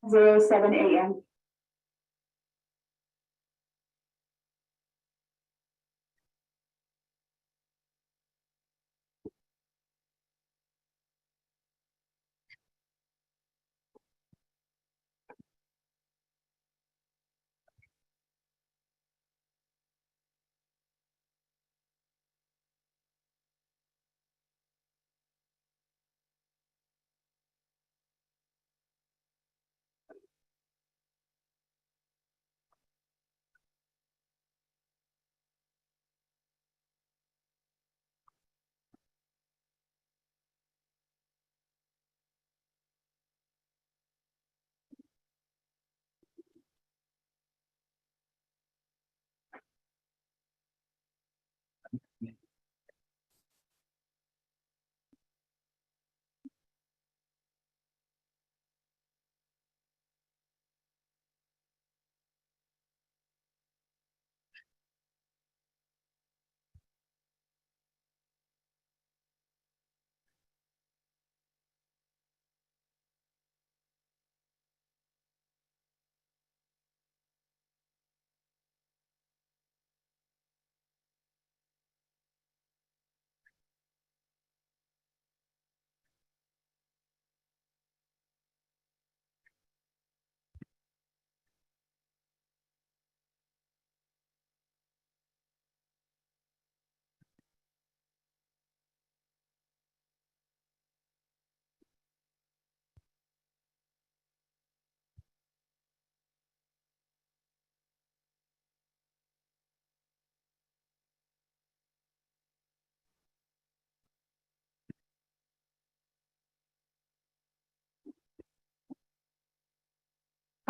07 a.m.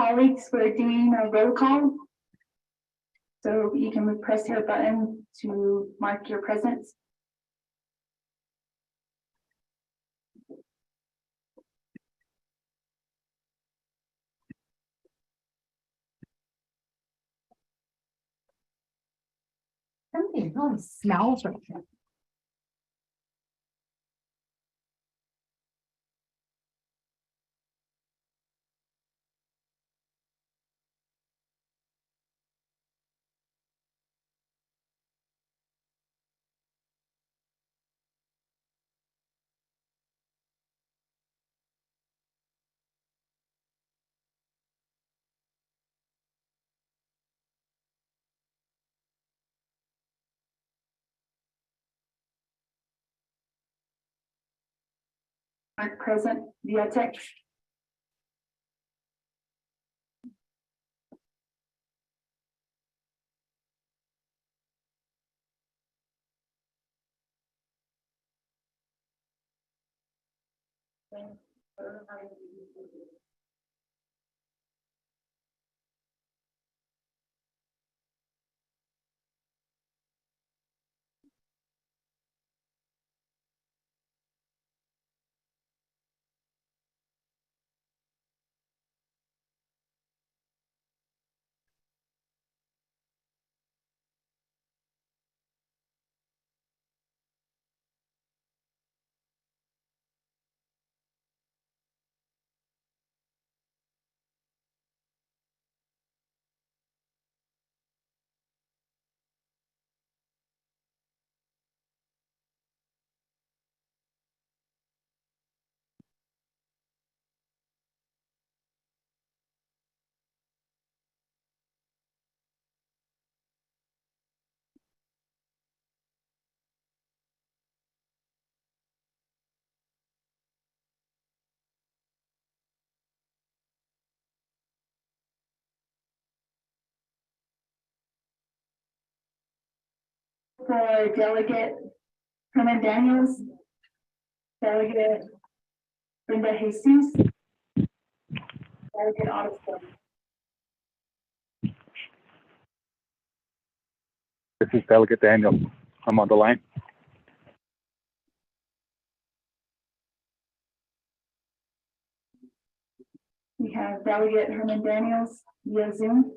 Colleagues, we're doing a roll call. So you can press your button to mark your presence. Something really smells right here. Mark present via text. For Delegate Herman Daniels, Delegate Brenda Jesus, Delegate Otto. This is Delegate Daniel. I'm on the line. We have Delegate Herman Daniels via Zoom.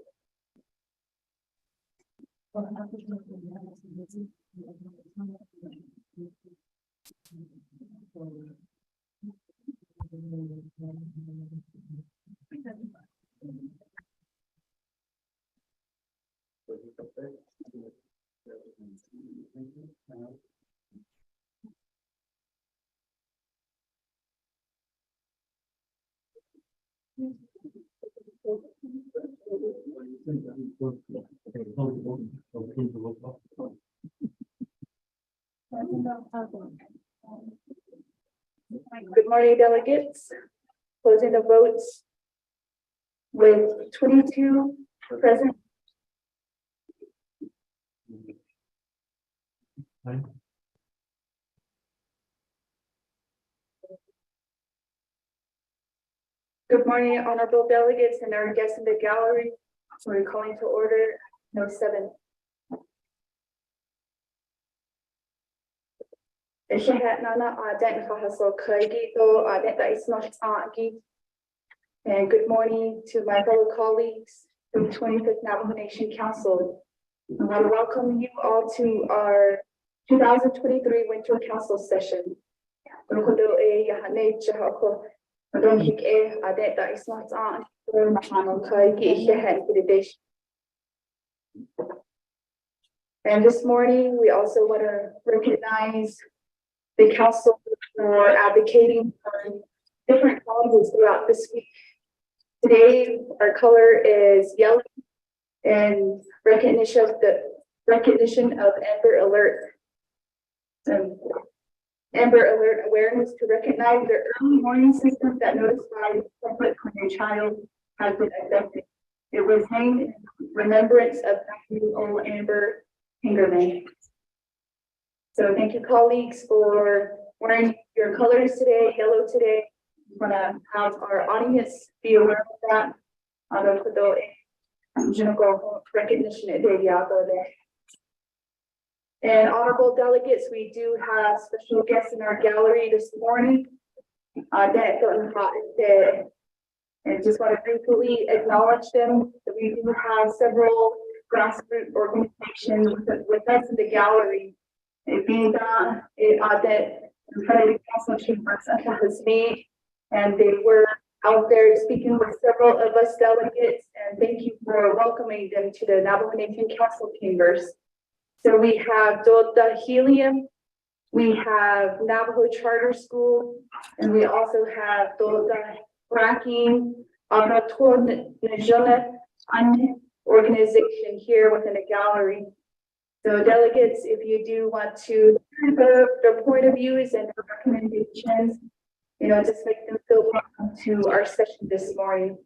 Good morning, delegates. Closing the votes with 22 present. Good morning, honorable delegates and our guests in the gallery. We're calling to order no 7. And good morning to my fellow colleagues from 25th Navajo Nation Council. I want to welcome you all to our 2023 Winter Council session. And this morning, we also want to recognize the council for advocating for different causes throughout this week. Today, our color is yellow in recognition of Amber Alert. Amber Alert awareness to recognize the early warning system that notifies the public when your child has been abducted. It was named in remembrance of 9-year-old Amber Hingerman. So thank you, colleagues, for wearing your colors today, yellow today. We want to have our audience be aware of that. Recognition. And honorable delegates, we do have special guests in our gallery this morning. And just want to briefly acknowledge them that we do have several grassroots organizations with us in the gallery. And they were out there speaking with several of us delegates, and thank you for welcoming them to the Navajo Nation Council chambers. So we have Dota Helium, we have Navajo Charter School, and we also have Dota Fracking, an organization here within the gallery. So delegates, if you do want to hear their point of views and their recommendations, just make them feel welcome to our session this morning.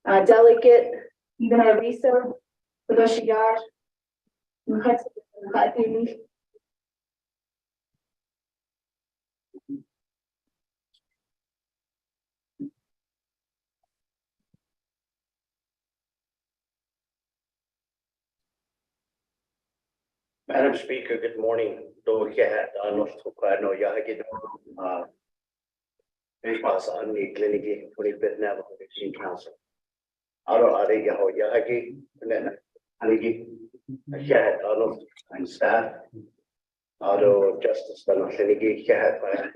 Delegate, even our Risa, Madam Speaker, good morning. Do ya no no ya get Pass on the clinic 25th Navajo Nation Council. Aro are ya ho ya hagi anigi ya and staff. Aro justice no clinic ya by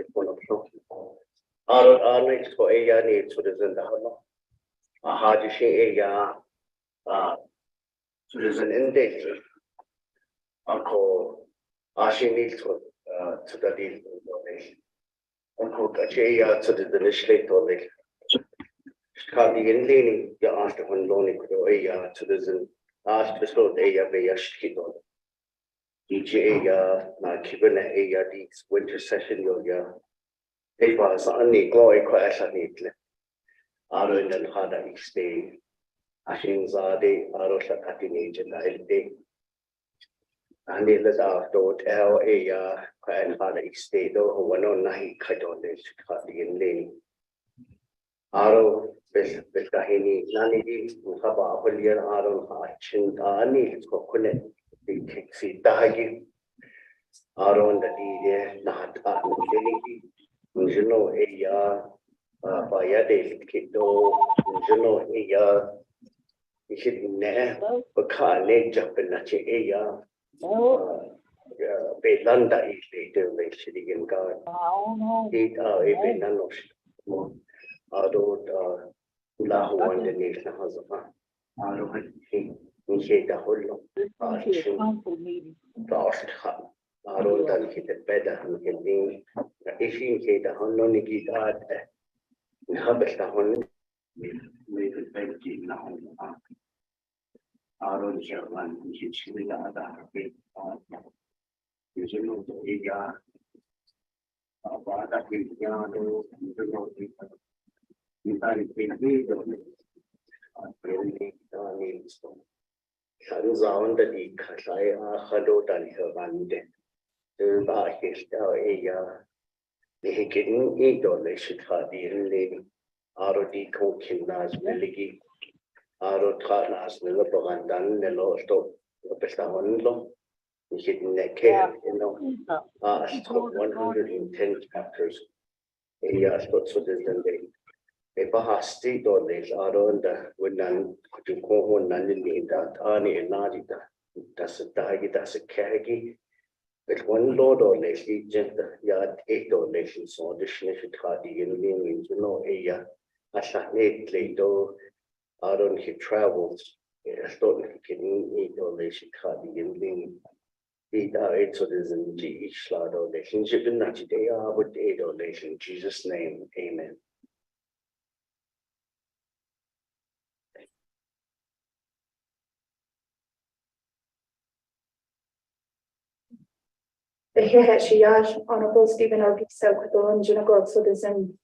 Aro next for a need to the Zendahano. Hajishi to the Zen Uncle Ashi needs to the deal. Uncle Kachaya to the legislator, like Cardi and leaning, you asked when loaning to the Zen, asked the slow day of a Yashkito. EJ, Kibana Ayadis, winter session, your it was only glory class I need. Aro and Hada stay. Ashins are the Arosha cutting agent, I think. And it was after L.A. and other state or one on night cut on this cutting in lane. Aro, Betahini, Nani, Haba, William Aron, Chin, Ani, Coconet, the Kixi Dagi, Aron, the Lidia, not Lily, Juno, Aya, Bayade, Kito, Juno, Aya, Hidne, Bakane, Japanese, Aya, Belanda, later, actually, in God. It are a Benanos, although Lahu and the nation has a he hit a whole lost hut. I don't done hit it better and can be if he hit a honey guitar. Habit the honey. Made it better now. I don't share one which is really other big usually the area. About that in Yano, you can be really needs. Hands on the leak, I hello than her one day. The back is the getting $8 should have the living. Arodi cooking as Meligi. Aro Tarnas, the Progandan, the law stop, the Pestamon. We hit in the care, you know. 110 chapters. Areas, but so there's a Bahasti or this Aro and when none could go on none in that Ani and Nadita. That's a dagi, that's a kagi. But one lord or less, yard $8 so the Schniffit Hardy and Ling, you know, a Shanate later. I don't he travels. I thought he can $8 Hardy and Ling. It so there's an G slot or relationship in that they are with $8 in Jesus' name. Amen. The Hehachiyash, Honorable Stephen R. Pisa, Kudon, Junagod, Citizen.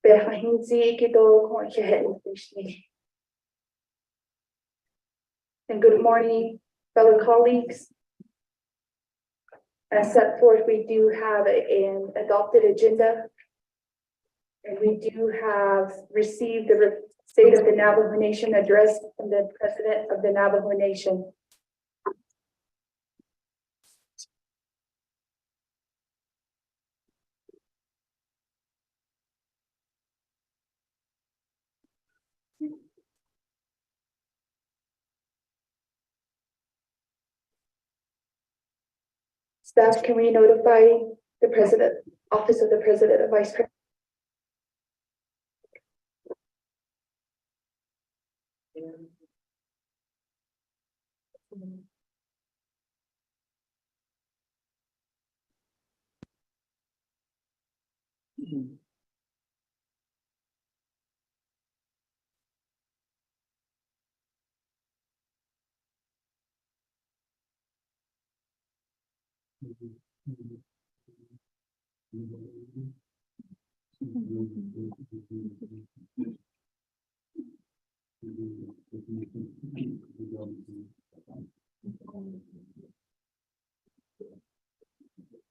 Behahinzi, Kido, Kornhead, and good morning, fellow colleagues. As set forth, we do have an adopted agenda. And we do have received the State of the Navajo Nation address from the President of the Navajo Nation. Staff, can we notify the President, Office of the President and Vice President?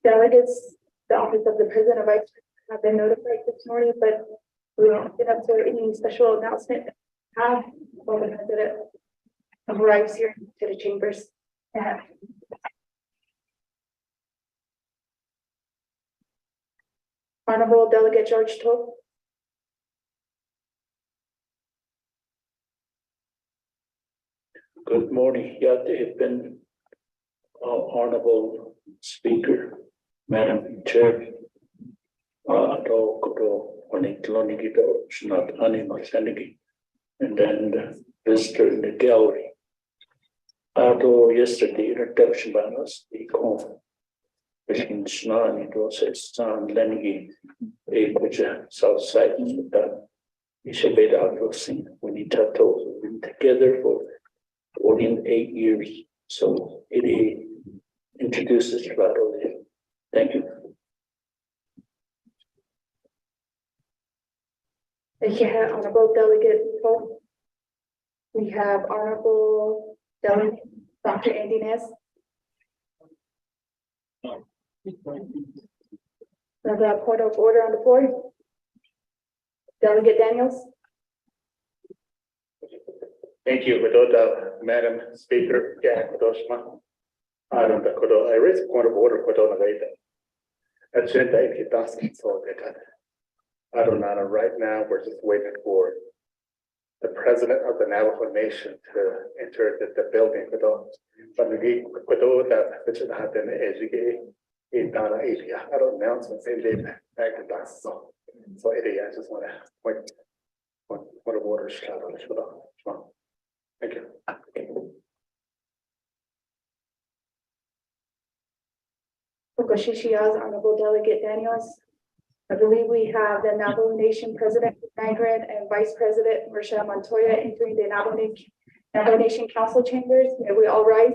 Delegates, the Office of the President and Vice President have been notified this morning, but we don't get up to any special announcement. Have while the President arrives here to the chambers. Honorable Delegate George Toth. Good morning. Yatehipin, Honorable Speaker, Madam Chair, Ato Koto, Oniklonigito, Shnat Anima Senegi, and then the visitor in the gallery. Ato yesterday, introduction by us, the call. Between Snan, it was a San Lenigi, a Kuja, South Side, that Ishabeda Outlook when he tattooed, we've been together for 48 years. So it introduces about all this. Thank you. Thank you, Honorable Delegate Toth. We have Honorable Delegate Dr. Andy Ness. Another point of order on the floor. Delegate Daniels. Thank you, Madam Speaker. Yeah, Kodoshma. I don't know. I raise a point of order. Later. Agenda, if you ask, so that I don't know. Right now, we're just waiting for the president of the Navajo Nation to enter the building with those. But the that which had been educated in Dana area, I don't know, so say they back in that so it is. I just want to point what a water shadow is for them. Thank you. Okoshishiya's Honorable Delegate Daniels. I believe we have the Navajo Nation President Nygren and Vice President Rochelle Montoya entering the Navajo Nation Council chambers. May we all rise?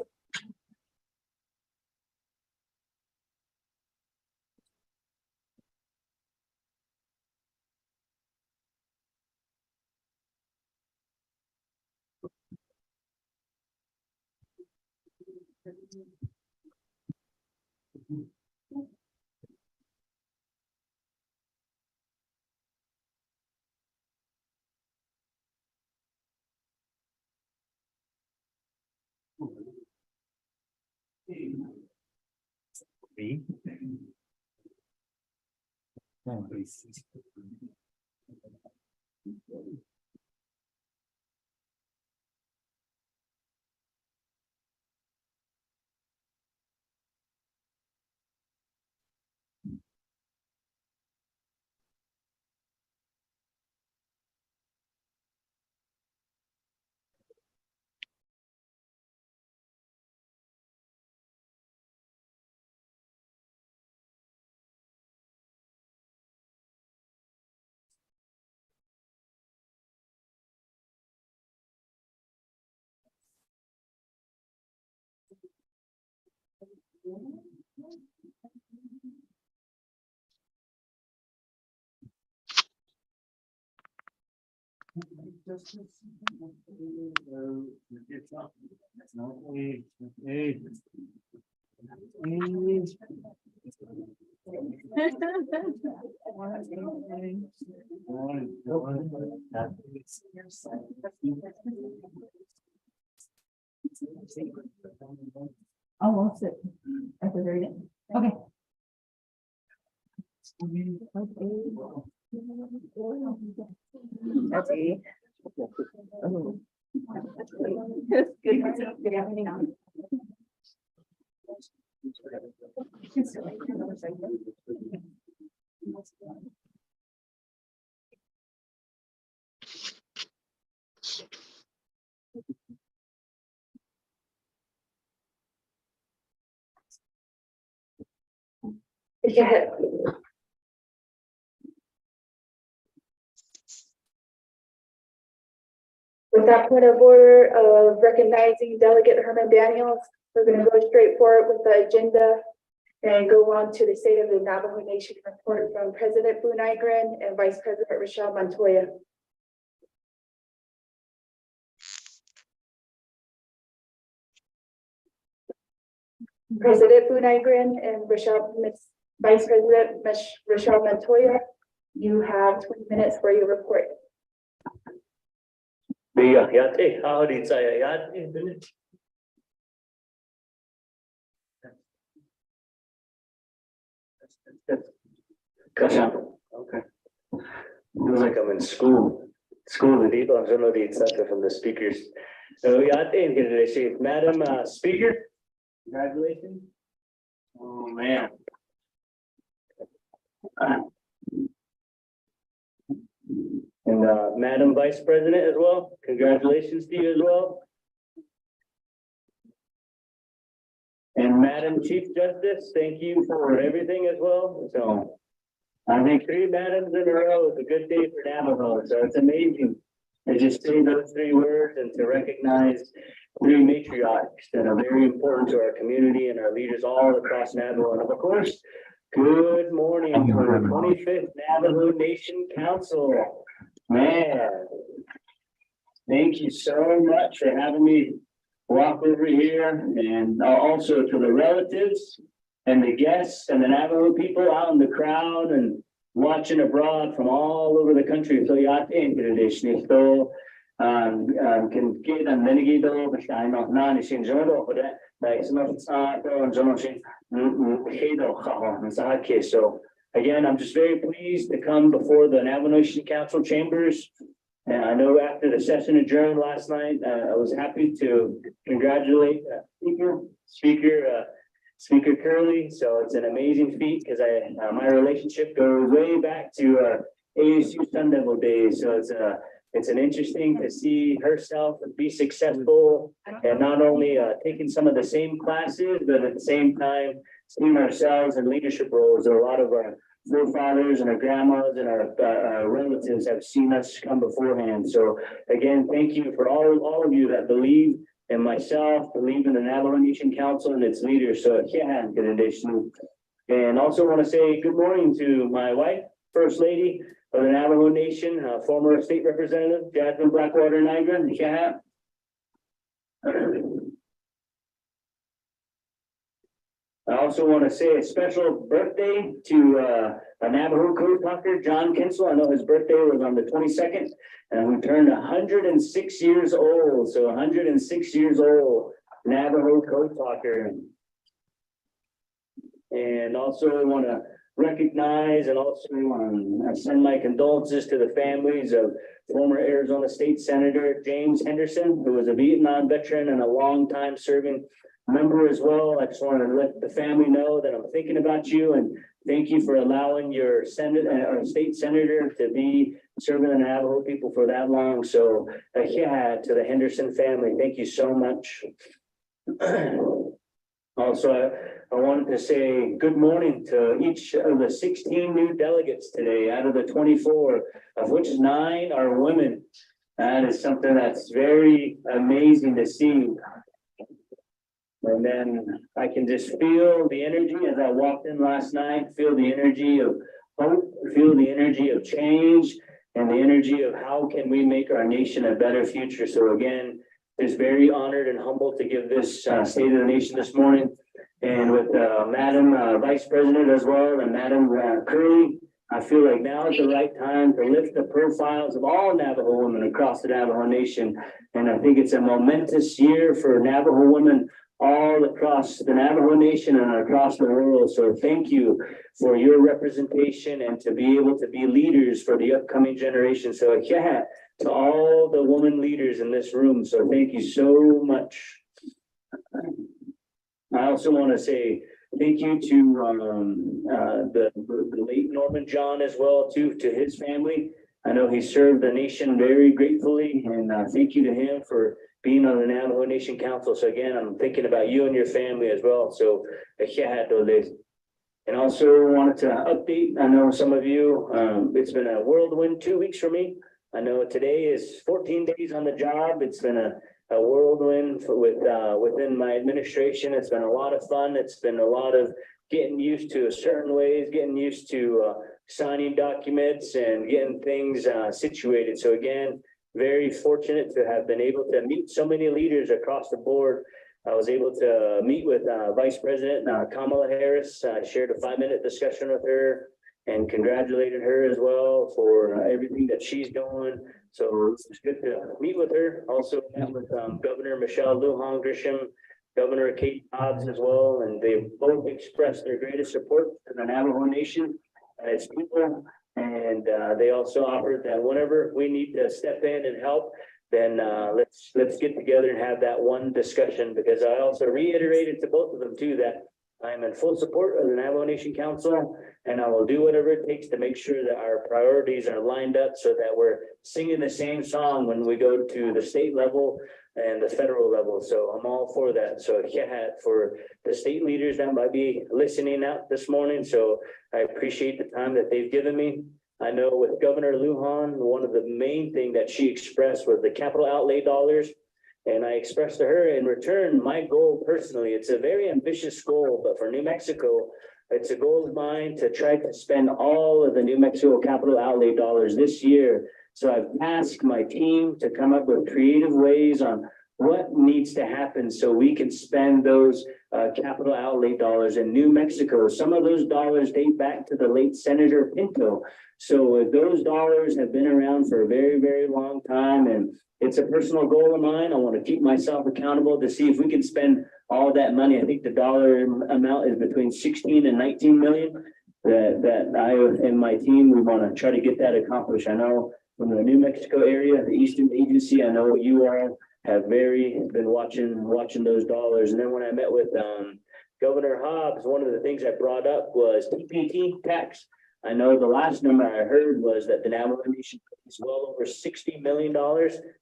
Oh, we'll sit at the very end. Okay. That's E. Yeah. With that point of order of recognizing Delegate Herman Daniels, we're going to go straight forward with the agenda and go on to the State of the Navajo Nation report from President Bu Nygren and Vice President Rochelle Montoya. President Bu Nygren and Vice President Rochelle Montoya, you have 20 minutes for your report. Okay. Feels like I'm in school. School the people, I don't know the etc. from the speakers. So Madam Speaker, congratulations. Oh, man. And Madam Vice President as well, congratulations to you as well. And Madam Chief Justice, thank you for everything as well. So I think 3 madams in a row is a good day for Navajo. So it's amazing to just say those 3 words and to recognize 3 matriarchs that are very important to our community and our leaders all across Navajo. And of course, good morning to the 25th Navajo Nation Council. Man, thank you so much for having me walk over here, and also to the relatives and the guests and the Navajo people out in the crowd and watching abroad from all over the country. So can get and then get over so again, I'm just very pleased to come before the Navajo Nation Council chambers And I know after the session adjourned last night, I was happy to congratulate Speaker Curley. So it's an amazing feat because my relationship goes way back to ASU Sun Devil days. So it's an interesting to see herself be successful and not only taking some of the same classes, but at the same time seeing ourselves in leadership roles. A lot of our forefathers and our grandmas and our relatives have seen us come beforehand. So again, thank you for all of you that believe in myself, believe in the Navajo Nation Council and its leaders. So yeah, good addition. And also want to say good morning to my wife, First Lady of the Navajo Nation, former state representative, Jasmine Blackwater Niagara. Yeah. I also want to say a special birthday to a Navajo code talker, John Kinsel. I know his birthday was on the 22nd, and he turned 106 years old. So 106 years old, Navajo code talker. And also I want to recognize and also send my condolences to the families of former Arizona State Senator James Henderson, who was a Vietnam veteran and a longtime serving member as well. I just want to let the family know that I'm thinking about you and thank you for allowing your state senator to be serving the Navajo people for that long. So yeah, to the Henderson family, thank you so much. Also, I wanted to say good morning to each of the 16 new delegates today out of the 24, of which 9 are women. That is something that's very amazing to see. And then I can just feel the energy as I walked in last night, feel the energy of hope, feel the energy of change, and the energy of how can we make our nation a better future. So again, just very honored and humbled to give this State of the Nation this morning. And with Madam Vice President as well, and Madam Curley, I feel like now is the right time to lift the profiles of all Navajo women across the Navajo Nation. And I think it's a momentous year for Navajo women all across the Navajo Nation and across the world. So thank you for your representation and to be able to be leaders for the upcoming generation. So yeah, to all the women leaders in this room. So thank you so much. I also want to say thank you to the late Norman John as well, to his family. I know he served the nation very gratefully, and thank you to him for being on the Navajo Nation Council. So again, I'm thinking about you and your family as well. So and also wanted to update. I know some of you, it's been a whirlwind 2 weeks for me. I know today is 14 days on the job. It's been a whirlwind within my administration. It's been a lot of fun. It's been a lot of getting used to certain ways, getting used to signing documents and getting things situated. So again, very fortunate to have been able to meet so many leaders across the board. I was able to meet with Vice President Kamala Harris. I shared a 5-minute discussion with her and congratulated her as well for everything that she's doing. So it's good to meet with her. Also met with Governor Michelle Lujan Grisham, Governor Kate Hobbs as well, and they both expressed their greatest support to the Navajo Nation and its people. And they also offered that whenever we need to step in and help, then let's get together and have that one discussion, because I also reiterated to both of them too that I'm in full support of the Navajo Nation Council, and I will do whatever it takes to make sure that our priorities are lined up so that we're singing the same song when we go to the state level and the federal level. So I'm all for that. So yeah, for the state leaders that might be listening out this morning, so I appreciate the time that they've given me. I know with Governor Lujan, one of the main thing that she expressed was the capital outlay dollars. And I expressed to her in return, my goal personally, it's a very ambitious goal, but for New Mexico, it's a goal of mine to try to spend all of the New Mexico capital outlay dollars this year. So I've asked my team to come up with creative ways on what needs to happen so we can spend those capital outlay dollars in New Mexico. Some of those dollars date back to the late Senator Pinto. So those dollars have been around for a very, very long time, and it's a personal goal of mine. I want to keep myself accountable to see if we can spend all that money. I think the dollar amount is between 16 and 19 million that I and my team, we want to try to get that accomplished. I know from the New Mexico area, the Eastern Agency. I know you all have been watching those dollars. And then when I met with Governor Hobbs, one of the things I brought up was TPT tax. I know the last number I heard was that the Navajo Nation is well over $60 million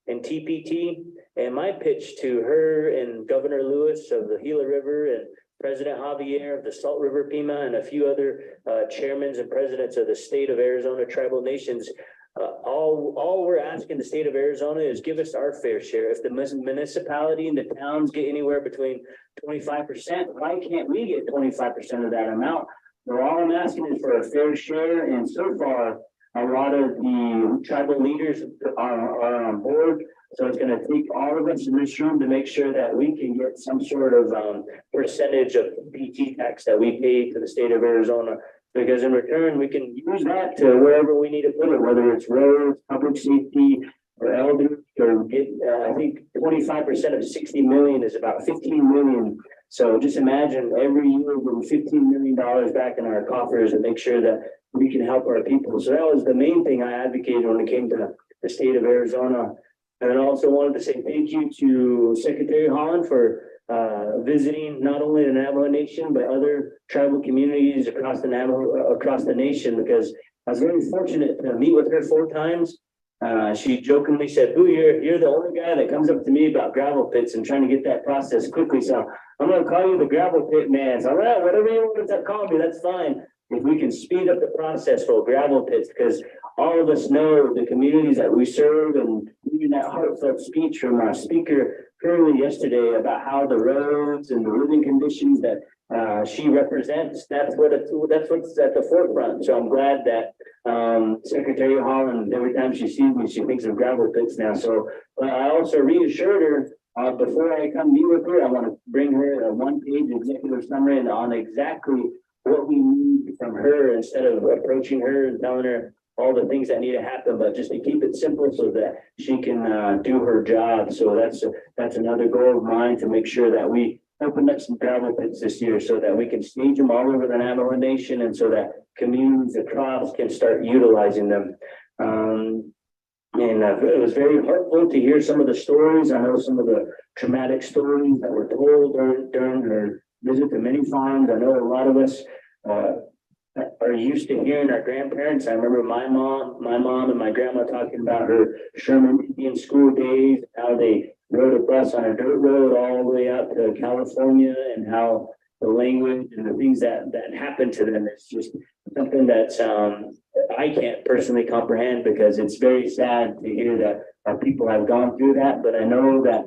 in TPT. And my pitch to her and Governor Lewis of the Gila River and President Javier of the Salt River Pima and a few other chairmen and presidents of the state of Arizona tribal nations, all we're asking the state of Arizona is give us our fair share. If the municipality and the towns get anywhere between 25%, why can't we get 25% of that amount? So all I'm asking is for a fair share, and so far, a lot of the tribal leaders are on board. So it's going to take all of us in this room to make sure that we can get some sort of percentage of PT tax that we pay to the state of Arizona. Because in return, we can use that to wherever we need to put it, whether it's roads, public safety, or elders, or get, I think 25% of 60 million is about 15 million. So just imagine every year we're $15 million back in our coffers and make sure that we can help our people. So that was the main thing I advocated when it came to the state of Arizona. And I also wanted to say thank you to Secretary Holland for visiting not only the Navajo Nation, but other tribal communities across the nation, because I was very fortunate to meet with her 4 times. She jokingly said, "Boo, you're the only guy that comes up to me about gravel pits and trying to get that process quickly. So I'm going to call you the gravel pit man." So, all right, whatever you want to call me, that's fine. If we can speed up the process for gravel pits, because all of us know the communities that we serve, and even that heartfelt speech from our speaker early yesterday about how the roads and the living conditions that she represents, that's what's at the forefront. So I'm glad that Secretary Holland, every time she sees me, she thinks of gravel pits now. So I also reassured her before I come meet with her, I want to bring her a 1-page executive summary on exactly what we need from her, instead of approaching her and telling her all the things that need to happen, but just to keep it simple so that she can do her job. So that's another goal of mine, to make sure that we open up some gravel pits this year so that we can stage them all over the Navajo Nation, and so that communities across can start utilizing them. It was very heartful to hear some of the stories. I know some of the traumatic stories that were told during her visit to many farms. I know a lot of us are used to hearing our grandparents. I remember my mom and my grandma talking about her Sherman Indian school days, how they rode a bus on a dirt road all the way out to California, and how the language and the things that happened to them is just something that I can't personally comprehend, because it's very sad to hear that our people have gone through that. But I know that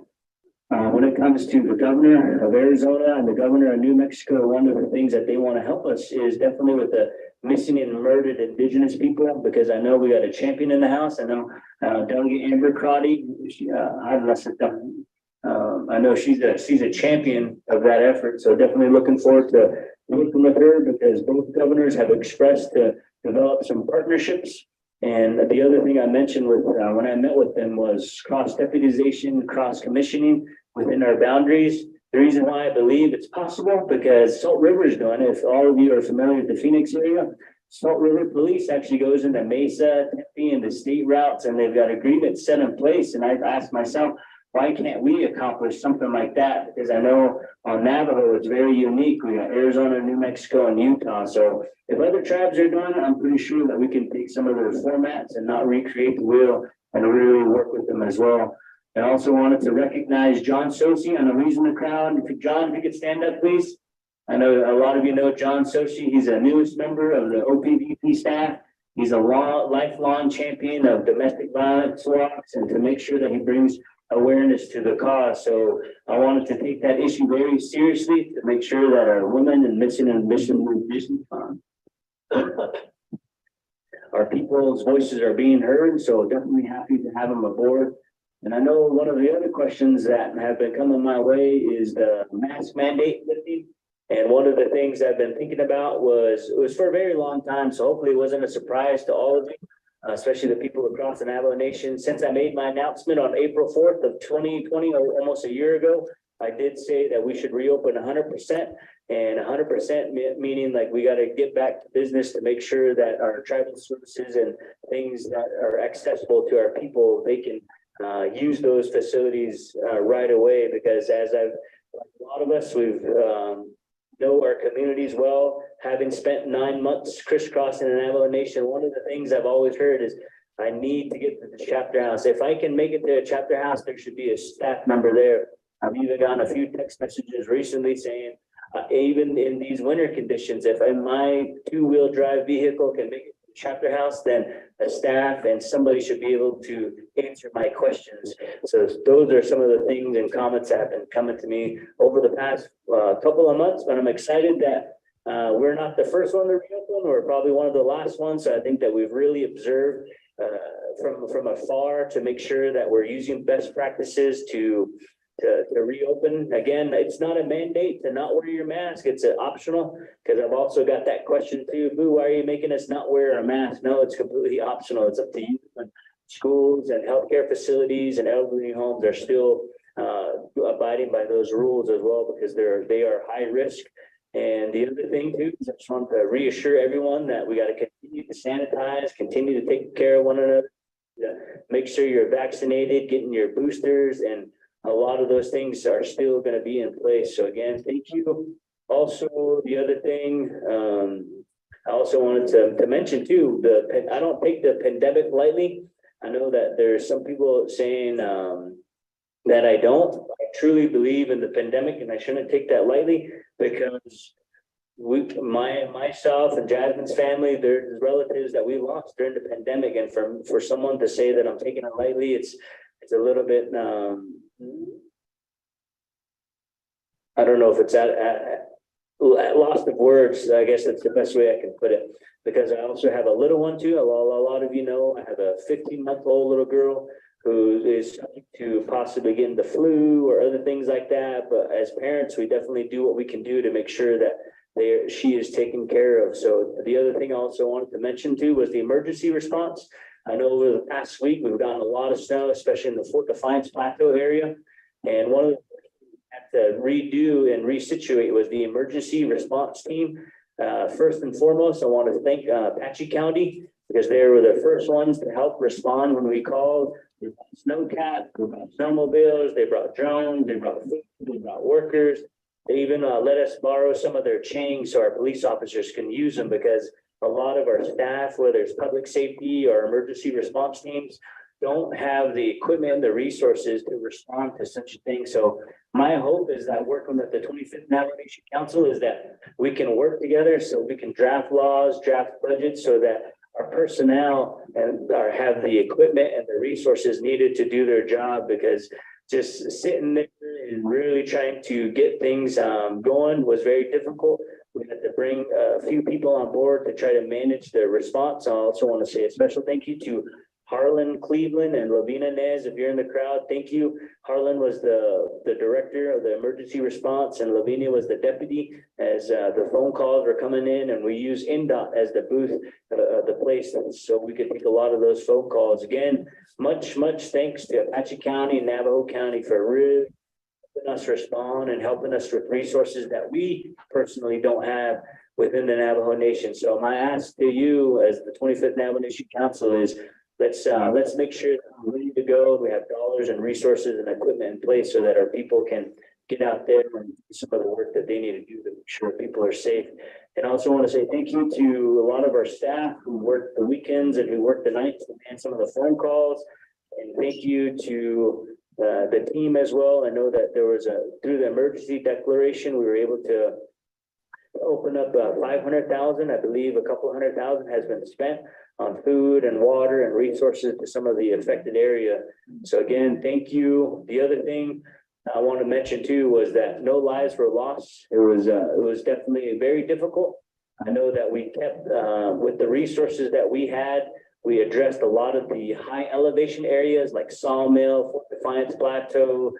when it comes to the governor of Arizona and the governor of New Mexico, one of the things that they want to help us is definitely with the missing and murdered indigenous people, because I know we got a champion in the house. I know Delegate Amber Crotty, I know she's a champion of that effort. So definitely looking forward to working with her, because both governors have expressed to develop some partnerships. And the other thing I mentioned with when I met with them was cross-deputization, cross-commissioning within our boundaries. The reason why I believe it's possible, because Salt River is doing it. If all of you are familiar with the Phoenix area, Salt River Police actually goes into Mesa, Tempe, and the state routes, and they've got agreements set in place. And I've asked myself, why can't we accomplish something like that? Because I know on Navajo, it's very unique. We got Arizona, New Mexico, and Utah. So if other tribes are doing it, I'm pretty sure that we can take some of their formats and not recreate the wheel, and really work with them as well. I also wanted to recognize John Sosi. I know he's in the crowd. John, if you could stand up, please. I know a lot of you know John Sosi. He's a newest member of the OPVP staff. He's a lifelong champion of domestic violence walks, and to make sure that he brings awareness to the cause. So I wanted to take that issue very seriously, to make sure that our women and missing and mission our people's voices are being heard. So definitely happy to have them aboard. And I know one of the other questions that have been coming my way is the mask mandate lifting. And one of the things I've been thinking about it was for a very long time. So hopefully it wasn't a surprise to all of you, especially the people across the Navajo Nation. Since I made my announcement on April 4th of 2020, almost a year ago, I did say that we should reopen 100%, and 100% meaning like we got to get back to business to make sure that our tribal services and things that are accessible to our people, they can use those facilities right away, because as a lot of us, we've know our communities well, having spent 9 months crisscrossing the Navajo Nation. One of the things I've always heard is I need to get to the chapter house. If I can make it to a chapter house, there should be a staff member there. I've even gotten a few text messages recently saying, even in these winter conditions, if my 2-wheel drive vehicle can make it to the chapter house, then a staff and somebody should be able to answer my questions. So those are some of the things and comments that have been coming to me over the past couple of months, but I'm excited that we're not the first one to reopen. We're probably one of the last ones. So I think that we've really observed from afar to make sure that we're using best practices to reopen. Again, it's not a mandate to not wear your mask. It's an optional, because I've also got that question too. Boo, why are you making us not wear a mask? No, it's completely optional. It's up to you. And schools and healthcare facilities and elderly homes are still abiding by those rules as well, because they are high risk. And the other thing too, is I just want to reassure everyone that we got to continue to sanitize, continue to take care of one another, make sure you're vaccinated, getting your boosters, and a lot of those things are still going to be in place. So again, thank you. Also, the other thing, I also wanted to mention too, I don't take the pandemic lightly. I know that there's some people saying that I don't. I truly believe in the pandemic, and I shouldn't take that lightly, because myself and Jasmine's family, there's relatives that we lost during the pandemic, and for someone to say that I'm taking it lightly, it's a little bit I don't know if it's at loss of words. I guess that's the best way I can put it, because I also have a little one too. A lot of you know, I have a 15-month-old little girl who is subject to possibly getting the flu or other things like that. But as parents, we definitely do what we can do to make sure that she is taken care of. So the other thing I also wanted to mention too was the emergency response. I know over the past week, we've gotten a lot of snow, especially in the Fort Defiance Plateau area. And one of the things we had to redo and resituate was the emergency response team. First and foremost, I want to thank Apache County, because they were the first ones to help respond when we called. They brought snowcat, they brought snowmobiles, they brought drones, they brought food, they brought workers. They even let us borrow some of their chains so our police officers can use them, because a lot of our staff, whether it's public safety or emergency response teams, don't have the equipment and the resources to respond to such a thing. So my hope is that working with the 25th Navajo Nation Council is that we can work together so we can draft laws, draft budgets, so that our personnel have the equipment and the resources needed to do their job, because just sitting there and really trying to get things going was very difficult. We had to bring a few people on board to try to manage the response. I also want to say a special thank you to Harlan Cleveland and Lavina Nez. If you're in the crowd, thank you. Harlan was the director of the emergency response, and Lavina was the deputy as the phone calls were coming in, and we use INDOT as the booth, the place, so we could take a lot of those phone calls. Again, much thanks to Apache County and Navajo County for really helping us respond and helping us with resources that we personally don't have within the Navajo Nation. So my ask to you as the 25th Navajo Nation Council is, let's make sure that we're ready to go. We have dollars and resources and equipment in place so that our people can get out there and do some of the work that they need to do to make sure people are safe. And I also want to say thank you to a lot of our staff who work the weekends and who work the nights and some of the phone calls. And thank you to the team as well. I know that there was through the emergency declaration, we were able to open up 500,000. I believe a couple 100,000 has been spent on food and water and resources to some of the affected area. So again, thank you. The other thing I want to mention too was that no lives were lost. It was definitely very difficult. I know that we kept with the resources that we had, we addressed a lot of the high elevation areas like Sawmill, Fort Defiance Plateau,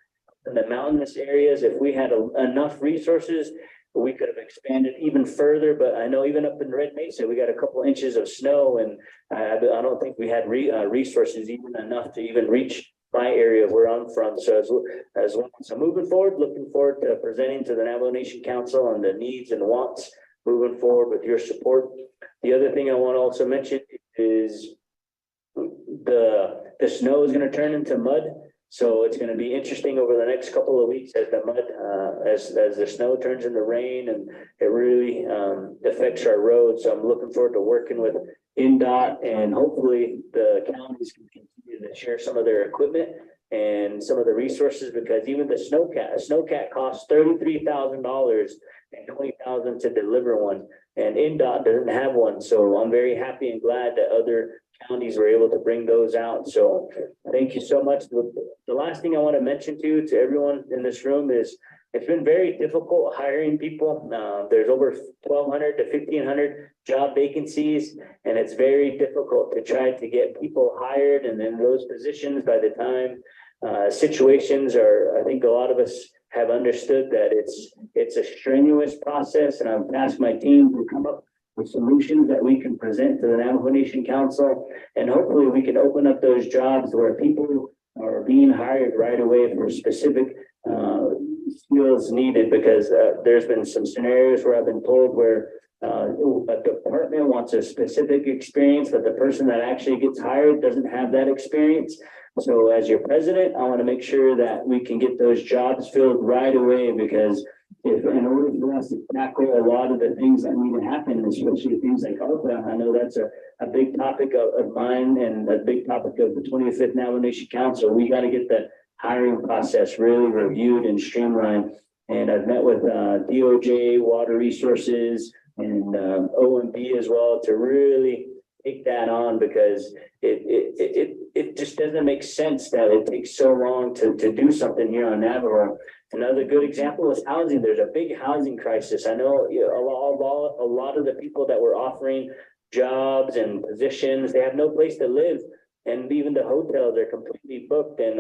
and the mountainous areas. If we had enough resources, we could have expanded even further. But I know even up in Red Mesa, we got a couple inches of snow, and I don't think we had resources even enough to even reach my area where I'm from. So so moving forward, looking forward to presenting to the Navajo Nation Council on the needs and wants moving forward with your support. The other thing I want to also mention is the snow is going to turn into mud. So it's going to be interesting over the next couple of weeks as the mud, as the snow turns into rain, and it really affects our roads. So I'm looking forward to working with INDOT, and hopefully the counties can continue to share some of their equipment and some of the resources, because even the a snowcat costs $33,000 and $20,000 to deliver one, and INDOT doesn't have one. So I'm very happy and glad that other counties were able to bring those out. So thank you so much. The last thing I want to mention to everyone in this room is it's been very difficult hiring people. There's over 1,200 to 1,500 job vacancies, and it's very difficult to try to get people hired. And then those positions, by the time situations are, I think a lot of us have understood that it's a strenuous process, and I've asked my team to come up with solutions that we can present to the Navajo Nation Council, and hopefully we can open up those jobs where people are being hired right away for specific skills needed, because there's been some scenarios where I've been told where a department wants a specific experience, but the person that actually gets hired doesn't have that experience. So as your president, I want to make sure that we can get those jobs filled right away, because if in order for us to tackle a lot of the things that need to happen, especially things like ARPA, I know that's a big topic of mine and a big topic of the 25th Navajo Nation Council. We got to get the hiring process really reviewed and streamlined. And I've met with DOJ, Water Resources, and OMB as well to really take that on, because it just doesn't make sense that it takes so long to do something here on Navajo. Another good example is housing. There's a big housing crisis. I know a lot of the people that were offering jobs and positions, they have no place to live. And even the hotels are completely booked. And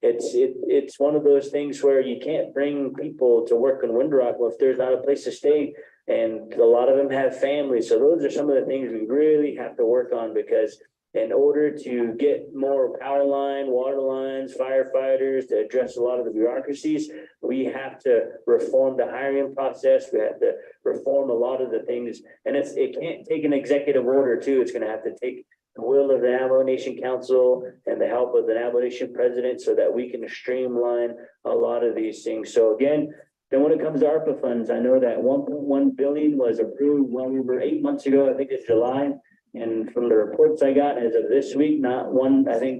it's one of those things where you can't bring people to work in Windrock if there's not a place to stay. And a lot of them have families. So those are some of the things we really have to work on, because in order to get more power line, water lines, firefighters, to address a lot of the bureaucracies, we have to reform the hiring process. We have to reform a lot of the things. And it can't take an executive order too. It's going to have to take the will of the Navajo Nation Council and the help of the Navajo Nation President, so that we can streamline a lot of these things. So again, then when it comes to ARPA funds, I know that 1.1 billion was approved well over 8 months ago. I think it's July. And from the reports I got as of this week, not even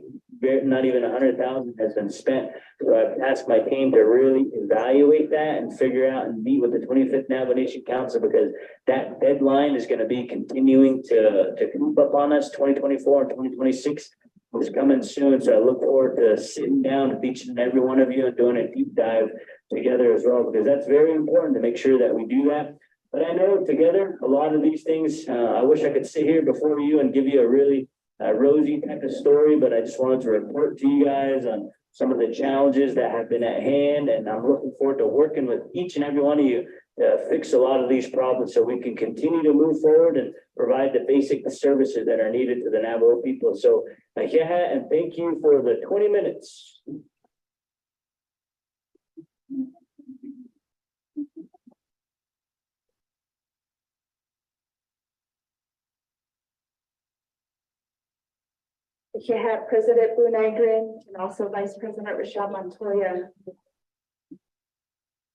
100,000 has been spent. So I've asked my team to really evaluate that and figure out and meet with the 25th Navajo Nation Council, because that deadline is going to be continuing to creep up on us. 2024 and 2026 is coming soon. So I look forward to sitting down with each and every one of you and doing a deep dive together as well, because that's very important to make sure that we do that. But I know together, a lot of these things, I wish I could sit here before you and give you a really rosy type of story, but I just wanted to report to you guys on some of the challenges that have been at hand. And I'm looking forward to working with each and every one of you to fix a lot of these problems, so we can continue to move forward and provide the basic services that are needed to the Navajo people. So, yeah, and thank you for the 20 minutes. You have President Boone Angren and also Vice President Rashad Montoya.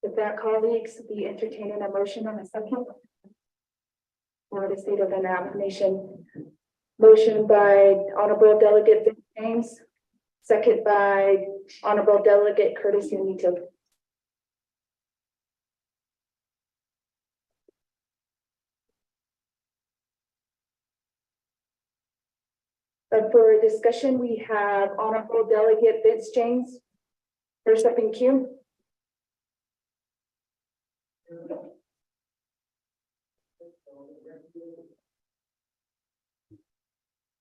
With that, colleagues, we entertain a motion on a second for the State of the Navajo Nation. Motion by Honorable Delegate Vince James, second by Honorable Delegate Curtis Unito. For discussion, we have Honorable Delegate Vince James, first up in queue.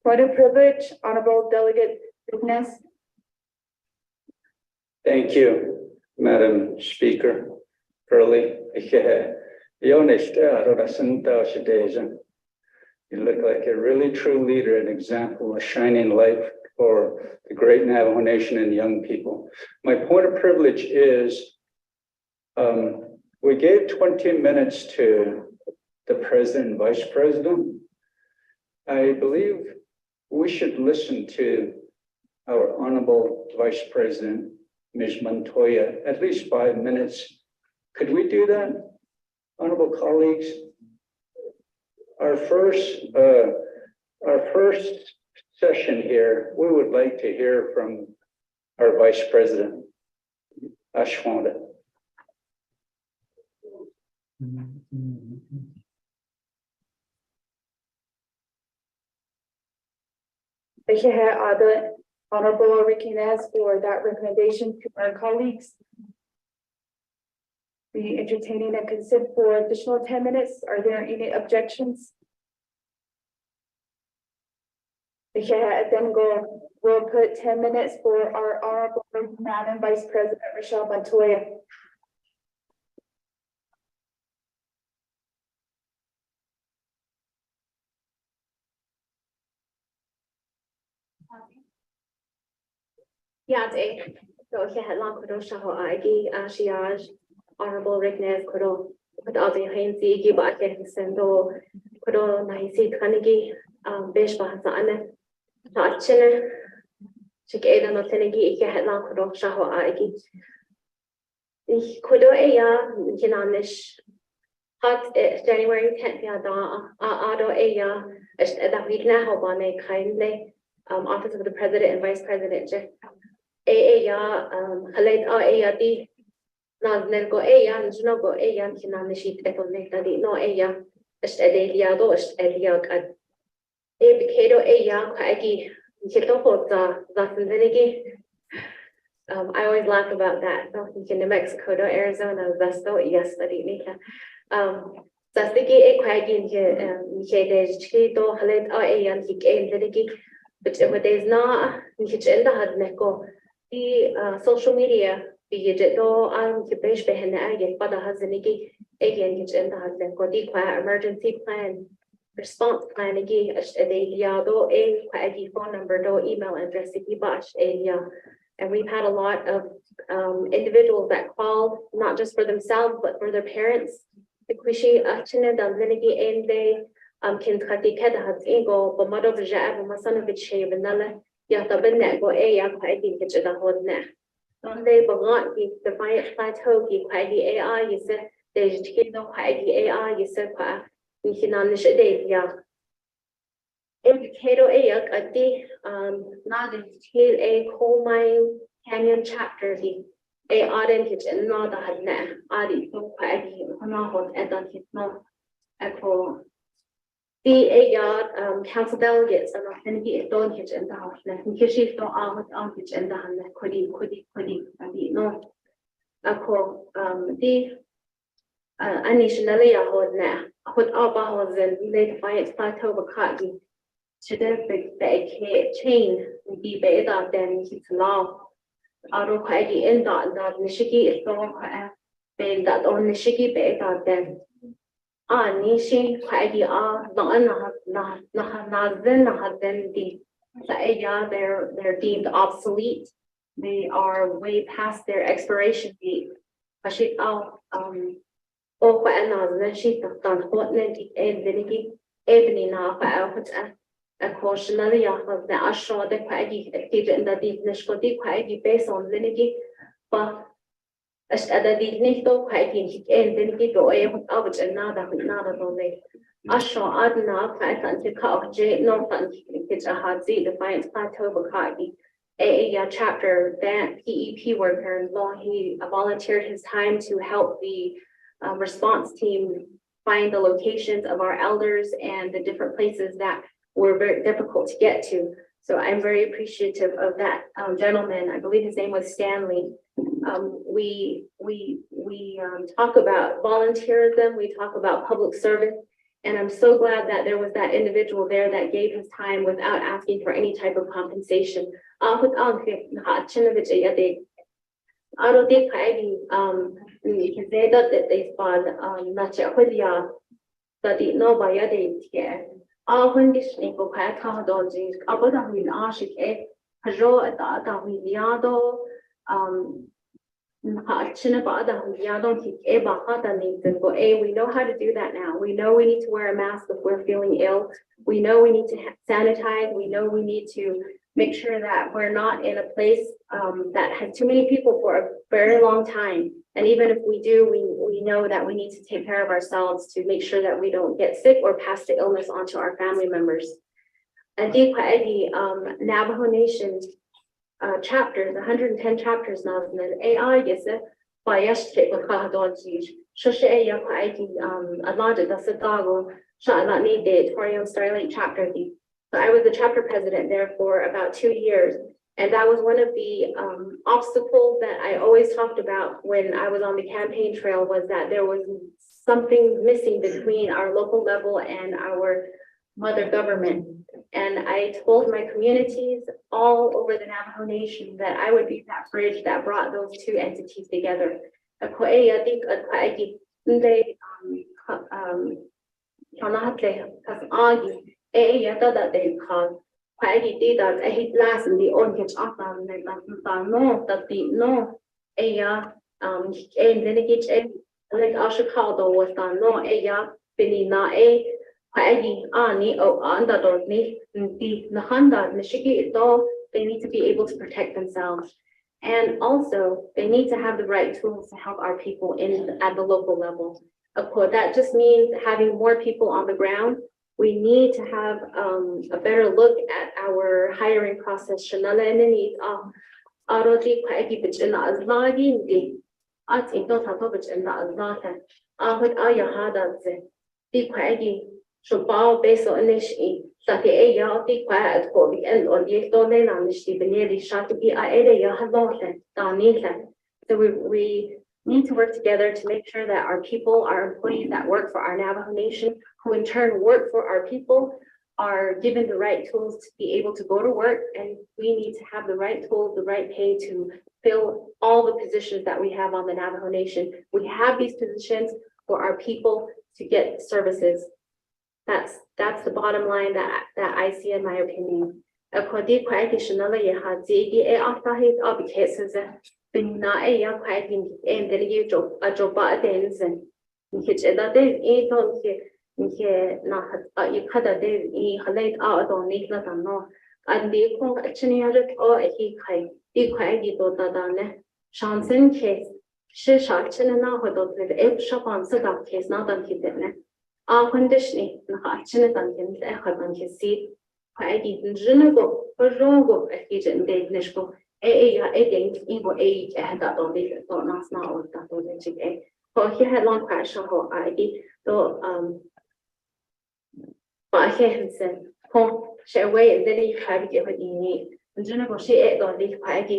Point of privilege, Honorable Delegate Vignes. Thank you, Madam Speaker. Curly, you look like a really true leader, an example, a shining light for the great Navajo Nation and young people. My point of privilege is we gave 20 minutes to the president and vice president. I believe we should listen to our honorable vice president, Ms. Montoya, at least 5 minutes. Could we do that, honorable colleagues? Our first session here, we would like to hear from our vice president, Ashwanda. Thank you, the Honorable Riquinez, for that recommendation to our colleagues. Be entertaining a consent for additional 10 minutes. Are there any objections? Then we'll put 10 minutes for our Honorable Madam Vice President Rochelle Montoya. Yate, so he had long kudo shaho agi ashiaj honorable Rickness kudo with all the hinzi give back in sendo kudo naisi kanigi besh bahasane tachene chikeda no tenegi he had long kudo shaho agi kudo eya kinanish hot January 10th ya da ado eya that we na hobane kindly Office of the President and Vice President ya halait ya di nazner go ya njno go ya kinanishit ekonekta di no ya estedelia do estedelia kad bikedo ya kaigi kito hota zasenegi. I always laugh about that. In New Mexico, Arizona, that's so yes, nika. That's the key equagin here. Chido halait ya hik but if there's not the social media be it though I'm the base behind the but has an again the emergency plan response plan again a phone number do email address and we've had a lot of individuals that called not just for themselves but for their parents the and they can kati kada has ego but mother vija but my son of it shave vanilla ya the benet go ya quite get the whole net don't they belong the defiant plateau quite the AI you said there's no quite the AI you said you can understand ya indicator at the not a coal mine canyon chapter the a identity and not the had net adi so quite not and don't no echo the council delegates are not going to be a don't hit in the house. Kishi don't out hit in the hand. Could no. A call the initially I hold now. Put all bottles and late defiance plateau of cotton. Should have big chain be bait up then it's law. Auto quite in that Nishiki is so big that on Nishiki bait up then. Nishi quite they're deemed obsolete. They are way past their expiration date. She ebony now a caution of the ashore the quaggy in the deep nishkoti quaggy based on lineage, but as other dignito quaggy and then he go away without another only. Ashore adna quite until cock j no fun it's a hard z defiance plateau quaggy. A chapter that PEP worker in law, he volunteered his time to help the response team find the locations of our elders and the different places that were very difficult to get to. So I'm very appreciative of that gentleman. I believe his name was Stanley. We talk about volunteerism, we talk about public service, and I'm so glad that there was that individual there that gave his time without asking for any type of compensation. I don't think because they that they spawn not that the no by a day here. When this neighbor had come down, about a Hajo at the Adahiliado, we know how to do that now. We know we need to wear a mask if we're feeling ill. We know we need to sanitize. We know we need to make sure that we're not in a place that has too many people for a very long time. And even if we do, we know that we need to take care of ourselves to make sure that we don't get sick or pass the illness onto our family members. And the Navajo Nation chapters, 110 chapters now, and AI is a bias take with Kahadonji. Shoshe ya Kwaiti a lot of the Sadago, Shana needed Torium Starlight chapter. So I was the chapter president there for about 2 years. And that was one of the obstacles that I always talked about when I was on the campaign trail, was that there was something missing between our local level and our mother government. And I told my communities all over the Navajo Nation that I would be that bridge that brought those two entities together. They need to be able to protect themselves. And also, they need to have the right tools to help our people at the local level. Of course, that just means having more people on the ground. We need to have a better look at our hiring process. So we need to work together to make sure that our people, our employees that work for our Navajo Nation, who in turn work for our people, are given the right tools to be able to go to work. And we need to have the right tools, the right pay to fill all the positions that we have on the Navajo Nation. We have these positions for our people to get services. That's the bottom line that I see, in my opinion. Conditioning, see, quite Jinago, Rogo, a kitchen day, Nishko, Ego age, and that on the not now, that on the chick. For he had long question for ID, though, but he had said, home, share away, and then he had to get what you need. And Jinago, she ate on the quite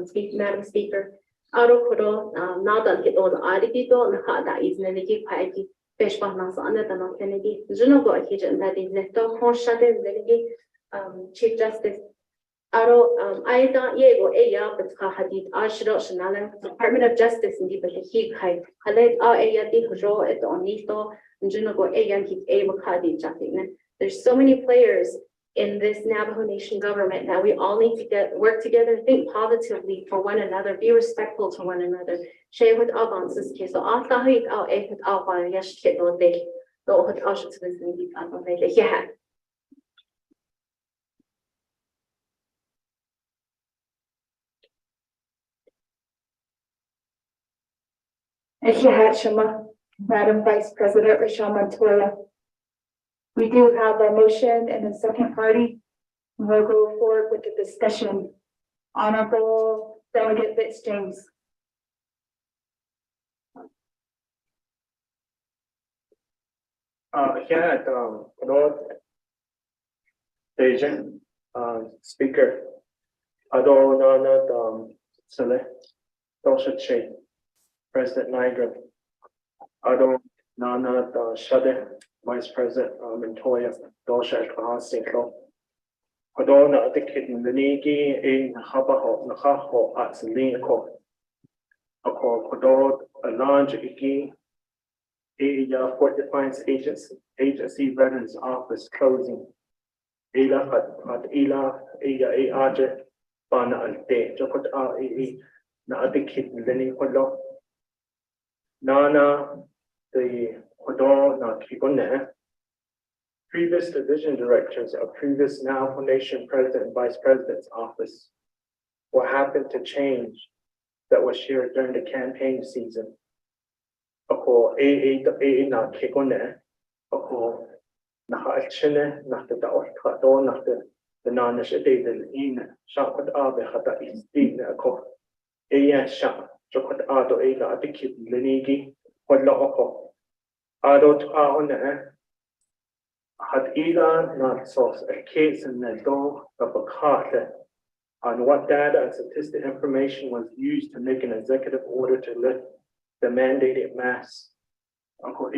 speak, Madam Speaker. Out of Kodo, now that get all the ID, don't have that is negative quite. Chief Justice Department of Justice in there's so many players in this Navajo Nation government that we all need to work together, think positively for one another, be respectful to one another. Share with avances case. So after he out a put out by yes kid or day. Go with Asha to this maybe. Yeah. Shema, Madam Vice President Rachel Montoya. We do have a motion and a second party. We'll go forward with the discussion. Honorable Delegate Fitz James. Yeah, Lord Agent, Speaker, Adonana, Select, Dosha Chain, President Nigel, Adonana, Shade, Vice President Montoya, Dosha Kahasiko, Adona, the kitten, the Niki, in Habaho, Nahaho, at Linko, Kodod, a large Iki. Fort Defiance Agency Veterans Office closing. Ila at Ila, Aja, Bana alte jokot na adikit leni kodo. Nana the kodo na kikone. Previous division directors of previous now foundation president and vice president's office. What happened to change that was shared during the campaign season? Ako na kikone. Ako naka-achine nakta kato nakta the non-initiative in shakot abe hata isti na ako shak jokot ado na adikit linigi wadla ako ado tao na had ila not source a case in the door of a cart on what data and statistic information was used to make an executive order to lift the mandated mass. Uncle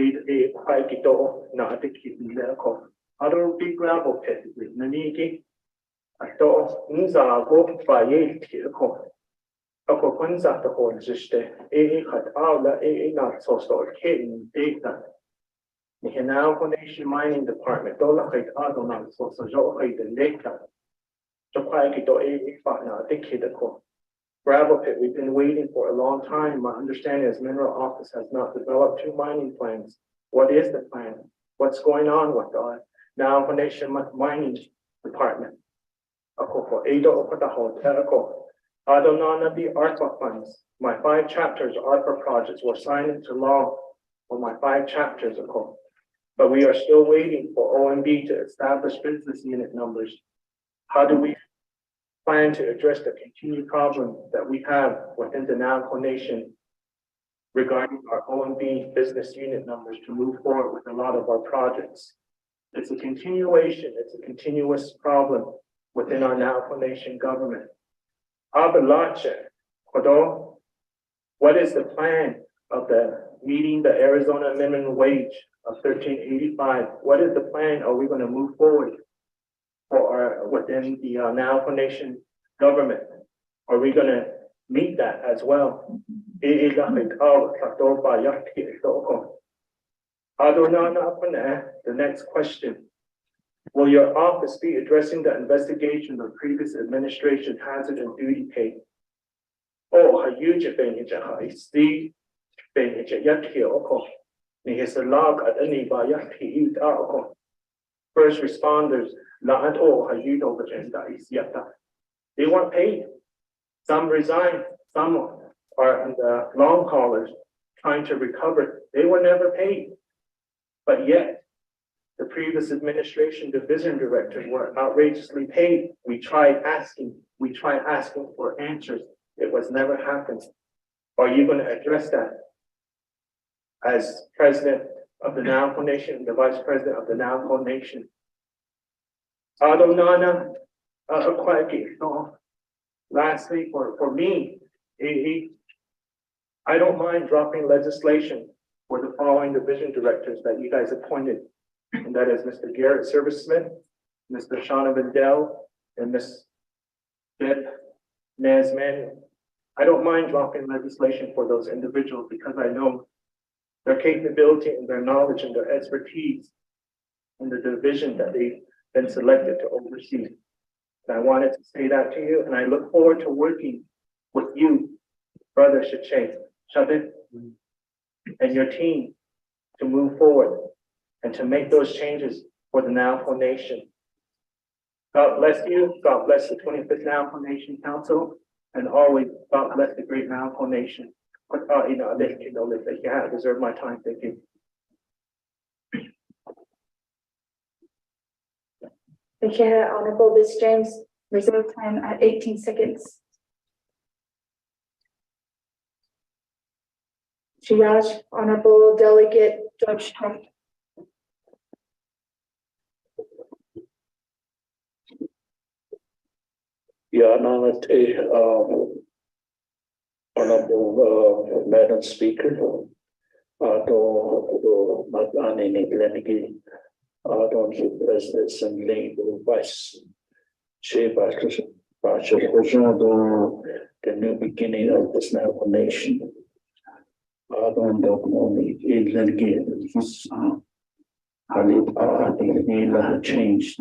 quite do not the keep medical. Other big gravel pit with Naniki. I thought Nza go by a tico. Uncle Quinza the whole sister, had all the not so store kitten data. The Canal Nation Mining Department, Dola Hate Adonai, so the data. So quite do a the kidco. Gravel pit, we've been waiting for a long time. My understanding is Mineral Office has not developed 2 mining plans. What is the plan? What's going on with the now Nation Mining Department? For Ado for the hotel. Adonana the ARPA funds. My 5 chapters ARPA projects were signed into law for my 5 chapters ago. But we are still waiting for OMB to establish business unit numbers. How do we plan to address the continued problem that we have within the Navajo Nation regarding our OMB business unit numbers to move forward with a lot of our projects? It's a continuation, it's a continuous problem within our Navajo Nation government. Abalache, Kodo, what is the plan of the meeting the Arizona minimum wage of $13.85? What is the plan? Are we going to move forward for within the Navajo Nation government? Are we going to meet that as well? The next question. Will your office be addressing the investigation of previous administration hazard and duty pay? Oh, a huge advantage. Steve advantage. First responders, they weren't paid. Some resigned, some are the long haulers trying to recover. They were never paid. But yet, the previous administration division directors were outrageously paid. We tried asking for answers. It was never happened. Are you going to address that as president of the Navajo Nation, the vice president of the Navajo Nation? Lastly, for me, I don't mind dropping legislation for the following division directors that you guys appointed. And that is Mr. Garrett Service Smith, Mr. Shauna Vendel, and Ms. Deb Nazman. I don't mind dropping legislation for those individuals because I know their capability and their knowledge and their expertise in the division that they've been selected to oversee. And I wanted to say that to you, and I look forward to working with you, Brother Shabit, and your team to move forward and to make those changes for the Navajo Nation. God bless you. God bless the 25th Navajo Nation Council, and always God bless the great Navajo Nation. But I deserve my time. Thank you. Thank you, Honorable Ms. James. Reserve time at 18 seconds. Triage, Honorable Delegate Judge Trump. Honorable Madam Speaker, President Assembly Vice Chair the new beginning of this Navajo Nation. I don't know changed.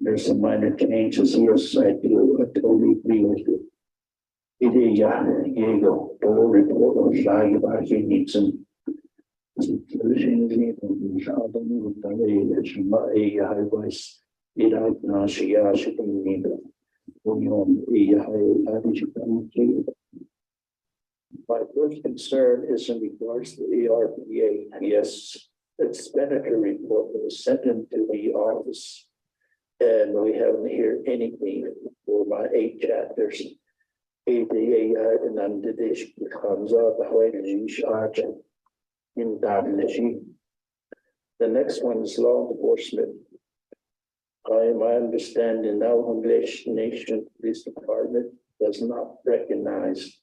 There's some minor changes. Yes, I do. I totally agree with you. It is, Diego, the report on Shai Bashi needs some solutions. My first concern is in regards to the ARPA. Yes, expenditure report was sent into the office. And we haven't heard anything for my 8 chapters. ADA and under this comes out the Hawaii charge in Darnishi. The next one is law enforcement. My understanding now, Nation Police Department does not recognize.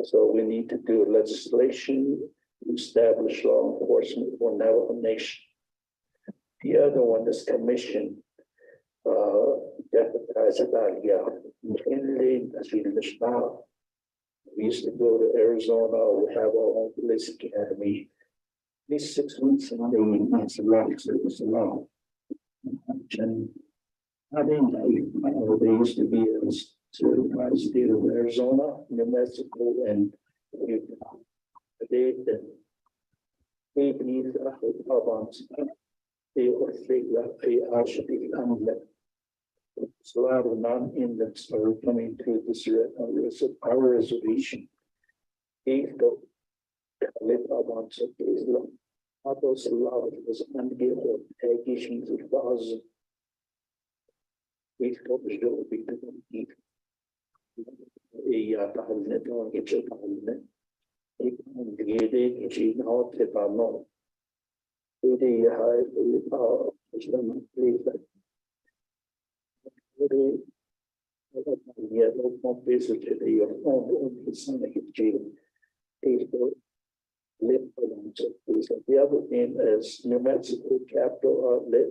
So we need to do legislation to establish law enforcement for Navajo Nation. The other one is commission. Deputize about inland as we used to go to Arizona, we have our own police academy. These 6 weeks and it's a lot, it's a lot. And I think they used to be in the certified state of Arizona, New Mexico, and Utah. They need they should become that. So a lot of non-Indians are coming to this our reservation. These go live on some others allowed was ungiven allegations of laws. These go to show because of the parliament or get your parliament. They come together and she not if I'm not. They have the place that yeah, no more basically your own son of jail. The other thing is New Mexico capital outlet.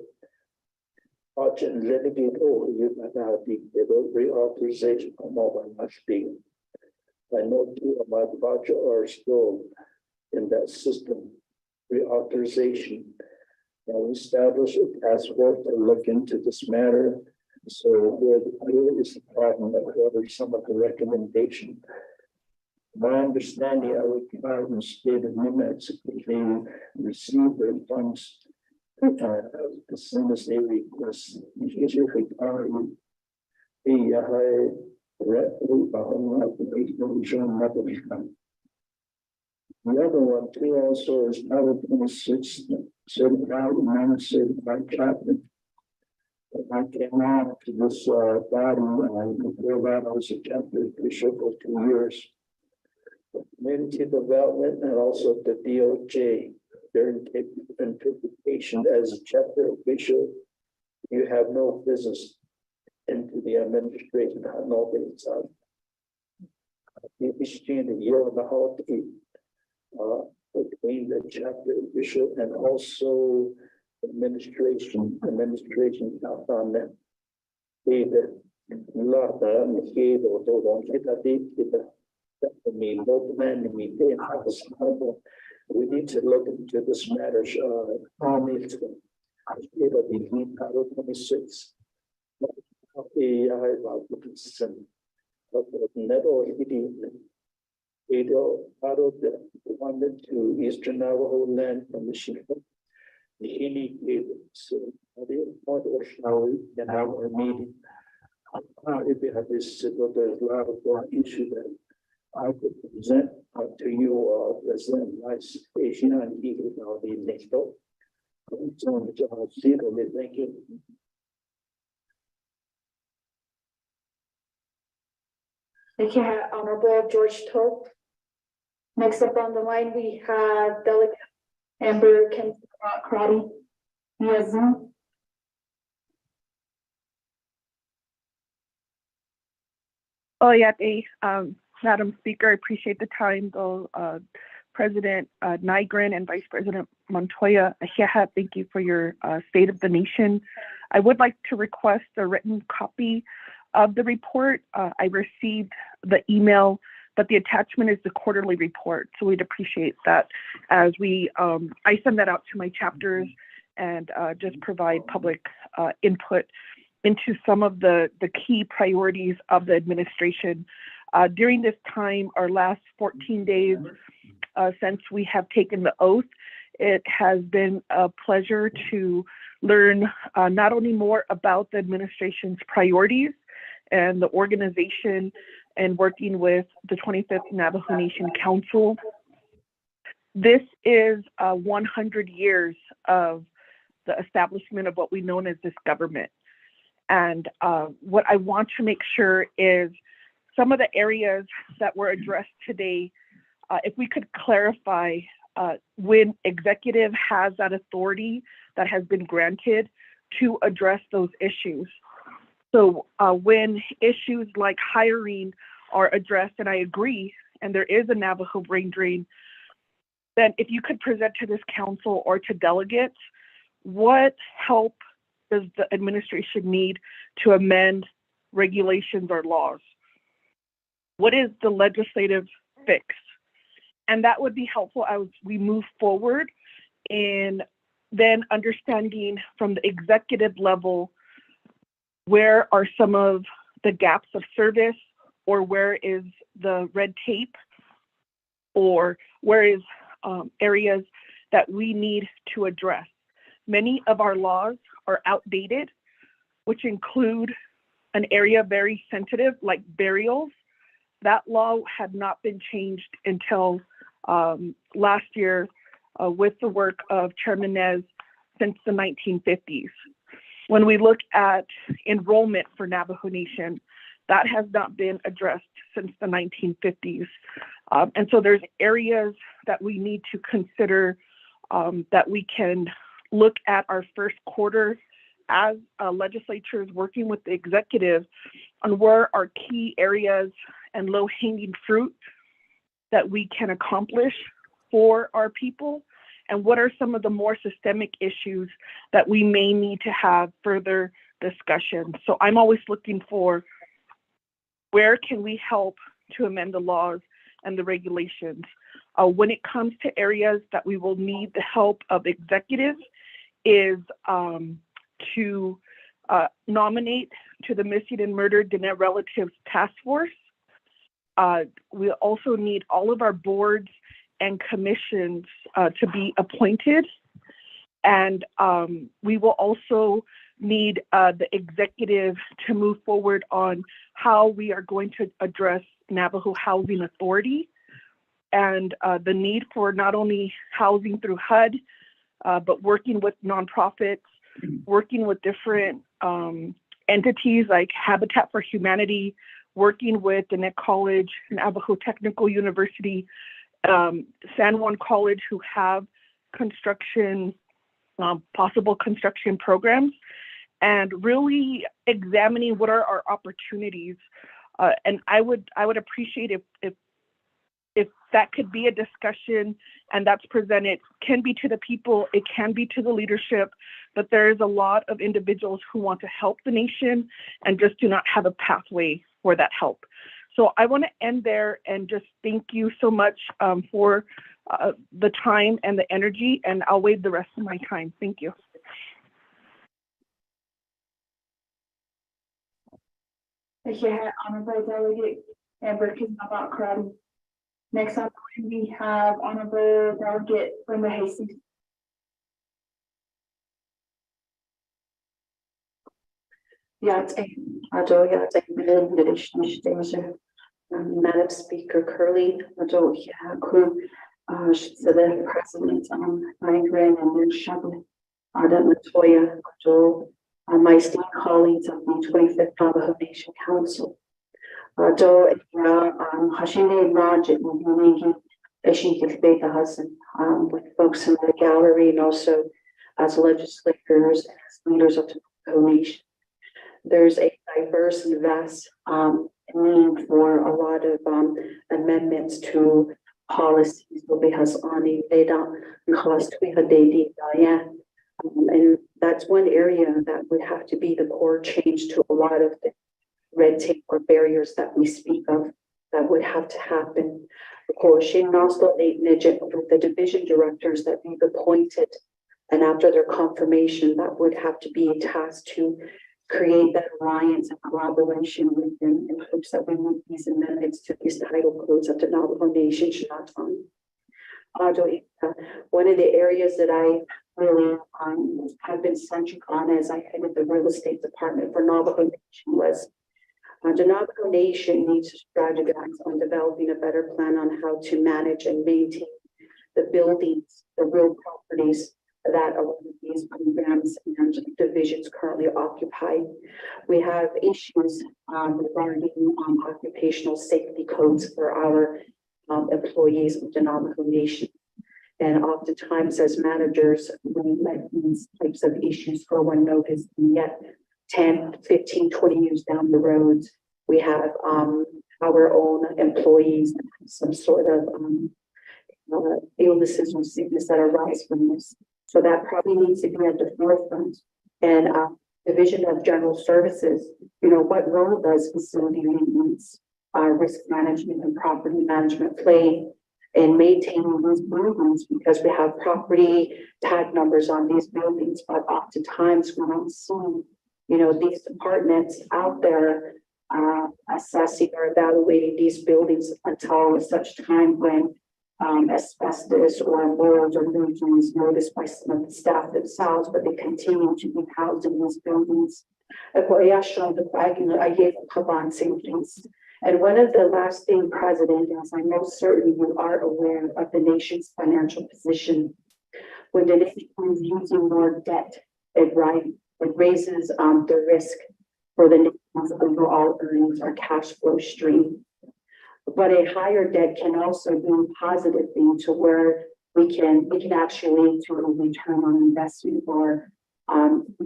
Argent litigate over you now the reauthorization of mobile must be. I know 2 of my projects are still in that system. Reauthorization. Now establish a task force to look into this matter. So where is the problem? What are some of the recommendations? My understanding, I would require the state of New Mexico to receive their funds as soon as they request. Usually require the other one too also is Title 26 certified and non-certified chaplain. I came on to this body and before that I was a chapter official for 2 years. Community development and also the DOJ, their interpretation as a chapter official, you have no business into the administration. I know it's exchange a year and a half between the chapter official and also administration out on them. We need to look into this matter. Title 26. To Eastern Navajo land from the Shifra. He so the point of how we can have a meeting. If we have this, there's a lot of issue that I could present to you, President Vice Station and he will now be next door. So, thank you. Thank you, Honorable George Toth. Next up on the line, we have Delegate Amber Karate via Zoom. Oh, yeah, Madam Speaker, I appreciate the time, though. President Nygren and Vice President Montoya, thank you for your State of the Nation. I would like to request a written copy of the report. I received the email, but the attachment is the quarterly report. So we'd appreciate that as I send that out to my chapters and just provide public input into some of the key priorities of the administration. During this time, our last 14 days since we have taken the oath, it has been a pleasure to learn not only more about the administration's priorities and the organization and working with the 25th Navajo Nation Council. This is 100 years of the establishment of what we know as this government. And what I want to make sure is some of the areas that were addressed today, if we could clarify when executive has that authority that has been granted to address those issues. So when issues like hiring are addressed, and I agree, and there is a Navajo brain drain, then if you could present to this council or to delegates, what help does the administration need to amend regulations or laws? What is the legislative fix? And that would be helpful as we move forward in then understanding from the executive level, where are some of the gaps of service, or where is the red tape, or where is areas that we need to address. Many of our laws are outdated, which include an area very sensitive like burials. That law had not been changed until last year with the work of Chairman Nez since the 1950s. When we look at enrollment for Navajo Nation, that has not been addressed since the 1950s. And so there's areas that we need to consider that we can look at our first quarter as legislatures working with the executive on where are key areas and low-hanging fruit that we can accomplish for our people, and what are some of the more systemic issues that we may need to have further discussion. So I'm always looking for where can we help to amend the laws and the regulations. When it comes to areas that we will need the help of executives is to nominate to the Missing and Murdered Diné Relatives Task Force. We also need all of our boards and commissions to be appointed. And we will also need the executive to move forward on how we are going to address Navajo Housing Authority and the need for not only housing through HUD, but working with nonprofits, working with different entities like Habitat for Humanity, working with the Diné College, Navajo Technical University, San Juan College, who have construction, possible construction programs, and really examining what are our opportunities. And I would appreciate if that could be a discussion and that's presented, can be to the people, it can be to the leadership, but there is a lot of individuals who want to help the nation and just do not have a pathway for that help. So I want to end there and just thank you so much for the time and the energy, and I'll waive the rest of my time. Thank you. Honorable Delegate Amber Kisnabakram. Next up, we have Honorable Delegate Brenda Hastings. Madam Speaker Curley, the President Nigrin and Shabu, Latoya, my esteemed colleagues of the 25th Navajo Nation Council. With folks in the gallery and also as legislators and as leaders of the Navajo Nation. There's a diverse and vast need for a lot of amendments to policies. And that's one area that would have to be the core change to a lot of the red tape or barriers that we speak of that would have to happen. Of course, the division directors that we've appointed, and after their confirmation, that would have to be tasked to create that alliance and collaboration with them in hopes that we move these amendments to these title codes of the Navajo Nation Shinatan. One of the areas that I really have been centric on as I headed the real estate department for Navajo Nation was the Navajo Nation needs to strategize on developing a better plan on how to manage and maintain the buildings, the real properties that a lot of these programs and divisions currently occupy. We have issues regarding occupational safety codes for our employees of the Navajo Nation. And oftentimes as managers, we let these types of issues go unnoticed, and yet 10, 15, 20 years down the road, we have our own employees that have some sort of illnesses or sickness that arise from this. So that probably needs to be at the forefront. And Division of General Services, what role does facility maintenance, risk management and property management play in maintaining these buildings? Because we have property tag numbers on these buildings, but oftentimes we don't see, these departments out there assessing or evaluating these buildings until such time when asbestos or mold or leaking is noticed by some of the staff themselves, but they continue to be housed in these buildings. And one of the lasting precedent, as I'm most certain you are aware of the nation's financial position, when the nation is using more debt, it raises the risk for the nation's overall earnings or cash flow stream. But a higher debt can also be a positive thing to where we can actually lead to a return on investment or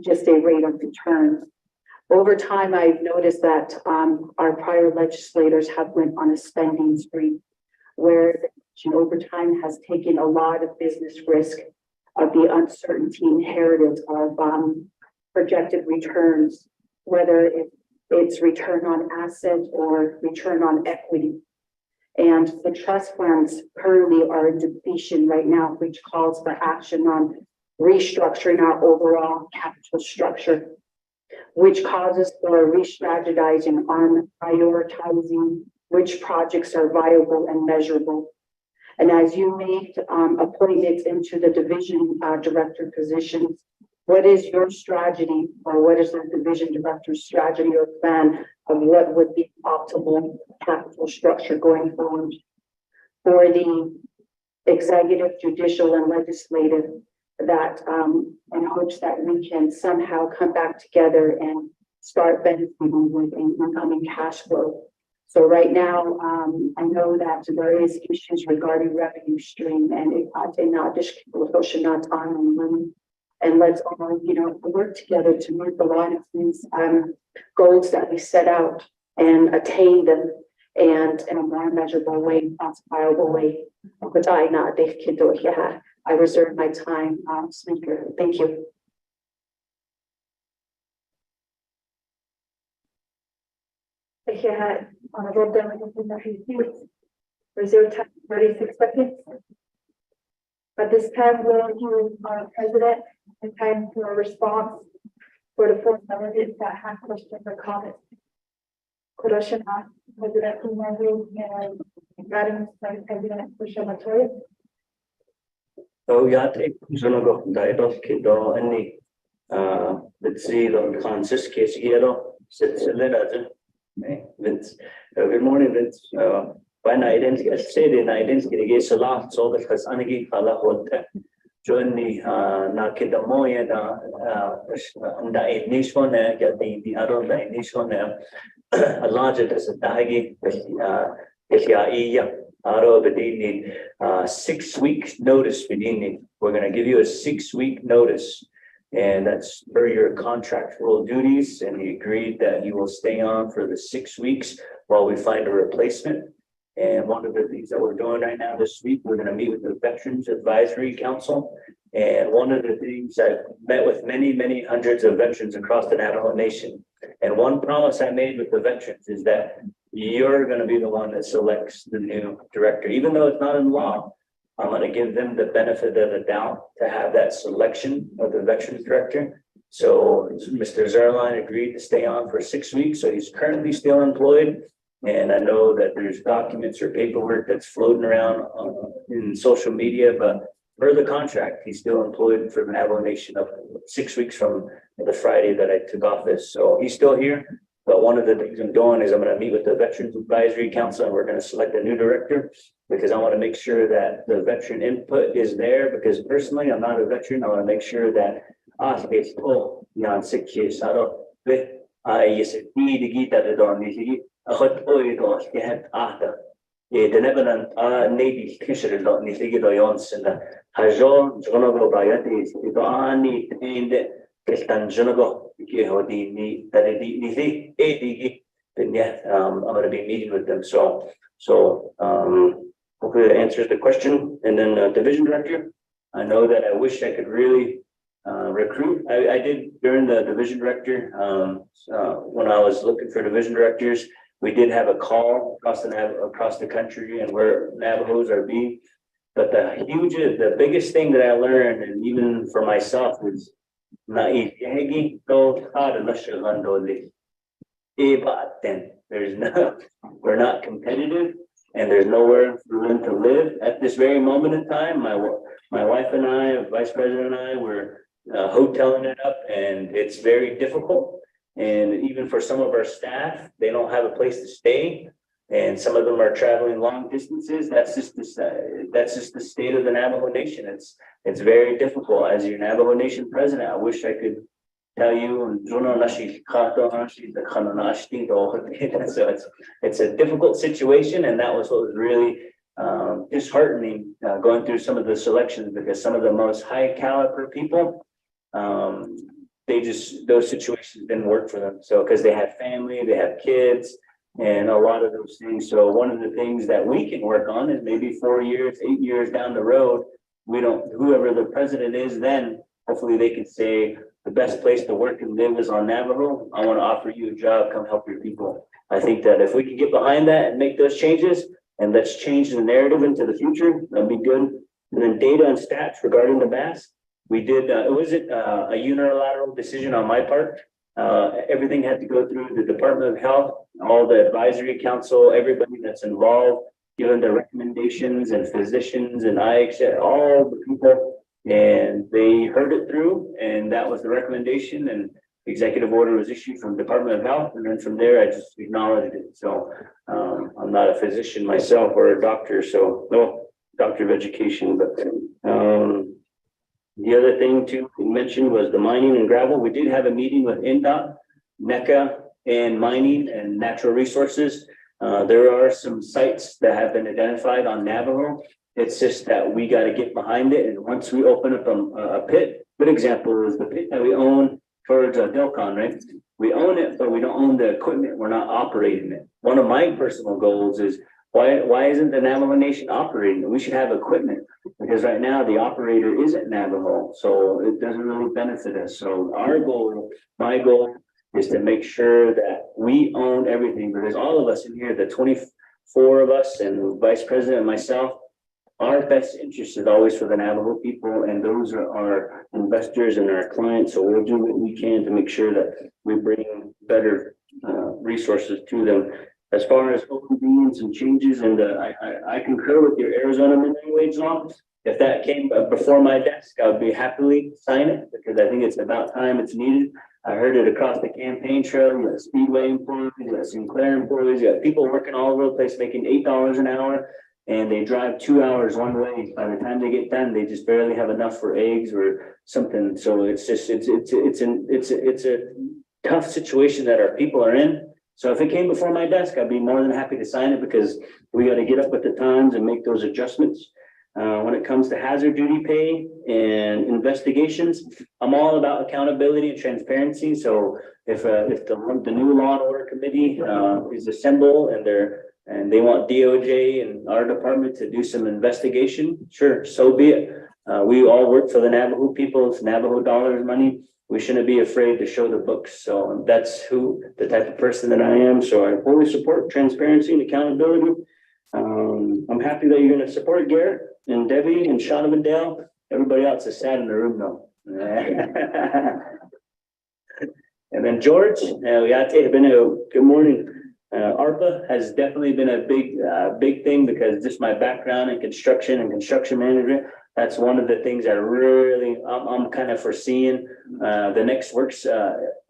just a rate of return. Over time, I've noticed that our prior legislators have went on a spending spree where over time has taken a lot of business risk of the uncertainty inherited of projected returns, whether it's return on asset or return on equity. And the trust funds currently are in depletion right now, which calls for action on restructuring our overall capital structure, which causes for re-strategizing on prioritizing which projects are viable and measurable. And as you made appointments into the division director positions, what is your strategy, or what is the division director's strategy or plan of what would be optimal capital structure going forward for the executive, judicial, and legislative, that in hopes that we can somehow come back together and start benefiting with incoming cash flow? So right now, I know that there is issues regarding revenue stream and and let's all, work together to meet a lot of these goals that we set out and attain them, and in a more measurable way, quantifiable way. I reserve my time, speaker. Thank you. Honorable Delegate Reserve time 36 seconds. At this time, we'll hear our president and time for a response for the four delegates that have questions or comments. President Kumaru and Madam Vice President Montoya. So yate zonogo daidos kido any let's on Francis case here sits Vince. Good morning, Vince. When I didn't say that I didn't get a lot, so that has Anagi Kala Holte. Johnny Nakidamoya, the nation, the other nation, a larger as a Dagi, Aro 6 weeks notice we're going to give you a 6 week notice, and that's for your contractual duties, and he agreed that he will stay on for the 6 weeks while we find a replacement. And one of the things that we're doing right now this week, we're going to meet with the Veterans Advisory Council. And one of the things I've met with many hundreds of veterans across the Navajo Nation. And one promise I made with the veterans is that you're going to be the one that selects the new director. Even though it's not in law, I'm going to give them the benefit of the doubt to have that selection of the veterans director. So Mr. Zerline agreed to stay on for 6 weeks, so he's currently still employed. And I know that there's documents or paperwork that's floating around in social media, but per the contract, he's still employed for the Navajo Nation up 6 weeks from the Friday that I took office. So he's still here. But one of the things I'm doing is I'm going to meet with the Veterans Advisory Council and we're going to select a new director because I want to make sure that the veteran input is there because personally, I'm not a veteran. I want to make sure that then yeah, I'm gonna be meeting with them. So hopefully that answers the question. And then division director, I know that I wish I could really recruit. I did during the division director, when I was looking for division directors, we did have a call across the country and where Navajos are being. But the biggest thing that I learned, and even for myself, is there's we're not competitive and there's nowhere for them to live at this very moment in time. My wife and I, Vice President and I, were hoteling it up and it's very difficult. And even for some of our staff, they don't have a place to stay. And some of them are traveling long distances. That's just the state of the Navajo Nation. It's very difficult. As your Navajo Nation president, I wish I could tell you. So it's a difficult situation, and that was what was really disheartening going through some of the selections because some of the most high caliber people, those situations didn't work for them. So because they have family, they have kids. And a lot of those things. So one of the things that we can work on is maybe 4 years, 8 years down the road, whoever the president is, then hopefully they can say the best place to work and live is on Navajo. I want to offer you a job, come help your people. I think that if we can get behind that and make those changes, and let's change the narrative into the future, that'd be good. And then data and stats regarding the mass. We did, it wasn't a unilateral decision on my part. Everything had to go through the Department of Health, all the advisory council, everybody that's involved, given the recommendations and physicians and all the people, and they heard it through, and that was the recommendation, and executive order was issued from Department of Health, and then from there I just acknowledged it. So I'm not a physician myself or a doctor, so no doctor of education, but the other thing to mention was the mining and gravel. We did have a meeting with NDOT, NECA, and mining and natural resources. There are some sites that have been identified on Navajo. It's just that we got to get behind it. And once we open up a pit, good example is the pit that we own for Delcon, right? We own it, but we don't own the equipment. We're not operating it. One of my personal goals is why isn't the Navajo Nation operating? We should have equipment because right now the operator isn't Navajo, so it doesn't really benefit us. So my goal is to make sure that we own everything because all of us in here, the 24 of us and Vice President and myself, our best interest is always for the Navajo people, and those are our investors and our clients. So we'll do what we can to make sure that we bring better resources to them. As far as OPB and some changes, and I concur with your Arizona minimum wage law. If that came before my desk, I would be happily sign it because I think it's about time it's needed. I heard it across the campaign trail. You got Speedway employees, you got Sinclair employees, you got people working all over the place making $8 an hour, and they drive 2 hours one way. By the time they get done, they just barely have enough for eggs or something. So it's a tough situation that our people are in. So if it came before my desk, I'd be more than happy to sign it because we got to get up with the times and make those adjustments. When it comes to hazard duty pay and investigations, I'm all about accountability and transparency. So if the new Law and Order Committee is assembled and they want DOJ and our department to do some investigation, sure, so be it. We all work for the Navajo people. It's Navajo dollars money. We shouldn't be afraid to show the books. So that's the type of person that I am. So I fully support transparency and accountability. I'm happy that you're going to support Garrett and Debbie and Sean and Dale. Everybody else is sad in the room though. And then George, good morning. ARPA has definitely been a big thing because just my background in construction and construction management, that's one of the things that really I'm kind of foreseeing. The next works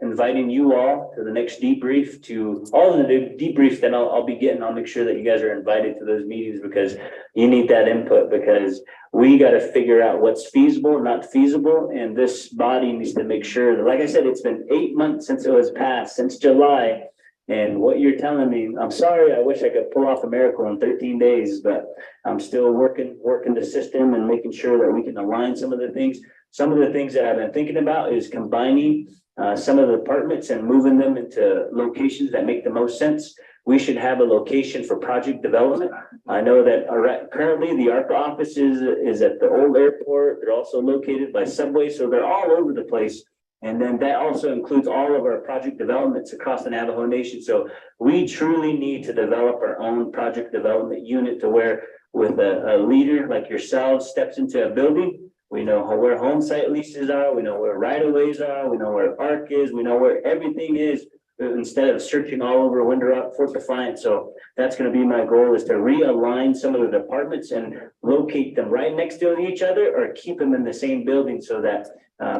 inviting you all to the next debrief, to all of the debriefs that I'll be getting. I'll make sure that you guys are invited to those meetings because you need that input, because we got to figure out what's feasible, not feasible. And this body needs to make sure that, like I said, it's been 8 months since it was passed, since July. And what you're telling me, I'm sorry, I wish I could pull off a miracle in 13 days, but I'm still working the system and making sure that we can align some of the things. Some of the things that I've been thinking about is combining some of the departments and moving them into locations that make the most sense. We should have a location for project development. I know that currently the ARPA office is at the old airport. They're also located by Subway, so they're all over the place. And then that also includes all of our project developments across the Navajo Nation. So we truly need to develop our own project development unit to where with a leader like yourselves steps into a building. We know where home site leases are. We know where right-of-ways are. We know where park is. We know where everything is, instead of searching all over Window Rock, Fort Defiance. So that's going to be my goal, is to realign some of the departments and locate them right next to each other or keep them in the same building so that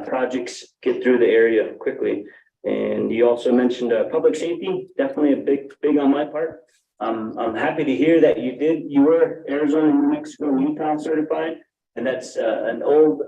projects get through the area quickly. And you also mentioned public safety, definitely a big on my part. I'm happy to hear that you were Arizona, New Mexico, Utah certified. And that's an old,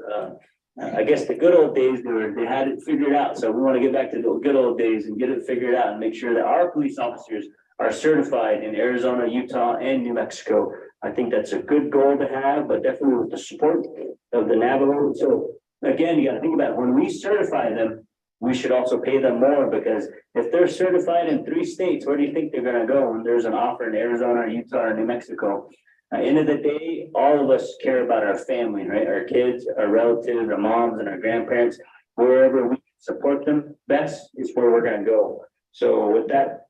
I guess the good old days, they had it figured out. So we want to get back to the good old days and get it figured out and make sure that our police officers are certified in Arizona, Utah, and New Mexico. I think that's a good goal to have, but definitely with the support of the Navajo. So again, you got to think about it. When we certify them, we should also pay them more, because if they're certified in 3 states, where do you think they're going to go when there's an offer in Arizona, or Utah, or New Mexico? At the end of the day, all of us care about our family, right? Our kids, our relatives, our moms, and our grandparents. Wherever we can support them best is where we're going to go. So with that,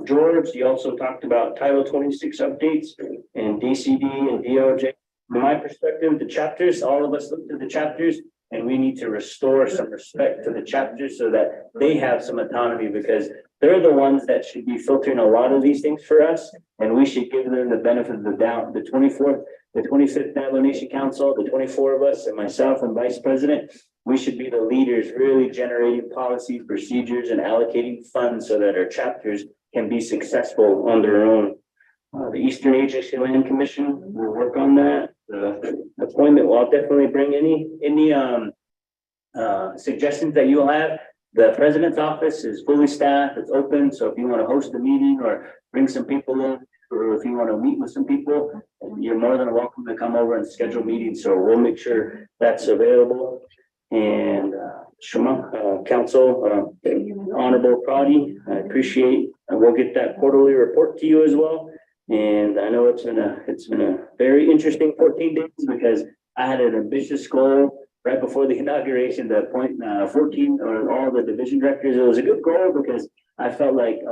George, you also talked about Title 26 updates and DCD and DOJ. From my perspective, the chapters, all of us look to the chapters, and we need to restore some respect to the chapters so that they have some autonomy, because they're the ones that should be filtering a lot of these things for us, and we should give them the benefit of the doubt. The 25th Navajo Nation Council, the 24 of us and myself and Vice President, we should be the leaders really generating policies, procedures, and allocating funds so that our chapters can be successful on their own. The Eastern Agency Land Commission will work on that. The appointment, well, I'll definitely bring any suggestions that you'll have. The president's office is fully staffed, it's open. So if you want to host a meeting or bring some people in, or if you want to meet with some people, you're more than welcome to come over and schedule meetings. So we'll make sure that's available. And Council, Honorable Prodi, I appreciate, we'll get that quarterly report to you as well. And I know it's been a very interesting 14 days, because I had an ambitious goal right before the inauguration to appoint 14 or all the division directors. It was a good goal because I felt like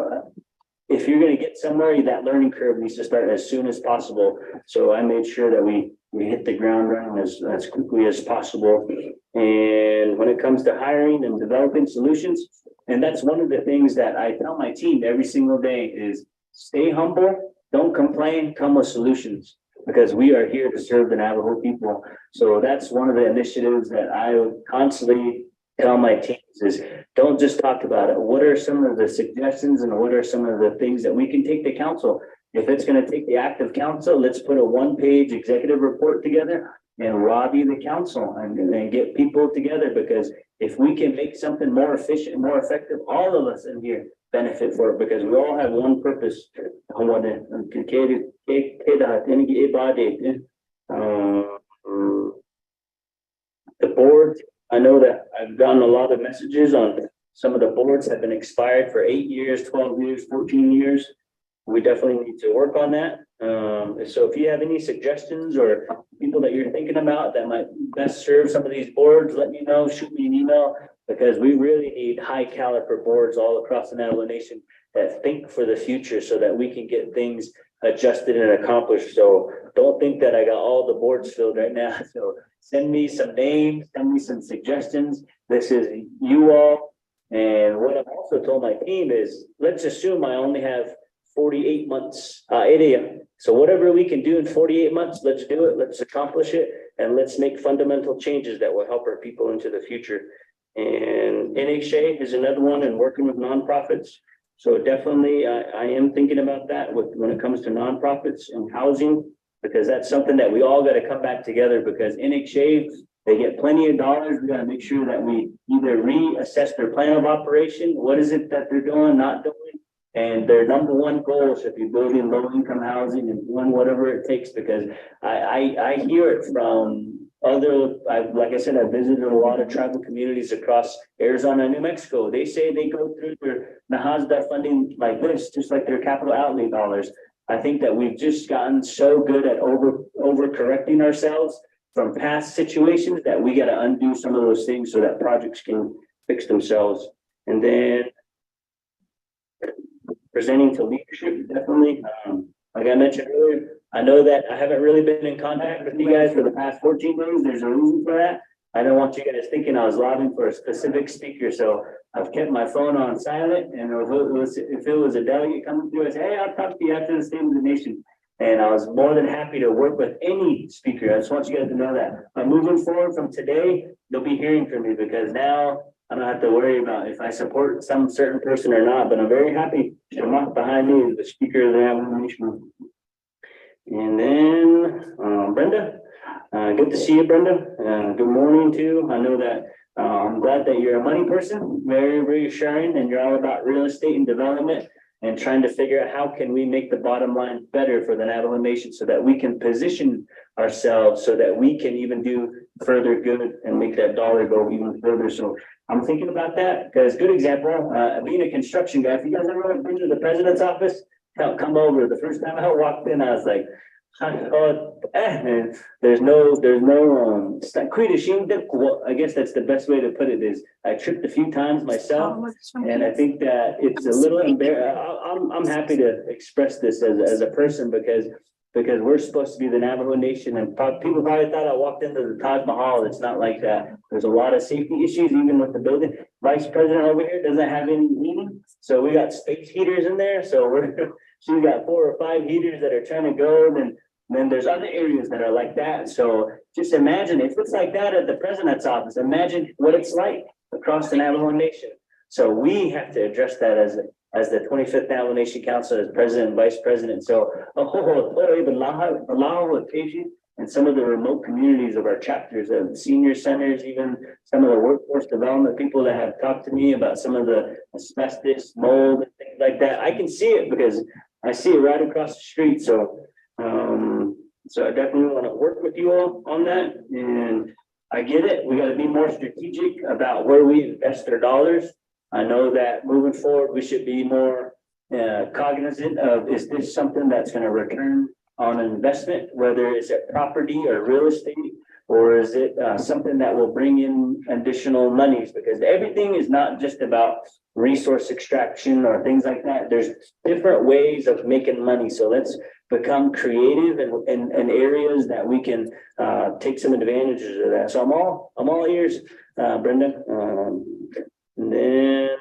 if you're going to get somewhere, that learning curve needs to start as soon as possible. So I made sure that we hit the ground running as quickly as possible. And when it comes to hiring and developing solutions, and that's one of the things that I tell my team every single day is stay humble, don't complain, come with solutions, because we are here to serve the Navajo people. So that's one of the initiatives that I would constantly tell my teams is don't just talk about it. What are some of the suggestions and what are some of the things that we can take to council? If it's going to take the act of council, let's put a 1-page executive report together and lobby the council and get people together, because if we can make something more efficient, more effective, all of us in here benefit for it, because we all have one purpose. The board, I know that I've gotten a lot of messages on some of the boards have been expired for 8 years, 12 years, 14 years. We definitely need to work on that. So if you have any suggestions or people that you're thinking about that might best serve some of these boards, let me know, shoot me an email, because we really need high caliber boards all across the Navajo Nation that think for the future so that we can get things adjusted and accomplished. So don't think that I got all the boards filled right now. So send me some names, send me some suggestions. This is you all And what I've also told my team is, let's assume I only have 48 months, so whatever we can do in 48 months, let's do it, let's accomplish it, and let's make fundamental changes that will help our people into the future. And NHA is another one, and working with nonprofits. So definitely, I am thinking about that when it comes to nonprofits and housing, because that's something that we all got to come back together, because NHA, they get plenty of dollars. We got to make sure that we either reassess their plan of operation. What is it that they're doing, not doing? And their number one goal should be building low income housing and doing whatever it takes, because I hear it from other, like I said, I visited a lot of tribal communities across Arizona and New Mexico. They say they go through their NAHASDA funding like this, just like their capital outlay dollars. I think that we've just gotten so good at over correcting ourselves from past situations that we got to undo some of those things so that projects can fix themselves. And then presenting to leadership, definitely. Like I mentioned earlier, I know that I haven't really been in contact with you guys for the past 14 days. There's a reason for that. I don't want you guys thinking I was lobbying for a specific speaker, so I've kept my phone on silent. And if it was a delegate coming through, I say, hey, I'll talk to you after the State of the Nation. And I was more than happy to work with any speaker. I just want you guys to know that. But moving forward from today, you'll be hearing from me, because now I don't have to worry about if I support some certain person or not. But I'm very happy to walk behind me as the Speaker of the Navajo Nation. And then Brenda, good to see you, Brenda. Good morning too. I know that I'm glad that you're a money person, very reassuring, and you're all about real estate and development and trying to figure out how can we make the bottom line better for the Navajo Nation so that we can position ourselves so that we can even do further good and make that dollar go even further. So I'm thinking about that, because good example, being a construction guy, if you guys ever been to the president's office, come over. The first time I walked in, I was like, and there's no well, I guess that's the best way to put it is I tripped a few times myself, and I think that it's a little embarrassing. I'm happy to express this as a person, because we're supposed to be the Navajo Nation, and people probably thought I walked into the Taj Mahal. It's not like that. There's a lot of safety issues, even with the building. Vice President over here doesn't have any heating, so we got space heaters in there. So she's got 4 or 5 heaters that are trying to go, and then there's other areas that are like that. So just imagine if it's like that at the president's office. Imagine what it's like across the Navajo Nation. So we have to address that as the 25th Navajo Nation Council, as president and vice president. So and some of the remote communities of our chapters, of senior centers, even some of the workforce development people that have talked to me about some of the asbestos, mold, and things like that. I can see it because I see it right across the street. So so I definitely want to work with you all on that. And I get it. We got to be more strategic about where we invest our dollars. I know that moving forward, we should be more cognizant of, is this something that's going to return on an investment, whether it's a property or real estate, or is it something that will bring in additional monies? Because everything is not just about resource extraction or things like that. There's different ways of making money. So let's become creative in areas that we can take some advantages of that. So I'm all ears, Brenda. And then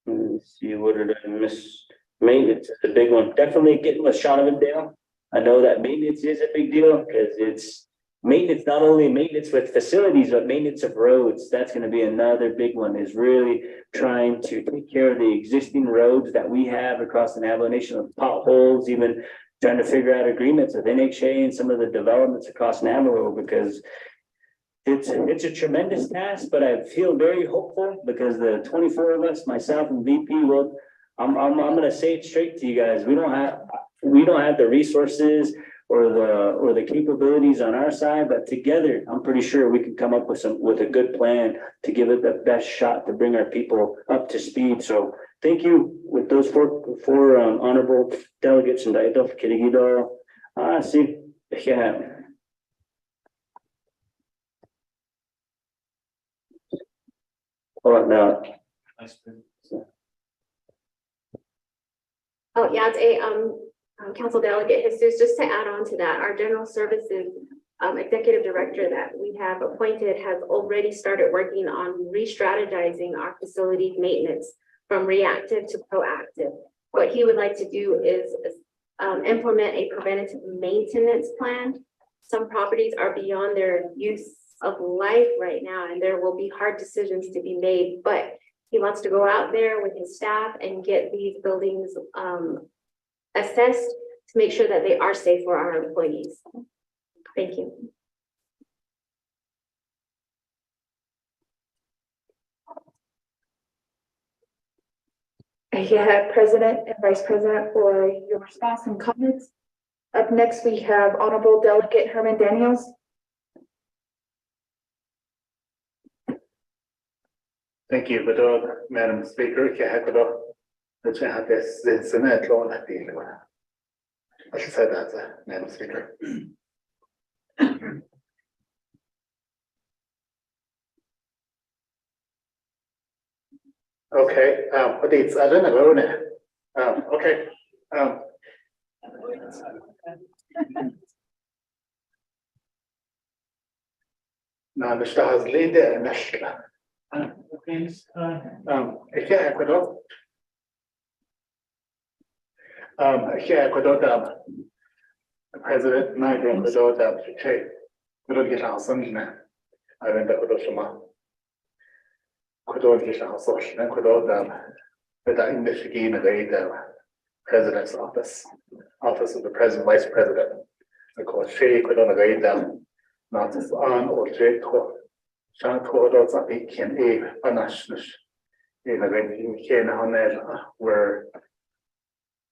let's see, what did I miss? Maintenance is a big one. Definitely getting with Shaunavon Dale. I know that maintenance is a big deal, because it's maintenance, not only maintenance with facilities, but maintenance of roads. That's going to be another big one, is really trying to take care of the existing roads that we have across the Navajo Nation, with potholes, even trying to figure out agreements with NHA and some of the developments across Navajo, because it's a tremendous task. But I feel very hopeful, because the 24 of us, myself and VP, I'm going to say it straight to you guys. We don't have the resources or the capabilities on our side, but together, I'm pretty sure we can come up with a good plan to give it the best shot to bring our people up to speed. So thank you with those four honorable delegates and Kirigido. See, yeah. Hold on now. Oh, yeah, it's a council delegate Jesus, just to add on to that, our general services executive director that we have appointed has already started working on re-strategizing our facilities maintenance from reactive to proactive. What he would like to do is implement a preventative maintenance plan. Some properties are beyond their use of life right now, and there will be hard decisions to be made, but he wants to go out there with his staff and get these buildings assessed to make sure that they are safe for our employees. Thank you. Thank you, President and Vice President, for your response and comments. Up next, we have Honorable Delegate Herman Daniels. Thank you, Madam Speaker. Let's have this Senate law. I should say that, Madam Speaker. Okay, but it's I don't know. Okay. Now the stars lead there and President Nigel I don't get our son now. I went up with Shama. Could get our social and could but I investigate the President's office of the President, Vice President. Of course, she could on agree them not as on or J. Shan Todos of a can a national in a very can on there where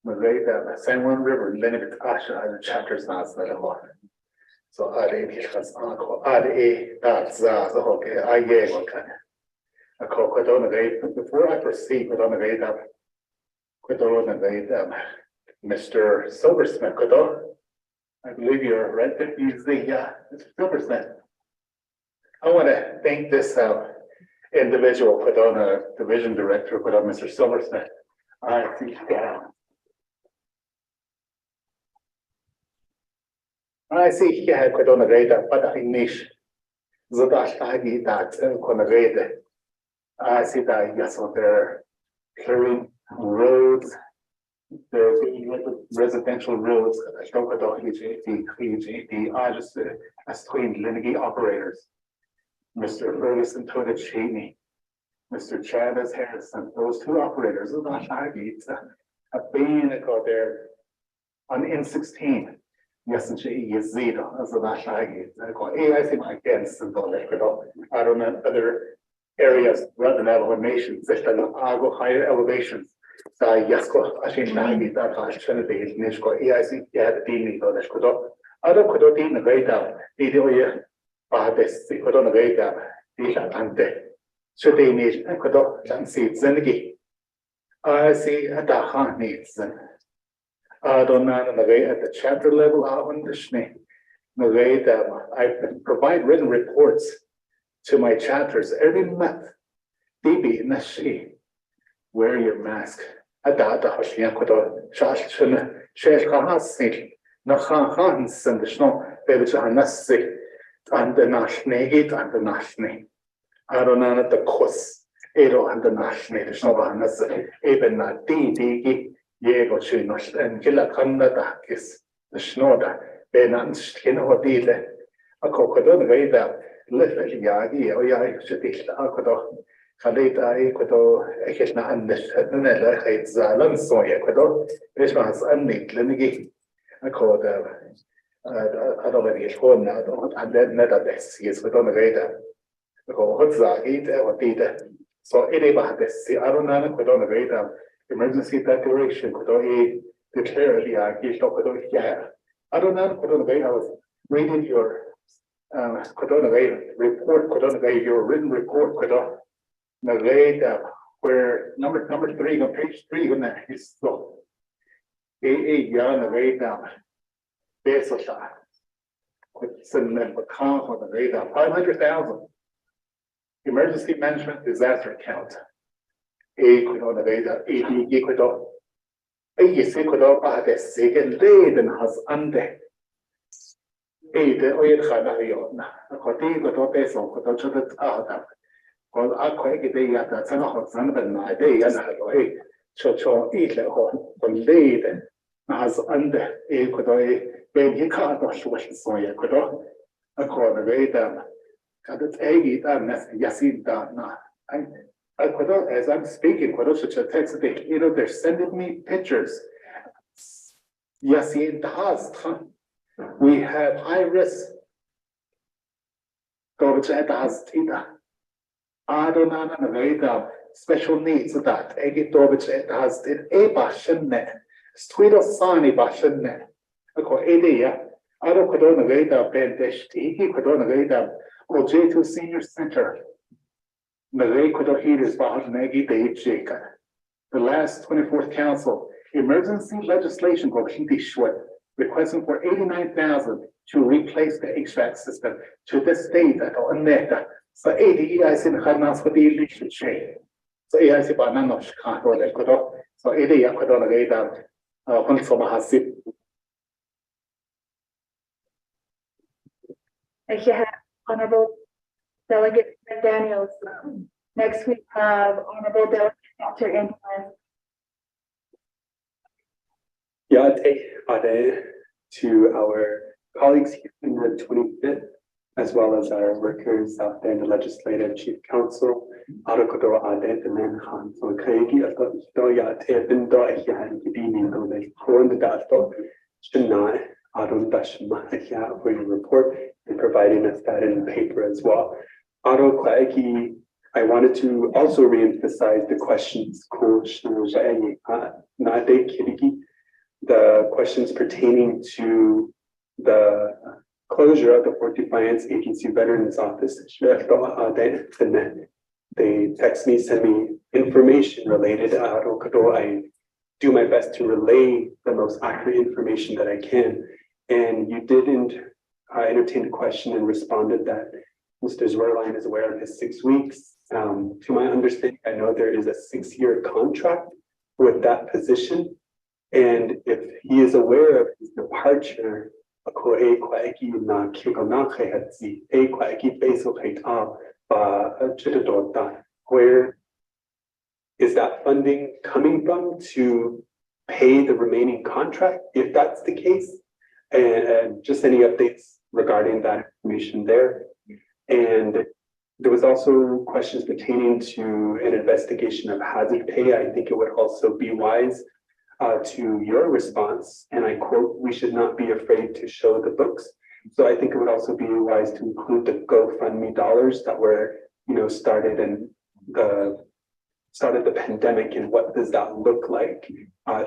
the San Juan River limited Asha and chapters not that one. So I has uncle that's the whole I gave one kind. I call quite on agree before I proceed with on agree that quite on agree Mr. Silversmith could I believe you're right that he's the Mr. Silversmith. I want to thank this individual put on a division director put on Mr. Silversmith. I think I see he had put on a radar, but I niche. Zadashagi that on a radar. I see that yes, on their clearing roads, there's residential roads. I don't know I just as twin lineage operators. Mr. Ferguson Tony Cheney, Mr. Chavez Harrison, those two operators of the have been there on N16. Yes, and she is zero as a Nashagi. I think my against and I don't know other areas rather than elevations, that are higher elevations. So yes, I think that I shouldn't be in Nishko. I think you had a dealing on this. I don't could have been a great down. This could on a great down. Should they need a could see Zenigi. I see a Dahan needs. I don't know the way at the chapter level. I understand the way that I provide written reports to my chapters every month. DB Nashi, wear your mask. Adata Hashia Shashun Sheshahasi, Nahans and the snow, Bevichahanasi, and the Nashnegit and the Nashni. I don't know the Kos, Edo and the Nashni, the Shnovanas, even a DD. Yego Chinos and Gilakanda is the Schnoda, Benan Skin or Dile, a cocodon radar, little Yagi, or Yai should be Akodo, Kalita Equado, Ekishna and the Nella hates Alonso Equado, this was only Clinigi. I called I don't know if it's home now, and then never this is with on the radar. The whole Hotza, or Dita. So anybody, I don't know if on the radar. Emergency declaration could declare the I don't know could I was reading your report your written report where number 3 on page 3 when that is so yarn away down Besosha with some account on the radar 500,000 emergency management disaster account. Equidor the radar, Equidor. A Equidor are the second laden has under the oil Hanaviona, a cottage, a topic, or the other. Well, I quite get the other son of Sunday, my day, and I go, hey, cho eat the home, or laid as under a could I, when he can't wash so you could all. According to them, got it eggy, and Yasin Dana. I could all, as I'm speaking, could also text, they're sending me pictures. Yasin has, we have Iris. Go to has Tina. I don't know special needs that Eggy Dobich has did a bashin net. Street of Sani bashin net. I call Edia. I don't put on a radar bendish. He put on a radar. J2 Senior Center. Malay could have heaters behind Eggy Dave Jacob. The last 24th Council. Emergency legislation go Hindi short. Requesting for 89,000 to replace the HVAC system. To this day, that on net. So 80 years in Hanas for the leadership chain. So years about none of Chicago, they could have. So 80 years could on a radar. One from a hasip. Thank you, Honorable Delegate Daniels. Next, we have Honorable Delegate Dr. Antoine. Yate to our colleagues here in the 25th, as well as our workers out there in the Legislative Chief Council. Arakodo Ade and then Han. So Kaigi, I thought Yate and Doya Gidini, though they hold the dato. Shana, Adam Dashma, for your report and providing us that in paper as well. Aro Kwaiki, I wanted to also reemphasize the questions, the questions pertaining to the closure of the Fort Defiance Agency Veterans Office. They text me, send me information related. I do my best to relay the most accurate information that I can. And you didn't entertain the question and responded that Mr. Zwerlein is aware of his 6 weeks. To my understanding, I know there is a 6-year contract with that position. And if he is aware of his departure, where is that funding coming from to pay the remaining contract? If that's the case, and just any updates regarding that information there. And there was also questions pertaining to an investigation of hazard pay. I think it would also be wise to your response, and I quote, "We should not be afraid to show the books." So I think it would also be wise to include the GoFundMe dollars that were, started in the pandemic, and what does that look like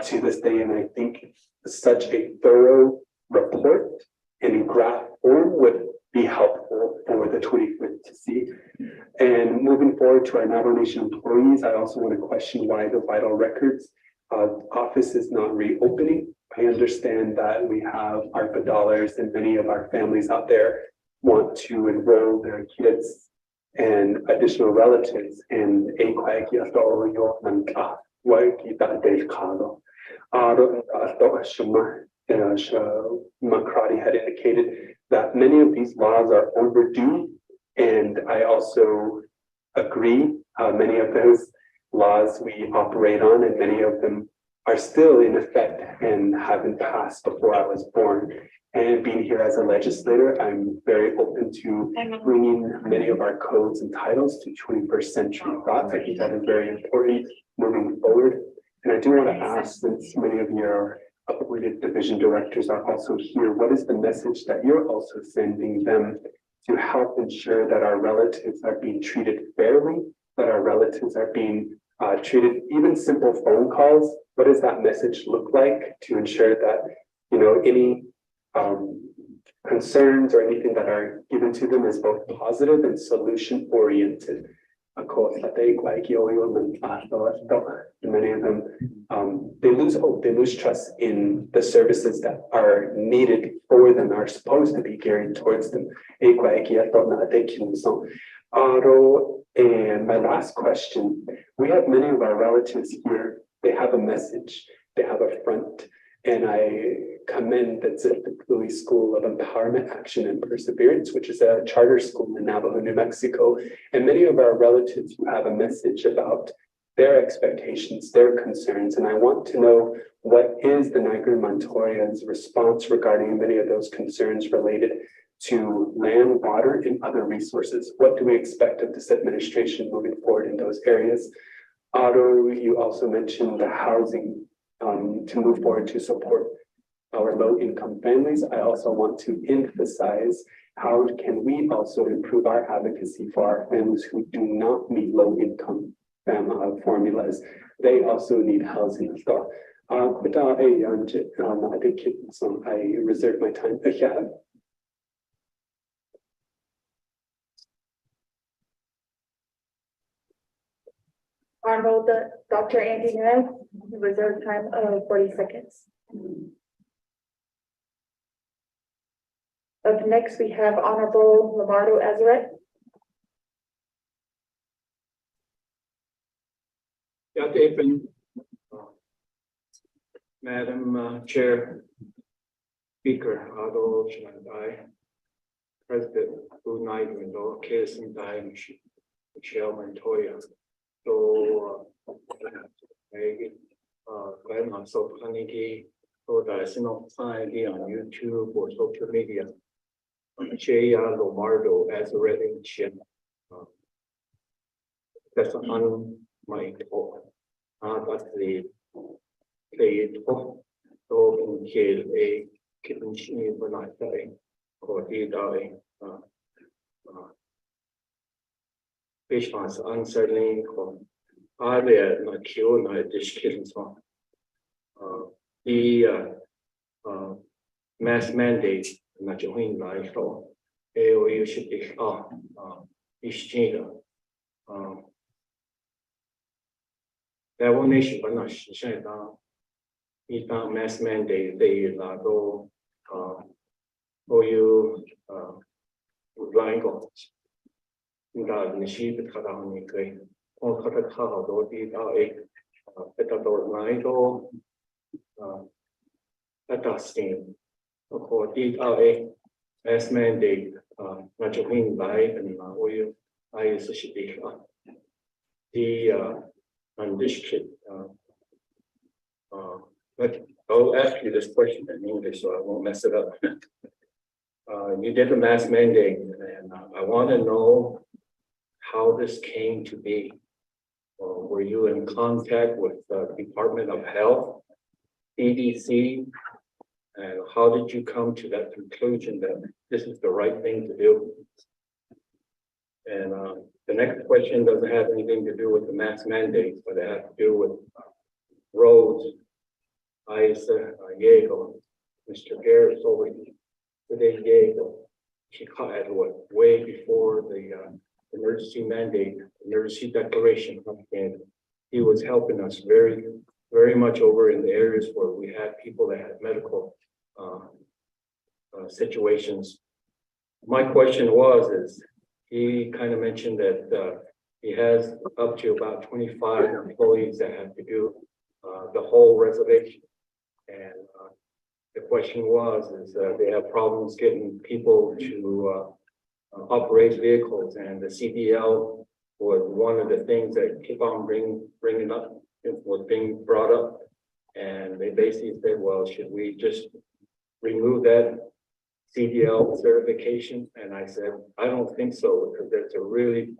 to this day. And I think such a thorough report in graph form would be helpful for the 25th to see. And moving forward to our Navajo Nation employees, I also want to question why the vital records office is not reopening. I understand that we have ARPA dollars and many of our families out there want to enroll their kids and additional relatives in a Makrati had indicated that many of these laws are overdue, and I also agree. Many of those laws we operate on, and many of them are still in effect and haven't passed before I was born. And being here as a legislator, I'm very open to bringing many of our codes and titles to 21st century thoughts. I think that is very important moving forward. And I do want to ask, since many of your appointed division directors are also here, what is the message that you're also sending them to help ensure that our relatives are being treated fairly, that our relatives are being treated, even simple phone calls? What does that message look like to ensure that, any concerns or anything that are given to them is both positive and solution oriented? Of course, many of them, they lose hope, they lose trust in the services that are needed for them, are supposed to be geared towards them. And my last question, we have many of our relatives here, they have a message, they have a front, and I commend the Zippetlui School of Empowerment, Action and Perseverance, which is a charter school in Navajo, New Mexico. And many of our relatives who have a message about their expectations, their concerns. And I want to know, what is the Nigel Montoya's response regarding many of those concerns related to land, water, and other resources? What do we expect of this administration moving forward in those areas? Otto, you also mentioned the housing to move forward to support our low-income families. I also want to emphasize, how can we also improve our advocacy for our families who do not meet low-income formulas? They also need housing as well. I think I reserve my time. Yeah. Honorable Dr. Andy Nuez, reserved time of 40 seconds. Up next, we have Honorable Lamardo Azeret. Good evening, Madam Chair, Speaker, Otto Shandai, President Brunei Window, Kirsten Dai, Michelle Montoya. So, I'm also planning for the national society on YouTube or social media. Jaya Lomardo as a reading chip. That's on my talk. But the talk so in a kitchen when I die or he die. Which was uncertain are there not kill not discussions on the mass mandate not joining life or AOU should be exchange that one nation but not shut down mass mandate they go OU blind goals 那你是不看到你可以，我看到他好多地到被到哪一个adjusting， 包括地到as mandate， 那就明白的嘛，我有是是地方，undisputed， but I'll ask you this question in English so I won't mess it up. You did the mass mandate, and I want to know how this came to be. Were you in contact with the Department of Health, CDC, and how did you come to that conclusion that this is the right thing to do? And the next question doesn't have anything to do with the mass mandates, but it has to do with roads. Diego, Mr. Harris over today, Diego, he had way before the emergency mandate, emergency declaration, and he was helping us very, very much over in the areas where we had people that had medical situations. My question is he kind of mentioned that he has up to about 25 employees that have to do the whole reservation. And the question is they have problems getting people to operate vehicles, and the CDL was one of the things that keep on bringing up, was being brought up. And they basically said, well, should we just remove that CDL certification? And I said, I don't think so, because that's a really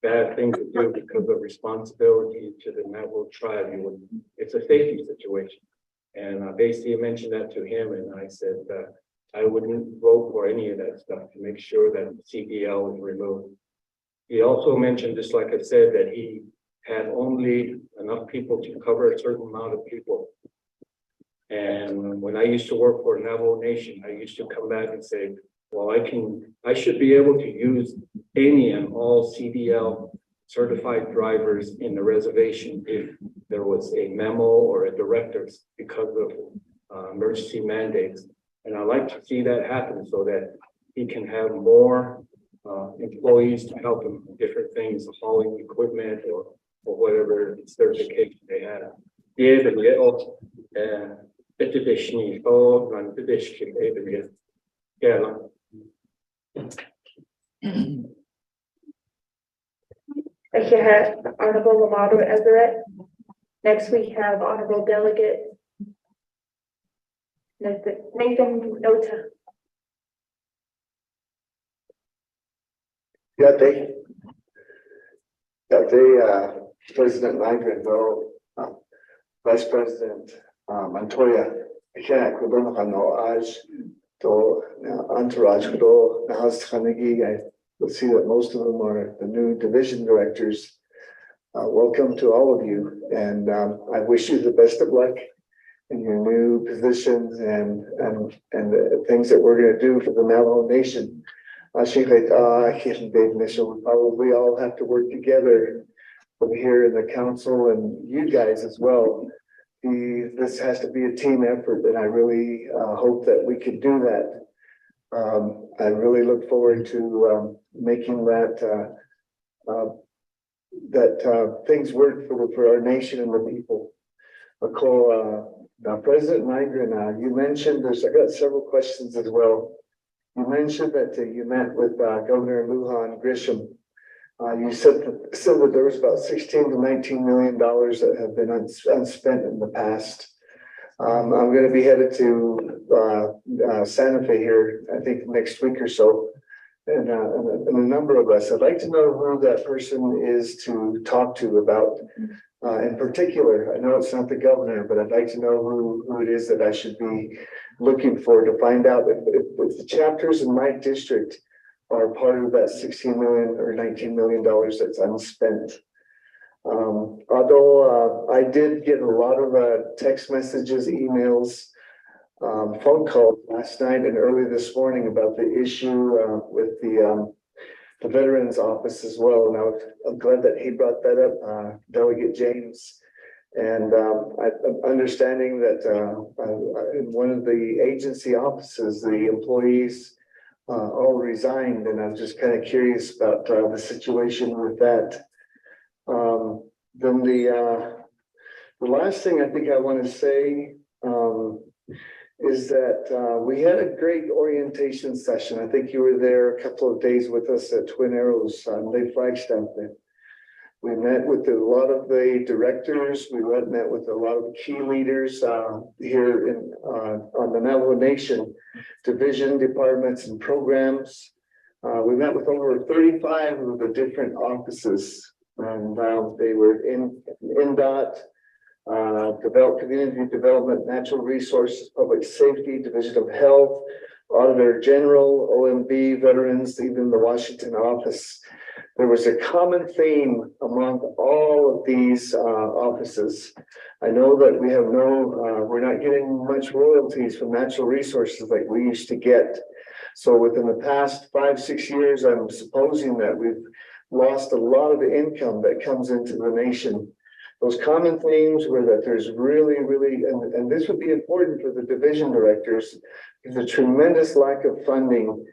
bad thing to do because of responsibility to the Navajo tribe. It's a safety situation. And I basically mentioned that to him, and I said that I wouldn't vote for any of that stuff to make sure that CDL is removed. He also mentioned, just like I said, that he had only enough people to cover a certain amount of people. And when I used to work for Navajo Nation, I used to come back and say, well, I should be able to use any and all CDL certified drivers in the reservation if there was a memo or a directives because of emergency mandates. And I like to see that happen so that he can have more employees to help him with different things, hauling equipment or whatever certification they have. Budgetary or non-budgetary area. Yeah. Honorable Lamado Everett. Next, we have Honorable Delegate Nathan Nota. President Nygren, though, Vice President Montoya, entourage, I will see that most of them are the new division directors. Welcome to all of you, and I wish you the best of luck in your new positions and the things that we're going to do for the Navajo Nation. We probably all have to work together from here in the council and you guys as well. This has to be a team effort, and I really hope that we can do that. I really look forward to making that things work for our nation and the people. Now, President Nygren, you mentioned I got several questions as well. You mentioned that you met with Governor Lujan Grisham. You said that there was about $16 to $19 million that have been unspent in the past. I'm going to be headed to Santa Fe here, I think next week or so, and a number of us. I'd like to know who that person is to talk to about. In particular, I know it's not the governor, but I'd like to know who it is that I should be looking for to find out if the chapters in my district are part of that $16 million or $19 million that's unspent. Although I did get a lot of text messages, emails, phone calls last night and early this morning about the issue with the Veterans Office as well. And I'm glad that he brought that up, Delegate James. And I'm understanding that in one of the agency offices, the employees all resigned, and I'm just kind of curious about the situation with that. Then the last thing I think I want to say is that we had a great orientation session. I think you were there a couple of days with us at Twin Arrows on Lake Flagstaff. We met with a lot of the directors. We met with a lot of key leaders here on the Navajo Nation, division, departments, and programs. We met with over 35 of the different offices, and they were in NDOT, Community Development, Natural Resources, Public Safety, Division of Health, Auditor General, OMB, Veterans, even the Washington office. There was a common theme among all of these offices. I know that we have we're not getting much royalties from natural resources like we used to get. So within the past 5-6 years, I'm supposing that we've lost a lot of the income that comes into the nation. Those common themes were that there's really, and this would be important for the division directors, there's a tremendous lack of funding.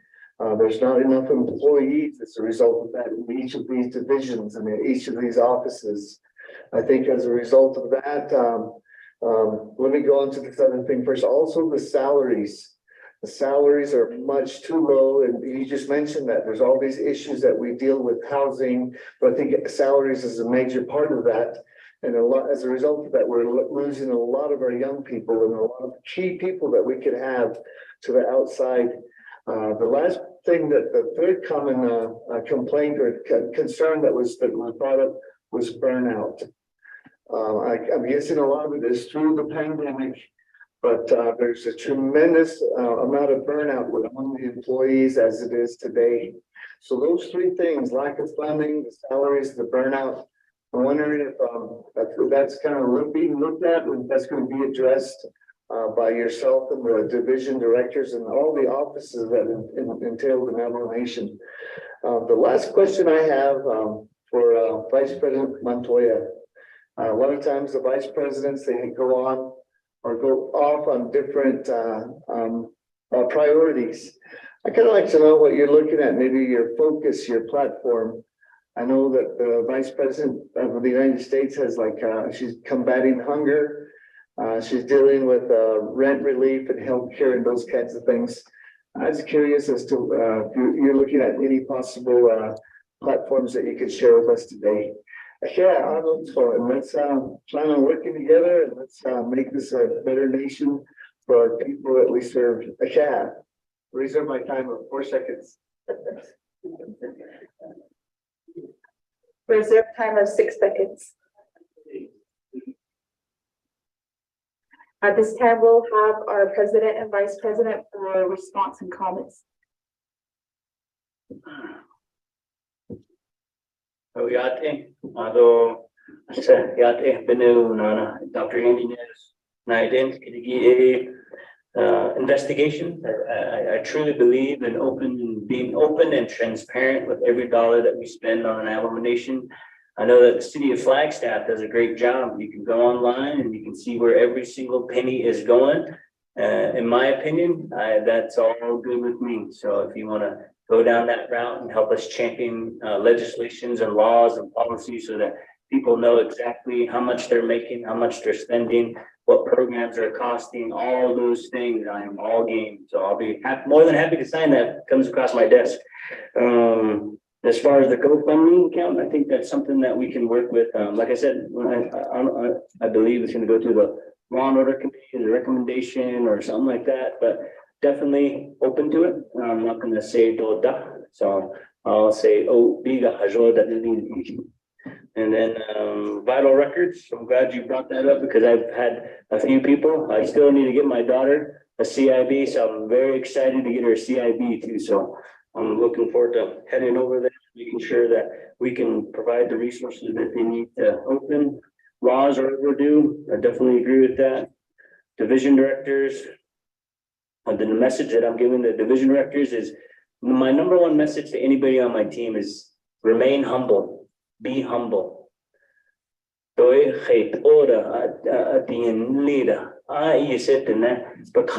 There's not enough employees as a result of that in each of these divisions and in each of these offices. I think as a result of that, let me go on to this other thing first. Also, the salaries. The salaries are much too low, and you just mentioned that there's all these issues that we deal with housing, but I think salaries is a major part of that. And as a result of that, we're losing a lot of our young people and a lot of key people that we could have to the outside. The last thing that the third common complaint or concern that was brought up was burnout. I'm guessing a lot of it is through the pandemic, but there's a tremendous amount of burnout among the employees as it is today. So those three things, lack of funding, the salaries, the burnout, I'm wondering if that's kind of being looked at, and that's going to be addressed by yourself and the division directors and all the offices that entail the Navajo Nation. The last question I have for Vice President Montoya. A lot of times the vice presidents, they go on or go off on different priorities. I kind of like to know what you're looking at, maybe your focus, your platform. I know that the Vice President of the United States has she's combating hunger. She's dealing with rent relief and healthcare and those kinds of things. I was curious as to if you're looking at any possible platforms that you could share with us today. Yeah, Arnold, so let's plan on working together and let's make this a better nation for our people that we serve. Yeah, reserve my time of 4 seconds. Reserve time of 6 seconds. At this time, we'll have our president and vice president for response and comments. Yate, although I said Yate Benu Nana, Dr. Andy Nez, Naiden, investigation. I truly believe in being open and transparent with every dollar that we spend on an Navajo Nation. I know that the city of Flagstaff does a great job. You can go online and you can see where every single penny is going. In my opinion, that's all good with me. So if you want to go down that route and help us champion legislations and laws and policies so that people know exactly how much they're making, how much they're spending, what programs are costing, all those things, I am all game. So I'll be more than happy to sign that. Comes across my desk. As far as the GoFundMe account, I think that's something that we can work with. Like I said, I believe it's going to go through the Law and Order Committee, the recommendation or something like that, but definitely open to it. I'm not going to say doda, so I'll say biga hajoda. And then vital records. I'm glad you brought that up because I've had a few people. I still need to get my daughter a CIB, so I'm very excited to get her a CIB too. So I'm looking forward to heading over there, making sure that we can provide the resources that they need to open. Laws are overdue. I definitely agree with that. Division directors. The message that I'm giving the division directors is my number one message to anybody on my team is remain humble. Be humble. You said but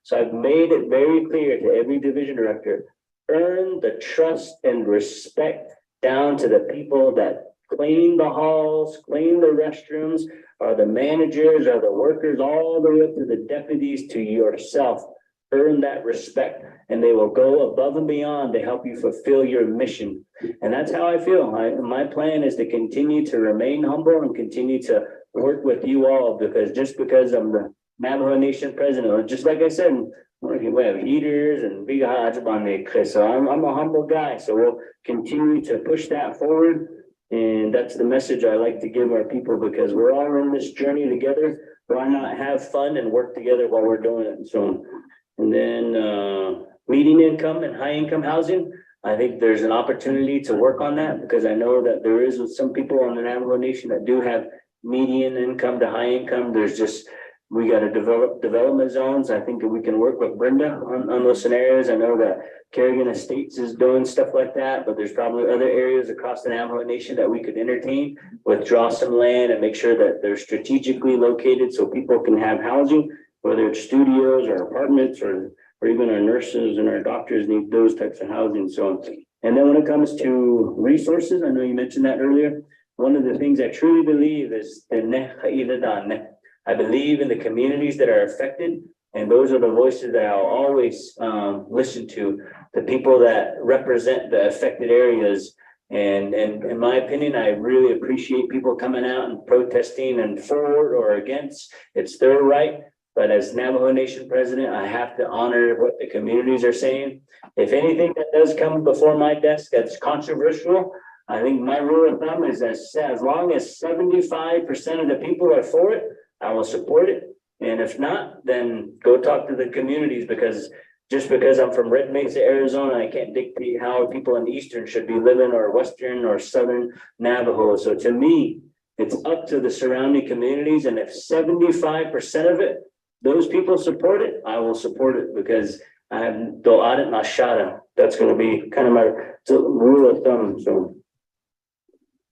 so I've made it very clear to every division director, earn the trust and respect down to the people that clean the halls, clean the restrooms, or the managers or the workers, all the way up to the deputies, to yourself. Earn that respect, and they will go above and beyond to help you fulfill your mission. And that's how I feel. My plan is to continue to remain humble and continue to work with you all, because just because I'm the Navajo Nation president, or just like I said, we have heaters and big so I'm a humble guy. So we'll continue to push that forward. And that's the message I like to give our people, because we're all in this journey together. Why not have fun and work together while we're doing it? So, and then median income and high income housing. I think there's an opportunity to work on that, because I know that there is some people on the Navajo Nation that do have median income to high income. There's just, we got to develop development zones. I think that we can work with Brenda on those scenarios. I know that Kerrigan Estates is doing stuff like that, but there's probably other areas across the Navajo Nation that we could entertain, withdraw some land and make sure that they're strategically located so people can have housing, whether it's studios or apartments or even our nurses and our doctors need those types of housing. So, and then when it comes to resources, I know you mentioned that earlier. One of the things I truly believe is I believe in the communities that are affected, and those are the voices that I'll always listen to, the people that represent the affected areas. And in my opinion, I really appreciate people coming out and protesting and for or against. It's their right. But as Navajo Nation president, I have to honor what the communities are saying. If anything that does come before my desk that's controversial, I think my rule of thumb is as long as 75% of the people are for it, I will support it. And if not, then go talk to the communities, because just because I'm from Red Mesa, Arizona, I can't dictate how people in Eastern should be living, or Western or Southern Navajo. So to me, it's up to the surrounding communities. And if 75% of it, those people support it, I will support it, because I have do audit mashada. That's going to be kind of my rule of thumb. So,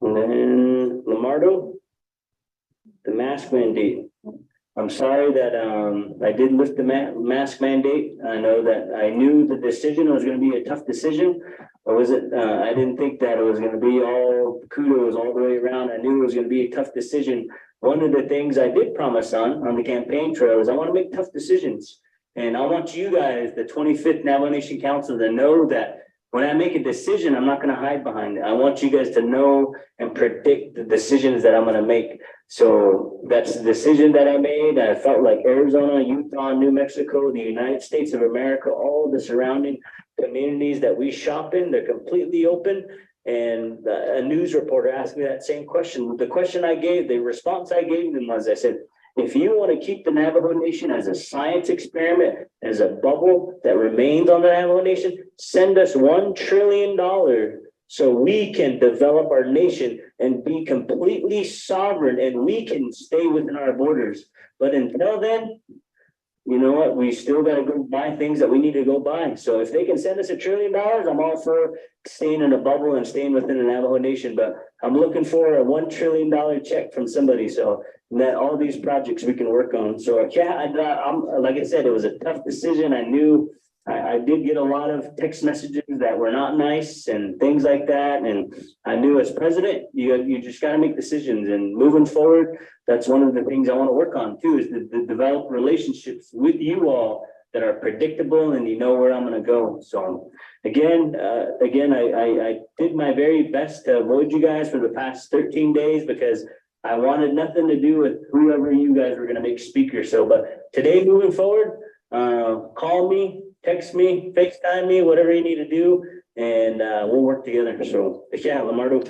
and then Lamardo, the mask mandate. I'm sorry that I did lift the mask mandate. I know that I knew the decision was going to be a tough decision. Or was it, I didn't think that it was going to be all kudos all the way around. I knew it was going to be a tough decision. One of the things I did promise on the campaign trail is I want to make tough decisions. And I want you guys, the 25th Navajo Nation Council, to know that when I make a decision, I'm not going to hide behind it. I want you guys to know and predict the decisions that I'm going to make. So that's the decision that I made. I felt like Arizona, Utah, New Mexico, the United States of America, all the surrounding communities that we shop in, they're completely open. And a news reporter asked me that same question. The question I gave, the response I gave them was, I said, if you want to keep the Navajo Nation as a science experiment, as a bubble that remains on the Navajo Nation, send us $1 trillion so we can develop our nation and be completely sovereign and we can stay within our borders. But until then, you know what? We still got to go buy things that we need to go buy. So if they can send us $1 trillion, I'm all for staying in a bubble and staying within the Navajo Nation. But I'm looking for a $1 trillion check from somebody. So that all these projects we can work on. So yeah, I'm like I said, it was a tough decision. I knew I did get a lot of text messages that were not nice and things like that. And I knew as president, you just got to make decisions. And moving forward, that's one of the things I want to work on too, is to develop relationships with you all that are predictable and you know where I'm going to go. So again, I did my very best to avoid you guys for the past 13 days because I wanted nothing to do with whoever you guys were going to make speaker. So, but today moving forward, call me, text me, FaceTime me, whatever you need to do, and we'll work together. So yeah, Lamardo.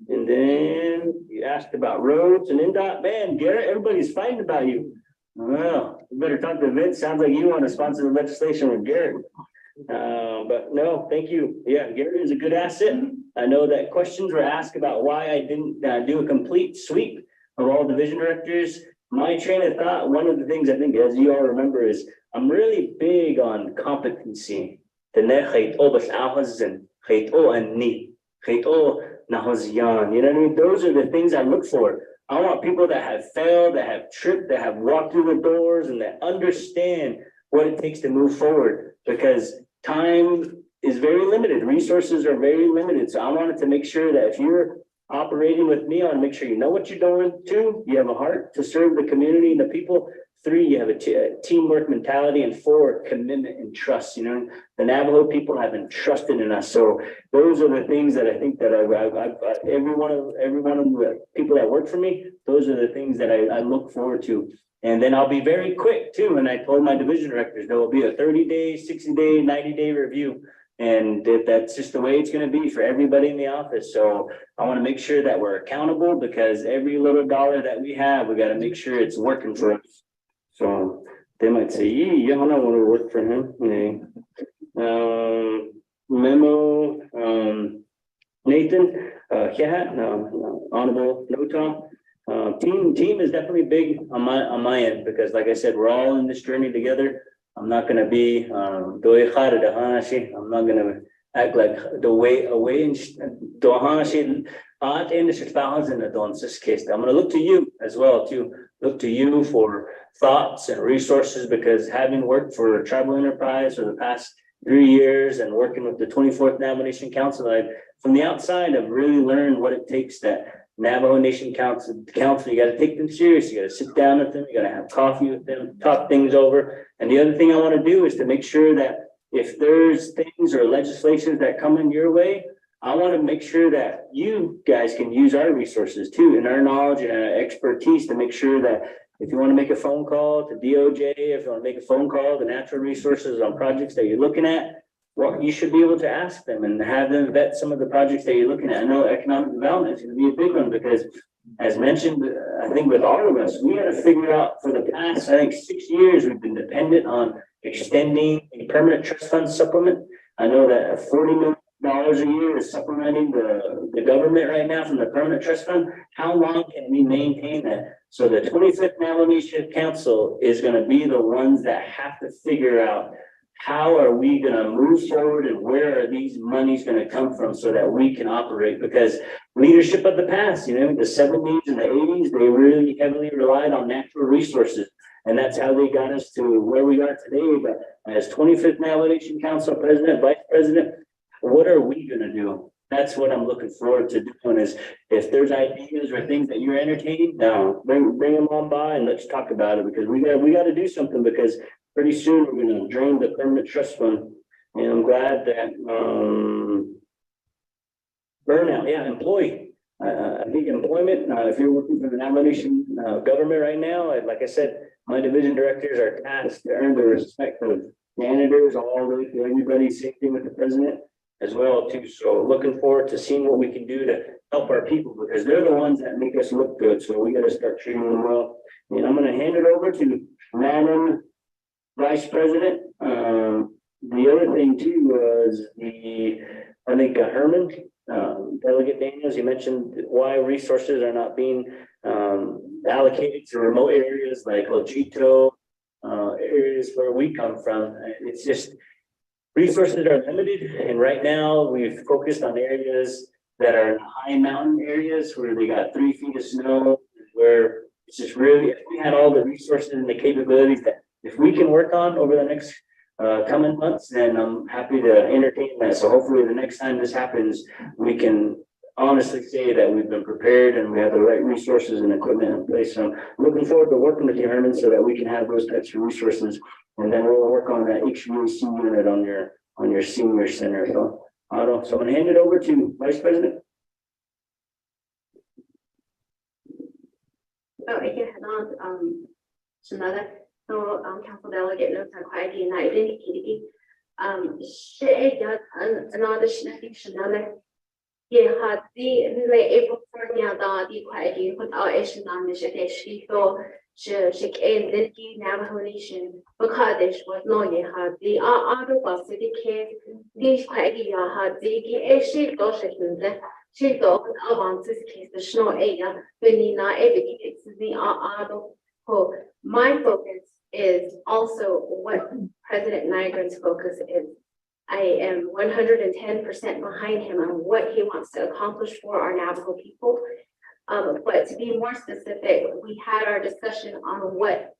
And then you asked about roads and NDOT. Man, Garrett, everybody's fighting about you. Well, you better talk to Vince. Sounds like you want to sponsor the legislation with Garrett. But no, thank you. Yeah, Garrett is a good asset. I know that questions were asked about why I didn't do a complete sweep of all division directors. My train of thought, one of the things I think, as you all remember, is I'm really big on competency. You know what I mean? Those are the things I look for. I want people that have failed, that have tripped, that have walked through the doors, and that understand what it takes to move forward, because time is very limited. Resources are very limited. So I wanted to make sure that if you're operating with me, I want to make sure you know what you're doing. 2, you have a heart to serve the community and the people. 3, you have a teamwork mentality, and 4, commitment and trust. You know, the Navajo people have entrusted in us. So those are the things that I think that every one of the people that work for me, those are the things that I look forward to. And then I'll be very quick too. And I told my division directors there will be a 30-day, 60-day, 90-day review. And that's just the way it's going to be for everybody in the office. So I want to make sure that we're accountable, because every little dollar that we have, we got to make sure it's working for us. So they might say, yeah, I don't want to work for him. Memo, Nathan, Honorable Nota. Team is definitely big on my end, because like I said, we're all in this journey together. I'm not going to be I'm not going to act like the way away in I'm going to look to you as well, to look to you for thoughts and resources, because having worked for a tribal enterprise for the past 3 years and working with the 24th Navajo Nation Council, from the outside, I've really learned what it takes that Navajo Nation Council, you got to take them serious. You got to sit down with them. You got to have coffee with them, talk things over. And the other thing I want to do is to make sure that if there's things or legislations that come in your way, I want to make sure that you guys can use our resources too, and our knowledge and our expertise, to make sure that if you want to make a phone call to DOJ, if you want to make a phone call to natural resources on projects that you're looking at, well, you should be able to ask them and have them vet some of the projects that you're looking at. I know economic development is going to be a big one, because as mentioned, I think with all of us, we had to figure out for the past, 6 years, we've been dependent on extending a permanent trust fund supplement. I know that $40 million a year is supplementing the government right now from the permanent trust fund. How long can we maintain that? So the 25th Navajo Nation Council is going to be the ones that have to figure out, how are we going to move forward, and where are these monies going to come from, so that we can operate? Because leadership of the past, the 70s and the 80s, they really heavily relied on natural resources. And that's how they got us to where we got today. But as 25th Navigation Council President, Vice President, what are we gonna do? That's what I'm looking forward to doing is if there's ideas or things that you're entertaining, now bring them on by and let's talk about it because we got to do something because pretty soon we're gonna drain the permanent trust fund. And I'm glad that, burnout, yeah, employee. I think employment, if you're working for the nomination government right now, like I said, my division directors are tasked to earn the respect of janitors, all the way to everybody, same thing with the president as well too. So looking forward to seeing what we can do to help our people because they're the ones that make us look good. So we got to start treating them well. And I'm going to hand it over to Madam Vice President. The other thing too was I think Herman, Delegate Daniels, you mentioned why resources are not being allocated to remote areas like Lojito, areas where we come from. It's just resources are limited. And right now we've focused on areas that are high mountain areas where they got 3 feet of snow, where it's just really, if we had all the resources and the capabilities that if we can work on over the next coming months, then I'm happy to entertain that. So hopefully the next time this happens, we can honestly say that we've been prepared and we have the right resources and equipment in place. So I'm looking forward to working with you, Herman, so that we can have those types of resources. And then we'll work on that HVAC unit on your senior center. So I don't know. So I'm gonna hand it over to Vice President. Oh, I can another. So, Council Delegate notes are quite united. She got another another. Yeah, had the April 4th, the quite with our Asian she thought she came the Navajo Nation because this was no, you had the other bus city case, these quite had the she thought she thought avances case the snow area, when you not everything it's the other. My focus is also what President Nygren's focus is. I am 110% behind him on what he wants to accomplish for our Navajo people. But to be more specific, we had our discussion on where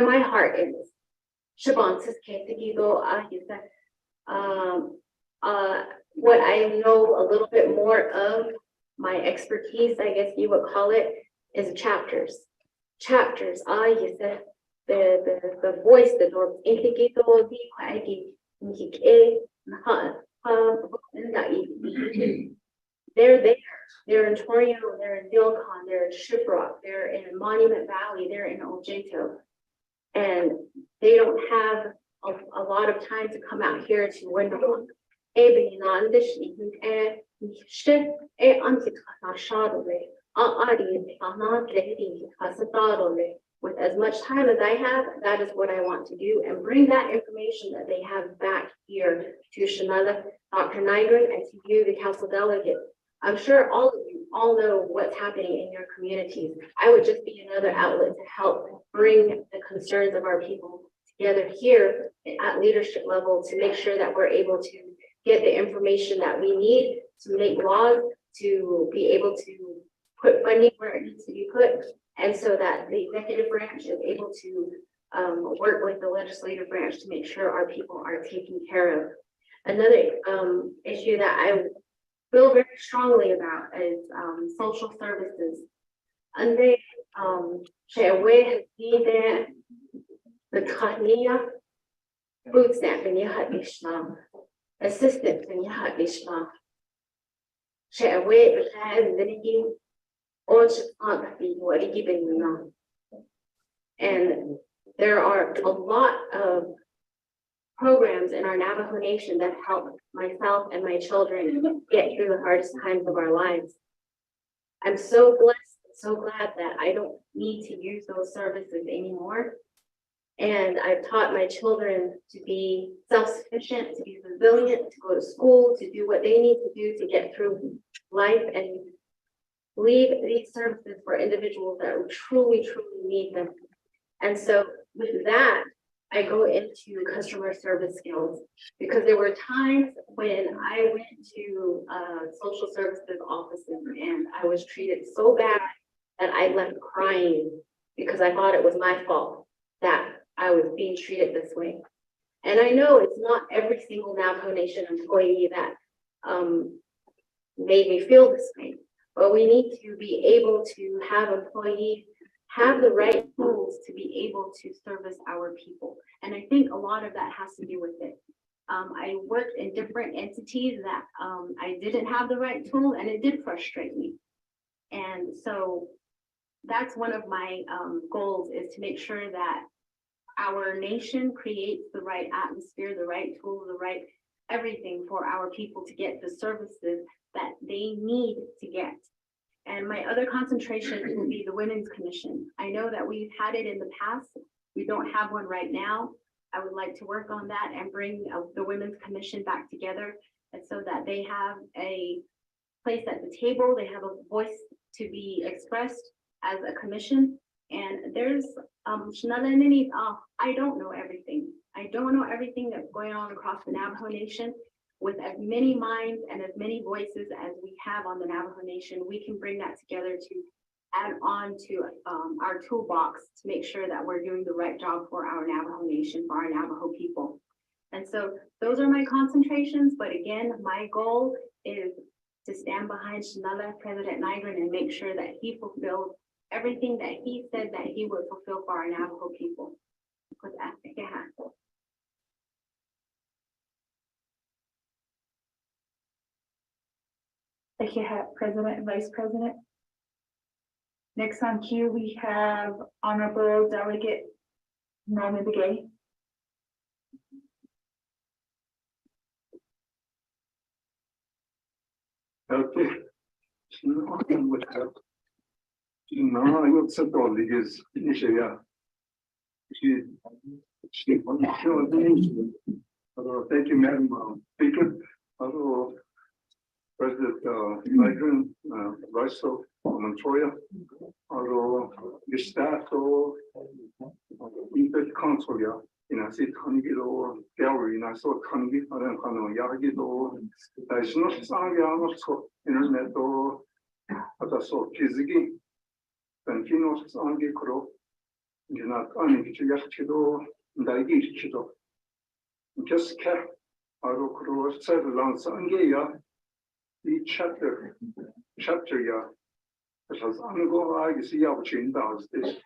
my heart is. Shaban says, what I know a little bit more of, my expertise, I guess you would call it, is chapters. Chapters, you said the voice, the door, they're there. They're in Torrio, they're in Dilcon, they're in Shiprock, they're in Monument Valley, they're in Ojito. And they don't have a lot of time to come out here to window. With as much time as I have, that is what I want to do and bring that information that they have back here to Shanada, Dr. Nygren, and to you, the council delegate. I'm sure all of you all know what's happening in your communities. I would just be another outlet to help bring the concerns of our people together here at leadership level to make sure that we're able to get the information that we need to make laws, to be able to put funding where it needs to be put, and so that the executive branch is able to work with the legislative branch to make sure our people are taken care of. Another issue that I feel very strongly about is social services. And they share with the Khania food stamp in Yahat Islam, assistance in Yahat Islam. Share with the and there are a lot of programs in our Navajo Nation that help myself and my children get through the hardest times of our lives. I'm so blessed, so glad that I don't need to use those services anymore. And I've taught my children to be self-sufficient, to be resilient, to go to school, to do what they need to do to get through life and leave these services for individuals that truly, truly need them. And so with that, I go into customer service skills because there were times when I went to social services offices and I was treated so bad that I left crying because I thought it was my fault that I was being treated this way. And I know it's not every single Navajo Nation employee that made me feel this way, but we need to be able to have employees have the right tools to be able to service our people. And I think a lot of that has to do with it. I worked in different entities that I didn't have the right tool, and it did frustrate me. And so that's one of my goals, is to make sure that our nation creates the right atmosphere, the right tools, the right everything for our people to get the services that they need to get. And my other concentration will be the Women's Commission. I know that we've had it in the past. We don't have one right now. I would like to work on that and bring the Women's Commission back together, and so that they have a place at the table, they have a voice to be expressed as a commission. And there's I don't know everything. I don't know everything that's going on across the Navajo Nation. With as many minds and as many voices as we have on the Navajo Nation, we can bring that together to add on to our toolbox to make sure that we're doing the right job for our Navajo Nation, for our Navajo people. And so those are my concentrations. But again, my goal is to stand behind President Nygren, and make sure that he fulfills everything that he said that he would fulfill for our Navajo people. With that, Thank you, President and Vice President. Next on queue, we have Honorable Delegate Norman Begay. Okay. No, I got set all these initially. Thank you, Madam Speaker. President Nygren, Vice Montoya, the staff, the council, in a seat, gallery, and I saw Kangi, I don't know, Yagido, there's no Sangya, internet, or I saw Kizigi, and Kino Sangi Kro, you're not only Chido, and I get Chido. Just kept our cross along Sangya. Each chapter, because I'm going to see how change does this.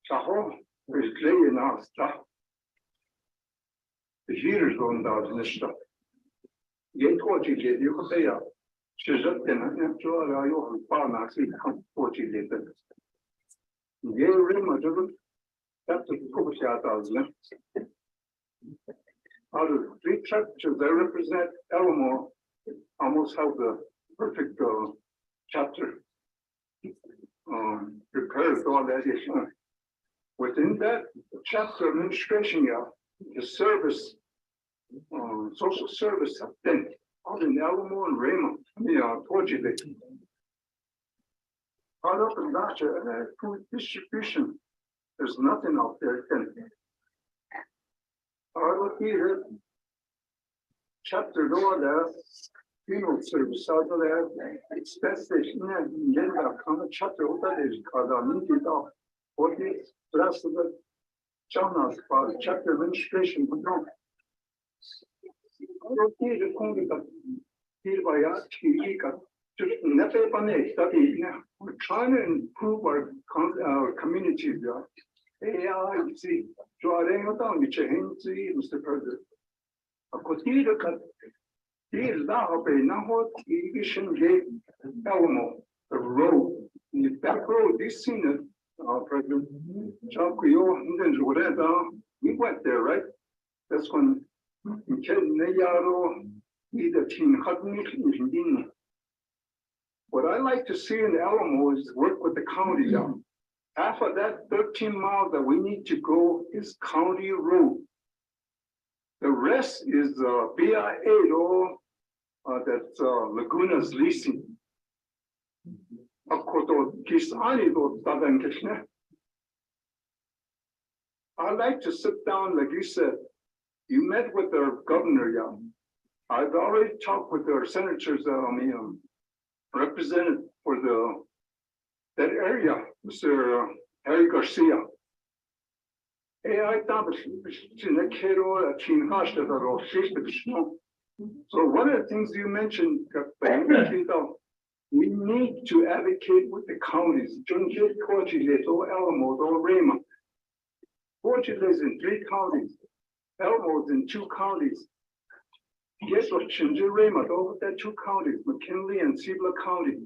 Saho is playing our stuff. The heaters on down this stuff. Get what you get, you can say, she's up in a draw, I own Parna, see what you did. Yeah, really, that's the focus out of them. Out of 3 chapters, they represent Elmore. Almost have the perfect chapter prepared all that is within that chapter administration, the service, social service, then all in Alamo and Raymond, Portuguese. Part of the food distribution, there's nothing out there. I look here, chapter door there. Funeral service out of there, station, and then a chapter that is called a meeting of 40 plus the channels for chapter administration. We're trying to improve our community. See, Mr. President. The road, the back road, this scene, President, we went there, right? That's when what I like to see in Alamo is work with the county. Half of that 13 miles that we need to go is county road. The rest is BIA, that's Laguna's leasing. I like to sit down, like you said, you met with our governor, I've already talked with our senators, represented for the that area, Mr. Harry Garcia. I thought so one of the things you mentioned, we need to advocate with the counties. Fortunately, is in 3 counties. Elmo is in 2 counties. Guess what? Chinji over that 2 counties, McKinley and Cibola County.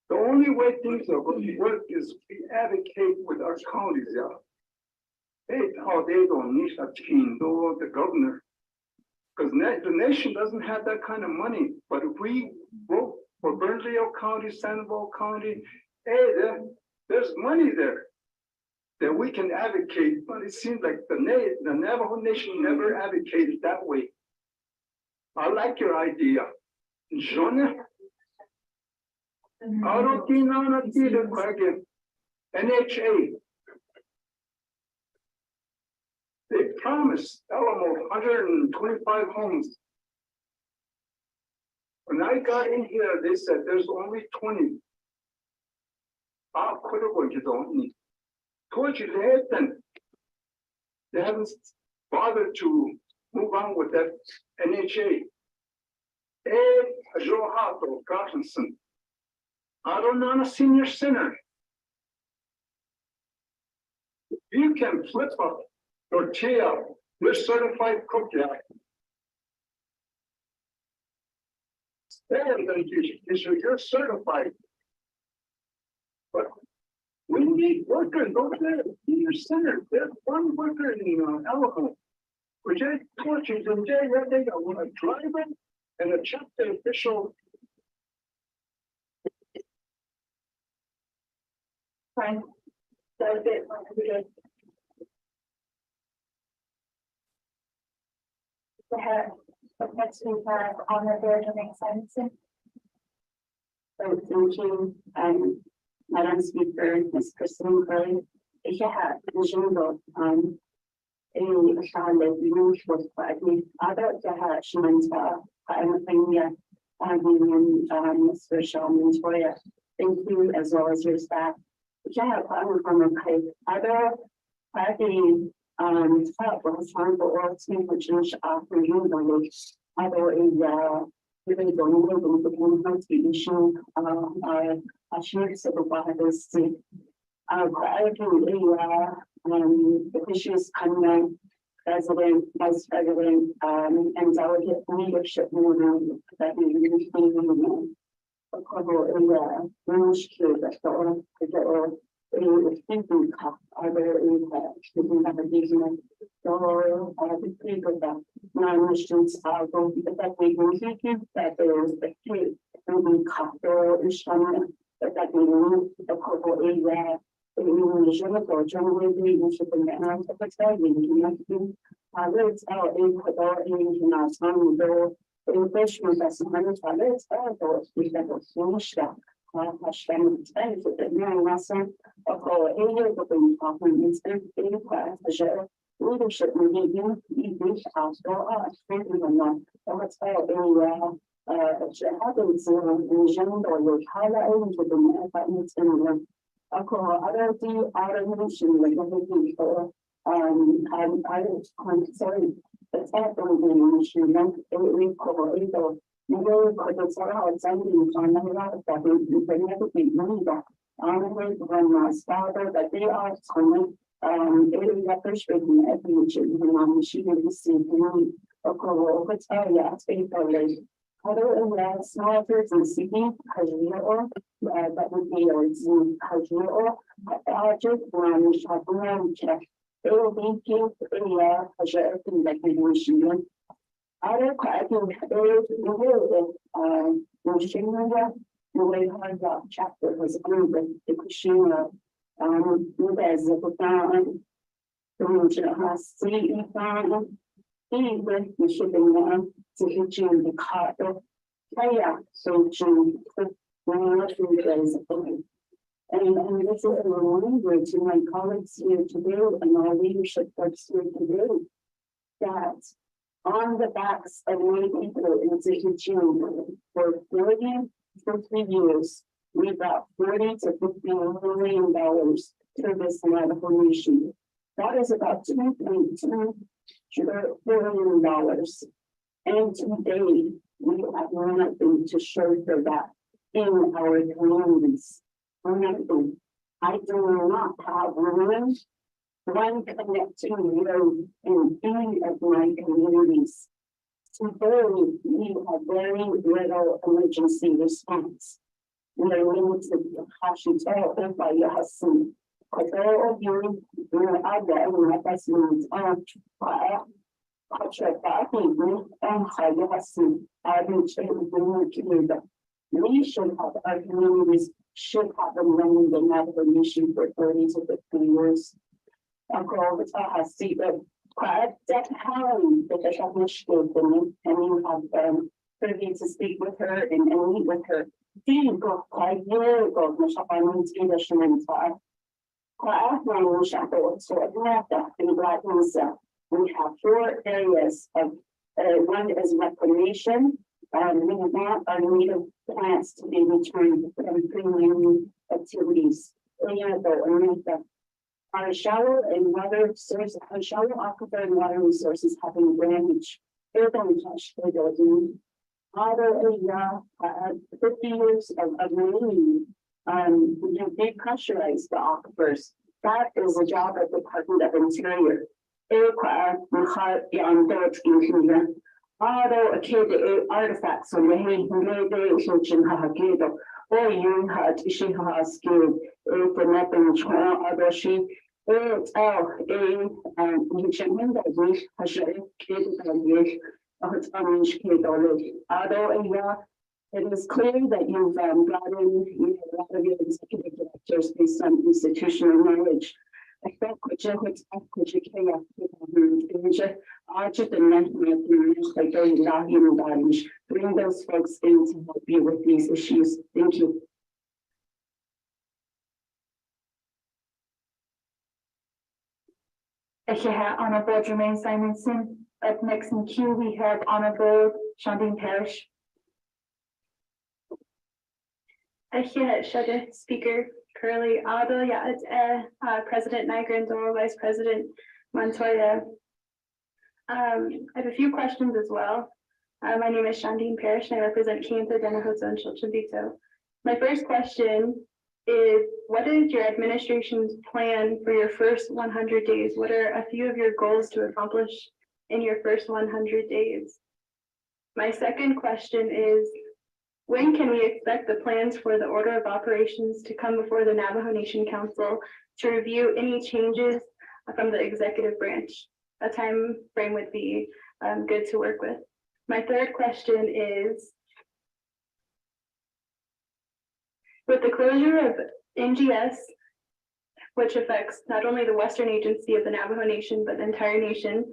The only way things are going to work is we advocate with our counties. They don't need a team, though, the governor. Because the nation doesn't have that kind of money. But if we vote for Bernalillo County, Sandoval County, there's money there that we can advocate. But it seems like the Navajo Nation never advocated that way. I like your idea. Jonah? NHA. They promised Alamo 125 homes. When I got in here, they said there's only 20. They haven't bothered to move on with that NHA. Johato Gartenson. I don't know, a senior center. You can flip up tortilla with certified cook. You're certified. But we need workers over there. Senior center. There's one worker in Alamo. Which is torches and they got a driver and a chapter official. Fine. Delegate, next we have Honorable Domingue Simonson. So thank you, Madam Speaker, Ms. Kristen Curry. Vision was quietly other Mr. Shawn Montoya. Thank you as well as your staff. Other party was harmful or change after you other even though the issue I should say about this the issues coming President, Vice President, and delegate leadership movement that we really a couple in the ministry that the thinking cup are very in the business. So the people that non-missions are going to that we will thinking that there is the key thinking cup or instrument that we need a couple area. For generally leadership in the hands of the connecting others are Ecuador international though the investment that's managed by this those that was finished Hashem expensive that now lesson of our area of the department leadership meeting English after us thinking on what's our area happens in general or highlighting to the departments in other nation like before I'm sorry that's not going to be issue then we cover either maybe because something on the lot of that we can never be money back when my father that they are coming every appreciating every even on machine receive money what's area other than that, small person seeking that would be or just one shot check. They will be killed area that we machine. Other cracking the way hard job chapter was agreed with the Kushina as the with the shipping down to hit you in the car. So to and this is a reminder to my colleagues here today and our leadership folks here today that on the backs of many people in the for billions for 3 years, we brought $40 to $50 million to this Navajo Nation. That is about $2.2 billion. And today, we have nothing to show for that in our communities. Nothing. I do not have one connecting road in any of my communities. Today, we have very little emergency response. We are limited to Hashito by Yahasin. Because all of you are there in my investments on we should have our communities should have been running the Navajo Nation for 30 to 50 years. Uncle has seen the that how the Tashawish and you have privy to speak with her and meet with her. Go quite year ago, Mashapan's Englishman and Tar. So we have 4 areas of one is reclamation. We want our native plants to be returned from pre-mining activities. Our shallow and water source, our shallow aquifer and water resources have been damaged. 50 years of rain, we have depressurized the aquifers. That is the job of the Department of Interior. Artifacts on the hand, or you had she has skilled for nothing, other she. It is clear that you've brought in a lot of your executive directors based on institutional knowledge. I think bring those folks in to help you with these issues. Thank you. Honorable Jermaine Simonson. Up next in queue, we have Honorable Shandine Parrish. Speaker Curley, President Nigrin, Vice President Montoya. I have a few questions as well. My name is Shandine Parrish and I represent Kansas, Danahosa, and Chilchambito. My first question is, what is your administration's plan for your first 100 days? What are a few of your goals to accomplish in your first 100 days? My second question is, when can we expect the plans for the order of operations to come before the Navajo Nation Council to review any changes from the executive branch? A time frame would be good to work with. My third question is, with the closure of NGS, which affects not only the Western Agency of the Navajo Nation, but the entire nation,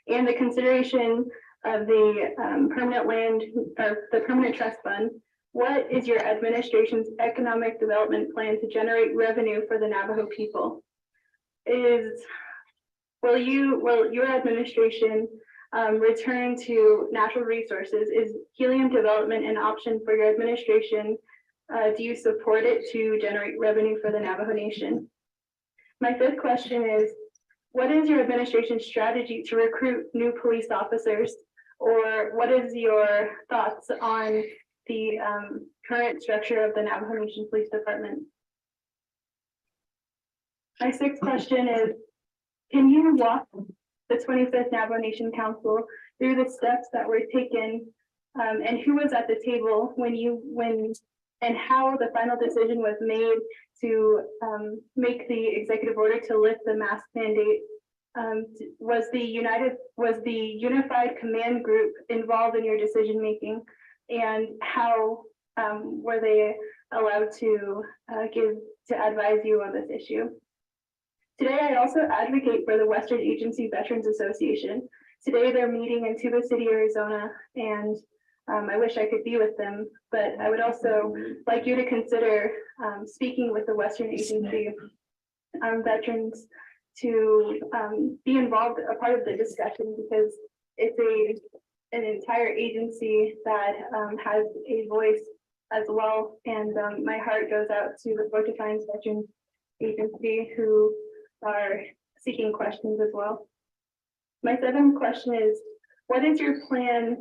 and the consideration of the permanent land or the permanent trust fund, what is your administration's economic development plan to generate revenue for the Navajo people? Will your administration return to natural resources? Is helium development an option for your administration? Do you support it to generate revenue for the Navajo Nation? My fifth question is, what is your administration's strategy to recruit new police officers? Or what is your thoughts on the current structure of the Navajo Nation Police Department? My sixth question is, can you walk the 25th Navajo Nation Council through the steps that were taken and who was at the table when and how the final decision was made to make the executive order to lift the mask mandate? Was the Unified Command Group involved in your decision making, and how were they allowed to advise you on this issue? Today, I also advocate for the Western Agency Veterans Association. Today, they're meeting in Tuba City, Arizona, and I wish I could be with them, but I would also like you to consider speaking with the Western Agency veterans to be involved, a part of the discussion, because it's an entire agency that has a voice as well. And my heart goes out to the Georgia Times Veterans Agency who are seeking questions as well. My seventh question is, what is your plan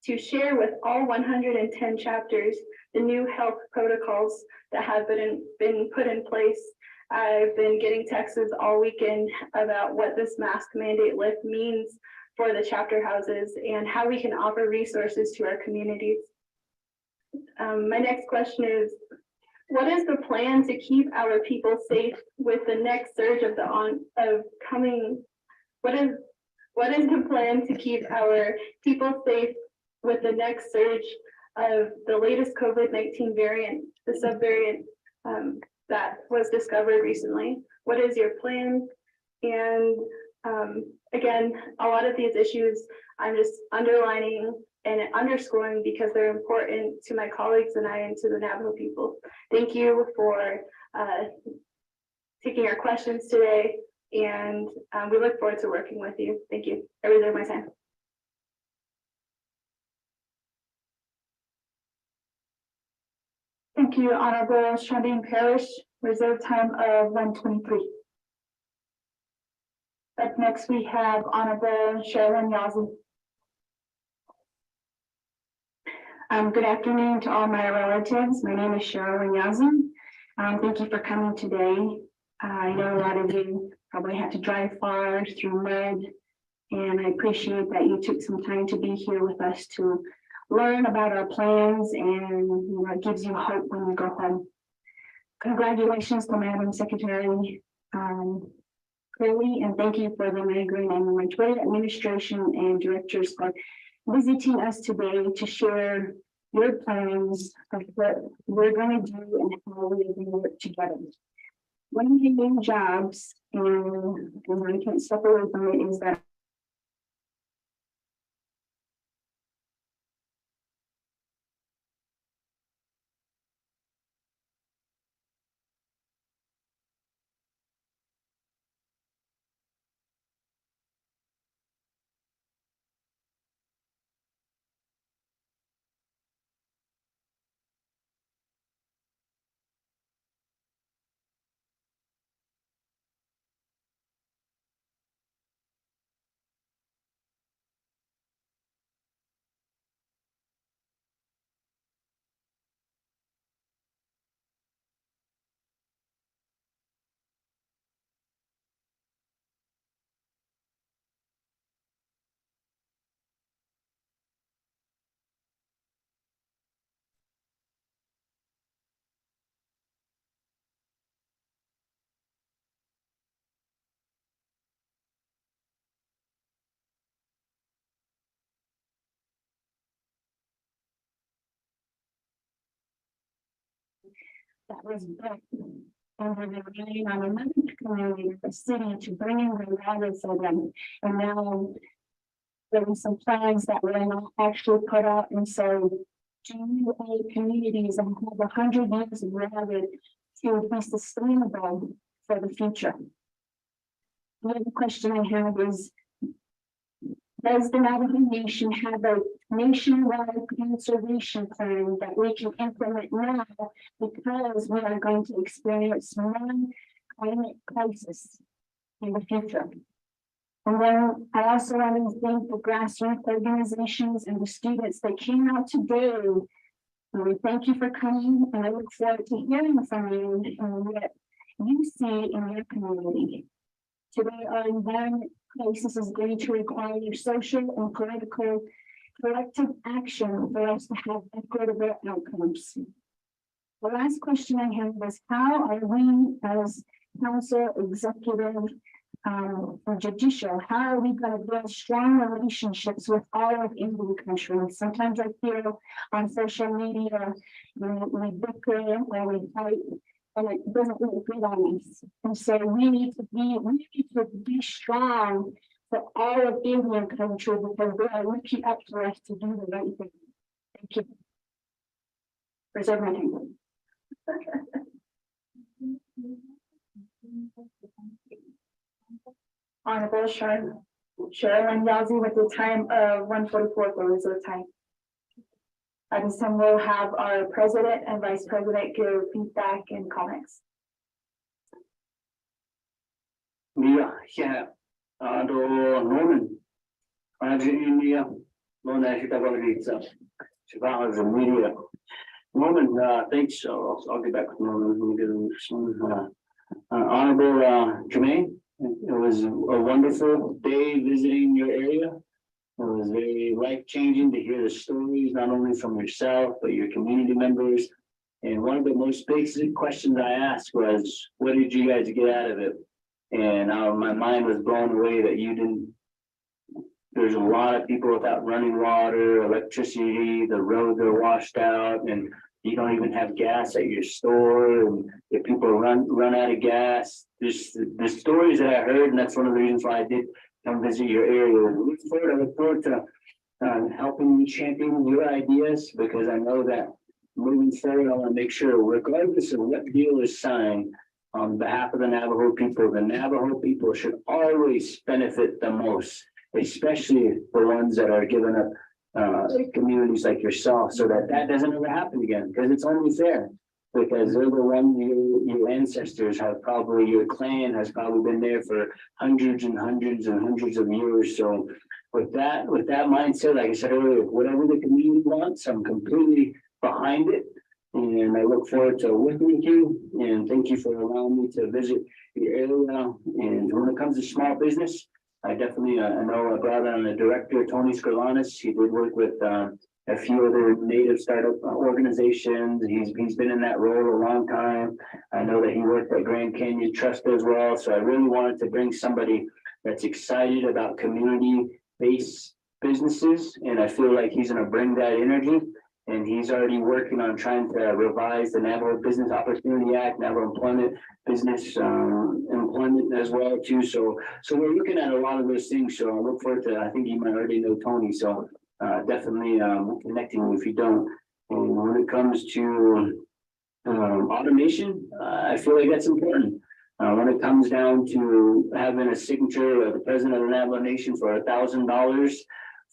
to share with all 110 chapters the new health protocols that have been put in place? I've been getting texts all weekend about what this mask mandate lift means for the chapter houses and how we can offer resources to our communities. My next question is, what is the plan to keep our people safe with the next surge of what is the plan to keep our people safe with the next surge of the latest COVID-19 variant, the subvariant that was discovered recently? What is your plan? And again, a lot of these issues I'm just underlining and underscoring because they're important to my colleagues and I and to the Navajo people. Thank you for taking our questions today, and we look forward to working with you. Thank you. I reserve my time. Thank you, Honorable Charlene Parrish. Reserve time of 1:23. Up next, we have Honorable Sherilyn Yazzie. Good afternoon to all my relatives. My name is Sherilyn Yazzie. Thank you for coming today. I know a lot of you probably had to drive far through mud, and I appreciate that you took some time to be here with us to learn about our plans, and it gives you hope when you go home. Congratulations to Madam Secretary Curley, and thank you for the Migrant and Montoya Administration and Directors for visiting us today to share your plans of what we're going to do and how we're going to work together. One of my main jobs, and I can't step away from it, is that that was built over the rain on another community, the city, to bring in the water for them. And now there were some plans that were not actually put out. And so do all communities that have 100 years of water to be sustainable for the future? The other question I have is, does the Navajo Nation have a nationwide conservation plan that we can implement now, because we are going to experience one climate crisis in the future? And then I also want to thank the grassroots organizations and the students that came out today. And we thank you for coming, and I look forward to hearing from you and what you see in your community. Today, our environment crisis is going to require social and political collective action for us to have equitable outcomes. The last question I have is, how are we as council, executive, or judicial, how are we going to build strong relationships with all of Indian country? Sometimes I feel on social media, we bicker or we fight, and it doesn't look good on us. And so we need to be strong for all of Indian country, because they are looking up to us to do the right thing. Thank you. Preserve my time. Honorable Sherilyn Yazzie with the time of 1:44 for reserve time. At this time, we'll have our president and vice president give feedback and comments. Yeah, Norman. Media. Norman, thanks. I'll get back with Norman. Let me get this one. Honorable Jermaine, it was a wonderful day visiting your area. It was very life-changing to hear the stories, not only from yourself, but your community members. And one of the most basic questions I asked was, what did you guys get out of it? And my mind was blown away that you didn't. There's a lot of people without running water, electricity, the roads are washed out, and you don't even have gas at your store. And if people run out of gas, there's the stories that I heard, and that's one of the reasons why I did come visit your area. I look forward to helping you champion your ideas, because I know that moving forward, I want to make sure, regardless of what deal is signed, on behalf of the Navajo people should always benefit the most, especially the ones that are giving up communities like yourself, so that doesn't ever happen again, because it's only fair. Because they're the one your ancestors have probably, your clan has probably been there for hundreds and hundreds and hundreds of years. So with that mindset, like I said earlier, whatever the community wants, I'm completely behind it. And I look forward to working with you, and thank you for allowing me to visit your area. And when it comes to small business, I definitely I know I brought on the director, Tony Skrlanis. He did work with a few other native startup organizations. He's been in that role a long time. I know that he worked at Grand Canyon Trust as well. So I really wanted to bring somebody that's excited about community-based businesses, and I feel like he's going to bring that energy. And he's already working on trying to revise the Navajo Business Opportunity Act, Navajo Business Employment as well too. So we're looking at a lot of those things. So I look forward to. I think you might already know Tony. So definitely connecting if you don't. And when it comes to automation, I feel like that's important. When it comes down to having a signature of the president of the Navajo Nation for $1,000.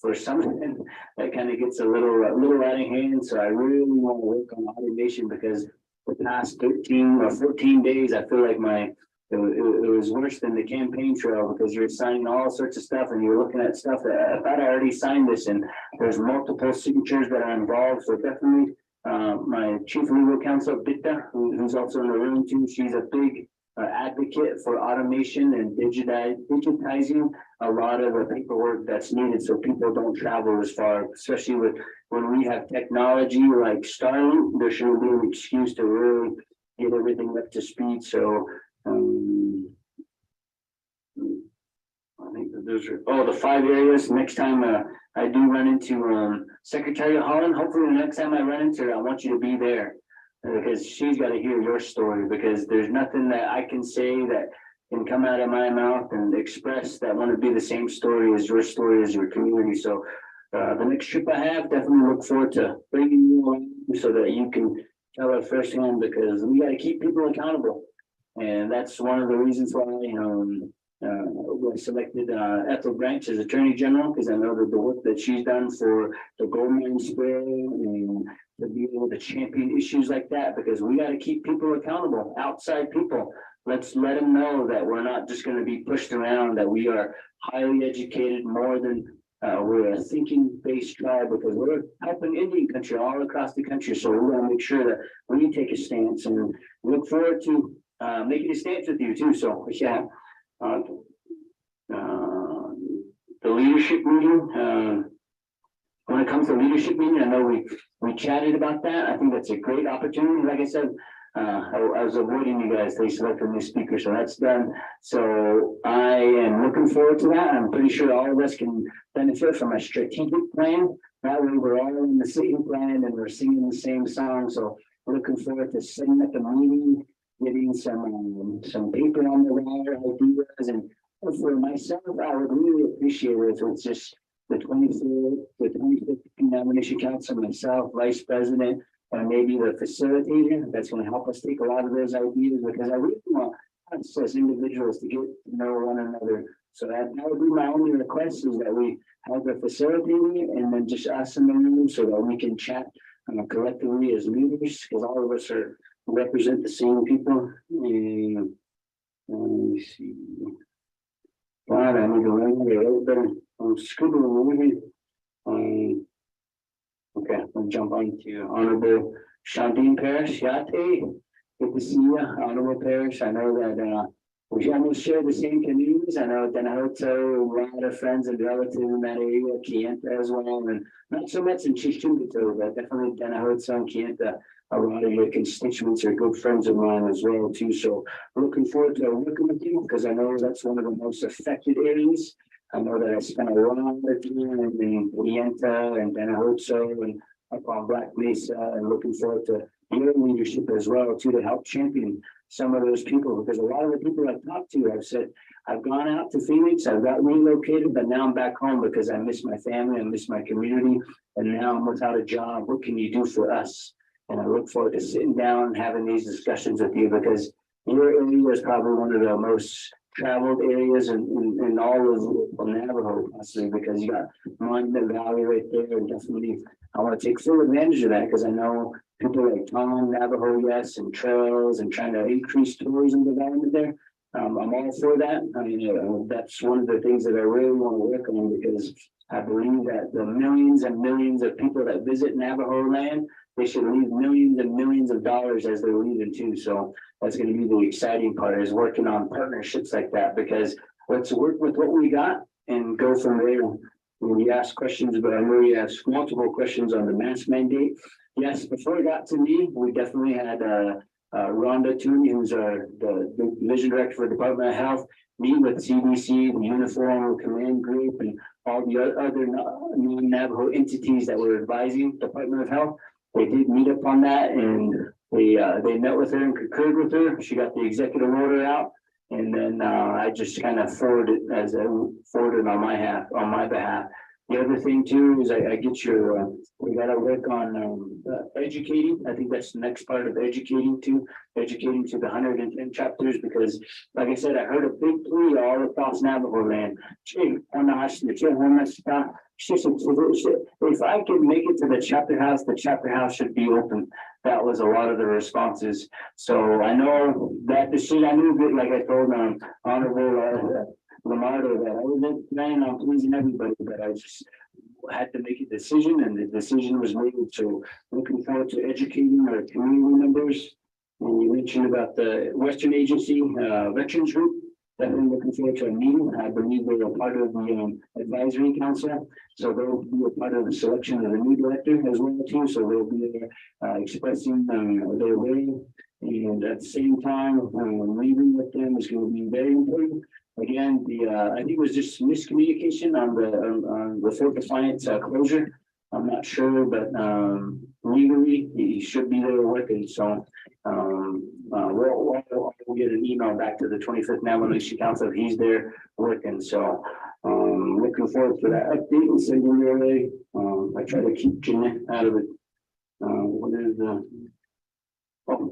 For something that kind of gets a little out of hand. So I really want to work on automation, because the past 13 or 14 days, I feel like it was worse than the campaign trail, because you're signing all sorts of stuff and you're looking at stuff that I thought I already signed this, and there's multiple signatures that are involved. So definitely my chief legal counsel, Bitta, who's also in the room too, she's a big advocate for automation and digitizing a lot of the paperwork that's needed, so people don't travel as far, especially when we have technology like Starlink. There shouldn't be an excuse to really get everything up to speed. So I think that those are the 5 areas. Next time I do run into Secretary Holland, hopefully the next time I run into her, I want you to be there, because she's got to hear your story, because there's nothing that I can say that can come out of my mouth and express that want to be the same story as your community. So the next trip I have, definitely look forward to bringing you along so that you can tell it firsthand, because we got to keep people accountable. And that's one of the reasons why we selected Ethel Branch as Attorney General, because I know that the work that she's done for the gold mine spill, and to be able to champion issues like that, because we got to keep people accountable, outside people. Let's let them know that we're not just going to be pushed around, that we are highly educated, more than we're a thinking-based tribe, because we're helping Indian country all across the country. So we want to make sure that we take a stance, and look forward to making a stance with you too. So yeah, the leadership meeting. When it comes to leadership meeting, I know we chatted about that. I think that's a great opportunity. Like I said, I was avoiding you guys. They selected a new speaker, so that's done. So I am looking forward to that. I'm pretty sure all of us can benefit from a strategic plan. That way we're all in the same plan and we're singing the same song. So we're looking forward to setting up a meeting, getting some paper on the wall, ideas. And for myself, I would really appreciate it if it's just the 25th Nomination Council, myself, Vice President, and maybe the facilitator that's going to help us take a lot of those ideas, because I really want us as individuals to get to know one another So that would be my only request is that we have a facility and then just us in the room so that we can chat collectively as leaders, because all of us represent the same people. And let me see. God, I need to remember it open. I'm scribbling movie. Okay, I'll jump on to Honorable Shandine Parrish. Yate, good to see you, Honorable Parrish. I know that we almost share the same communities. I know Denahoto, a lot of friends and relatives in that area, Kienta as well, and not so much in Chichimbuto, but definitely Denahoto and Kienta. A lot of your constituents are good friends of mine as well too. So looking forward to working with you because I know that's one of the most affected areas. I know that I spent a lot of time in Kienta and Denahoto and up on Black Mesa, and looking forward to your leadership as well too to help champion some of those people, because a lot of the people I've talked to have said, I've gone out to Phoenix, I've got relocated, but now I'm back home because I miss my family, I miss my community, and now I'm without a job. What can you do for us? And I look forward to sitting down and having these discussions with you, because your area is probably one of the most traveled areas in all of Navajo, possibly, because you got Monument Valley right there, and definitely I want to take full advantage of that because I know people like Tom, Navajo, yes, and trails and trying to increase tourism development there. I'm all for that. I mean, that's one of the things that I really want to work on, because I believe that the millions and millions of people that visit Navajo land, they should leave millions and millions of dollars as they're leaving too. So that's going to be the exciting part, is working on partnerships like that, because let's work with what we got and go from there. When you ask questions, but I know you asked multiple questions on the mask mandate. Yes, before it got to me, we definitely had Rhonda Tooney, who's the division director for the Department of Health, meet with CDC, the Uniform Command Group, and all the other non-Navajo entities that were advising the Department of Health. They did meet up on that, and they met with her and concurred with her. She got the executive order out, and then I just kind of forwarded on my behalf. The other thing too is I get your, we gotta work on educating. I think that's the next part of educating to the 110 chapters, because like I said, I heard a big plea all across Navajo land. If I could make it to the chapter house should be open. That was a lot of the responses. So I know that decision, I knew that, like I told Honorable Lamardo, that I wasn't planning on pleasing everybody, but I just had to make a decision, and the decision was made. So looking forward to educating our community members. And you mentioned about the Western Agency Veterans Group. Definitely looking forward to a meeting. I believe they're a part of the advisory council, so they'll be a part of the selection of the new director as well too. So they'll be there expressing their way, and at the same time, meeting with them is going to be very important. Again, I think it was just miscommunication on the Fort Defiance closure. I'm not sure, but legally he should be there working. So we'll get an email back to the 25th Navajo Council. He's there working. So looking forward to that update and sending your way. I try to keep Jeanette out of it.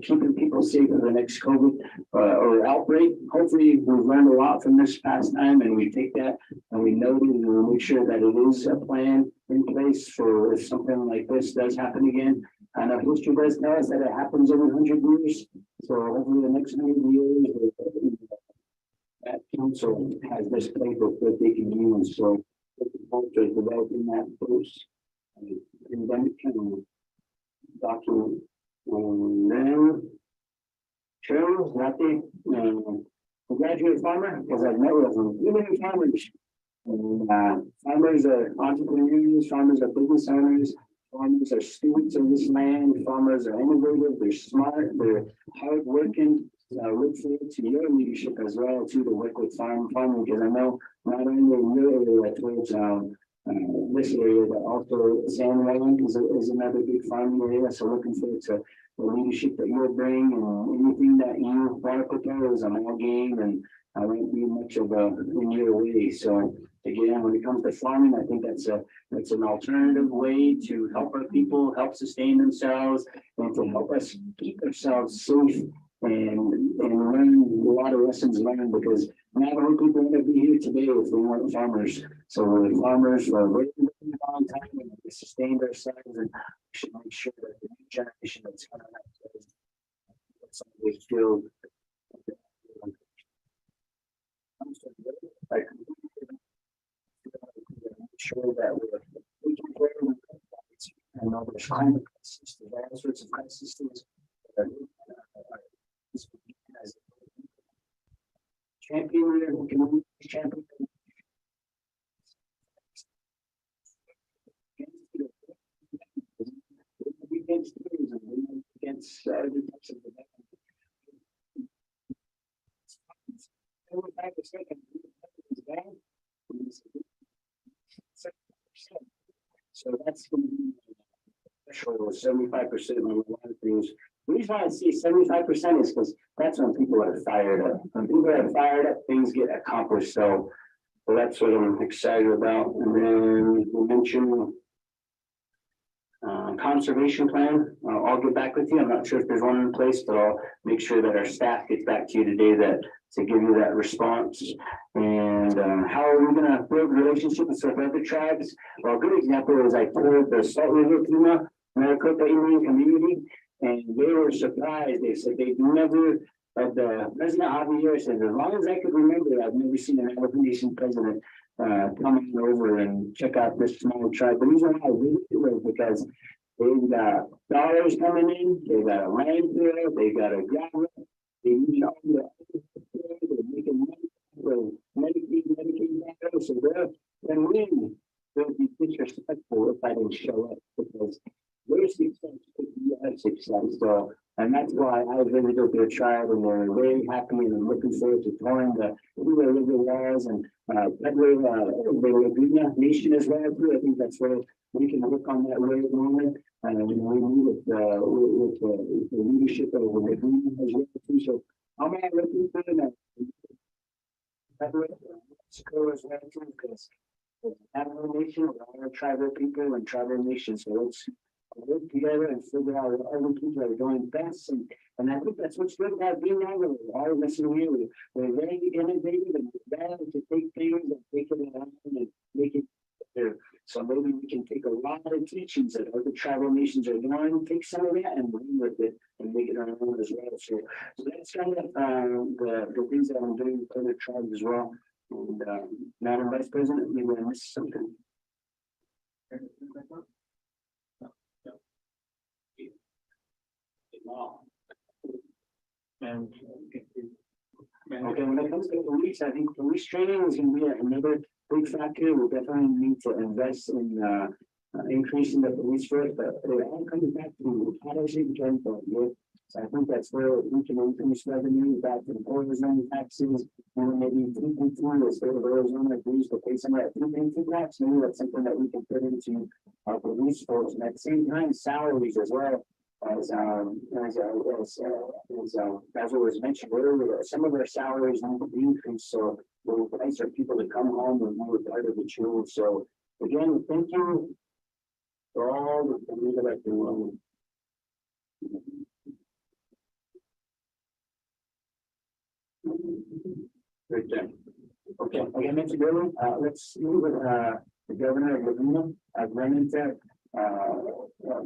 Keeping people safe for the next COVID or outbreak. Hopefully we've learned a lot from this past time, and we take that and we note it, and we'll make sure that it is a plan in place for if something like this does happen again. I know history does tell us that it happens every 100 years. So hopefully the next 100 years that council has this playbook that they can use. So looking forward to developing that post and then document. And then Cheryl, Natty, a graduate farmer, because I've met with them, even farmers. And farmers are entrepreneurs, farmers are business owners, farmers are stewards of this land, farmers are innovative, they're smart, they're hardworking. Look forward to your leadership as well too, to work with farming, because I know not only in your area towards this area, but also San Juan is another big farming area. So looking forward to the leadership that you'll bring, and anything that you want to propose, I'm all game, and I won't be much of in your way. So again, when it comes to farming, I think that's an alternative way to help our people, help sustain themselves, and to help us keep ourselves safe and learn a lot of lessons learned, because Navajo people want to be here today if they weren't farmers. So the farmers are waiting a long time and they sustained ourselves, and we should make sure that the new generation that's coming up they feel. Sure that we're taking care of I know there's climate crisis, there's all sorts of crises. Champion, champion. Against the types of so that's going to be 75% on a lot of things. The reason why I see 75% is because that's when people are fired up. When people are fired up, things get accomplished. So that's what I'm excited about. And then we mentioned conservation plan. I'll get back with you. I'm not sure if there's one in place, but I'll make sure that our staff gets back to you today to give you that response. And how are we going to build relationships with other tribes? Well, a good example is I toured the Salt River Pima Maricopa Indian community, and they were surprised. They said they'd never, but President Javier said, as long as I could remember, I've never seen an Navajo Nation president coming over and check out this small tribe. The reason why I really do it was because they've got dollars coming in, they've got a landfill, they've got a gravel, they need all the they're making money for Medicaid, so then we will be disrespectful if I didn't show up, because their success could be our success. So, and that's why I visited their tribe, and they're very happy and looking forward to touring the river walls and the Laguna Nation as well too. I think that's where we can work on that right moment. And we meet with the leadership of the Laguna as well too. So I'm looking for that. Mexico as well too, because Navajo Nation, we're all tribal people and tribal nations. So let's work together and figure out what other people are doing best. And I think that's what's good about being Navajo. All of us in here, we're very innovative and we're glad to take things and take it around and make it better. So maybe we can take a lot of teachings that other tribal nations are doing, take some of that and run with it and make it our own as well. So that's kind of the things that I'm doing with other tribes as well. And Madam Vice President, maybe I missed something. And okay, when it comes to police, I think police training is going to be another big factor. We definitely need to invest in increasing the police force, but it all comes back to how does it turn for you? So I think that's where we can increase revenue back to the tourism taxes, and maybe 3.2, the state of Arizona agrees to pay some of that 3.2 tax. Maybe that's something that we can put into our police force, and at the same time, salaries as well. As it was mentioned earlier, some of our salaries need to be increased, so we'll place our people to come home and we were part of the change. So again, thank you for all the legal that you Great job. Okay, like I mentioned earlier, let's move with the governor of Laguna. I've run into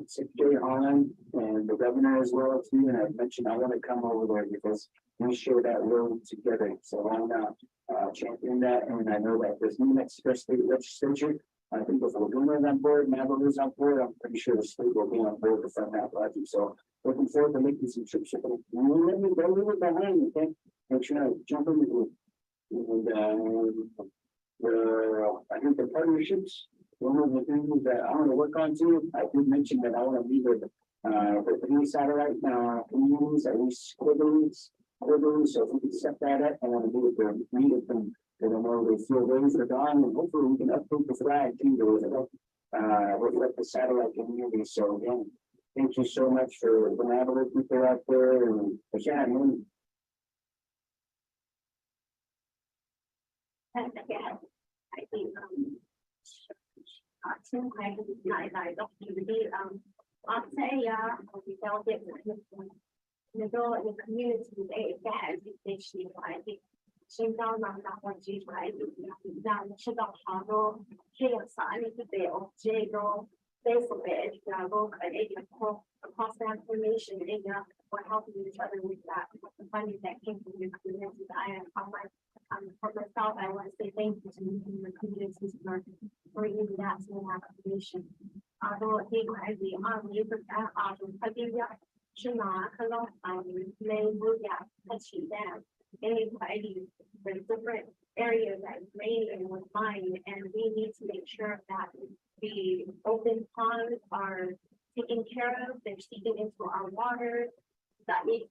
Secretary Holland and the governor as well too, and I've mentioned I want to come over there because we share that road together. So I'm championing that, and I know that there's new Mexico state legislature. I think if Laguna is on board, Navajo is on board, I'm pretty sure the state will be on board to fund that project. So looking forward to making some trips. Let me go a little behind, okay? Make sure I jump in with you. And I think the partnerships, one of the things that I want to work on too, I did mention that I want to meet with the three satellite communities, at least quarterly. So if we can set that up, I want to meet with them. I know they feel those are gone, and hopefully we can update the flag too to reflect the satellite community. So again, thank you so much for the Navajo people out there, and I think xung quanh lại đọc đi we felt it the community they has I think 新疆南大湾机出来让吃到好多这个啥你就得有这个 Facebook level and across the information area or helping each other with that the funding that came from the communities. I am on my for myself, I want to say thank you to the communities for bringing that to the application. Although they might be on you for that, I think that should not allow may look at touching them. Anybody with different areas that rain and with mine, and we need to make sure that the open ponds are taken care of, they're seeping into our water, that we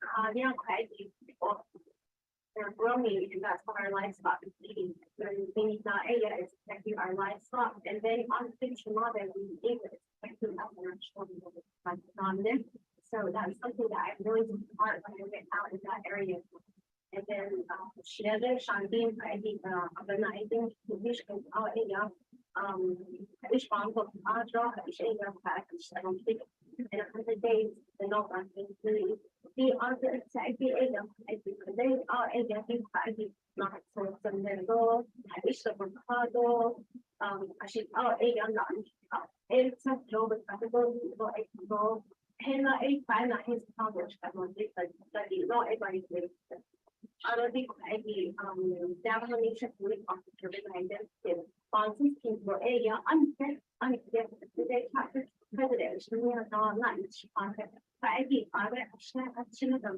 they're growing, and that's what our livestock is eating. We need not is affecting our livestock, and then on the that we eat it, affecting our children on them. So that's something that I really took part when I went out in that area. And then she had a shanty, I think, organizing the vision of responsible to draw a shade of back and I don't think in 100 days, the no one can really be on the side. I think they are a getting not so some level, I wish the Ricardo, I should all a not it's a job possible, go. And a fine his published, I don't think that not everybody. I don't think I definition really officer behind them is sponsors people area unfair they president we are not on but I think action of them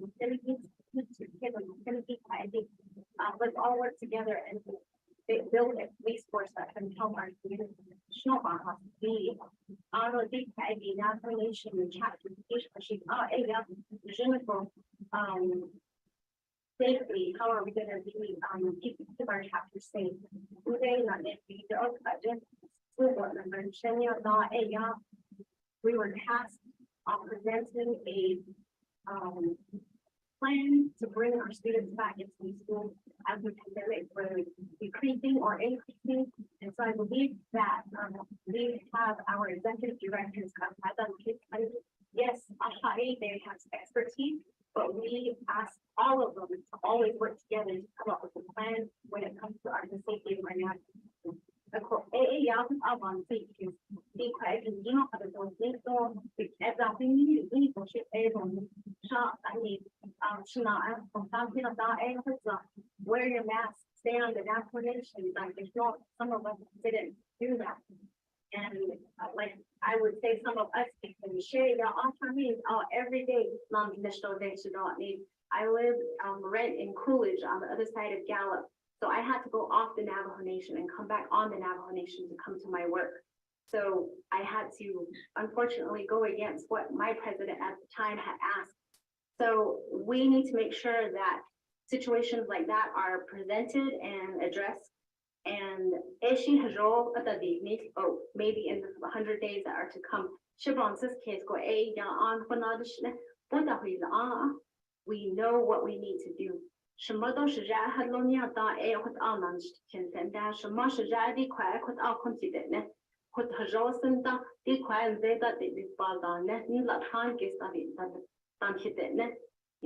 let's all work together and they build a police force that can help our community. I don't think I definition and chapter safety, how are we going to be keep our chapter safe? Today, not be the budget. We were tasked on presenting a plan to bring our students back into school as the pandemic was decreasing or increasing. And so I believe that we have our executive directors yes, they have expertise. But we ask all of them to always work together to come up with a plan when it comes to our safety and finance. Of course, on safety, the question, you know, how to do things, so everything you need to ship I mean, wear your mask, stay on the vaccination, like there's no, some of us didn't do that. And like I would say, some of us can share your means every day. Non-traditional days do not need. I live rent in Coolidge on the other side of Gallup, so I had to go off the Navajo Nation and come back on the Navajo Nation to come to my work. So I had to unfortunately go against what my president at the time had asked. So we need to make sure that situations like that are presented and addressed. And she has role at the maybe in the 100 days that are to come. Case go we know what we need to do. You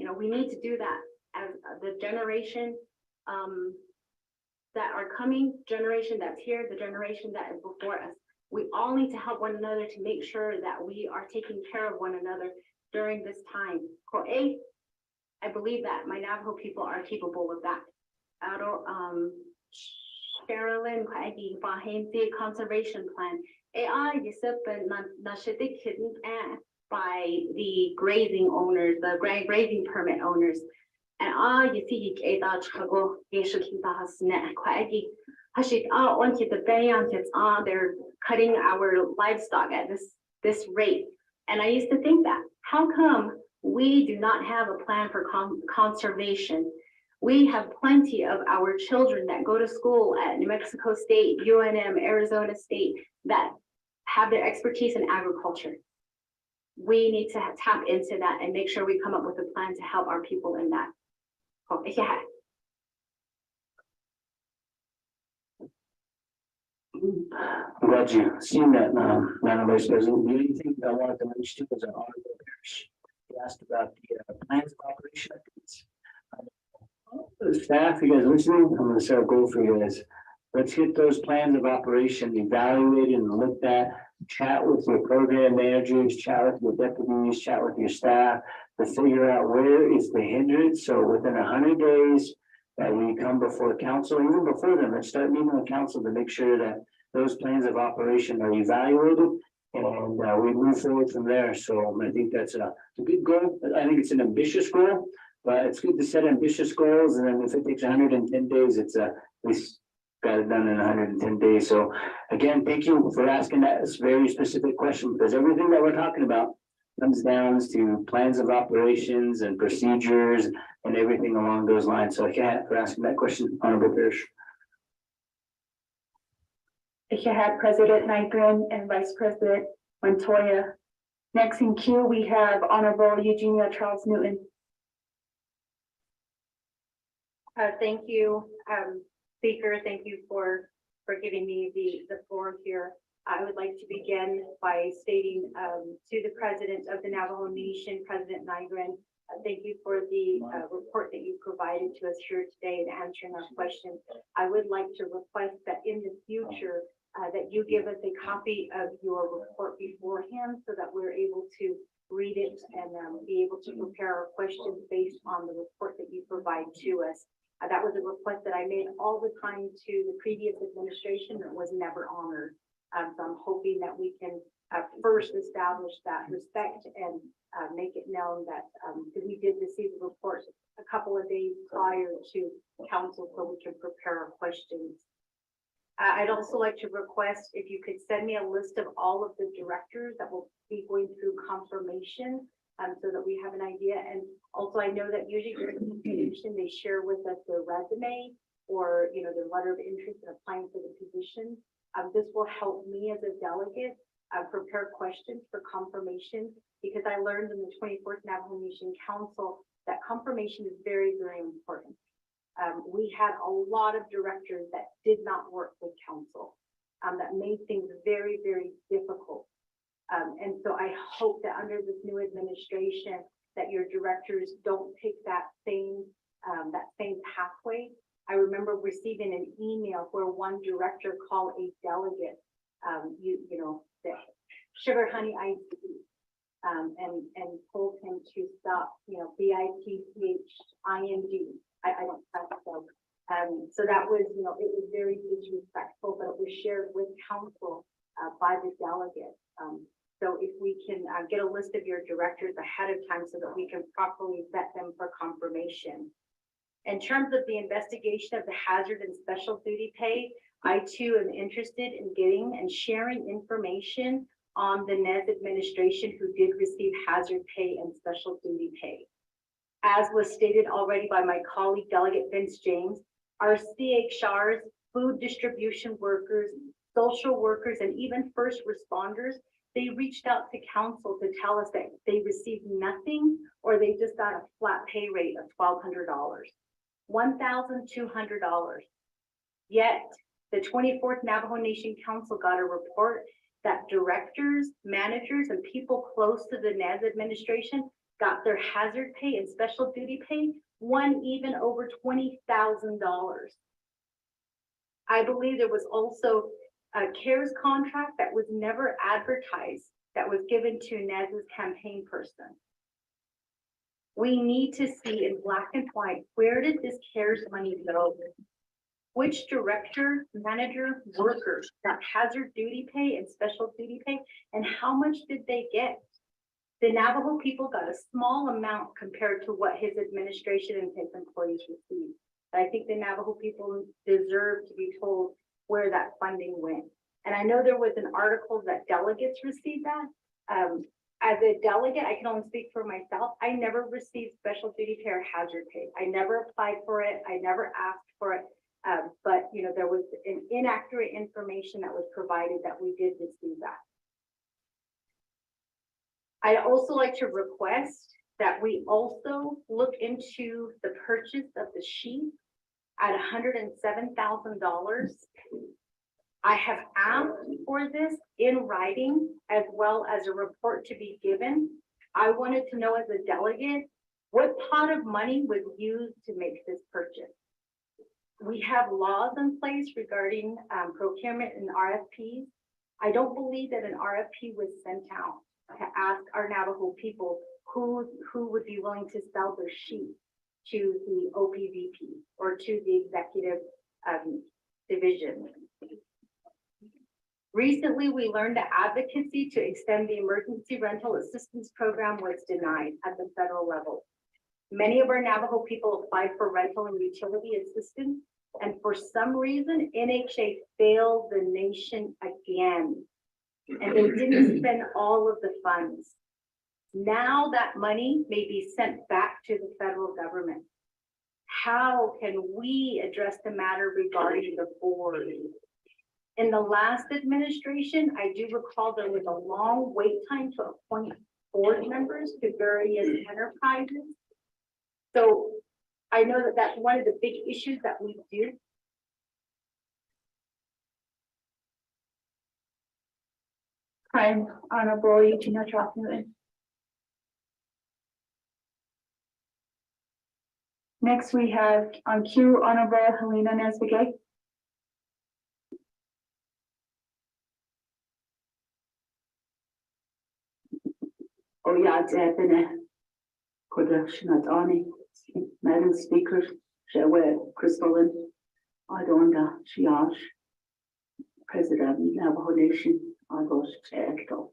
know, we need to do that as the generation that are coming, generation that's here, the generation that is before us. We all need to help one another to make sure that we are taking care of one another during this time. I believe that my Navajo people are capable of that. Carolyn, conservation plan. By the grazing owners, the grazing permit owners. And you see, they're cutting our livestock at this rate. And I used to think that, how come we do not have a plan for conservation? We have plenty of our children that go to school at New Mexico State, UNM, Arizona State, that have their expertise in agriculture. We need to tap into that and make sure we come up with a plan to help our people in that. Yeah. I'm glad you've seen that, Madam Vice President. The only thing I wanted to mention was an honorable He asked about the plans of operation updates. staff, you guys listening? I'm gonna set a goal for you guys. Let's get those plans of operation evaluated and looked at. Chat with your program managers, chat with your deputies, chat with your staff to figure out where is the hindrance. So within 100 days that we come before council, even before then, let's start meeting with council to make sure that those plans of operation are evaluated and we move forward from there. So I think that's a good goal. I think it's an ambitious goal, but it's good to set ambitious goals. And then if it takes 110 days, it's we got it done in 110 days. So again, thank you for asking that very specific question, because everything that we're talking about comes down to plans of operations and procedures and everything along those lines. So again, for asking that question, Honorable Parish. If you have President Nygren and Vice President Montoya. Next in queue, we have Honorable Eugenia Charles Newton. Thank you, Speaker. Thank you for giving me the floor here. I would like to begin by stating to the President of the Navajo Nation, President Nygren, thank you for the report that you provided to us here today and answering our questions. I would like to request that in the future that you give us a copy of your report beforehand so that we're able to read it and be able to prepare our questions based on the report that you provide to us. That was a request that I made all the time to the previous administration that was never honored. So I'm hoping that we can first establish that respect and make it known that we did receive the report a couple of days prior to council so we can prepare our questions. I'd also like to request if you could send me a list of all of the directors that will be going through confirmation so that we have an idea. And also I know that usually they share with us their resume or their letter of interest in applying for the position. This will help me as a delegate prepare questions for confirmation, because I learned in the 24th Navajo Nation Council that confirmation is very, very important. We had a lot of directors that did not work with council, that made things very, very difficult. And so I hope that under this new administration that your directors don't take that same pathway. I remember receiving an email where one director called a delegate, the sugar honey iced tea, and told him to stop, BITCHING. I don't have that. So that was, it was very disrespectful, but it was shared with council by the delegate. So if we can get a list of your directors ahead of time so that we can properly vet them for confirmation. In terms of the investigation of the hazard and special duty pay, I too am interested in getting and sharing information on the NES administration who did receive hazard pay and special duty pay. As was stated already by my colleague, Delegate Vince James, our CHRs, food distribution workers, social workers, and even first responders, they reached out to council to tell us that they received nothing or they just got a flat pay rate of $1,200, $1,200. Yet the 24th Navajo Nation Council got a report that directors, managers, and people close to the NES administration got their hazard pay and special duty pay, one even over $20,000. I believe there was also a CARES contract that was never advertised that was given to NES's campaign person. We need to see in black and white, where did this CARES money go? Which director, manager, worker got hazard duty pay and special duty pay, and how much did they get? The Navajo people got a small amount compared to what his administration and his employees received. I think the Navajo people deserve to be told where that funding went. And I know there was an article that delegates received that. As a delegate, I can only speak for myself. I never received special duty pay or hazard pay. I never applied for it. I never asked for it. But there was an inaccurate information that was provided that we did receive that. I'd also like to request that we also look into the purchase of the sheep at $107,000. I have asked for this in writing as well as a report to be given. I wanted to know as a delegate, what pot of money was used to make this purchase? we have laws in place regarding procurement and RFPs. I don't believe that an RFP was sent out to ask our Navajo people who would be willing to sell their sheep to the OPVP or to the executive division. Recently, we learned that advocacy to extend the emergency rental assistance program was denied at the federal level. Many of our Navajo people applied for rental and utility assistance, and for some reason, NHA failed the nation again. And they didn't spend all of the funds. Now that money may be sent back to the federal government. How can we address the matter regarding the board? In the last administration, I do recall there was a long wait time to appoint board members to various enterprises. So I know that that's one of the big issues that we do. I'm Honorable Eugenia Troutman. Next, we have on cue Honorable Helena Nesbitt. Oh, yeah, it's happening. Production at Arnie, Madam Speaker, Shewe, Crystalline, Adonda, Shiash, President, Navajo Nation, Ados, Ecto,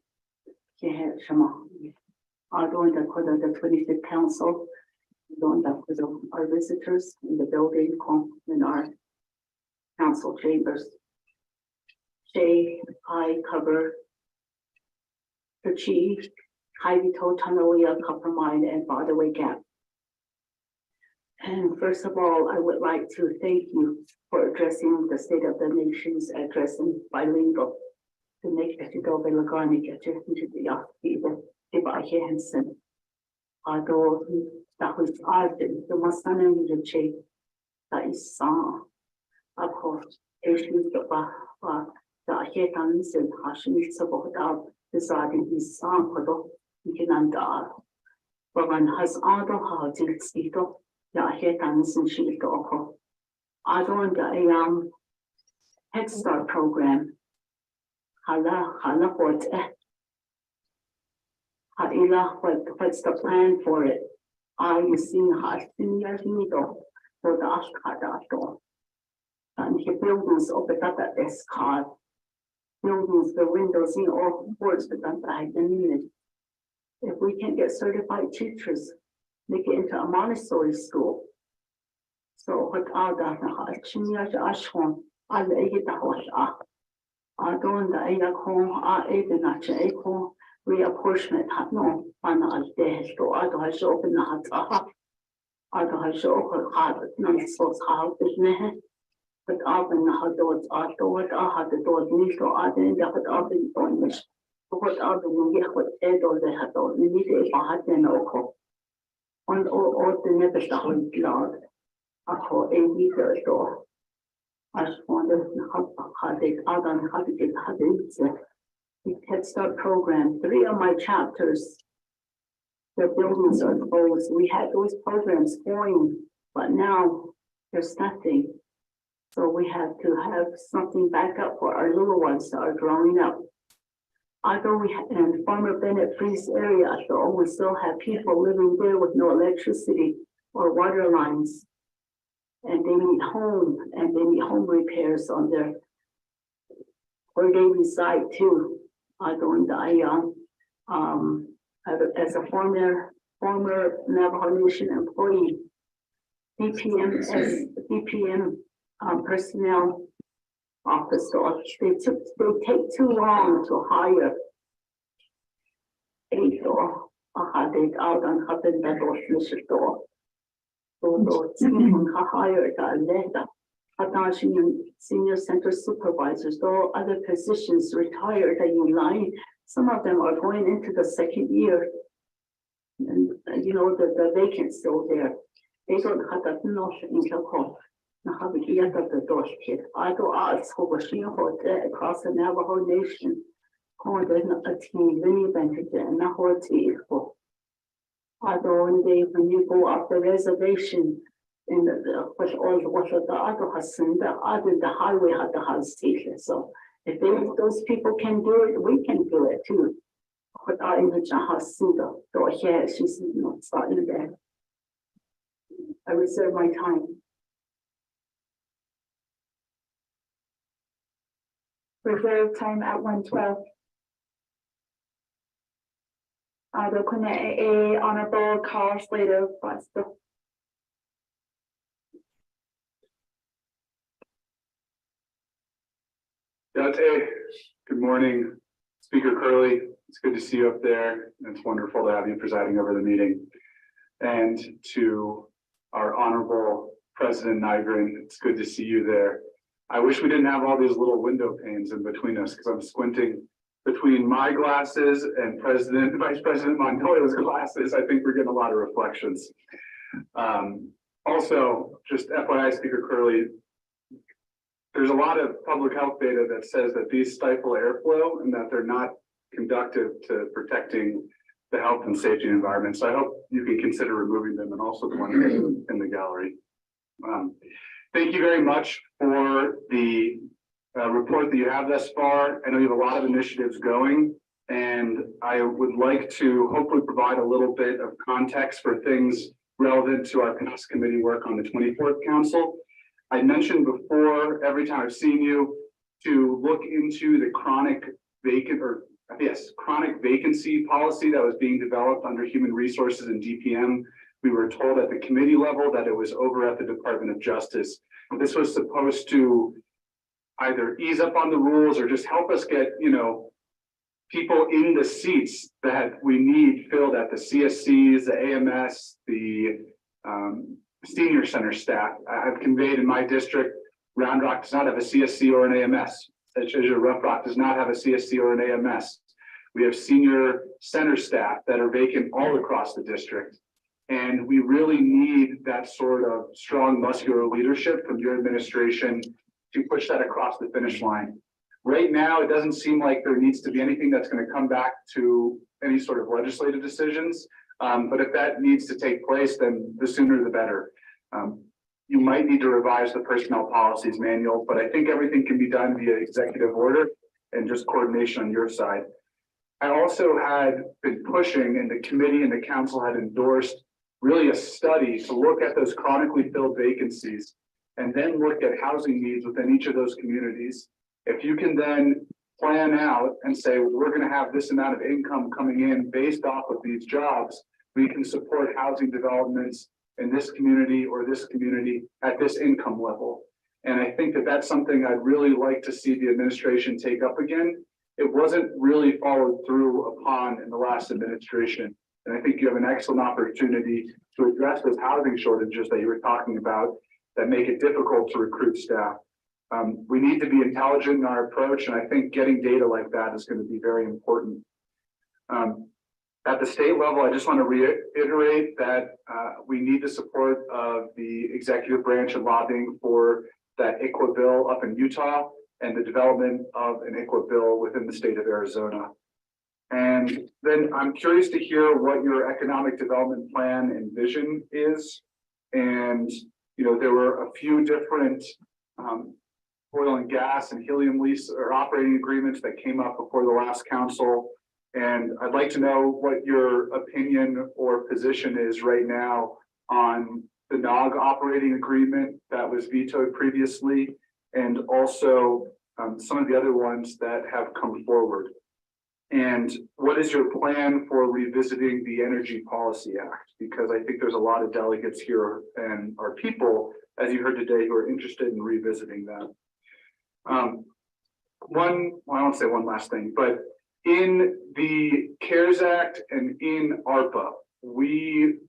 Kehet Shama, Adonda, Koda, the 25th Council, Adonda, our visitors in the building, in our council chambers. Shay, I cover the chief. Heidi Totanoia, Coppermine, and Broadway Gap. And first of all, I would like to thank you for addressing the State of the Nation's addressing bilingual. To make it go by Lagani get you into the Yakiba, if I hear him sing. Although that was Arden, the Masana in the shape that is song. Of course, issues the Hitans and Hashim support out deciding his song for the Hinanda. But when has other hearts in Stito, the Hitans and she go. I don't the Head Start program. Hala, what's the plan for it? You seen years middle, so the Ashkadato. And he buildings open up at this card. Buildings, the windows, all boards, but that's I needed. If we can get certified teachers, make it into a Montessori school. So what are the Ashwan, I'll get the horse. I don't the Ayakon, reapportionment, no, I'll day, so I don't have to open the hut. I don't have to open hard, none so hard, isn't it? But often the doors are doors, I had the doors, so I didn't have it up in the what other than get what Ed or they had all the need if I had an oko. On all the never started blood. I call a meter door. I just wonder how they out on how to get how the Head Start program. 3 of my chapters, their buildings are closed. We had those programs going, but now there's nothing. So we have to have something back up for our little ones that are growing up. Although we have in Farmer Bennett Freeze area, so we still have people living there with no electricity or water lines. And they need home repairs on their where they reside too. Although as a former Navajo Nation employee, BPM personnel officer, they take too long to hire. They out on happen that was door. So hired senior center supervisors, though other positions retired in line. Some of them are going into the 2nd year. And you know the vacant's still there. They don't have that notion in Kilco. Now we get the door kid. I go out over across the Navajo Nation. Called a team, many benefit and a whole team. Although when you go off the reservation, in the, what the other has seen, the other, the highway had the house station, so if those people can do it, we can do it too. But I imagine how seen the here, she's not starting there. I reserve my time. Reserve time at 1:12. The Kune Honorable Carl Slater, Boston. Dante, good morning, Speaker Curley. It's good to see you up there. It's wonderful to have you presiding over the meeting. And to our Honorable President Nygren, it's good to see you there. I wish we didn't have all these little window panes in between us because I'm squinting between my glasses and Vice President Montoya's glasses. I think we're getting a lot of reflections. Also, just FYI, Speaker Curley, there's a lot of public health data that says that these stifle airflow and that they're not conducive to protecting the health and safety environment. So I hope you can consider removing them, and also the one in the gallery. Thank you very much for the report that you have thus far. I know you have a lot of initiatives going, and I would like to hopefully provide a little bit of context for things relevant to our past committee work on the 24th Council. I mentioned before, every time I've seen you, to look into the chronic vacancy policy that was being developed under Human Resources and DPM. We were told at the committee level that it was over at the Department of Justice. This was supposed to either ease up on the rules or just help us get, people in the seats that we need filled at the CSCs, the AMS, the senior center staff. I've conveyed in my district, Round Rock does not have a CSC or an AMS. Rough Rock does not have a CSC or an AMS. We have senior center staff that are vacant all across the district. And we really need that sort of strong muscular leadership from your administration to push that across the finish line. Right now, it doesn't seem like there needs to be anything that's going to come back to any sort of legislative decisions. But if that needs to take place, then the sooner the better. You might need to revise the personnel policies manual, but I think everything can be done via executive order and just coordination on your side. I also had been pushing, and the committee and the council had endorsed really a study to look at those chronically filled vacancies and then look at housing needs within each of those communities. If you can then plan out and say, well, we're going to have this amount of income coming in based off of these jobs, we can support housing developments in this community or this community at this income level. And I think that that's something I'd really like to see the administration take up again. It wasn't really followed through upon in the last administration. And I think you have an excellent opportunity to address those housing shortages that you were talking about that make it difficult to recruit staff. We need to be intelligent in our approach, and I think getting data like that is going to be very important. At the state level, I just want to reiterate that we need the support of the executive branch and lobbying for that ICWA bill up in Utah and the development of an ICWA bill within the state of Arizona. And then I'm curious to hear what your economic development plan and vision is. And, there were a few different oil and gas and helium lease or operating agreements that came up before the last council. And I'd like to know what your opinion or position is right now on the NOG operating agreement that was vetoed previously, and also some of the other ones that have come forward. And what is your plan for revisiting the Energy Policy Act? Because I think there's a lot of delegates here and our people, as you heard today, who are interested in revisiting that. I won't say one last thing, but in the CARES Act and in ARPA, we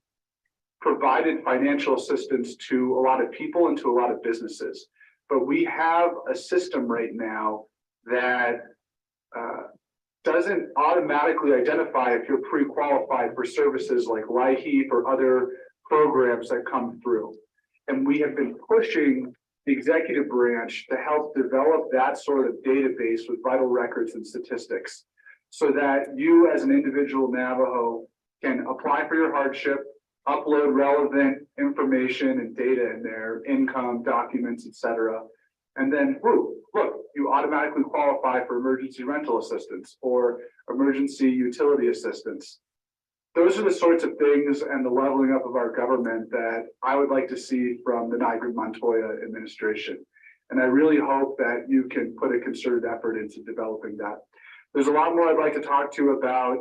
provided financial assistance to a lot of people and to a lot of businesses. But we have a system right now that doesn't automatically identify if you're pre-qualified for services like LIHEAP or other programs that come through. And we have been pushing the executive branch to help develop that sort of database with vital records and statistics, so that you as an individual Navajo can apply for your hardship, upload relevant information and data in there, income, documents, etc. And then, whoo, look, you automatically qualify for emergency rental assistance or emergency utility assistance. Those are the sorts of things and the leveling up of our government that I would like to see from the Nygren-Montoya administration. And I really hope that you can put a concerted effort into developing that. There's a lot more I'd like to talk to you about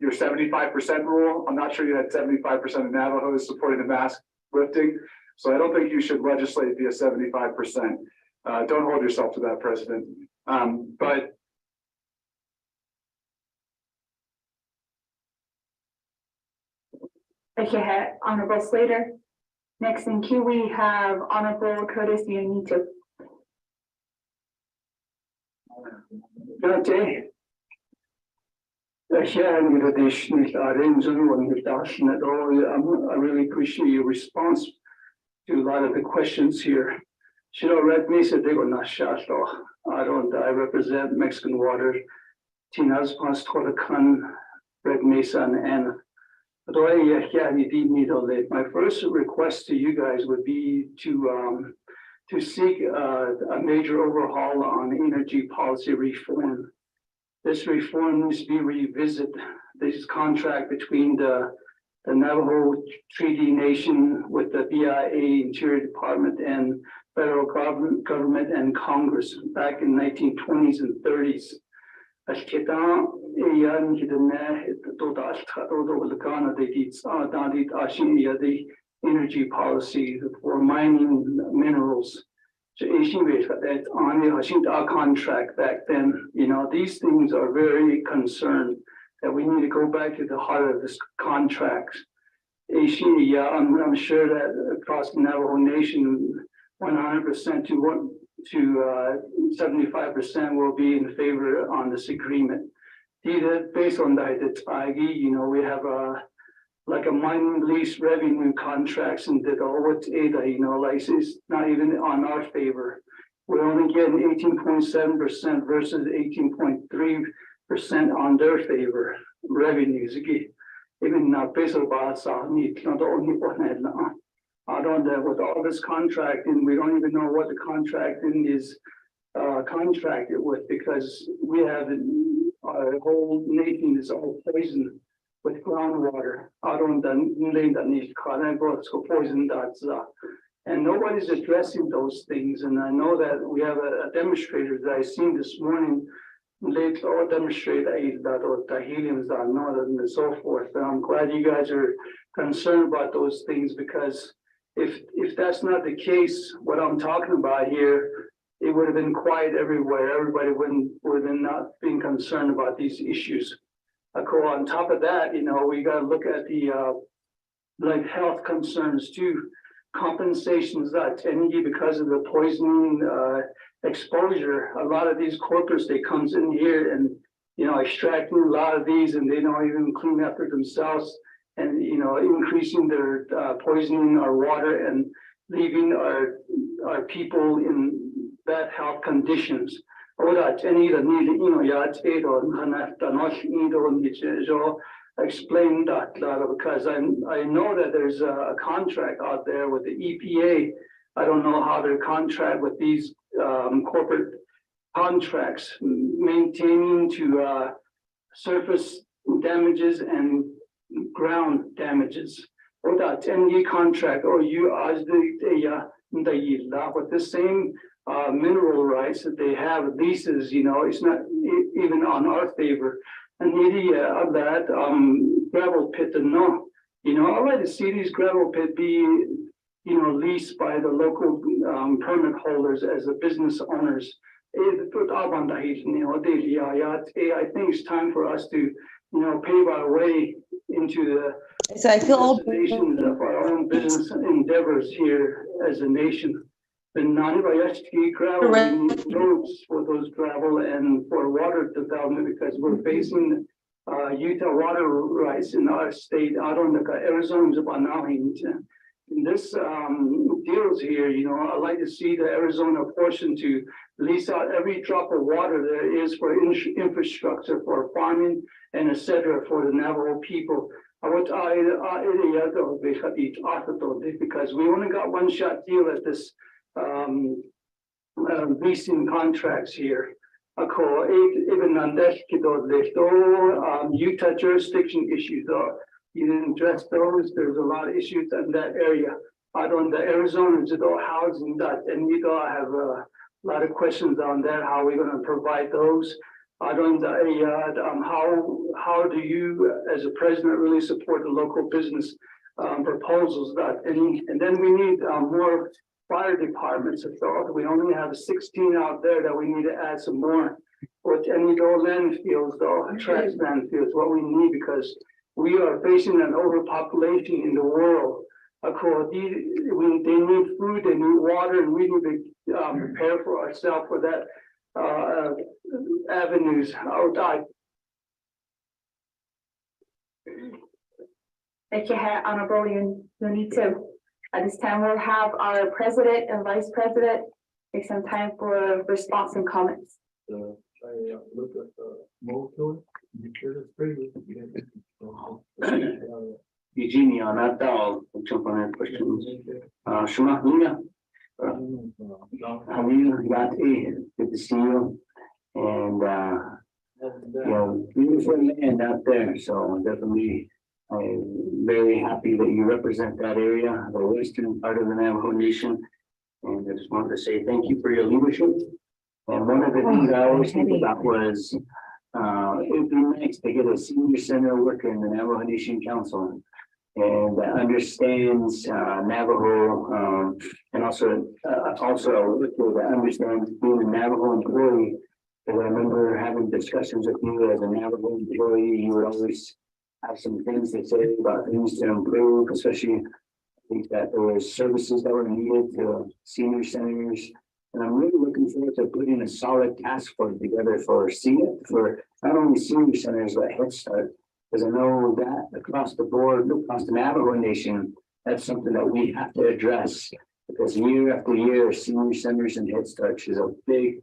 your 75% rule. I'm not sure you had 75% of Navajos supporting the mask lifting. So I don't think you should legislate via 75%. Don't hold yourself to that, President. But Thank you, Honorable Slater. Next in queue, we have Honorable Curtis Yunito. Okay. I really appreciate your response to a lot of the questions here. I represent Mexican Water, Tinas Pas Tolakan, Red Mesa, and Anna. My first request to you guys would be to seek a major overhaul on energy policy reform. This reform needs to be revisited. This contract between the Navajo Treaty Nation with the BIA, Interior Department, and federal government and Congress back in 1920s and 30s. The energy policy for mining minerals. Our contract back then, these things are very concerned that we need to go back to the heart of this contract. I'm sure that across the Navajo Nation, 100% to 75% will be in favor on this agreement. Based on that, we have like a mining lease revenue contracts and that what's like it's not even on our favor. We're only getting 18.7% versus 18.3% on their favor revenues. Even now, based on with all this contracting, we don't even know what the contracting is contracted with, because we have our whole nation is all poisoned with groundwater. And nobody's addressing those things. And I know that we have a demonstrator that I seen this morning. They all demonstrate that heliums are not and so forth. And I'm glad you guys are concerned about those things, because if that's not the case, what I'm talking about here, it would have been quiet everywhere. Everybody would have not been concerned about these issues. On top of that, we got to look at the like health concerns too. Compensations that because of the poisoning exposure. A lot of these corporates, they comes in here and extracting a lot of these, and they don't even clean up for themselves, and increasing their poisoning our water and leaving our people in bad health conditions. Explain that, because I know that there's a contract out there with the EPA. I don't know how their contract with these corporate contracts maintaining to surface damages and ground damages. Or that 10-year contract, or you as with the same mineral rights that they have leases, it's not even on our favor. And of that gravel pit, no, I like to see these gravel pit be, leased by the local permit holders as the business owners. I think it's time for us to, pave our way into the So I feel old. of our own business endeavors here as a nation. The gravel, we need roads for those gravel and for water development, because we're facing Utah water rights in our state. I don't know, Arizona's about now. In this deals here, I'd like to see the Arizona portion to lease out every drop of water there is for infrastructure, for farming, and etc. for the Navajo people. Because we only got one shot deal at this leasing contracts here. Utah jurisdiction issues, you didn't address those. There's a lot of issues in that area. I don't, the Arizona housing that, and you don't have a lot of questions on that. How are we going to provide those? I don't, how do you, as a president, really support the local business proposals that, and then we need more fire departments. We only have 16 out there that we need to add some more. With any those landfills, though, trash landfills, what we need, because we are facing an overpopulation in the world. Of course, they need food, they need water, and we need to prepare for ourselves for that avenues. Thank you, Honorable Yunito. At this time, we'll have our president and vice president take some time for response and comments. Eugenie, on that, I'll jump on that question. Shema, Lina, how are you? Good to see you. And, beautiful land out there. So definitely, I'm very happy that you represent that area, the western part of the Navajo Nation. And I just wanted to say thank you for your leadership. And one of the things I always think about was, it'd be nice to get a senior center worker in the Navajo Nation Council and that understands Navajo, and also a worker that understands being a Navajo employee. Because I remember having discussions with you as a Navajo employee, you would always have some things to say about things to improve, especially I think that there were services that were needed to senior centers. And I'm really looking forward to putting a solid task force together for not only senior centers, but Head Start. Because I know that across the board, across the Navajo Nation, that's something that we have to address. Because year after year, senior centers and Head Start is a big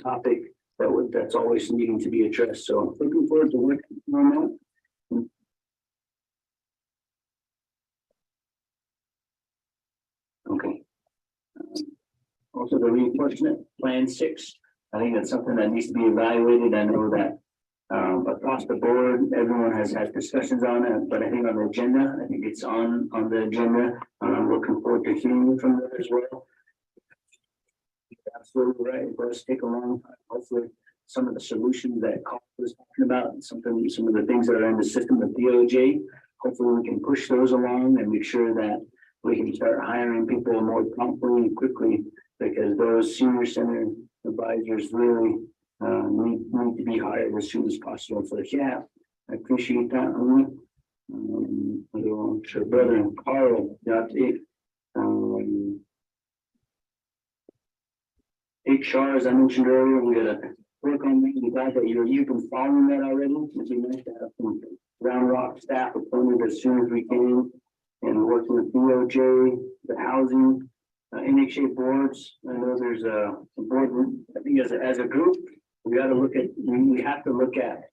topic that's always needing to be addressed. So looking forward to working on that. Okay. Also, the reinforcement plan 6. I think that's something that needs to be evaluated. I know that across the board, everyone has had discussions on it, but I think on the agenda, I think it's on the agenda. I'm looking forward to hearing from there as well. You're absolutely right. It does take a long time. Hopefully, some of the solutions that Carl was talking about, some of the things that are in the system of DOJ, hopefully we can push those along and make sure that we can start hiring people more promptly and quickly, because those senior center advisors really need to be hired as soon as possible. So yeah, I appreciate that. Sure, brother Carl got it. HR, as I mentioned earlier, we gotta work on that. I'm glad that you've been following that already. It'd be nice to have some Round Rock staff appointed as soon as we can, and working with DOJ, the housing, NHA boards. I know there's a board. I think as a group, we have to look at.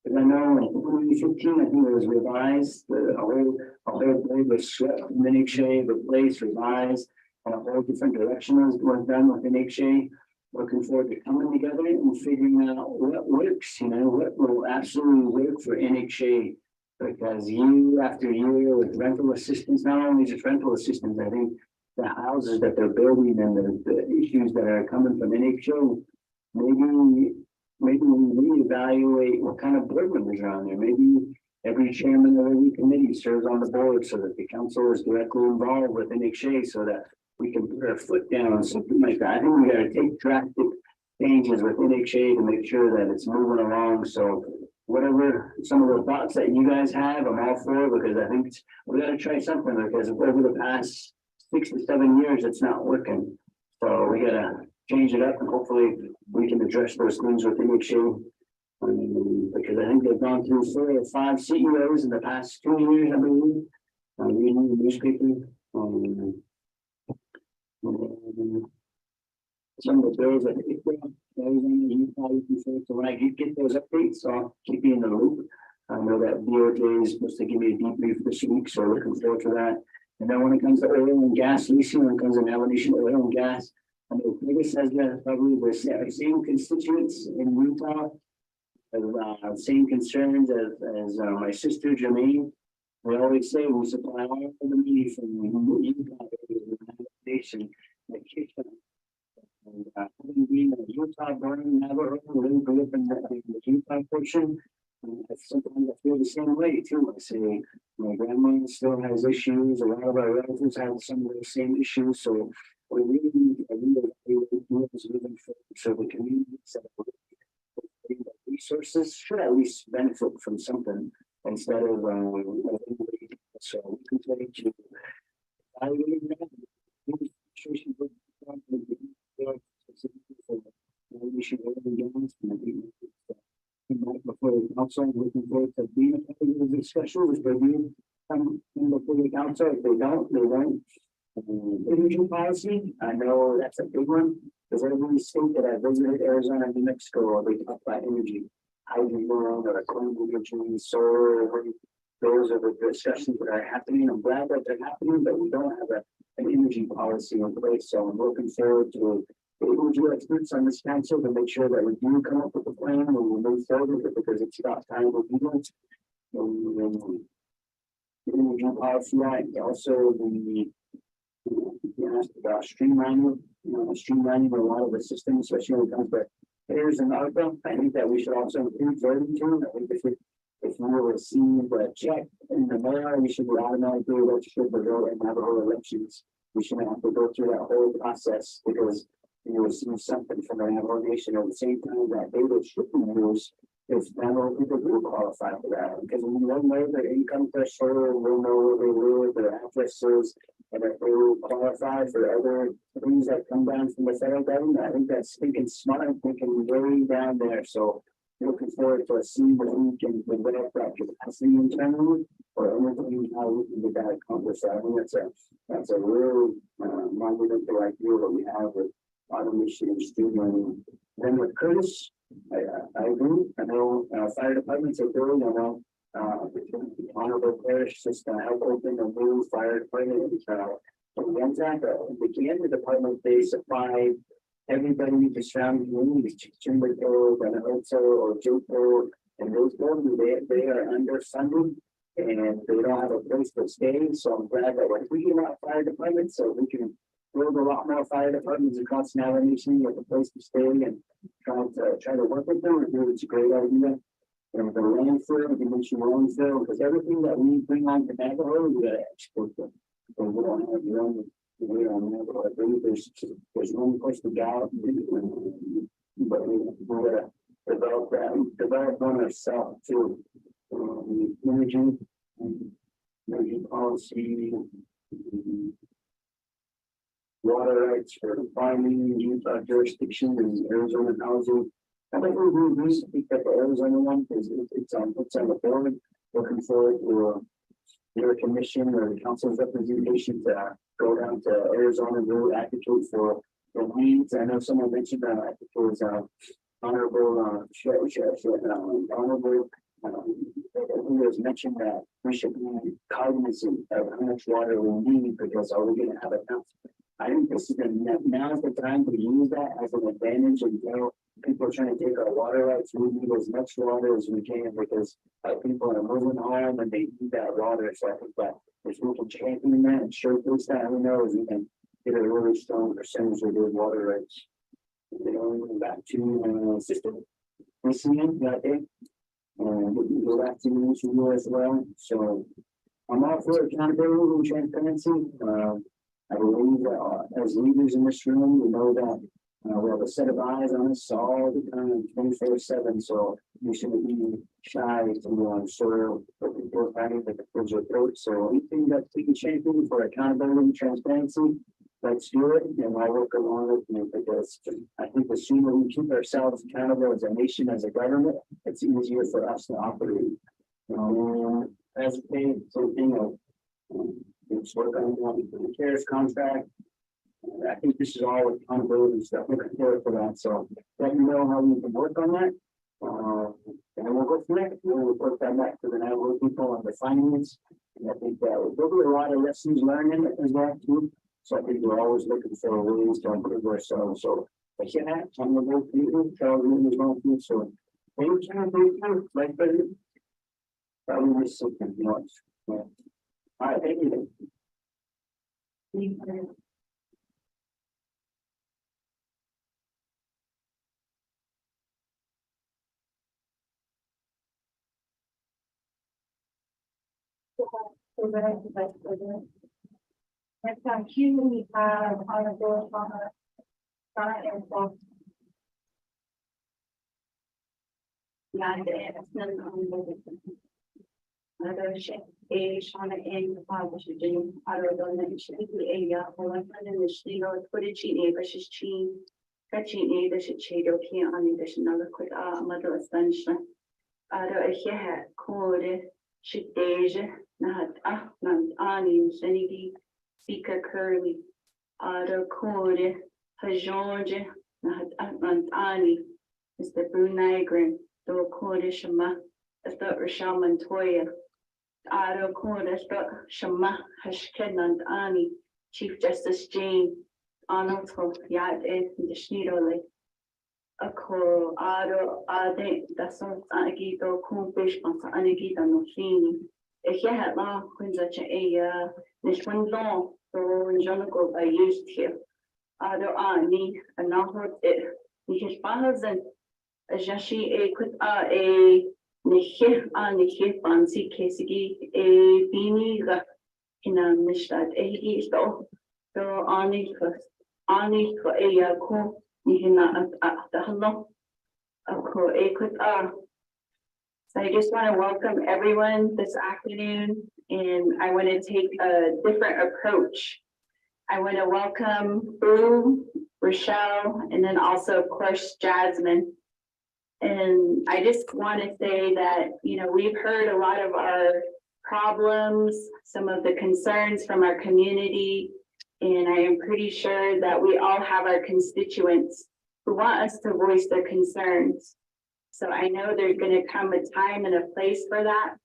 Because I know in 2015, I think it was revised. A whole board was swept from NHA, replaced, revised, and a whole different direction was done with NHA. Looking forward to coming together and figuring out what works. What will absolutely work for NHA. Because year after year with rental assistance, not only just rental assistance, I think the houses that they're building and the issues that are coming from NHO, maybe we reevaluate what kind of board members are on there. Maybe every chairman of every committee serves on the board so that the council is directly involved with NHA so that we can put our foot down on something like that. I think we got to take drastic changes with NHA to make sure that it's moving along. So whatever some of the thoughts that you guys have, I'm all for, because I think we got to try something, because over the past 6 to 7 years, it's not working. So we got to change it up, and hopefully we can address those things with NHA. Because I think they've gone through 4 or 5 CEOs in the past 2 years, I believe. Reading the newspaper. Some of the bills that so when I get those updates, I'll keep you in the loop. I know that DOJ is supposed to give me a debrief this week, so looking forward to that. And then when it comes to oil and gas leasing, when it comes to navigation oil and gas, I know Vegas has probably the same constituents in Utah. Same concerns as my sister Jermaine. We always say we supply all the money from Utah nation. And having been a Utah born Navajo, really grew up in the Utah portion. Sometimes I feel the same way too. I say my grandma still has issues. A lot of our relatives have some of the same issues. So we really need living for the communities that resources should at least benefit from something instead of so we continue to evaluate that. Before the council, looking forward to being a part of the discussion with review before the council. If they don't, they won't. Energy policy, I know that's a big one, because every state that I visited, Arizona and New Mexico, they talk about energy. Hydrogen or clean energy, solar, those are the discussions that are happening. I'm glad that they're happening, but we don't have an energy policy in place. So I'm looking forward to the energy experts on this council to make sure that we do come up with a plan and we move forward with it, because it's about time we do it. The energy policy, also asked about streamlining, streamlining a lot of the systems, especially when it comes to there's an ARPA. I think that we should also include voting too. I think if we receive a check in the mail, we should be automatically registered to vote in Navajo elections. We shouldn't have to go through that whole process because you receive something from the Navajo Nation at the same time that they would should be used if Navajo people do qualify for that. Because we don't know their income threshold, we'll know where they live, their addresses, and if they will qualify for other things that come down from the federal government. I think that's thinking smart, thinking way down there. So looking forward to seeing what we can develop that capacity internally, or anything how we can get that accomplished. I think that's a real monumental idea that we have with automation and streamlining. Then with Curtis, I agree. I know fire departments are doing. I know the Honorable Parish just help open a new fire department. Began the department, they supply everybody the surrounding communities, Chimberville, Benavento, or Jopo, and those buildings, they are underfunded and they don't have a place to stay. So I'm glad that we're freeing out fire departments so we can build a lot more fire departments across the nation with a place to stay and try to work with them. I think it's a great idea. And the landfill, the dimensional landfill, because everything that we bring on to Navajo, we gotta export them. So we don't have room. We don't have. I believe there's one place to go, but we gotta develop one ourselves too. Energy policy, water rights for farming, Utah jurisdiction, and Arizona housing. I think we recently picked up the Arizona one because it's on the board. Looking forward to your commission or the council's representation to go down to Arizona and really advocate for the needs. I know someone mentioned that I think it was Honorable Honorable who has mentioned that we should be cognizant of how much water we need because are we going to have enough? I think this is now's the time to use that as an advantage and people are trying to take our water rights. We need as much water as we can because people are moving home and they need that water. So I think that if we can champion that and showcase that, who knows, we can get a really strong percentage of those water rights. Back to system. PCM that day. And we'll go back to the issue as well. So I'm all for accountability and transparency. I believe that as leaders in this room, we know that we have a set of eyes on us all the time, 24/7. So we shouldn't be shy to share what people are finding that the kids approach. So anything that we can champion for accountability and transparency, let's do it. And I'll work along with you because I think the sooner we keep ourselves accountable as a nation, as a government, it's easier for us to operate. As a thing, let's work on the CARES contract. I think this is all accountability stuff. Looking forward for that. So let me know how we can work on that. And we'll go from there, we'll report that back to the Navajo people and the finance. And I think there'll be a lot of lessons learned in it as well too. So I think we're always looking for ways to improve ourselves, so. I can't have some of those people, Charlie is going through, so. Thank you, like, but. Probably miss something much. All right, thank you. Next time, here we have Honorable Donna and Bob. Yeah, it's not another ship, a Shana and the father should do, other than the issue, a ya, or one initially, or put a cheat neighbor, she's cheat. Catching neighbor should cheat, okay, on addition, another quick, mother astonishment. Other a hair, code, should Asia, not, Annie, Senigi, Speaker Curly, other code, Hajonja, not, Annie, Mr. Brunei Grim, do code Shama, as the Rochelle Montoya. Ado Corda, Shama, Hashkenan, Ani, Chief Justice Jane, Arnold, Yad, and the Schneiderle. A call, Ado, Ade, the song Agito, Kumpish, on Anigita Noshini. If you had long, when such a Nishwan long, so Jonico I used here. Ado Ani, and now what it, his fathers and a Jashi a quit a. Nihir Nihir Bansi Kesigi a Biniga in a Mishtad a so Ani for a Yako Nihina at the Hello. So I just want to welcome everyone this afternoon, and I want to take a different approach. I want to welcome Boo, Rochelle, and then also, of course, Jasmine. And I just want to say that, you know, we've heard a lot of our problems, some of the concerns from our community, and I am pretty sure that we all have our constituents who want us to voice their concerns. So I know there's going to come a time and a place for that.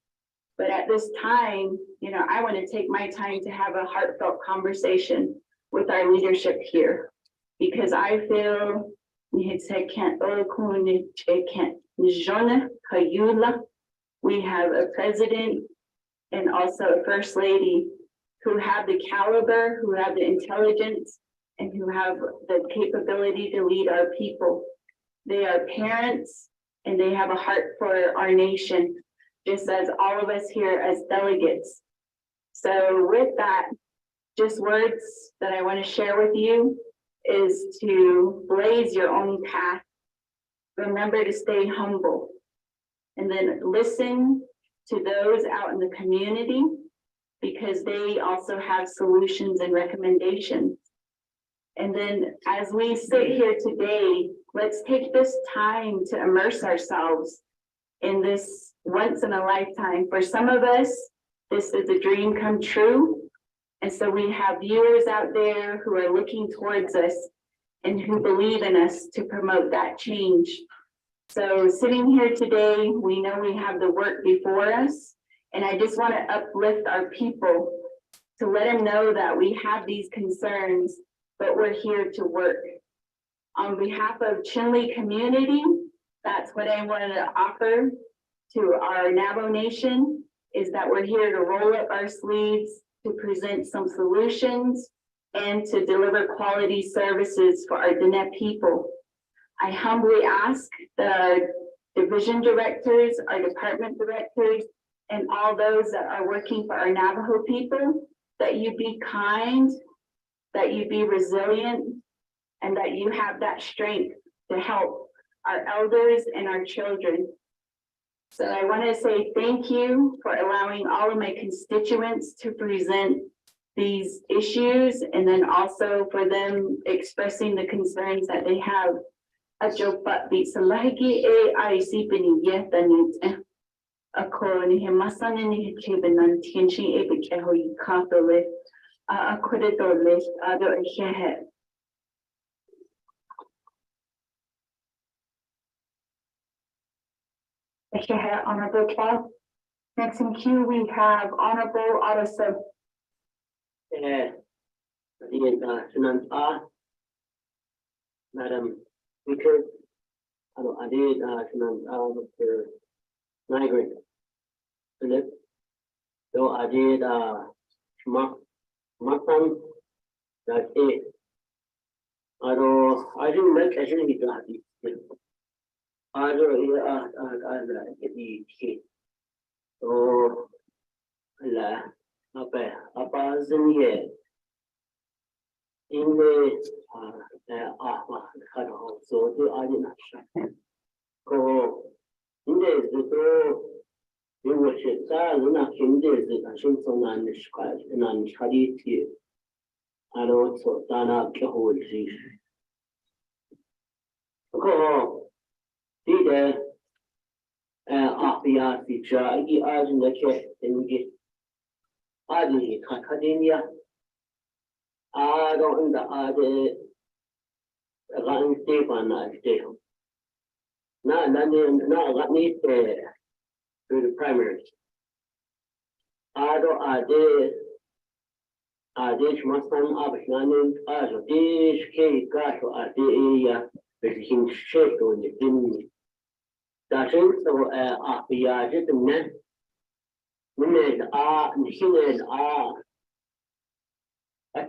But at this time, you know, I want to take my time to have a heartfelt conversation with our leadership here, because I feel we have a president and also a first lady who have the caliber, who have the intelligence, and who have the capability to lead our people. They are parents and they have a heart for our nation, just as all of us here as delegates. So with that, just words that I want to share with you is to blaze your own path. Remember to stay humble, and then listen to those out in the community, because they also have solutions and recommendations. And then as we sit here today, let's take this time to immerse ourselves in this once in a lifetime. For some of us, this is a dream come true. And so we have viewers out there who are looking towards us and who believe in us to promote that change. So sitting here today, we know we have the work before us. And I just want to uplift our people to let them know that we have these concerns, but we're here to work. On behalf of Chinle community, that's what I wanted to offer to our Navajo Nation, is that we're here to roll up our sleeves, to present some solutions, and to deliver quality services for our Diné people. I humbly ask that our division directors, our department directors, and all those that are working for our Navajo people, that you be kind, that you be resilient, and that you have that strength to help our elders and our children. So I want to say thank you for allowing all of my constituents to present these issues, and then also for them expressing the concerns that they have. Ako ni hemasan ni hikibenan tienchi ebik eho yikatole akodole ado ehehe. Honorable Club. Next in queue, we have Honorable Otto. Madam Speaker, I did, Mr. Migrant. Philip, so I did, Markham, that's it. Although I didn't make any that. So, in the so I didn't go in the you was it not in this I should so non study I also done up the whole season. Go did the feature I in the case and get I didn't Academia. I don't the run tape on that day. Now, not need to the primary. I did my son up running as a dish cake got to a day with him shake on the thing. That's so I did the net. Minute I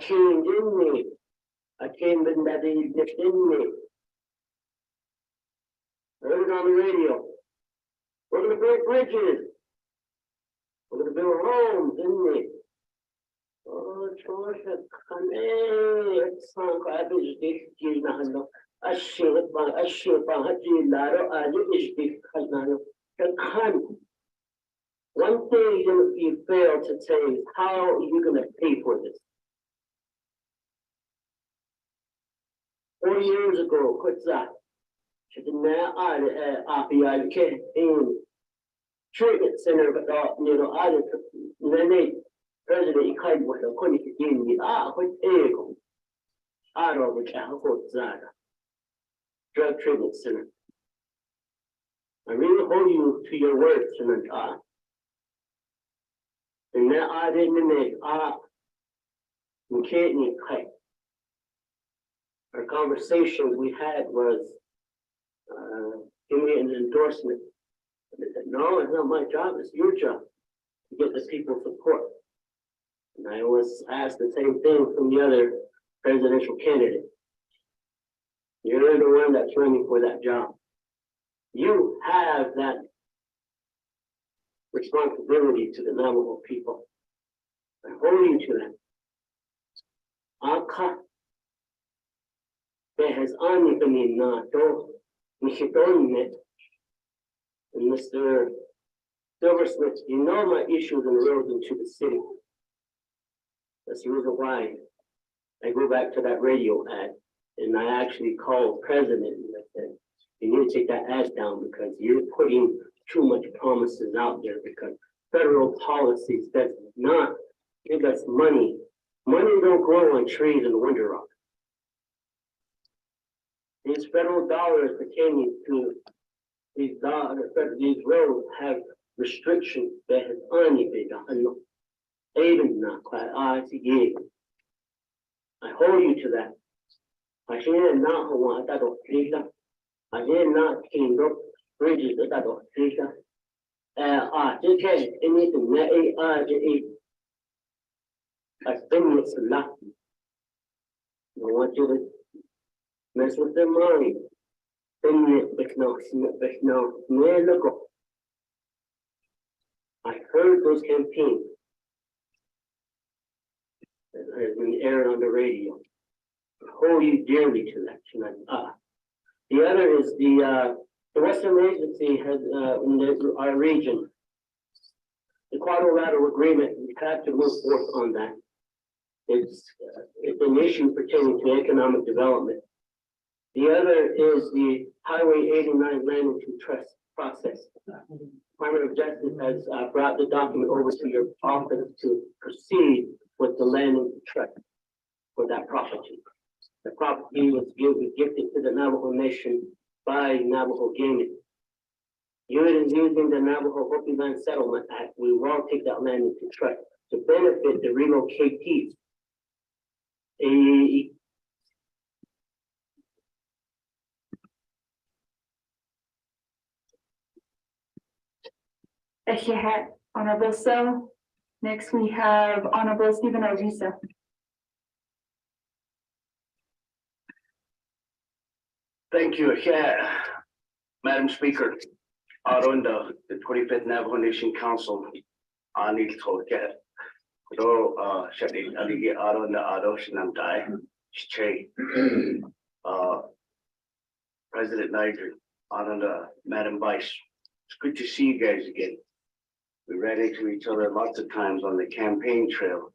came in me. I came in that is just in me. Heard it on the radio. We're going to build bridges. We're going to build homes, didn't we? Oh, George, it's not quite as big as you know. I should have had you, Laro. I didn't speak because now. One thing you fail to say is how are you going to pay for this? 4 years ago, what's that? RPI in treatment center, but I then president kind was a quality in the what ego. I don't know what's that. Drug treatment center. I really hold you to your words, and then I didn't make you can't need kite. Our conversation we had was give me an endorsement. And I said, no, it's not my job, it's your job to get the people support. And I was asked the same thing from the other presidential candidate. You're the one that's running for that job. You have that responsibility to the Navajo people. I hold you to that. There has only been in and Mr. Silversmith, you know my issues and roads into the city. That's the reason why I go back to that radio ad and I actually called president and I said, you need to take that ad down because you're putting too much promises out there because federal policies does not give us money. Money don't grow on trees in Winter Rock. These federal dollars pertaining to these roads have restrictions that has only been even not quite I hold you to that. I did not want that of Lisa. I did not clean up bridges that of Lisa. Just had anything that I think it's a lot. I want you to mess with their mind. I heard those campaigns that has been aired on the radio. I hold you dearly to that tonight. The other is the Western Agency has in our region, the quadrilateral agreement. We have to move forth on that. It's an issue pertaining to economic development. The other is the Highway 89 land and trust process. Department of Justice has brought the document over to your office to proceed with the land and trust for that property. The property was gifted to the Navajo Nation by Navajo Gaming. unit is using the Navajo Hopi Land Settlement Act, we won't take that land into trust to benefit the relocatees. Eh, Eshehat, Honorable So. Next, we have Honorable Stephen Ojisa. Thank you, yeah. Madam Speaker, out on the 25th Navajo Nation Council, I need to get. Shadi Aligi out on the Adosh Namtai, Che. President Niger, out on the Madam Vice. It's good to see you guys again. We ran into each other lots of times on the campaign trail.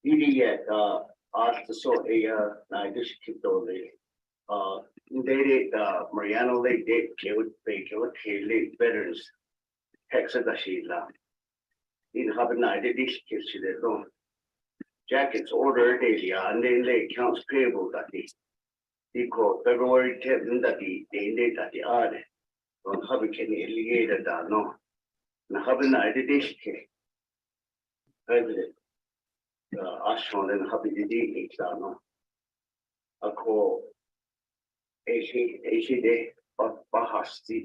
Yet, after so a Niger Kitole. They Mariano Lake did kill Lake veterans, Hexadashila. In Habanai, this kiss you that long. Jackets ordered daily, and then lay accounts payable that they called February 10th that they ended at the odd on Hurricane alligator that no. And Habanai, this kiss. President Ashon and Happy the day, no. A call. Day, Bahasti,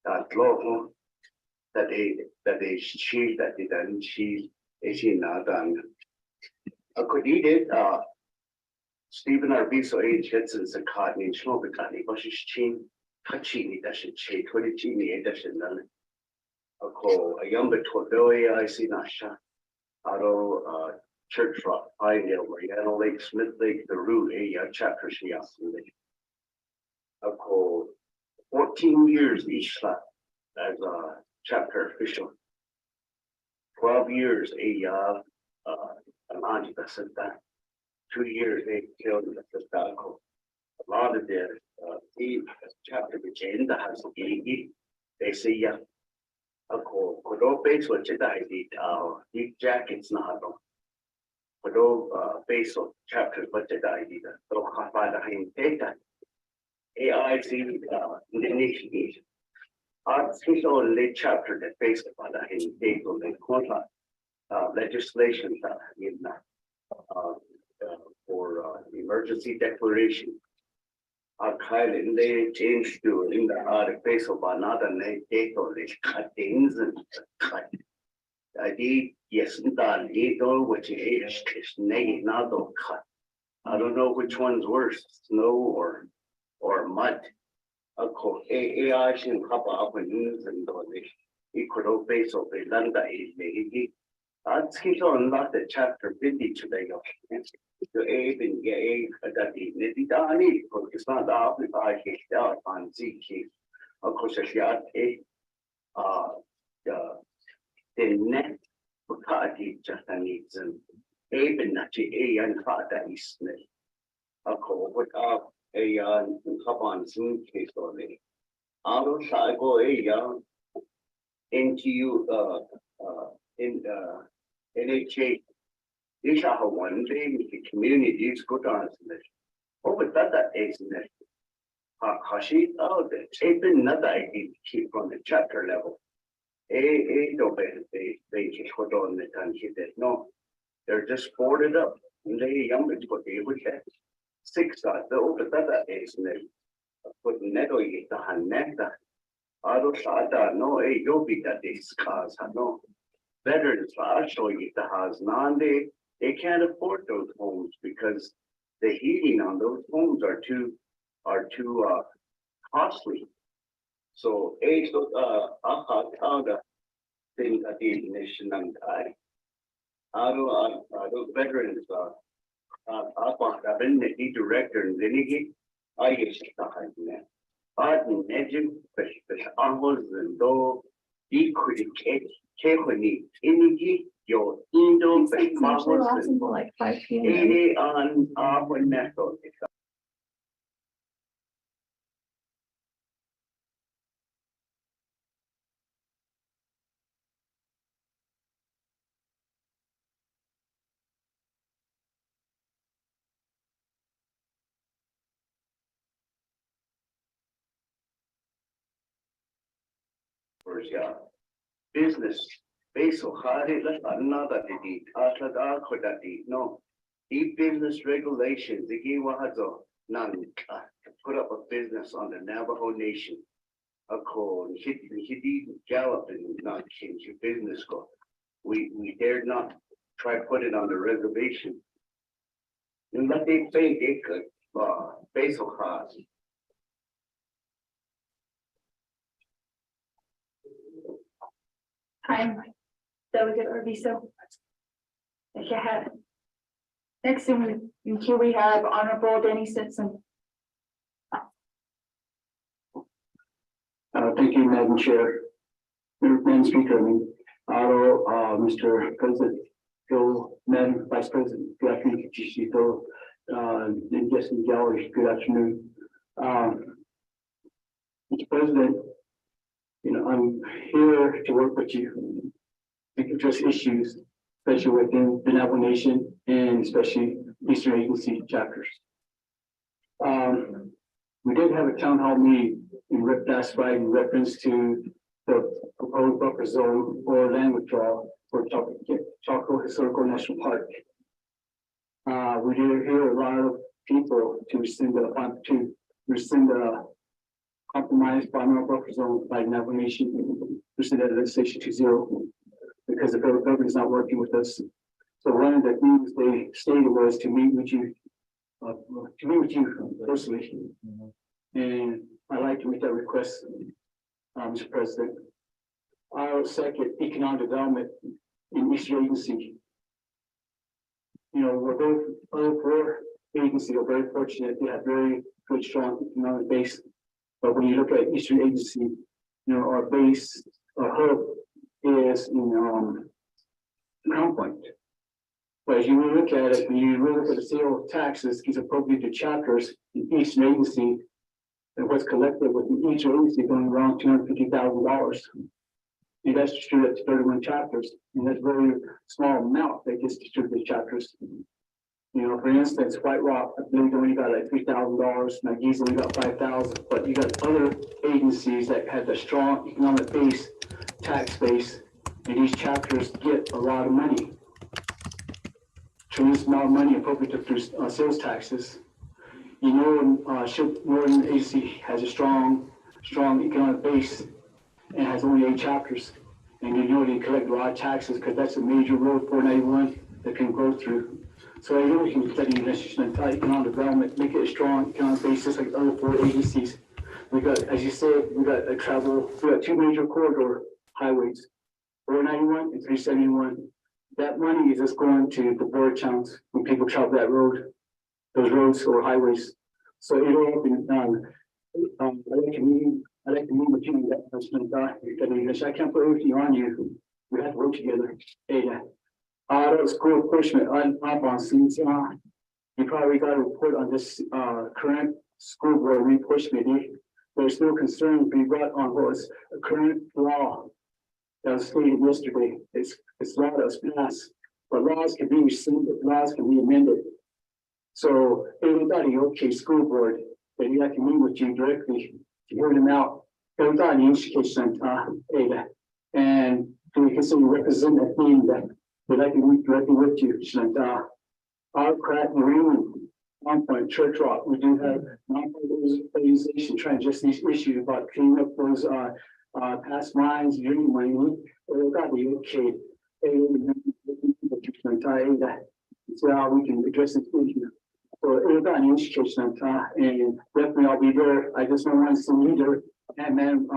that law that they cheat, that they didn't cheat, not done. I could eat it, Stephen Arbiso age gets in the card in Snowbicani, but she's chin, touching that should cheat, 20 chini, that should done. I call a younger Todoya, I see Nasha, Aro, Church Rock, Pinedale, Mariano Lake, Smith Lake, the Root, chapter she asked me. I call 14 years each as a chapter official. 12 years an auntie said that. 2 years they killed the Stalco. A lot of the chapter became the has they say yeah. I call Kodo base what you did jackets not. Based on chapters, but the idea that by the hand data. AIC in the nation. It's only chapter that based upon the hand data on the contract legislation that in for emergency declaration. Kind they changed to in the base of another data on the cuttings and cut. I did yes, that little which is not cut. I don't know which one's worse, snow or mud. I call AI should hop up and use and it could obey so they land that lady. I'd skip on not the chapter 50 today. To aid and get that the it's not up if I hit out on ZK. Of course, I got the net Bukati just needs and even not a and father is a call without a hop on Zoom case already. I will go a into in NHA. These are one day the communities good on this. Over that is next. Hashi, oh, the even another idea keep from the chapter level. They just put on the country that no, they're just boarded up. And they young what they would have 6 the over that is next. Put netto get the haneta. I don't no, you'll be that these cars have no veterans. I'll show you the house non they can't afford those homes because the heating on those homes are too costly. So the thing at the nation and I don't veterans I've been the director and then I used to have that. I imagine almost and though equally carefully energy your Indo like 5 p.m. on when that business base of hard another no. E-business regulations, they gave none to put up a business on the Navajo Nation. A call, he galloped and not change your business go. We dared not try to put it on the reservation. And but they think they could, base of hard. Time, Delegate Arvizo. If you have. Next in queue, we have Honorable Danny Simpson. Thank you, Madam Chair. Madam Speaker, Mr. President, Phil, Madam Vice President, good afternoon, GC Phil, and guests in the gallery, good afternoon. Mr. President, I'm here to work with you to address issues, especially within the Navajo Nation and especially Eastern Agency chapters. We did have a town hall meeting last Friday in reference to the proposed buffer zone or land withdrawal for Chaco Historical National Park. We did hear a lot of people to rescind the compromise final buffer zone by Navajo Nation, rescind that legislation 2.0 because the federal government is not working with us. So one of the things they stated was to meet with you personally. And I'd like to make that request, Mr. President. Our second economic development in Eastern Agency. We're both other four agencies are very fortunate. They have very good, strong economic base. But when you look at Eastern Agency, our base, our hub is in Crown Point. But as you look at it, when you look at the sale taxes, is appropriate to chapters in Eastern Agency, and what's collected with each agency going around $250,000. And that's distributed to 31 chapters. And that's a very small amount that gets distributed to chapters. For instance, White Rock, I believe only got like $3,000, Nagisa only got $5,000, but you got other agencies that have a strong economic base, tax base, and these chapters get a lot of money. Tremendous amount of money appropriated through sales taxes. Northern Agency has a strong economic base and has only 8 chapters. And they collect a lot of taxes because that's a major road 491 that can go through. So I really can study economic development, make it a strong economic base just like other 4 agencies. We got, as you said, we got 2 major corridor highways, 491 and 371. That money is just going to the border towns when people travel that road. Those roads or highways. So it'll open. I'd like to meet with you. I can't put everything on you. We have to work together. School enforcement on since you probably got a report on this current school board reinforcement. There's still concern being brought on was a current law that was stated yesterday. It's law that was passed, but laws can be rescinded, laws can be amended. So everybody, okay, school board, then you have to meet with you directly to hear them out. Everybody in education, and we can say represent that thing that we'd like to meet directly with you. Our crack marine, 1 Point, Church Rock, we do have non-profit organization trying just these issues about cleaning up those past mines, drinking money. Everybody, okay, so how we can address this issue. So everybody in education, and definitely I'll be there. I just don't want to see leader and Madam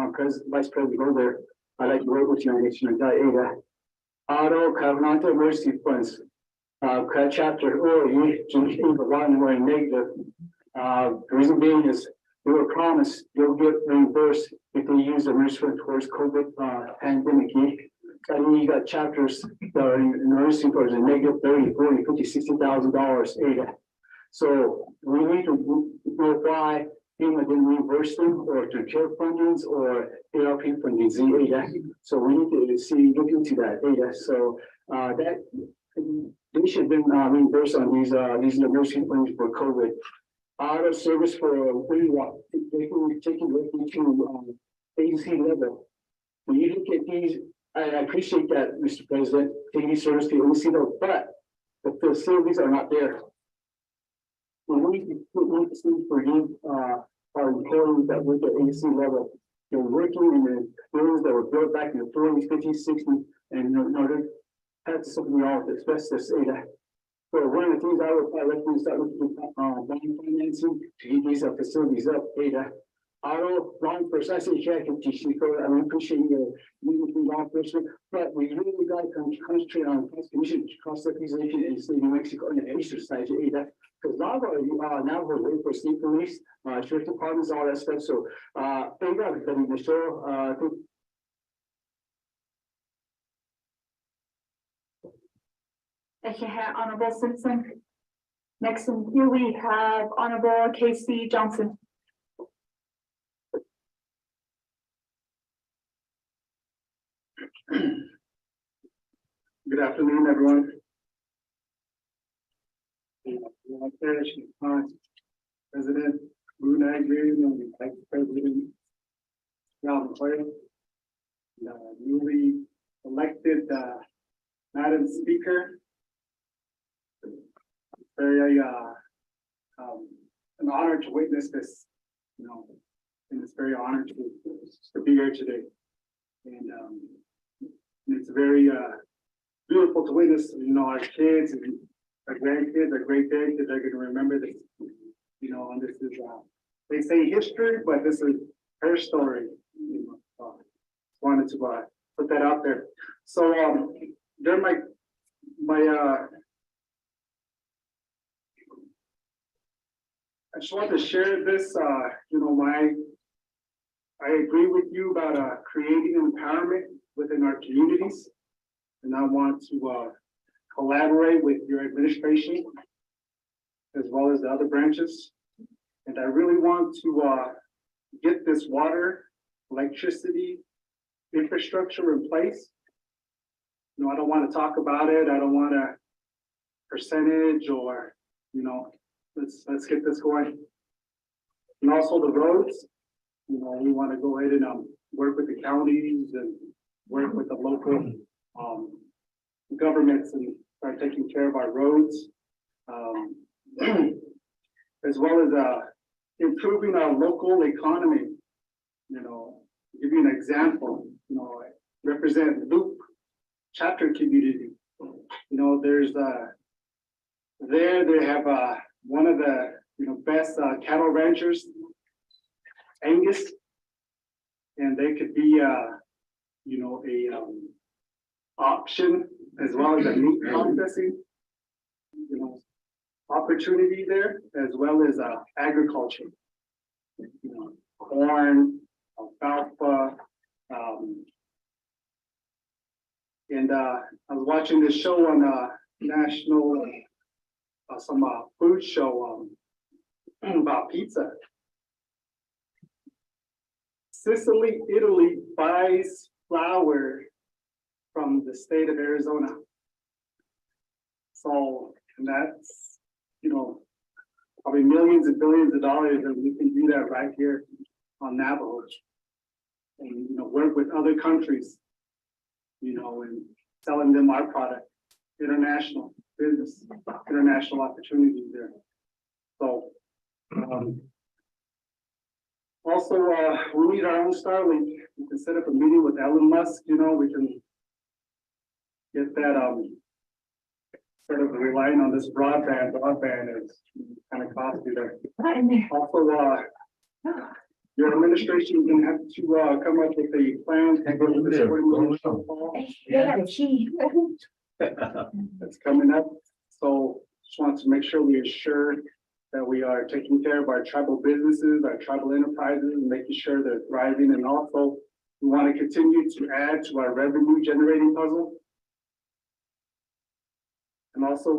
Vice President go there. I'd like to work with you on this. Auto Covenant Emergency Funds, chapter, you a lot more negative. The reason being is they were promised they'll get reimbursed if they use the emergency fund towards COVID pandemic. So you got chapters that are in emergency funds in negative 30, 40, 50, $60,000. So we need to know why FEMA didn't reimburse them or through care fundings or ARP funding. So we need to look into that. So that they should have been reimbursed on these emergency fundings for COVID. Auto service for they can take it to agency level. when you look at these, I appreciate that, Mr. President, taking these service to see those, but the facilities are not there. We need to see for you, our employees that work at AC level, they're working in the buildings that were built back in the 40s, 50s, 60s, and that's something wrong with asbestos. So one of the things I recommend start looking at bank financing to get these facilities up. Auto wrong person, I say check it, I appreciate your moving wrong person, but we really got to concentrate on cost commission, cost optimization in the state of New Mexico and the eastern side. Because now we're waiting for state police, sheriff departments, all that stuff. So thank God, Michelle. I think Thank you, Honorable Simpson. Next in here we have Honorable Casey Johnson. Good afternoon, everyone. President Brunei and Vice President Montoya, newly elected Madam Speaker. Very an honor to witness this, and it's very honored to be here today. And it's very beautiful to witness, our kids and our grandkids, our great grandkids are going to remember this, and this is, they say history, but this is her story, wanted to put that out there. So during my I just want to share this, I agree with you about creating empowerment within our communities. And I want to collaborate with your administration as well as the other branches. And I really want to get this water, electricity, infrastructure in place. I don't want to talk about it. I don't want a percentage or, let's get this going. And also the roads, we want to go ahead and work with the counties and work with the local governments and start taking care of our roads, as well as improving our local economy. Give you an example. I represent Loop chapter community. There's they have one of the best cattle ranchers, Angus, and they could be a option as well as a meat processing opportunity there, as well as agriculture, corn, alfalfa, and I was watching this show on national some food show about pizza. Sicily, Italy buys flour from the state of Arizona. So that's, probably millions and billions of dollars, and we can do that right here on Navajo. And, work with other countries, and selling them our product, international business, international opportunities there. So, also, we need our own Starlink. We can set up a meeting with Elon Musk, we can get that, sort of relying on this broadband. Broadband is kind of costly there. Also, your administration can have to come up with a plan to go to that's coming up. So just want to make sure we assure that we are taking care of our tribal businesses, our tribal enterprises, and making sure they're thriving. And also, we want to continue to add to our revenue generating puzzle. And also,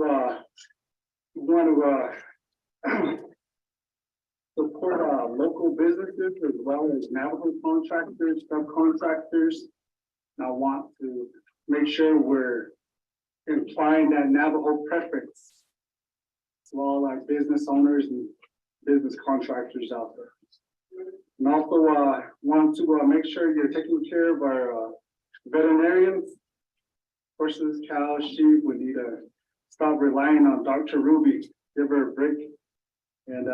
we want to support local businesses as well as Navajo contractors, subcontractors. And I want to make sure we're implying that Navajo preference to all our business owners and business contractors out there. And also, want to make sure you're taking care of our veterinarians, horses, cows, sheep. We need to stop relying on Dr. Ruby, give her a break. And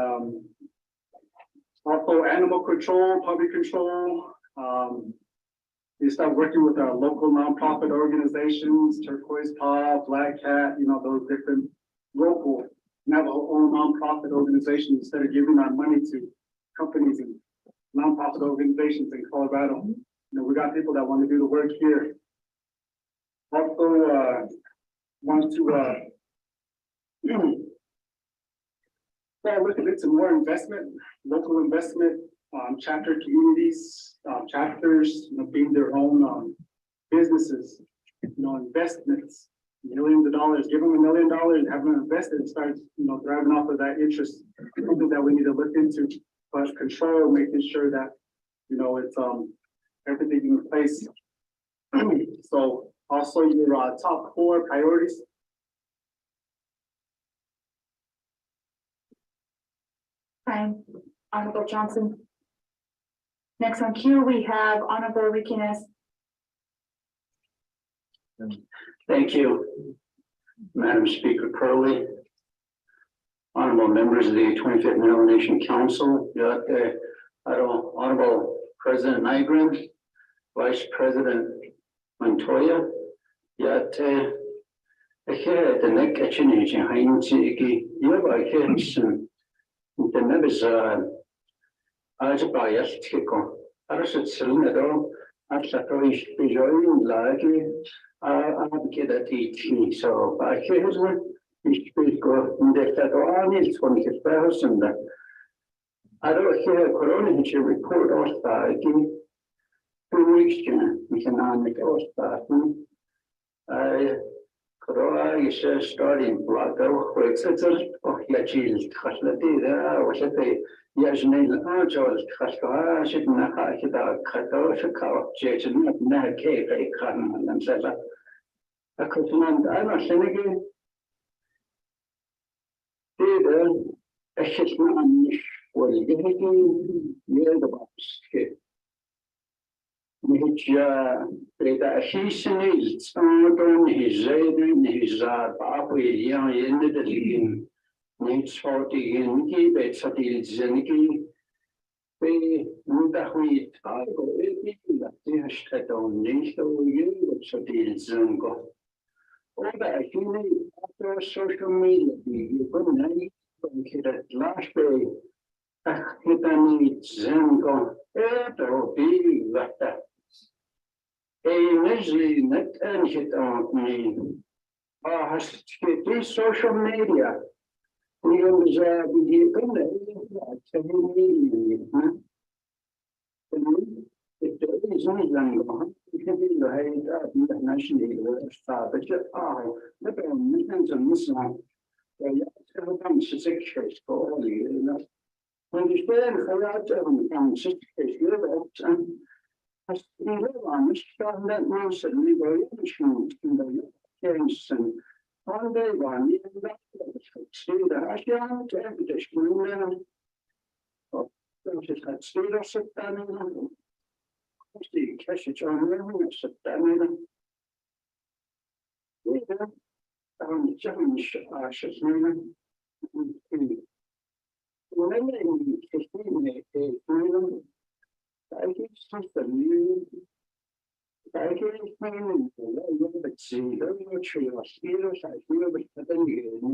also animal control, public control. We start working with our local nonprofit organizations, Turquoise Paw, Black Cat, you know, those different local Navajo-owned nonprofit organizations instead of giving our money to companies and nonprofit organizations in Colorado. You know, we got people that want to do the work here. Also, want to start looking into more investment, local investment, chapter communities, chapters, you know, being their own businesses, you know, investments, millions of dollars, give them $1 million and have them invested and start, you know, thriving off of that interest. Something that we need to look into, but control, making sure that, you know, it's everything in place. So also your top 4 priorities. Fine. Honorable Johnson. Next on queue, we have Honorable Riquez. Thank you, Madam Speaker Crowley. Honorable members of the 25th Navajo Nation Council, Honorable President Nygren, Vice President Montoya, the neck the members so I here's one speak in the I don't hear Corona report or 2 weeks we can make Corona is starting blood where it's Yachil Haslati was a day. Yasmin Archers should not have Kato, Jason, not cave, a carnival and said, I could not, I was again. A shipman was giving near the box. Which he's on his Papi, young ended the leading. Needs 40 in Kibet, Satil Zeniki. They knew that we talk of everything that they had on NATO, you, Satil Zenko. All that actually after social media, you couldn't get at last day. Hit on Zenko, it'll be like that. A measly net and hit on me. Has to get social media. We always be if there is anything it can be the head of nationally but never millions of Muslim. For all you know. Understand how 6 years has been on that most of liberation in the case and one day one see the Asian tradition state of Satan the cash on Satan I can't find but see, I'm not sure I feel but then you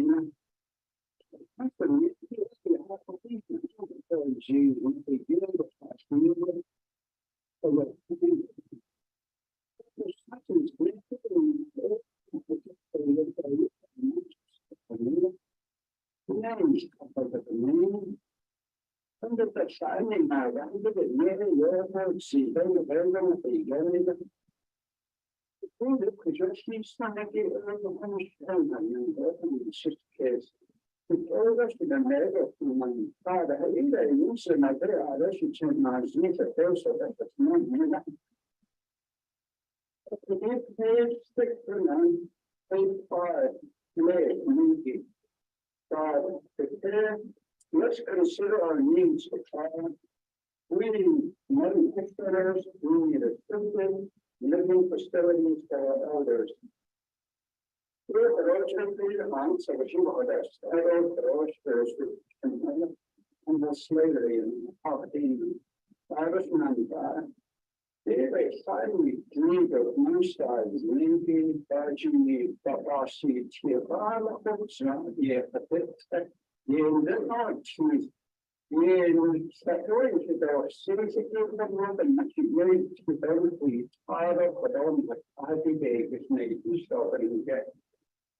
let's consider our needs We need money fixers, we need assisted living facilities for our elders. We're the road trip months of a few of us, and the slavery and poverty. I was 95. They finally dreamed of new styles, linking, Virginia, Babashi, Tiavala, yeah, but they're not choose. Yeah, going to the cities of the world and really to everything, I don't know, I think they just made this already get.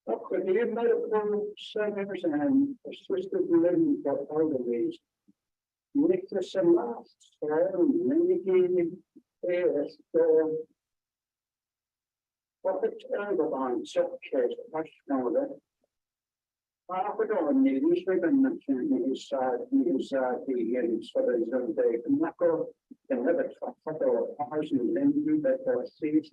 But the medical centers and assisted living for elderly. Make this a last, so many areas, so what the term of on self-care, much more than. I would only usually mention his the sort of the macro, the never photo, ours and then you that are seats.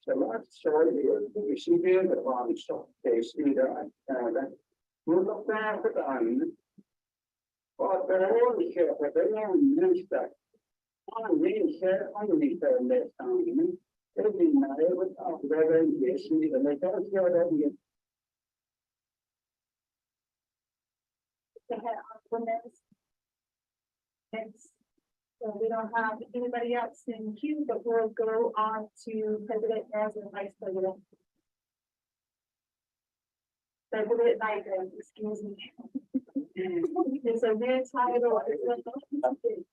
So last story, you see there the bond stock case either that you look back at on. But they're all here, but they don't use that. On the share underneath their list, they'll be not able to talk about it, and they don't hear that again. To have comments. Next, so we don't have anybody else in queue, but we'll go on to President as and Vice President. President Nygren, excuse me. It's a weird title.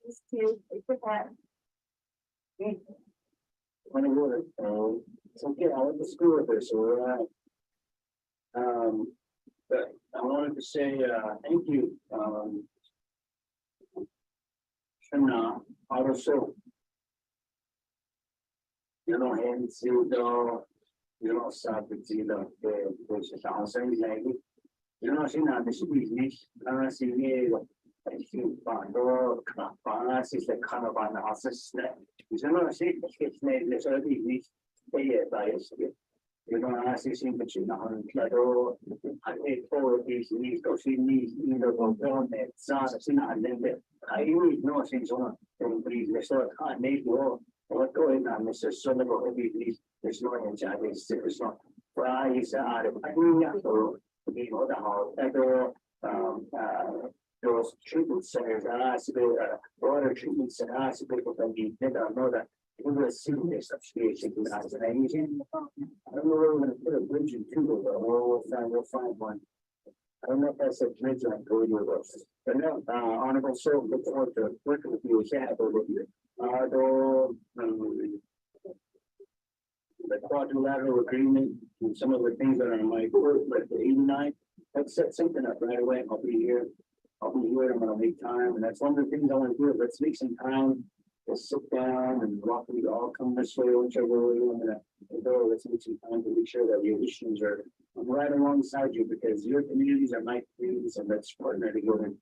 It's to So yeah, I went to school with her, so but I wanted to say thank you. Also, you know, and see the you know, see the thousand like you know, see now this business, see here. I think finance is the kind of analysis that you know, see it's made this business. You know, I see between on Claro, I ate for these needs, those needs, either on government, SARS, and then I really know things on please, so I made war. What going on, Mr. Sonable, please, there's no in Chinese, there's no price out of I know the house, those treatment centers, water treatment centers, people can be better, know that. We were seeing this association with us, and I don't know where we're going to put a bridge in two, but we'll find one. I don't know if that's a bridge on going with us. But no, Honorable Sir, look forward to working with you. Yeah, with you. The quadrilateral agreement and some of the things that are in my court, like the 89, let's set something up right away. I'll be here. I'm going to make time, and that's one of the things I want to do. Let's make some time. Let's sit down and walk. We all come this way, whichever way we're going to go. Let's make some time to make sure that your issues are right alongside you, because your communities are my communities, and let's partner together.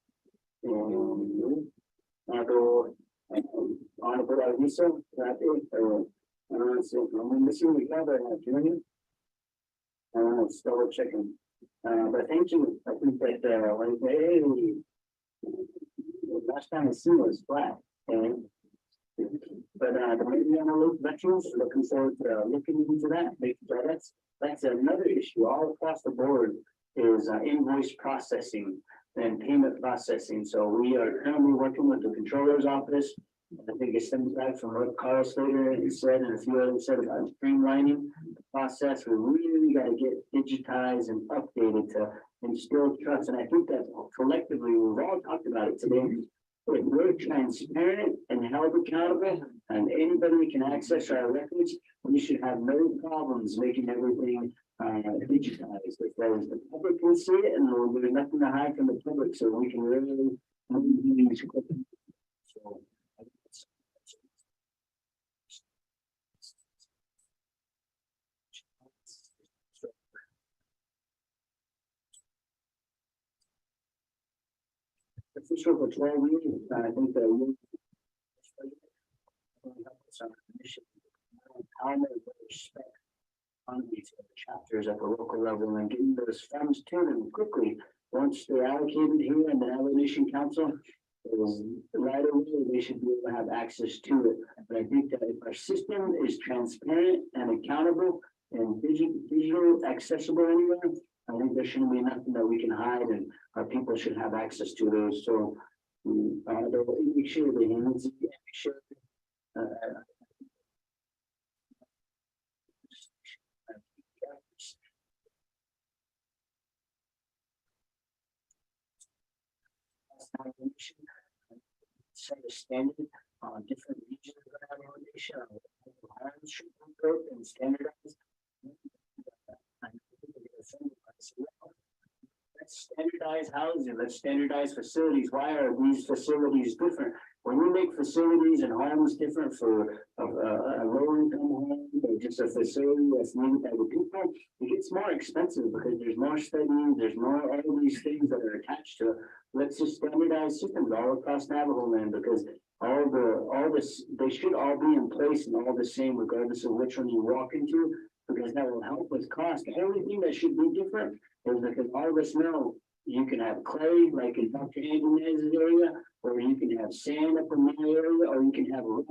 Honorable Alisa, that is, I'm missing the other junior. Still checking. But thank you. I think that last time I see was flat. But maybe on the veterans, looking forward to looking into that. That's another issue all across the board is invoice processing and payment processing. So we are currently working with the controller's office. I think it stems back from what Carl Slater said and a few others said about streamlining the process. We really got to get digitized and updated to instill trust. And I think that collectively we've all talked about it today. If we're transparent and held accountable, and anybody can access our records, we should have no problems making everything digitized, because the public can see it, and there's nothing to hide from the public, so we can really move things quickly. So. Official patrol meeting, I think that we respect on these chapters at the local level and getting those funds to them quickly once they're allocated here in the Allocation Council. Because right away, they should be able to have access to it. But I think that if our system is transparent and accountable and digital accessible anywhere, I think there shouldn't be nothing that we can hide, and our people should have access to those. So they'll make sure they make sure. Set a standard on different regions of our nation, should be built and standardized. Let's standardize housing, let's standardize facilities. Why are these facilities different? When you make facilities and homes different for a low income home or just a facility that's needed by the people, it gets more expensive because there's more studying, there's more all these things that are attached to it. Let's just standardize systems all across Navajo land, because all this, they should all be in place and all the same regardless of which one you walk into, because that will help with cost. The only thing that should be different is because all of us know you can have clay like in Dr. Angel's area, or you can have sand up in my area, or you can have a rock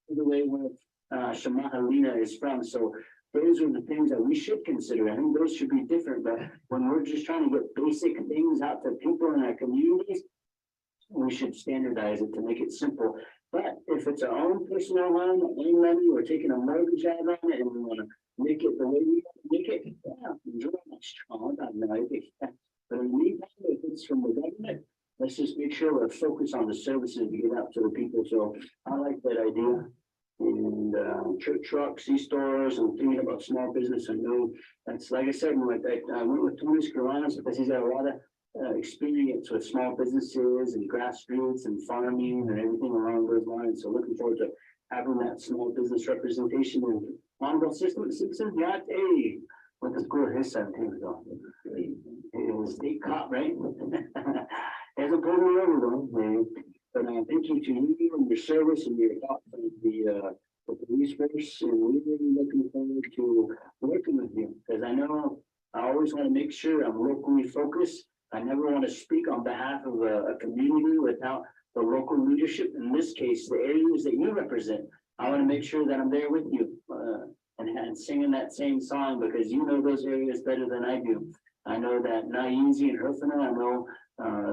the way where Shamahalina is from. So those are the things that we should consider. I think those should be different, but when we're just trying to get basic things out to people in our communities, we should standardize it to make it simple. But if it's our own personal home, own money, we're taking a mortgage out on it and we want to make it the way we make it, yeah, enjoy that strong. I know, but in the meantime, if it's from the government, let's just make sure we're focused on the services to get out to the people. So I like that idea. And church trucks, C-stores, and thinking about small business. I know that's, like I said, I went with Tony Scaranas because he's got a lot of experience with small businesses and grassroots and farming and everything along those lines. So looking forward to having that small business representation and honorable citizens. Yeah, hey, went to school his 17 ago. It was state cop, right? Hasn't pulled me over though. But thank you to you and your service and your help with the police force, and we're really looking forward to working with you, because I know I always want to make sure I'm locally focused. I never want to speak on behalf of a community without the local leadership. In this case, the areas that you represent, I want to make sure that I'm there with you and singing that same song, because you know those areas better than I do. I know that Naizi and Herfina, I know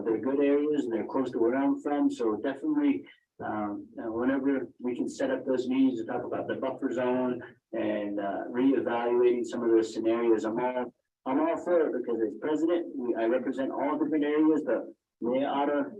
they're good areas and they're close to where I'm from. So definitely, whenever we can set up those meetings to talk about the buffer zone and reevaluating some of those scenarios, I'm all for it, because as president, I represent all different areas, but they are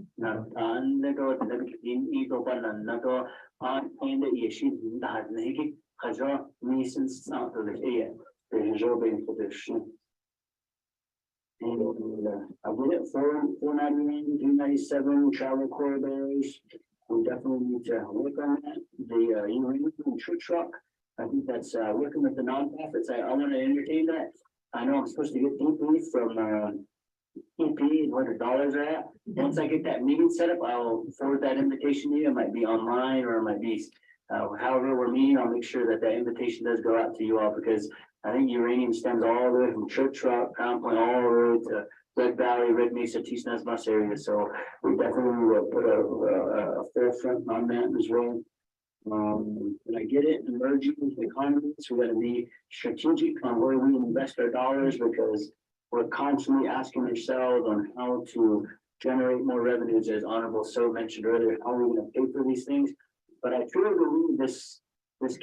I get it, 499, 297 travel corridors. We definitely need to work on that. The uranium church truck, I think that's working with the nonprofits. I want to entertain that. I know I'm supposed to get DP from EP and where the dollars are at. Once I get that meeting set up, I'll forward that invitation to you. It might be online or it might be however we're meeting. I'll make sure that invitation does go out to you all, because I think uranium stems all the way from Church Rock, Crown Point, all the way to Red Valley, Red Mesa, Tisnas Bus area. So we definitely will put a forefront on that as well. And I get it, emerging economies, we're going to be strategic on where we invest our dollars, because we're constantly asking ourselves on how to generate more revenues, as Honorable So mentioned earlier. How are we going to pay for these things? But I truly believe this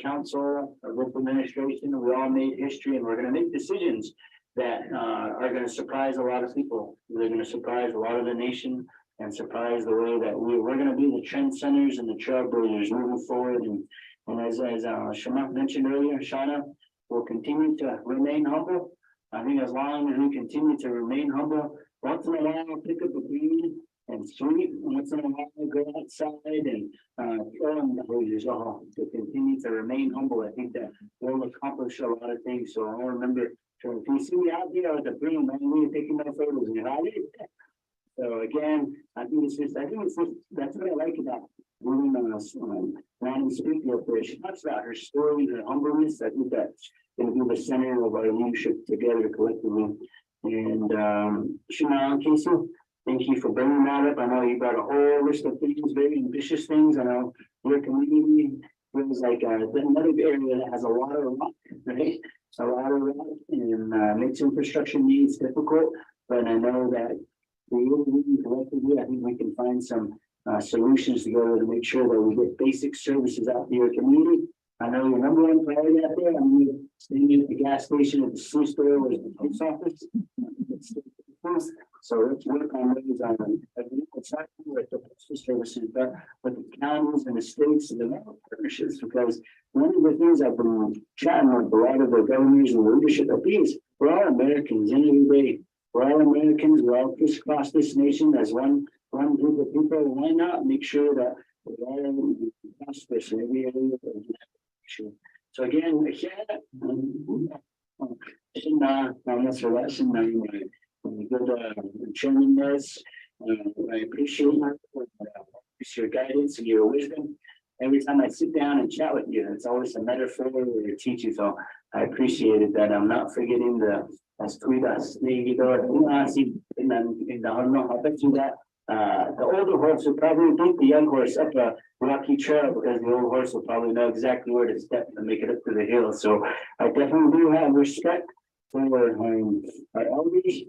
council, with administration, we all made history, and we're going to make decisions that are going to surprise a lot of people. They're going to surprise a lot of the nation and surprise the way that we're going to be the trend centers and the trailblazers moving forward. And as Shama mentioned earlier, Shauna will continue to remain humble. I think as long as we continue to remain humble, once in a while I'll pick up a green and sweep, once in a while I'll go outside and throw in the hoses to continue to remain humble. I think that will accomplish a lot of things. So I'll remember, so if you see me out there with the green, man, we're taking my photos and I did. So again, that's what I like about Ronnie speaking up there. She talks about her story, her humbleness. I think that's going to be the center of our leadership together collectively. And Shana and Casey, thank you for bringing that up. I know you brought a whole list of things, very ambitious things. I know your community feels like another area that has a lot of rock, right? A lot of rock and makes infrastructure needs difficult. But I know that collectively, I think we can find some solutions together to make sure that we get basic services out to your community. I know your number one priority out there. I'm staying at the gas station, at the food store, or the post office. So let's work on those with the postal services, but with the counties and the states and the partnerships, because one of the things I've been chatting with a lot of the governors and leadership of these, we're all Americans, and every day we're all Americans, we're all crisscross this nation as one group of people. Why not make sure that we're all prosperous in every area of the nation? So again, good chairman does. I appreciate your guidance and your wisdom. Every time I sit down and chat with you, it's always a metaphor or a teaching. So I appreciated that. I'm not forgetting the older horse will probably beat the young horse up a rocky trail, because the old horse will probably know exactly where to step to make it up to the hill. So I definitely do have respect for our elders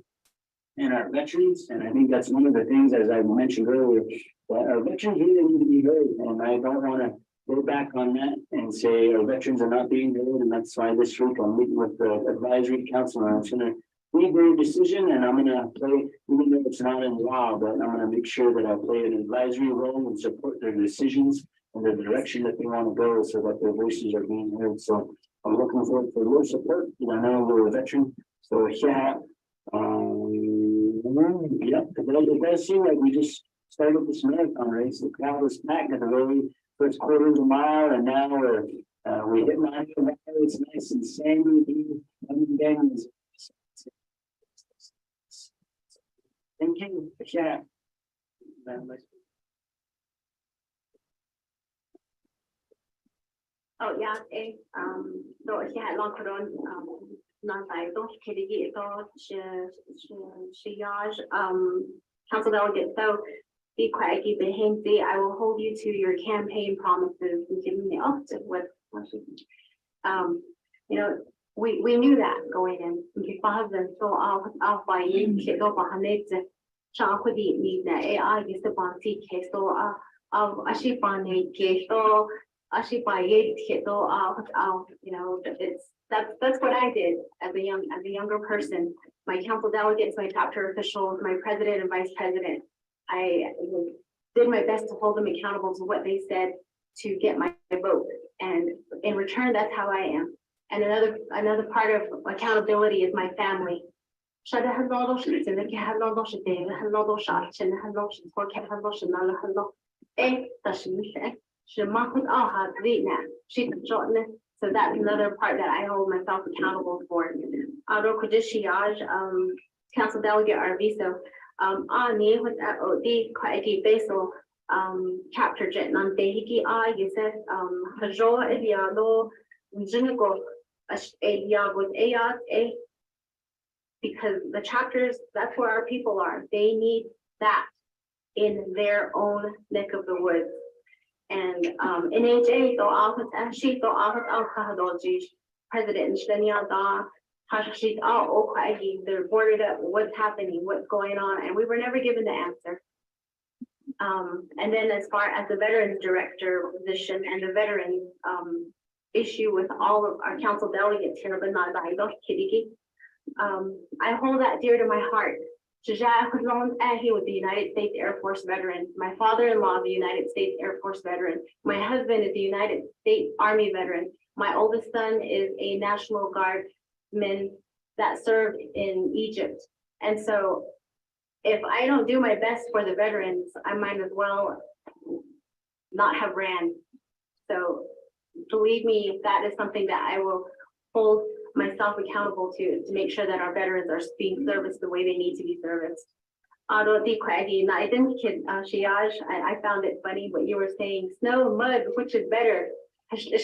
and our veterans. And I think that's one of the things, as I mentioned earlier, that our veterans really need to be heard. And I don't want to go back on that and say our veterans are not being heard. And that's why this week I'm meeting with the advisory council, and I'm going to read their decision, and I'm going to play, even though it's not in law, but I'm going to make sure that I play an advisory role and support their decisions and the direction that they want to go, so that their voices are being heard. So I'm looking forward for your support. I know we're a veteran, so yeah. Yeah, it does seem like we just started this marathon race. The crowd was packed at the very first quarter of the mile, and now we hit my it's nice and sandy. Thank you. Yeah. Oh, yeah, so yeah, long run, not I don't kidding council delegate, so be quiet, keep it handy. I will hold you to your campaign promises and giving me up to what, you know, we knew that going in. So I'll find you, kid up on it. Shankudi need the AI is the bounty case, so I'll actually find a case, so actually by it, you know, that's what I did as a younger person. My council delegates, my chapter officials, my president and vice president. I did my best to hold them accountable to what they said to get my vote, and in return, that's how I am. And another part of accountability is my family. So that's another part that I hold myself accountable for. Council Delegate Arviso, chapter jet non dehiki you said hajo eliano jinigo because the chapters, that's where our people are. They need that in their own neck of the woods. And NHA President they're boarded up, what's happening, what's going on, and we were never given the answer. And then as far as the Veterans Director position and the veterans issue with all of our council delegates here, but not I hold that dear to my heart. He was the United States Air Force veteran. My father-in-law, the United States Air Force veteran. My husband is the United States Army veteran. My oldest son is a National Guardman that served in Egypt. And so if I don't do my best for the veterans, I might as well not have ran. So believe me, that is something that I will hold myself accountable to make sure that our veterans are being serviced the way they need to be serviced. I found it funny what you were saying, snow, mud, which is better? So Mr.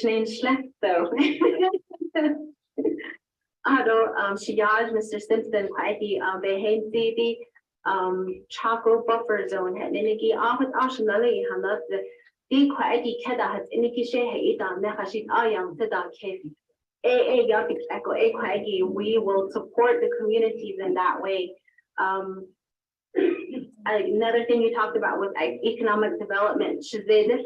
Simpson, Chaco buffer zone had Niki Ahut Ashnali Hanat the Quadi Keda had Niki She Ida Nehashit Ayam Seda Cave. Yapik Echo Quadi, we will support the communities in that way. Another thing you talked about was economic development. Should they this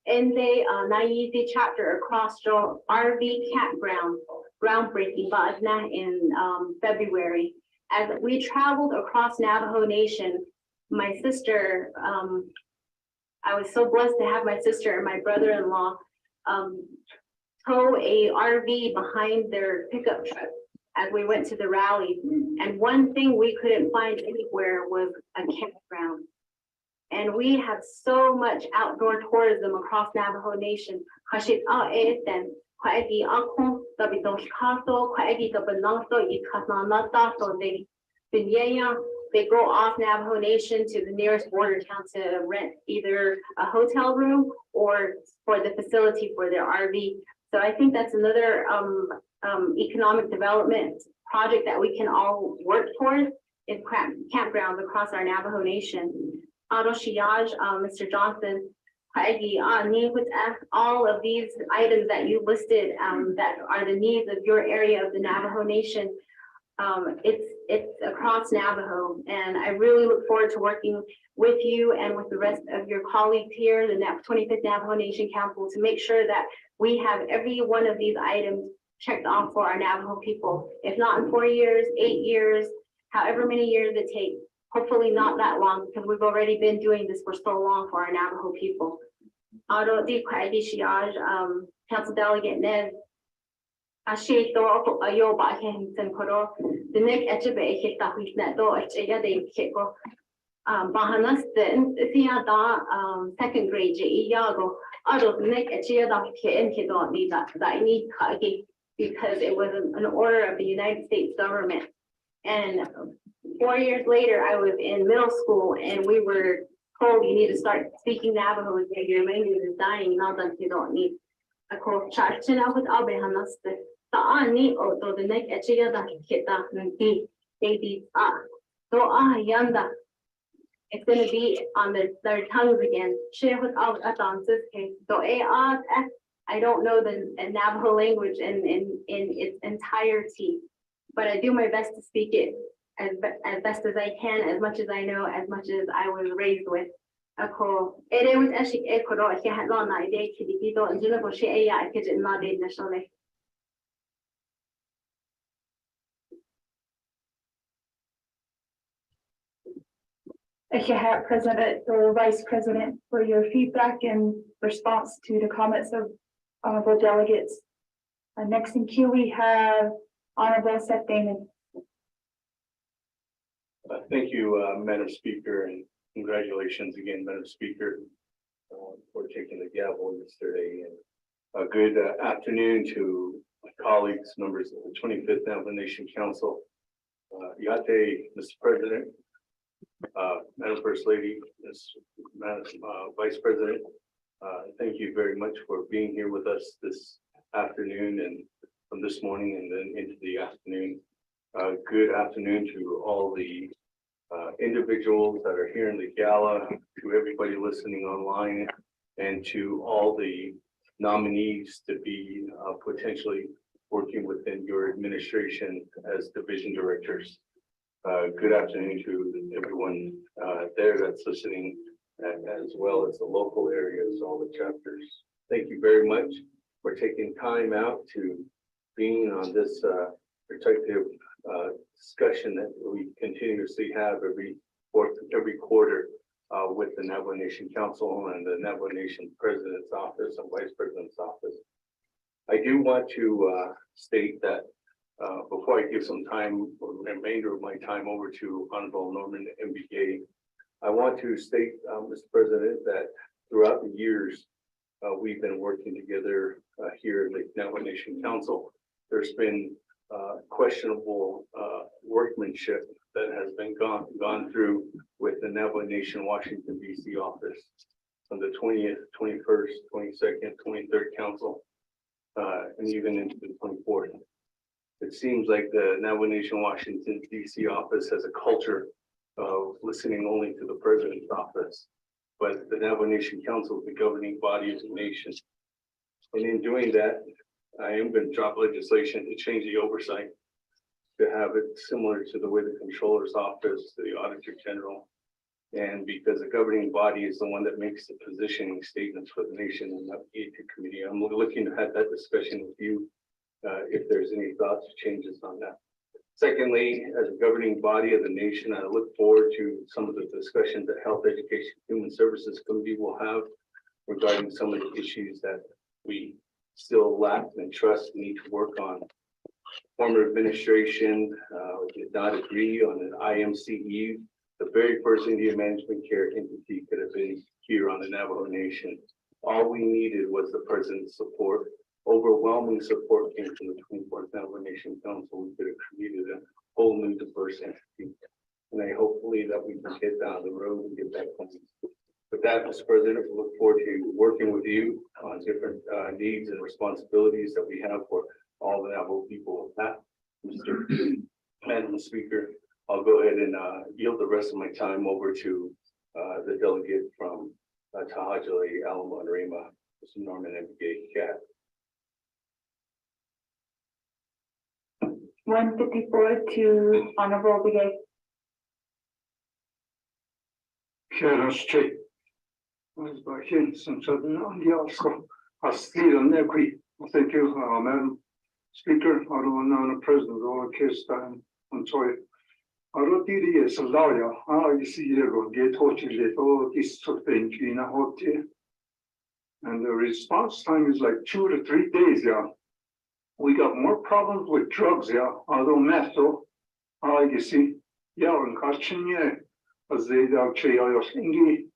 in the Naive chapter across the RV campground groundbreaking in February. As we traveled across Navajo Nation, my sister, I was so blessed to have my sister and my brother-in-law tow a RV behind their pickup truck as we went to the rally. And one thing we couldn't find anywhere was a campground. And we have so much outdoor tourism across Navajo Nation. They go off Navajo Nation to the nearest border town to rent either a hotel room or for the facility for their RV. So I think that's another economic development project that we can all work towards is campgrounds across our Navajo Nation. Mr. Johnson, all of these items that you listed that are the needs of your area of the Navajo Nation. It's across Navajo, and I really look forward to working with you and with the rest of your colleagues here, the 25th Navajo Nation Council, to make sure that we have every one of these items checked off for our Navajo people. If not in 4 years, 8 years, however many years it takes, hopefully not that long, because we've already been doing this for so long for our Navajo people. Council Delegate Nez, the next Echibe Hitahuis Neto, Echegade Kiko, Bahanas, the second grade, Iago, out the neck Echeda and Kidon need that I need because it was an order of the United States government. And 4 years later, I was in middle school and we were told you need to start speaking Navajo and your language is dying, now that you don't need a call charge. And I was Abehanas. The neck Echia that hit that baby. So yanda. It's gonna be on their tongues again. Share with all this case. So I don't know the Navajo language in its entirety, but I do my best to speak it as best as I can, as much as I know, as much as I was raised with. Ako, it was actually Ecuador. I had long idea to the people and Juniper Shea. I could not nationally. President or Vice President, for your feedback in response to the comments of honorable delegates. Next in queue, we have Honorable Seth Damon. Thank you, Madam Speaker, and congratulations again, Madam Speaker, for taking the gavel yesterday. And a good afternoon to my colleagues, members of the 25th Navajo Nation Council. Yate, Mr. President, Madam First Lady, Madam Vice President, thank you very much for being here with us this afternoon and from this morning and then into the afternoon. Good afternoon to all the individuals that are here in the gala, to everybody listening online, and to all the nominees to be potentially working within your administration as division directors. Good afternoon to everyone there that's listening, as well as the local areas, all the chapters. Thank you very much for taking time out to being on this protective discussion that we continuously have every quarter with the Navajo Nation Council and the Navajo Nation President's Office and Vice President's Office. I do want to state that before I give some time, or the remainder of my time, over to Honorable Norman MBA, I want to state, Mr. President, that throughout the years we've been working together here in the Navajo Nation Council. There's been questionable workmanship that has been gone through with the Navajo Nation Washington DC office on the 20th, 21st, 22nd, 23rd Council, and even into the 24th. It seems like the Navajo Nation Washington DC office has a culture listening only to the president's office. But the Navajo Nation Council is the governing body of the nation. And in doing that, I am going to drop legislation to change the oversight to have it similar to the way the controller's office, the auditor general. And because the governing body is the one that makes the positioning statements for the nation and not the committee, I'm looking to have that discussion with you if there's any thoughts or changes on that. Secondly, as a governing body of the nation, I look forward to some of the discussions that Health, Education, Human Services Committee will have regarding some of the issues that we still lack and trust and need to work on. Former administration did not agree on an IMCE. The very first Indian Management Care entity could have been here on the Navajo Nation. All we needed was the president's support. Overwhelming support came from the 24th Navajo Nation Council. We could have created a whole new diverse entity. And I hopefully that we can get down the road and get that going. With that, Mr. President, we look forward to working with you on different needs and responsibilities that we have for all the Navajo people. With that, Madam Speaker, I'll go ahead and yield the rest of my time over to the delegate from Tahajale, Alamo, and Rima, Mr. Norman M. Cat. 154 to Honorable Brigade. Kjæreste, as by Hinson, sudden on the also, as the on every, thank you, Madam Speaker, I don't know, President, all case time, I'm sorry. I wrote the as a lawyer, you see, you get what you let all this sort of thing in a hotel. And the response time is like 2 to 3 days, yeah. We got more problems with drugs, yeah, although meth, you see, yeah, and catching, yeah. As they actually are thinking,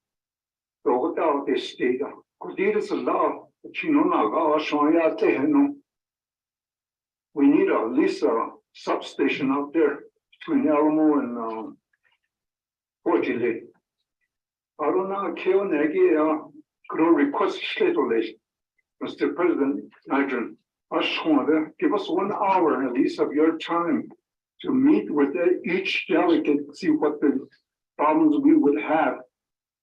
so without this data, because is a law, but you know, we need at least a substation out there between Alamo and Portland. I don't know, kill Nagi, could request legislation, Mr. President, Nigel, give us 1 hour at least of your time to meet with each delegate, see what the problems we would have.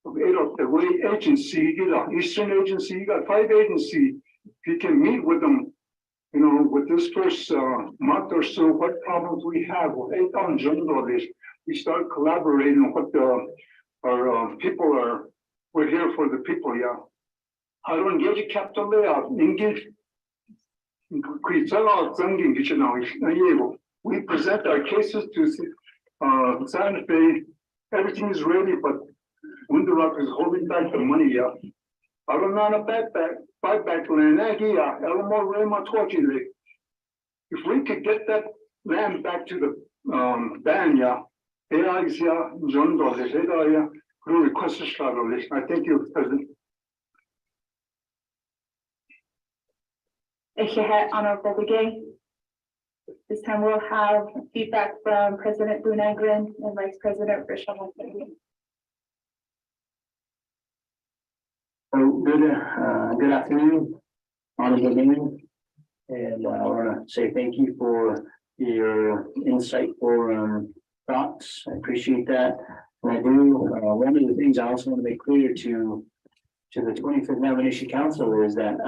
The way agency, you got Eastern agency, you got 5 agencies. If you can meet with them, you know, with this first month or so, what problems we have with 8 on general, we start collaborating on what our people are. We're here for the people, yeah. I don't get it capital layout. Engage. We present our cases to Santa Fe. Everything is ready, but Windrock is holding back the money, yeah. I don't know a buyback land, yeah, Elmo Rema Torchile. If we could get that land back to the band, yeah, John Dollars, yeah, could request a shot of this. I thank you, President. Honorable Brigade. This time we'll have feedback from President Bunagrin and Vice President Rishon. Good afternoon, Honorable Mayor. And I want to say thank you for your insightful thoughts. I appreciate that. And I do, one of the things I also want to make clear to the 25th Navajo Nation Council is that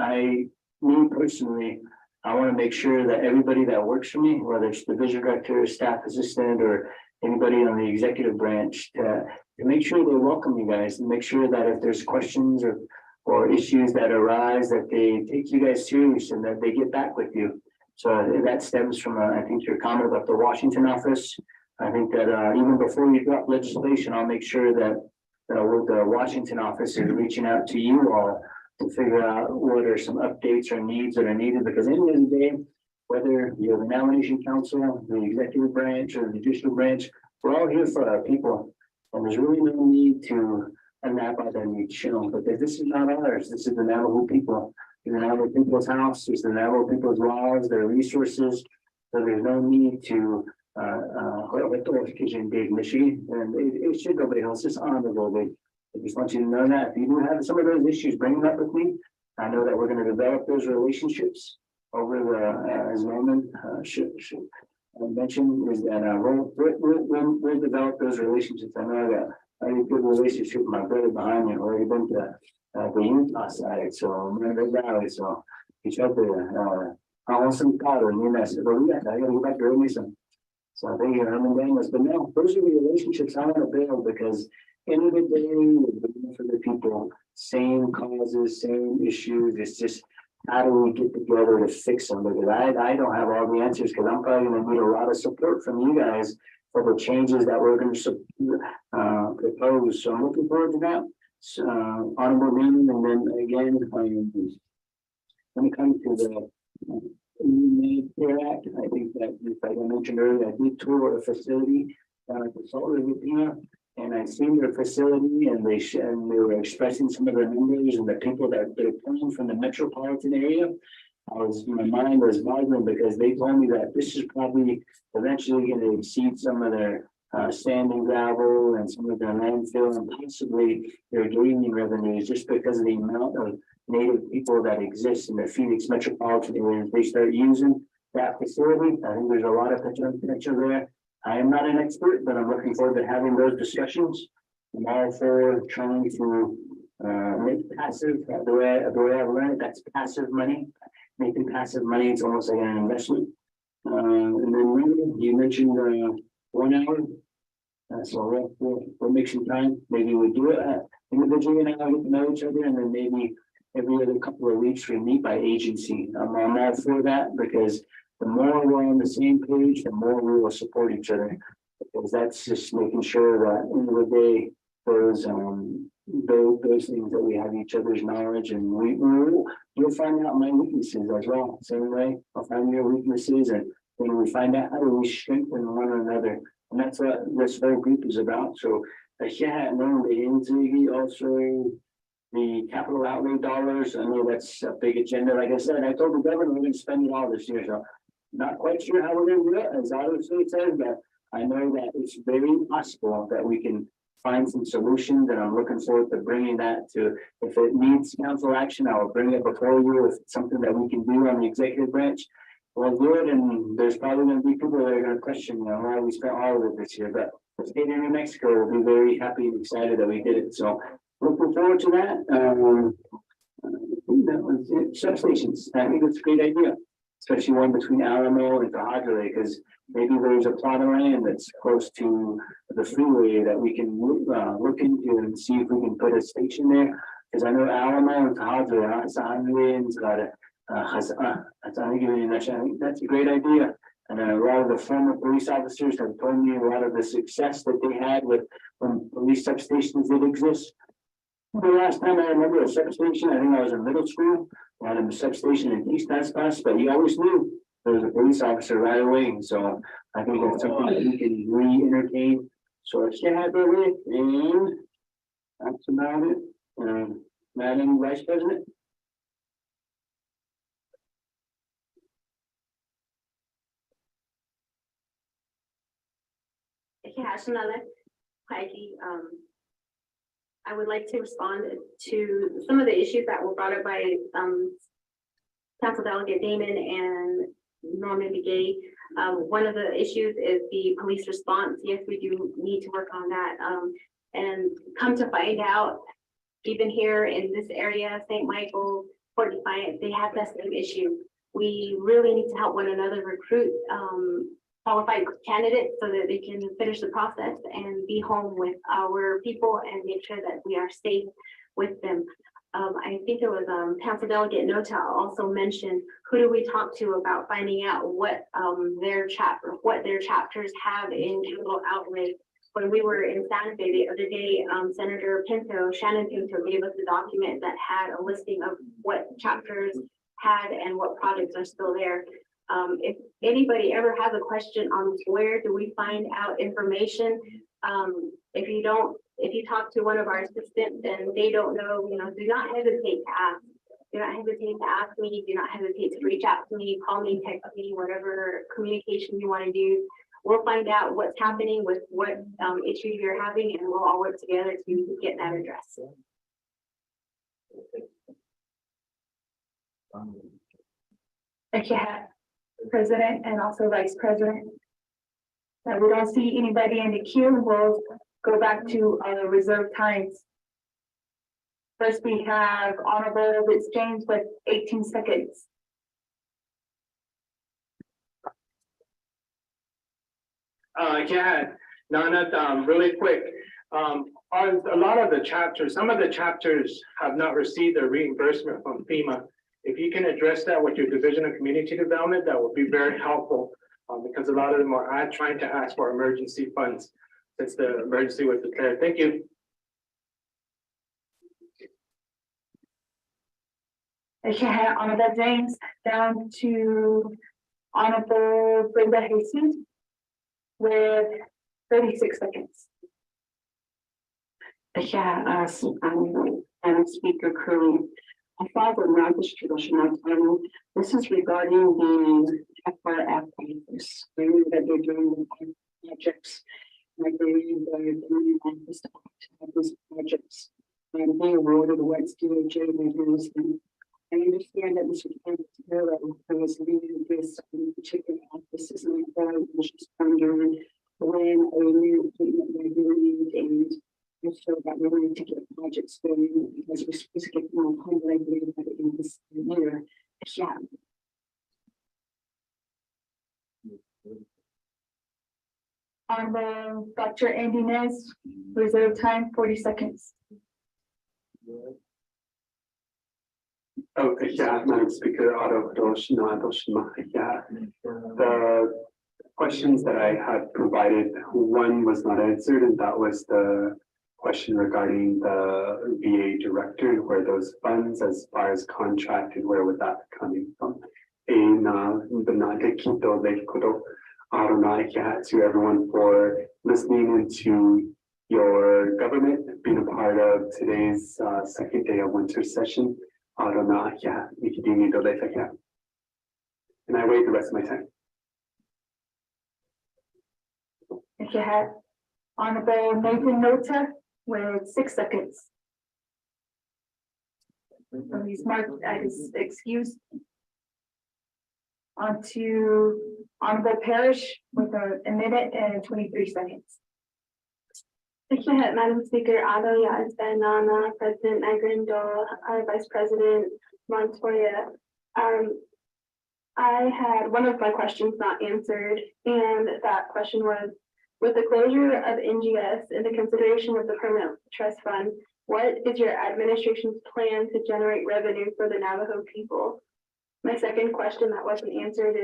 me personally, I want to make sure that everybody that works for me, whether it's the division director, staff assistant, or anybody on the executive branch, to make sure they welcome you guys and make sure that if there's questions or issues that arise, that they take you guys serious and that they get back with you. So that stems from, I think, your comment about the Washington office. I think that even before you drop legislation, I'll make sure that with the Washington office is reaching out to you all to figure out what are some updates or needs that are needed, because at the end of the day, whether you're the Navajo Nation Council, the executive branch, or the judicial branch, we're all here for our people. And there's really no need to nap out their needs, but this is not ours. This is the Navajo people. It's the Navajo people's house. It's the Navajo people's laws, their resources. So there's no need to and it should nobody else. It's honorable. I just want you to know that if you do have some of those issues, bring them up with me. I know that we're going to develop those relationships over the, as Norman mention is that we'll develop those relationships. I know that I have a good relationship with my brother behind me, already been to the Utah side, so Monterey Valley, so each other, awesome color, and I said, well, yeah, I gotta go back to Mason. So thank you, Herman Daniels, but no, those are the relationships I want to build, because end of the day, we're doing for the people, same causes, same issues, it's just how do we get together to fix them? Because I don't have all the answers, because I'm probably gonna need a lot of support from you guys for the changes that we're gonna propose. So I'm looking forward to that. Honorable meeting, and then again, when it comes to the Care Act, I think that, like I mentioned earlier, I did tour a facility down at the Salt River Pier, and I seen their facility, and they were expressing some of their numbers and the people that they're pulling from the metropolitan area. My mind was boggling, because they told me that this is probably eventually going to exceed some of their sand and gravel and some of their landfill, and possibly their gaming revenues, just because of the amount of native people that exist in the Phoenix metropolitan area. If they start using that facility, I think there's a lot of potential there. I am not an expert, but I'm looking forward to having those discussions. I'm all for trying to make passive, the way I've learned, that's passive money. Making passive money, it's almost like an investment. And then you mentioned 1 hour. So we'll make some time. Maybe we do it individually, and I'll get to know each other, and then maybe every other couple of weeks we meet by agency. I'm all for that, because the more we're on the same page, the more we will support each other. Because that's just making sure that at the end of the day, those things that we have each other's knowledge, and you'll find out my weaknesses as well. Same way, I'll find your weaknesses, and then we find out how do we strengthen one another. And that's what this whole group is about. So also the capital outlay dollars. I know that's a big agenda. Like I said, I told the governor we're going to spend it all this year. So not quite sure how we're going to do it, as Otto says, but I know that it's very possible that we can find some solutions, and I'm looking forward to bringing that to, if it needs council action, I will bring it before you. If it's something that we can do on the executive branch, we'll do it. And there's probably going to be people that are going to question, why we spent all of it this year, but the state of New Mexico will be very happy and excited that we did it. So looking forward to that. That was it. Substations, I think it's a great idea, especially one between Alamo and Tahadre, because maybe there's a plot of land that's close to the freeway that we can look into and see if we can put a station there. Because I know Alamo and Tahadre, I think that's a great idea. And a lot of the former police officers have told me a lot of the success that they had with police substations that exist. The last time I remember a substation, I think I was in middle school. I had a substation in East Espas, but you always knew there was a police officer right away. So I think that's something that we can re-entertain. So it's happy, and that's about it. Madam Vice President. Heidi, I would like to respond to some of the issues that were brought up by Council Delegate Damon and Norman McGay. One of the issues is the police response. Yes, we do need to work on that. And come to find out, even here in this area, St. Michael, Fort Defiance, they have that same issue. We really need to help one another recruit qualified candidates so that they can finish the process and be home with our people and make sure that we are safe with them. I think it was Council Delegate Nota also mentioned, who do we talk to about finding out what their chapters have in capital outlay. When we were in Santa Fe the other day, Senator Shannon Pinto gave us a document that had a listing of what chapters had and what projects are still there. If anybody ever has a question on where do we find out information, if you talk to one of our assistants and they don't know, do not hesitate to ask. Do not hesitate to ask me. Do not hesitate to reach out to me, call me, text me, whatever communication you want to do. We'll find out what's happening with what issue you're having, and we'll all work together to get that addressed. President and also Vice President. We don't see anybody in the queue. We'll go back to our reserved times. First, we have Honorable Liz James with 18 seconds. Yeah, Nana, really quick. On a lot of the chapters, some of the chapters have not received their reimbursement from FEMA. If you can address that with your Division of Community Development, that would be very helpful. Because a lot of them are trying to ask for emergency funds since the emergency was declared. Thank you. Okay, Honorable James, down to Honorable Brenda Hastings with 36 seconds. Yeah, Madam Speaker Curley, I filed a non-distribution. This is regarding the FRF office. I know that they're doing the projects. I believe they're doing this to have these projects. And being awarded what's DOJ reviews them. I understand that Mr. Taylor was leading this particular office, and I was just wondering when a new appointment will be made and so that we're going to get projects going because we're supposed to get more funding by the end of this year. Yeah. Honorable Dr. Andy Nez, reserve time 40 seconds. Oh, yeah, Madam Speaker, the questions that I had provided, one was not answered, and that was the question regarding the VA director, where those funds, as far as contracted, where would that be coming from? And to everyone for listening and to your government, being a part of today's second day of winter session. And I wait the rest of my time. If you have Honorable Nathan Nota with 6 seconds. So he's marked as excused. On to Honorable Parrish with a minute and 23 seconds. Thank you, Madam Speaker. It's been on President Negrendo, Vice President Montoya. I had one of my questions not answered, and that question was, with the closure of NGS and the consideration of the permanent trust fund, what is your administration's plan to generate revenue for the Navajo people? My second question that wasn't answered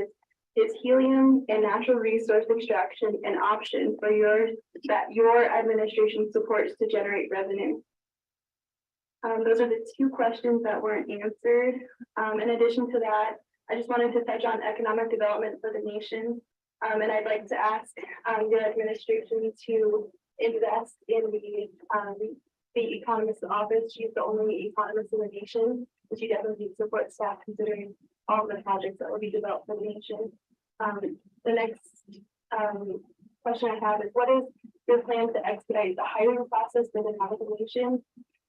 is helium and natural resource extraction an option for your administration supports to generate revenue? Those are the two questions that weren't answered. In addition to that, I just wanted to touch on economic development for the nation. And I'd like to ask your administration to invest in the economist's office. She's the only economist in the nation, and she definitely support staff considering all the projects that will be developed for the nation. The next question I have is, what is your plan to expedite the hiring process for the Navajo Nation?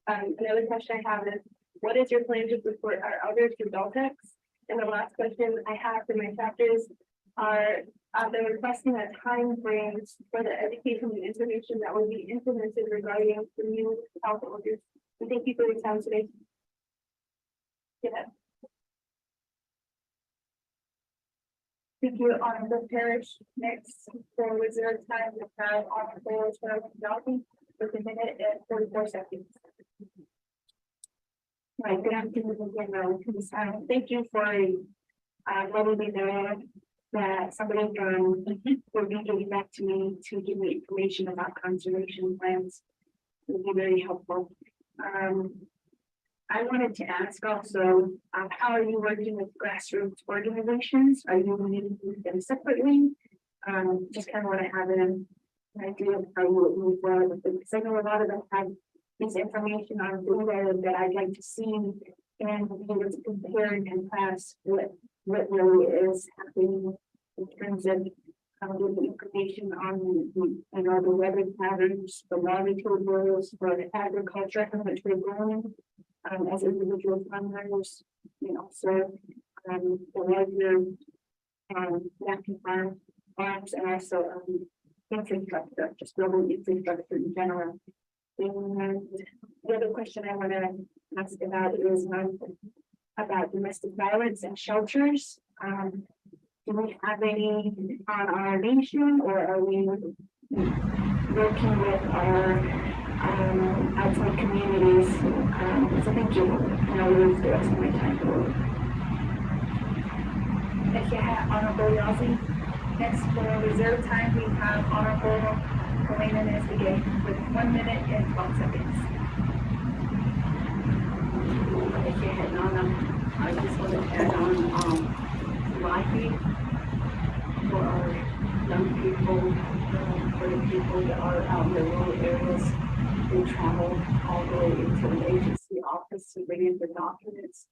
Another question I have is, what is your plan to support our elders through Beltex? And the last question I have for my chapters are, they're requesting a time frames for the education and information that will be implemented regarding the new health orders. And thank you for your time today. Yeah. Thank you, Honorable Parrish. Next, for reserve time, we have Honorable Charles with a minute and 44 seconds. Right, good afternoon again. Thank you for letting me know that somebody from will be getting back to me to give me information about conservation plans. It would be very helpful. I wanted to ask also, how are you working with grassroots organizations? Are you meeting with them separately? Just kind of want to have an idea of how you would move forward with them, because I know a lot of them have this information on data that I'd like to see and be able to compare and contrast what really is happening in terms of the information on the weather patterns, the water tables for agriculture, how much we're growing as individual farmers, and also the larger farms and also infrastructure, just building infrastructure in general. And the other question I want to ask about is about domestic violence and shelters. Do we have any on our nation, or are we working with our outside communities? So thank you. And I'll use the rest of my time. Thank you, Honorable Yazzie. Next, for reserve time, we have Honorable Elena Nesbitt with 1 minute and 12 seconds. Thank you, Nana. I just want to add on, lighting for our young people, for the people that are out in the rural areas who travel all the way into an agency office to bring in the documents.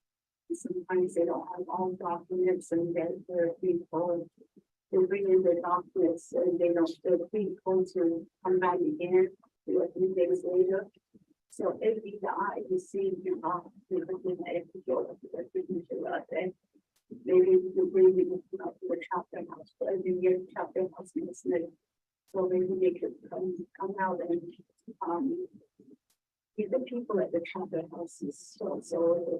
Sometimes they don't have all the documents, and they're being told to bring in the documents, and they're being told to come back again 2 or 3 days later. So every day you see you have to look at it. Maybe you bring it to the chapter house, but every year chapter house is new. So maybe they could come out and give the people at the chapter houses. So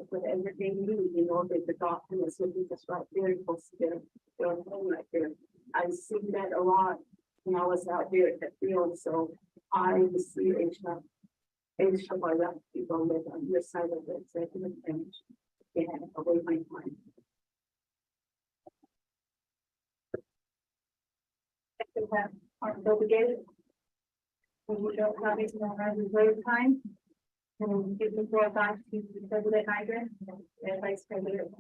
whatever they need, you know, that the documents will be just right there, close to their home right there. I've seen that a lot when I was out there at the field. So I see of our young people live on your side of the executive bench. Yeah, away my time. Honorable Delegate. We don't have any more reserve time. And give the floor back to President Nygren and Vice President.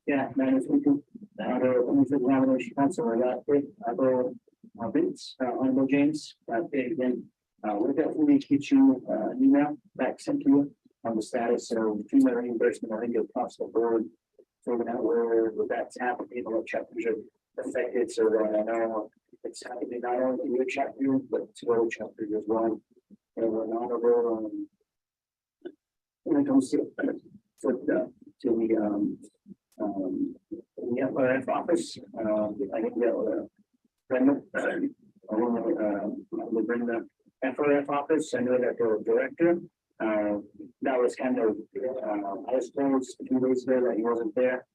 Yeah, Madam Speaker, Examination Council, Vince, Honorable James, again, we'll definitely get you an email back sent to you on the status of FEMA reimbursement. I think across the board, figuring out where that's happening, what chapters are affected, so that I know it's happening not only to your chapter, but to other chapters as well. And we're not over when it comes to the FRF office, I think that Brenda, bring the FRF office. I know that the director, that was kind of, I was told a few days ago that he wasn't there.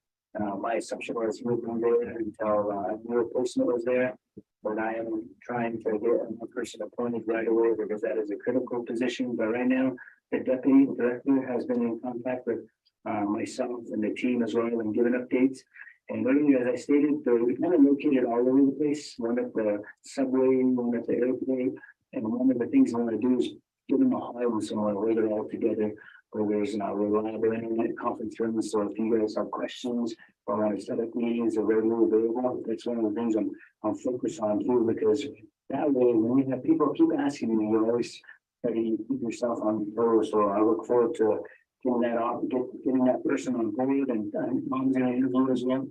My assumption was he would be there until new replacement was there. But I am trying to get a person appointed right away because that is a critical position. But right now, the deputy director has been in contact with myself and the team as well and given updates. And earlier, as I stated, we kind of located all over the place, one at the subway, one at the airport. And one of the things I want to do is give them a highway somewhere where they're all together, where there's reliable internet conference rooms. So if you guys have questions or want to set up meetings, are readily available. That's one of the things I'm focused on too, because that way, when you have people keep asking me, you always try to keep yourself on the toes. So I look forward to getting that off, getting that person on board, and Mom's going to interview as well.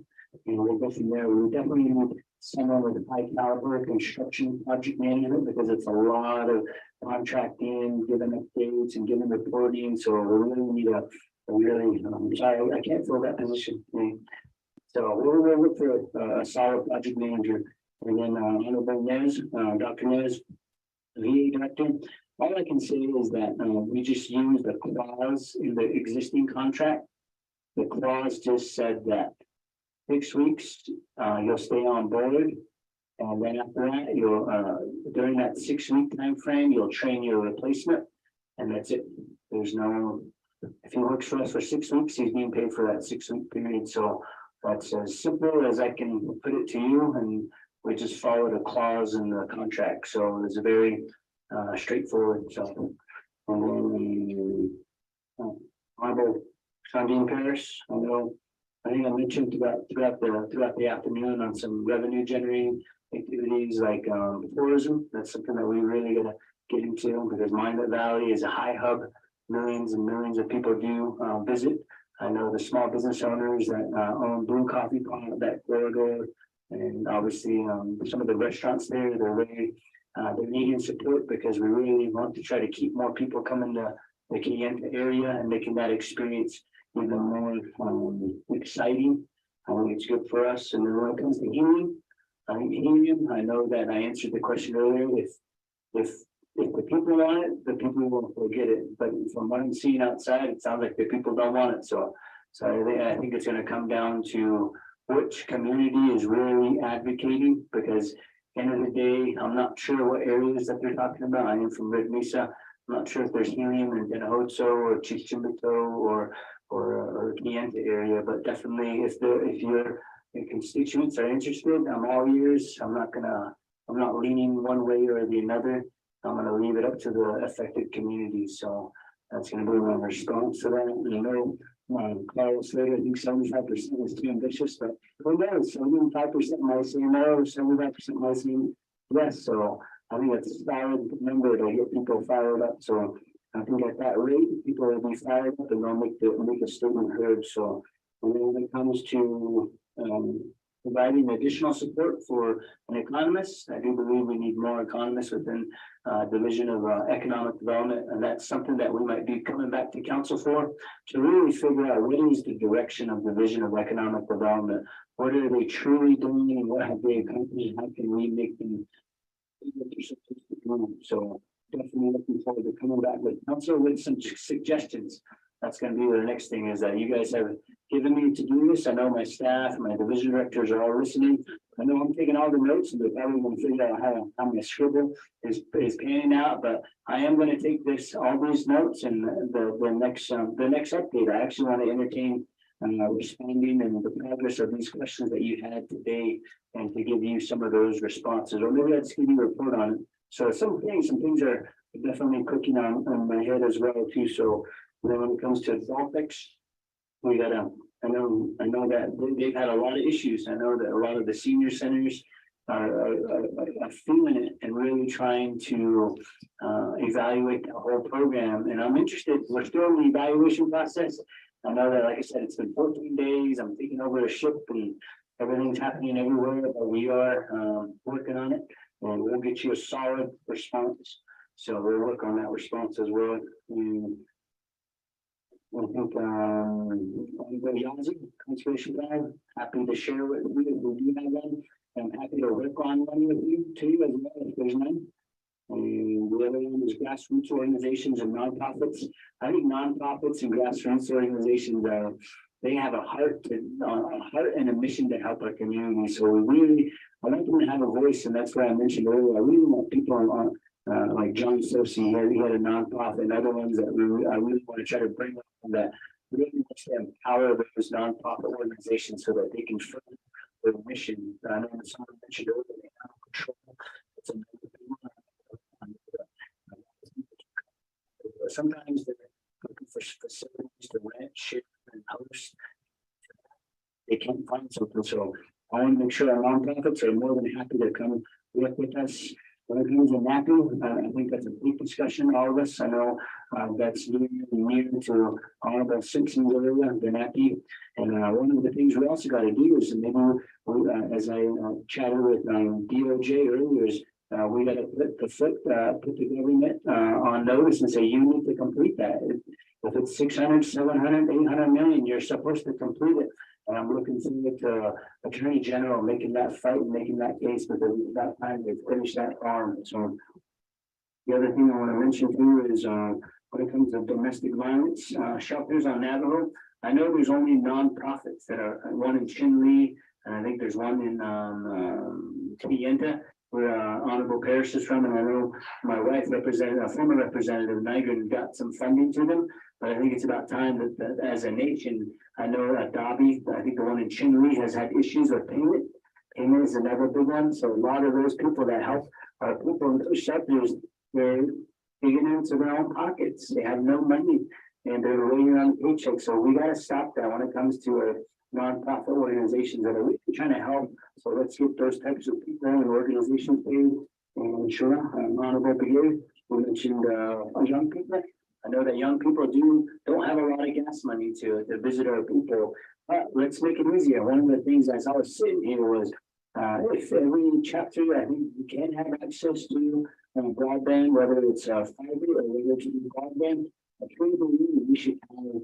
And we'll go from there. We definitely need someone with a high caliber construction project management because it's a lot of contracting, giving updates and giving reporting. So we really need a really, sorry, I can't fill that position. So we'll look for a solid project manager. And then Honorable Nez, Dr. Nez, VA director. All I can say is that we just used the clause in the existing contract. The clause just said that 6 weeks, you'll stay on board. And then after that, you'll, during that 6 week time frame, you'll train your replacement. And that's it. There's no, if he works for us for 6 weeks, he's being paid for that 6 week period. So that's as simple as I can put it to you. And we just followed a clause in the contract. So it's a very straightforward. So, and then, Honorable Sandine Paris, I think I mentioned throughout the afternoon on some revenue generating activities like tourism. That's something that we really gotta get into because Minot Valley is a high hub. Millions and millions of people do visit. I know the small business owners that own Blue Coffee Pot, that corridor, and obviously some of the restaurants there. They're needing support because we really want to try to keep more people coming to the Kayenta area and making that experience even more exciting. I think it's good for us. And then when it comes to helium, I know that I answered the question earlier. If the people want it, the people will get it. But from what I'm seeing outside, it sounds like the people don't want it. So I think it's going to come down to which community is really advocating, because end of the day, I'm not sure what areas that they're talking about. I am from Red Mesa. I'm not sure if there's helium in Denahozo or Chichimito or Niente area, but definitely if your constituents are interested, I'm all ears. I'm not leaning one way or the other. I'm gonna leave it up to the affected communities. So that's gonna be my response to that. Carlos Slater, I think 75% is too ambitious, but who knows? 75% might say no, 75% might say yes. So I think that's a solid number to get people fired up. So I think at that rate, people will be fired up and they'll make a statement heard. So when it comes to providing additional support for an economist, I do believe we need more economists within Division of Economic Development, and that's something that we might be coming back to council for, to really figure out what is the direction of Division of Economic Development. What are they truly doing, and what have they accomplished? How can we make them? So definitely looking forward to coming back with council with some suggestions. That's going to be the next thing, is that you guys have given me to do this. I know my staff, my division directors are all listening. I know I'm taking all the notes, and they're probably going to figure out how my scribble is panning out. But I am going to take all these notes, and the next update, I actually want to entertain responding and the progress of these questions that you had today, and to give you some of those responses, or maybe I'll just give you a report on it. So some things are definitely cooking on my head as well too. So then when it comes to Zoltex, we gotta, I know that they've had a lot of issues. I know that a lot of the senior centers are feeling it and really trying to evaluate the whole program. And I'm interested, we're still in the evaluation process. I know that, like I said, it's been 14 days. I'm taking over a ship and everything's happening everywhere, but we are working on it, and we'll get you a solid response. So we'll work on that response as well. I think conservation guy, happy to share with you. We do have one. I'm happy to work on one with you too as well if there's none. And the other one is grassroots organizations and nonprofits. I think nonprofits and grassroots organizations they have a heart and a mission to help our community. So I want them to have a voice, and that's why I mentioned earlier. I really want people on. Like John Sosi, he had a nonprofit, and other ones that I really want to try to bring up that really wants to empower those nonprofit organizations so that they can further their mission. I know someone mentioned earlier, they have control. Sometimes they're looking for facilities to rent, share, and host. They can't find something, so I want to make sure our nonprofits are more than happy to come work with us. When it comes to mapping, I think that's a big discussion, all of us. I know that's near to Honorable Simpson's area, the NAPI. And one of the things we also got to do is, maybe as I chatted with DOJ earlier, is we got to put the government on notice and say, you need to complete that. If it's 600, 700, 800 million, you're supposed to complete it. And I'm looking forward to Attorney General making that fight and making that case, because we've got time to finish that farm. So the other thing I want to mention too is when it comes to domestic violence shelters on Navajo, I know there's only nonprofits that are, one in Chinle, and I think there's one in Tinienta, where Honorable Parrish is from, and I know my wife former representative Nigrin got some funding to them. But I think it's about time that as a nation, I know that Dobby, I think the one in Chinle, has had issues with payment. Payment is another big one. So a lot of those people that help are people in those shelters, they're digging into their own pockets. They have no money and they're waiting on a paycheck. So we got to stop that when it comes to nonprofit organizations that are really trying to help. So let's get those types of people and organizations paid. And sure, Honorable Brigade, we mentioned young people. I know that young people don't have a lot of gas money to visit our people, but let's make it easier. One of the things as I was sitting here was if every chapter, I think you can have access to broadband, whether it's fiber or whether it's broadband. I truly believe we should have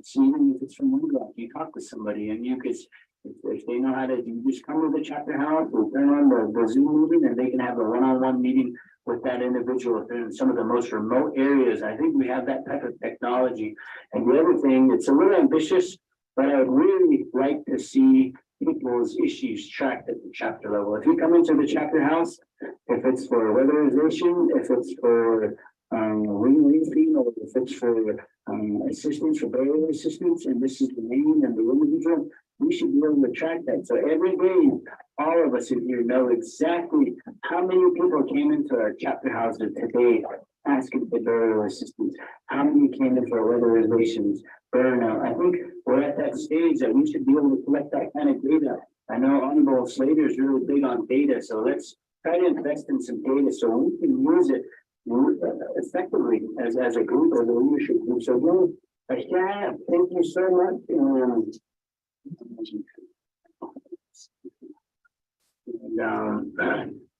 So even if it's from New York, you talk to somebody and you could, if they know how to, you just come to the chapter house, we'll turn on the Zoom meeting and they can have a one-on-one meeting with that individual. If they're in some of the most remote areas, I think we have that type of technology. And the other thing, it's a little ambitious, but I would really like to see people's issues tracked at the chapter level. If you come into the chapter house, if it's for weatherization, if it's for re-roofing, or if it's for assistance for burial assistance, and this is the name and the individual, we should be able to track that. So every day, all of us in here know exactly how many people came into our chapter houses today asking for burial assistance, how many came in for weatherizations, burnout. I think we're at that stage that we should be able to collect that kind of data. I know Honorable Slater is really big on data, so let's try to invest in some data so we can use it effectively as a group, as a leadership group. So again, thank you so much.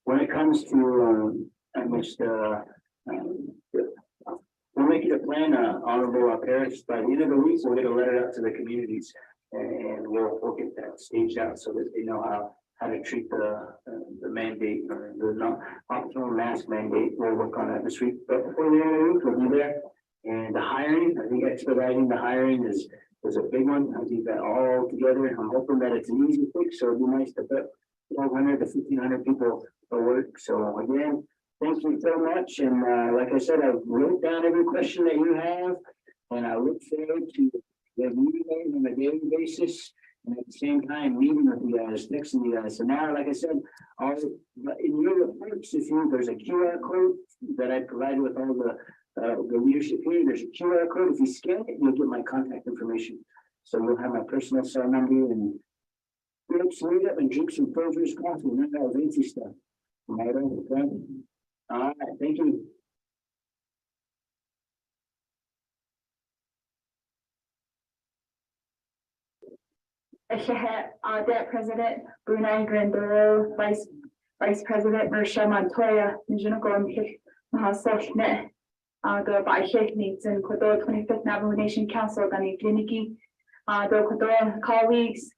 When it comes to we'll make it a plan, Honorable Paris, by the end of the week, we're gonna let it out to the communities. And we'll get that staged out so that they know how to treat the mandate or the optional mask mandate. We'll work on that this week, but before the end of the week, we'll be there. And the hiring, I think expediting the hiring is a big one. I think that all together, I'm hoping that it's an easy fix, so it'd be nice to put 1,200 to 1,500 people to work. So again, thank you so much. And like I said, I wrote down every question that you have, and I look forward to the meeting on a daily basis. And at the same time, meeting with you guys, texting you guys. So now, like I said, in your reports, there's a QR code that I provided with all the leadership here. There's a QR code. If you scan it, you'll get my contact information. So you'll have my personal cell number and let's meet up and drink some Folgers coffee. None of that fancy stuff. Right on, okay? All right, thank you. Debt President Brunei Granduro, Vice President Marsha Montoya, Nijinagon Mahasoshne, the Baishek and Kodo 25th Navajo Nation Council, Gani Kliniki, the Kodo colleagues,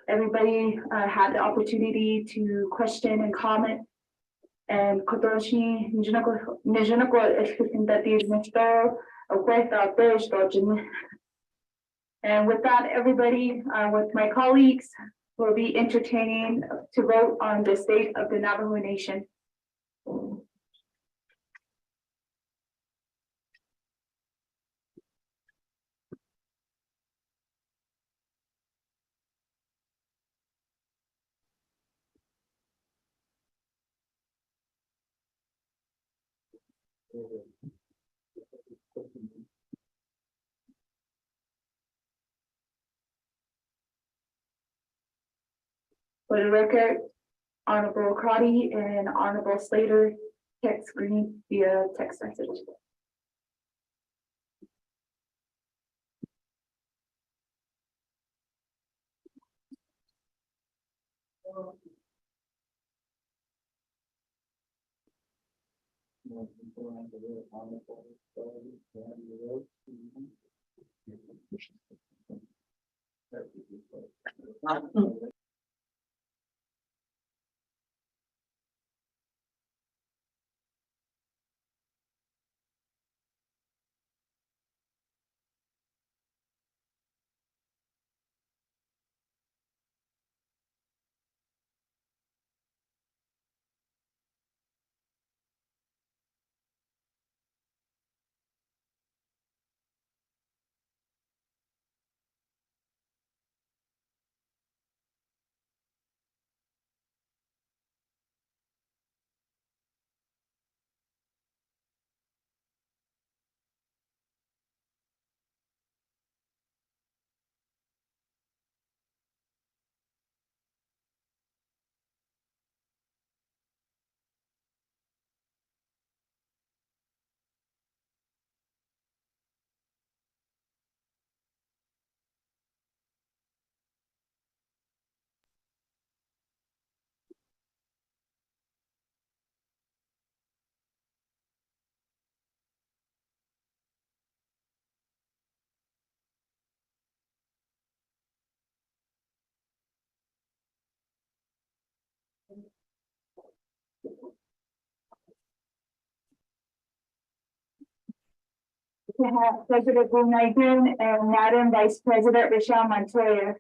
everybody had the opportunity to question and comment. And Kodoshi Nijinago that these Mr. Okweta Besh Dojin. And with that, everybody, with my colleagues, will be entertaining to vote on the state of the Navajo Nation. For the record, Honorable Crotty and Honorable Slater text screen via text message. President Nigrin and Madam Vice President Rochelle Montoya.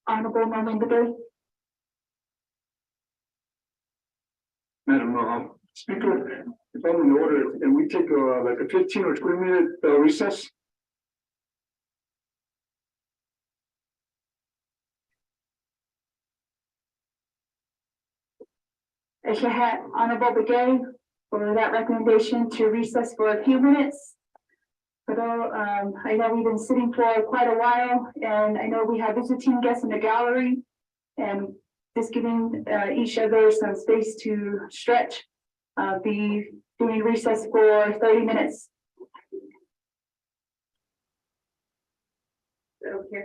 Honorable Member. Madam Speaker, if I'm in order, and we take like a 15 or 20-minute recess. I shall have Honorable Begay for that recommendation to recess for a few minutes. Although I know we've been sitting for quite a while, and I know we have visiting guests in the gallery, and just giving each other some space to stretch. Be doing recess for 30 minutes. Okay.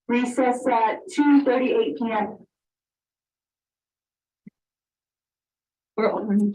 Recess at 2:38 p.m. We're on.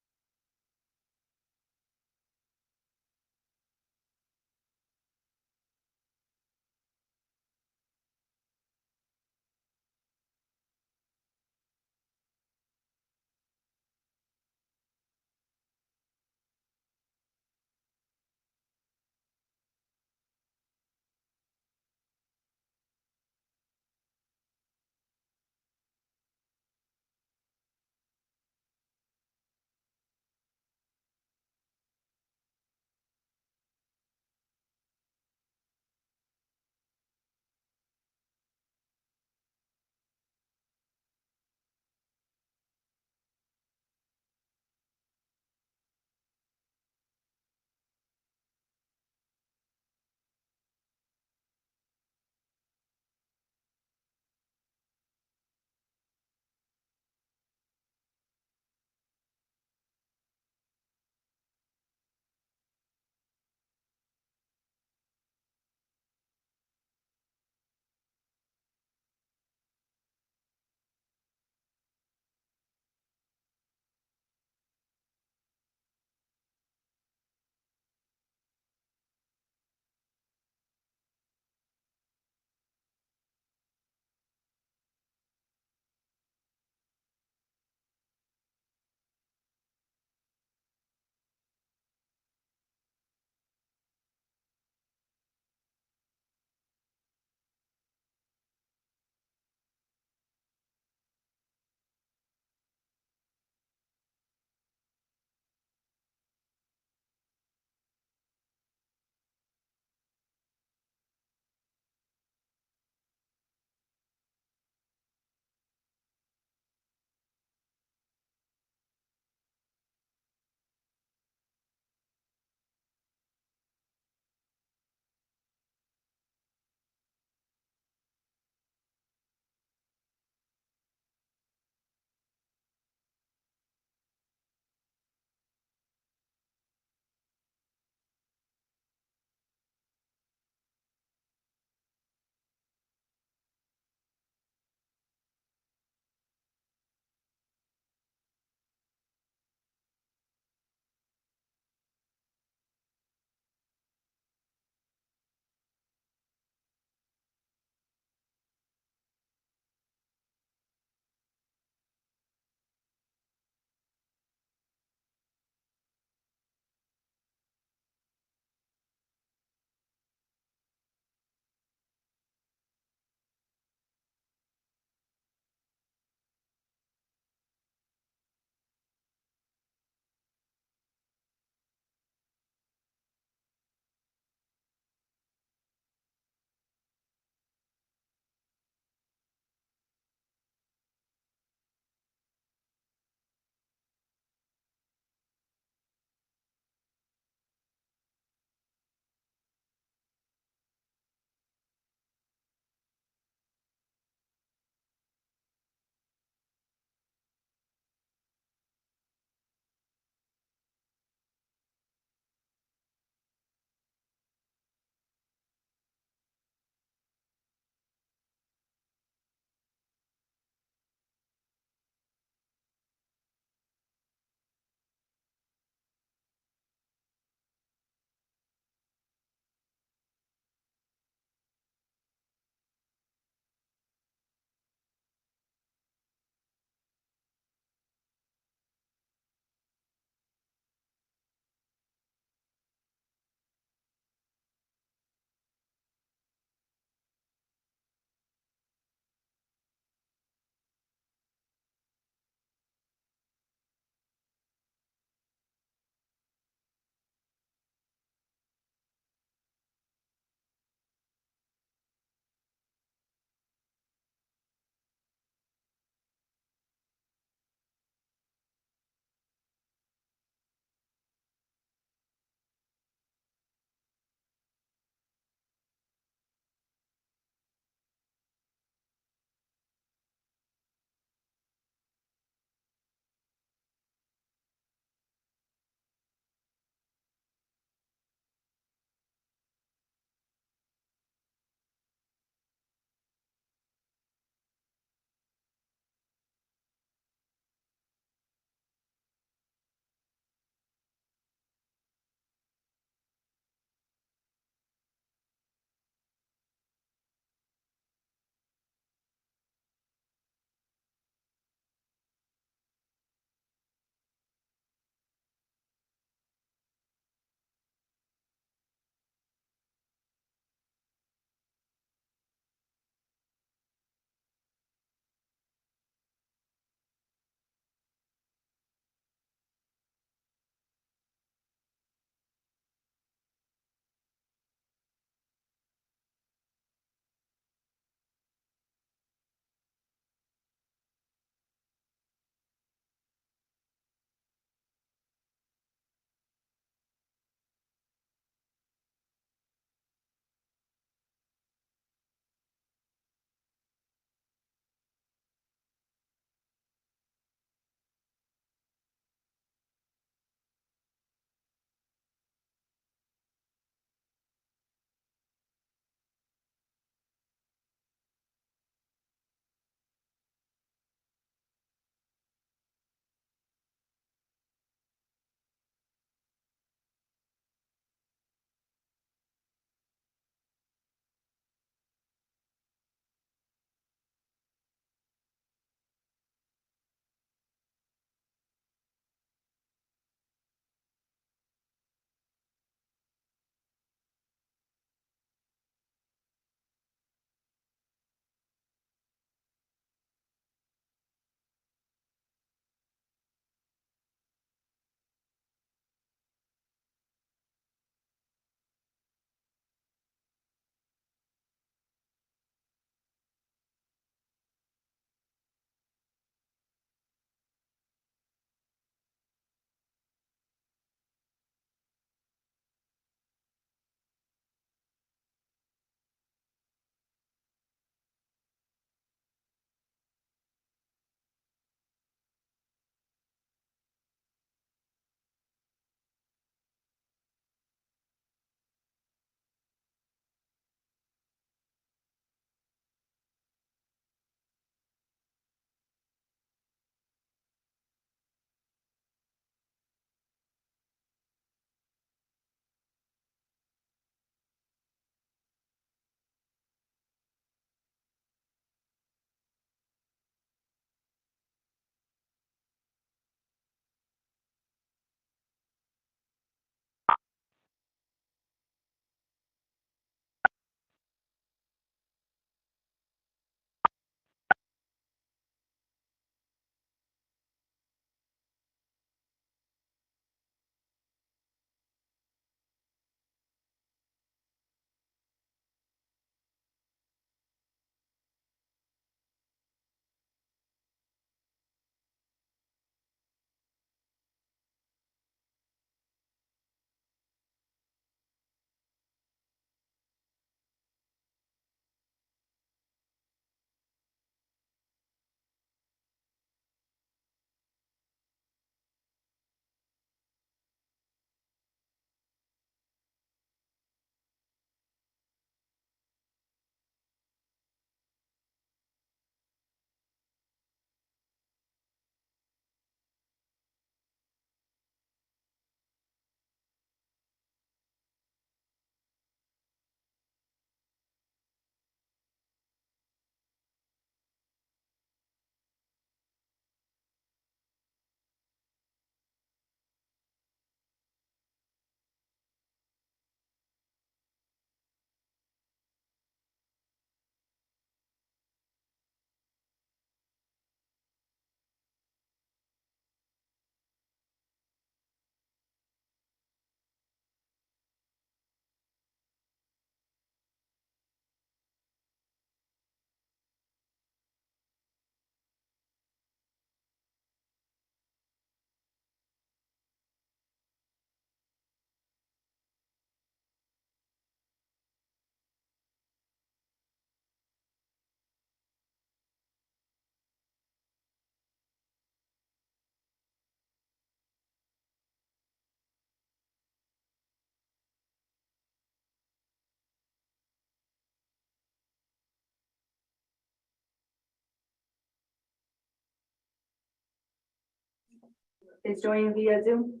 is joining via Zoom.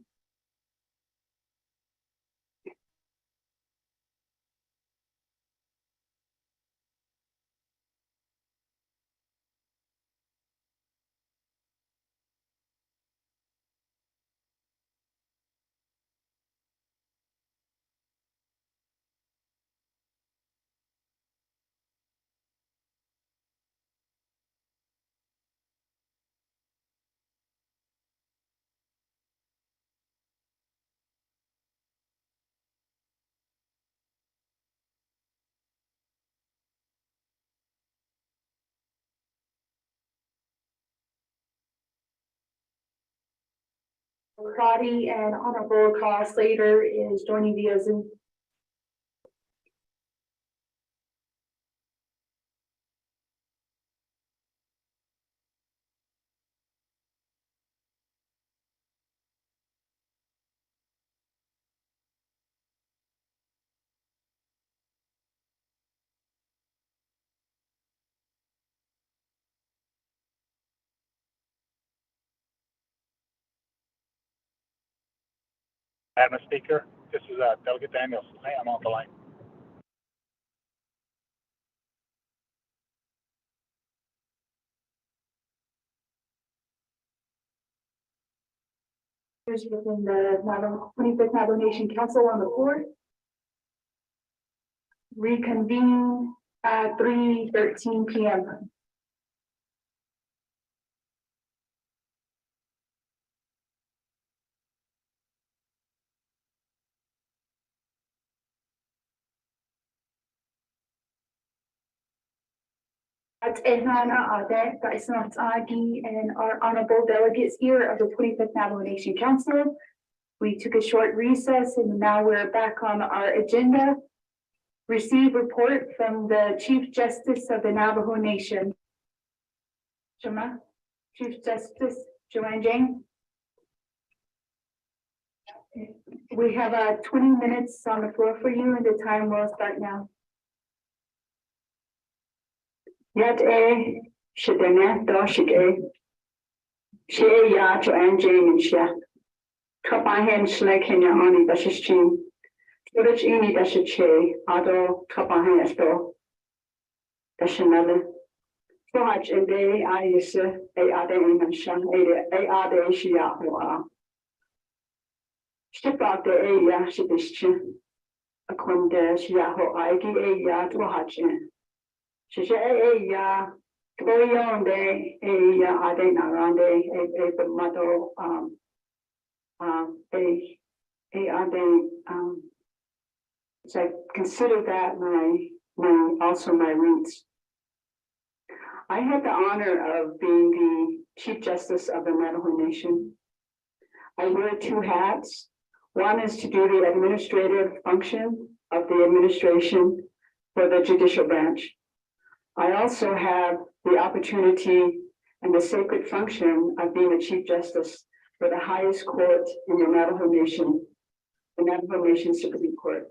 Roddy and Honorable Carl Slater is joining via Zoom. Madam Speaker, this is Delegate Daniels. Hi, I'm on the line. Within the 25th Navajo Nation Council on the floor. Reconvene at 3:13 p.m. At Ehana Adet, Gaisnat Agi, and our honorable delegates here of the 25th Navajo Nation Council. We took a short recess and now we're back on our agenda. Receive report from the Chief Justice of the Navajo Nation. Shema, Chief Justice Joanne Jane. We have 20 minutes on the floor for you and the time will start now. Yet a shidene doshige. She ya Joanne Jane and Shia. Kapahen Slekenya Oni Bashichin. Turich ini dashiche, Ado Kapahen Esto. Dashanale. Forage and day I use a ade in Shan, a ade Shia Hoa. Step out the aya Shibishin. A quinde Shia Ho Igi a ya to Hachin. She say ya. Goyonde a ya ade narande a motto so I consider that my roots. I had the honor of being the Chief Justice of the Navajo Nation. I wear two hats. One is to do the administrative function of the administration for the judicial branch. I also have the opportunity and the sacred function of being a Chief Justice for the highest court in the Navajo Nation, the Navajo Nation Supreme Court.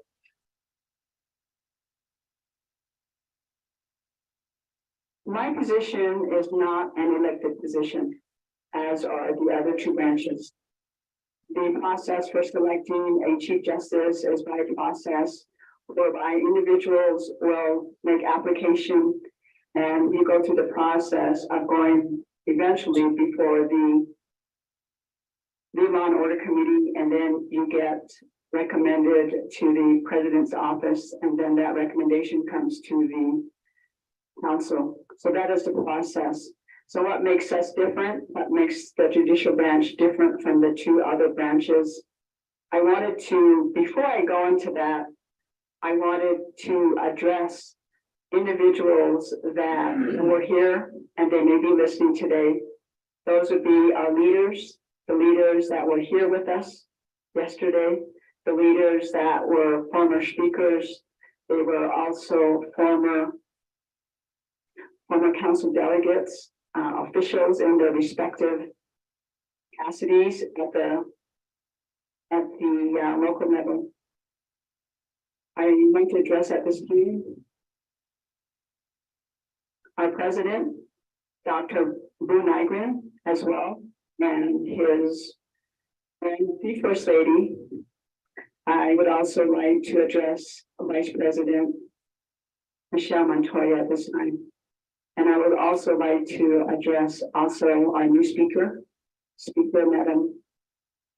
My position is not an elected position, as are the other two branches. The process for selecting a Chief Justice is by process whereby individuals will make application and you go through the process of going eventually before the Law and Order Committee, and then you get recommended to the President's office, and then that recommendation comes to the council. So that is the process. So what makes us different? What makes the judicial branch different from the two other branches? I wanted to, before I go into that, I wanted to address individuals that were here and they may be listening today. Those would be our leaders, the leaders that were here with us yesterday, the leaders that were former speakers. They were also former council delegates, officials in their respective capacities at the local level. I want to address at this meeting our president, Dr. Nygren, as well, and his And the First Lady, I would also like to address Vice President Michelle Montoya at this time. And I would also like to address also our new speaker, Madam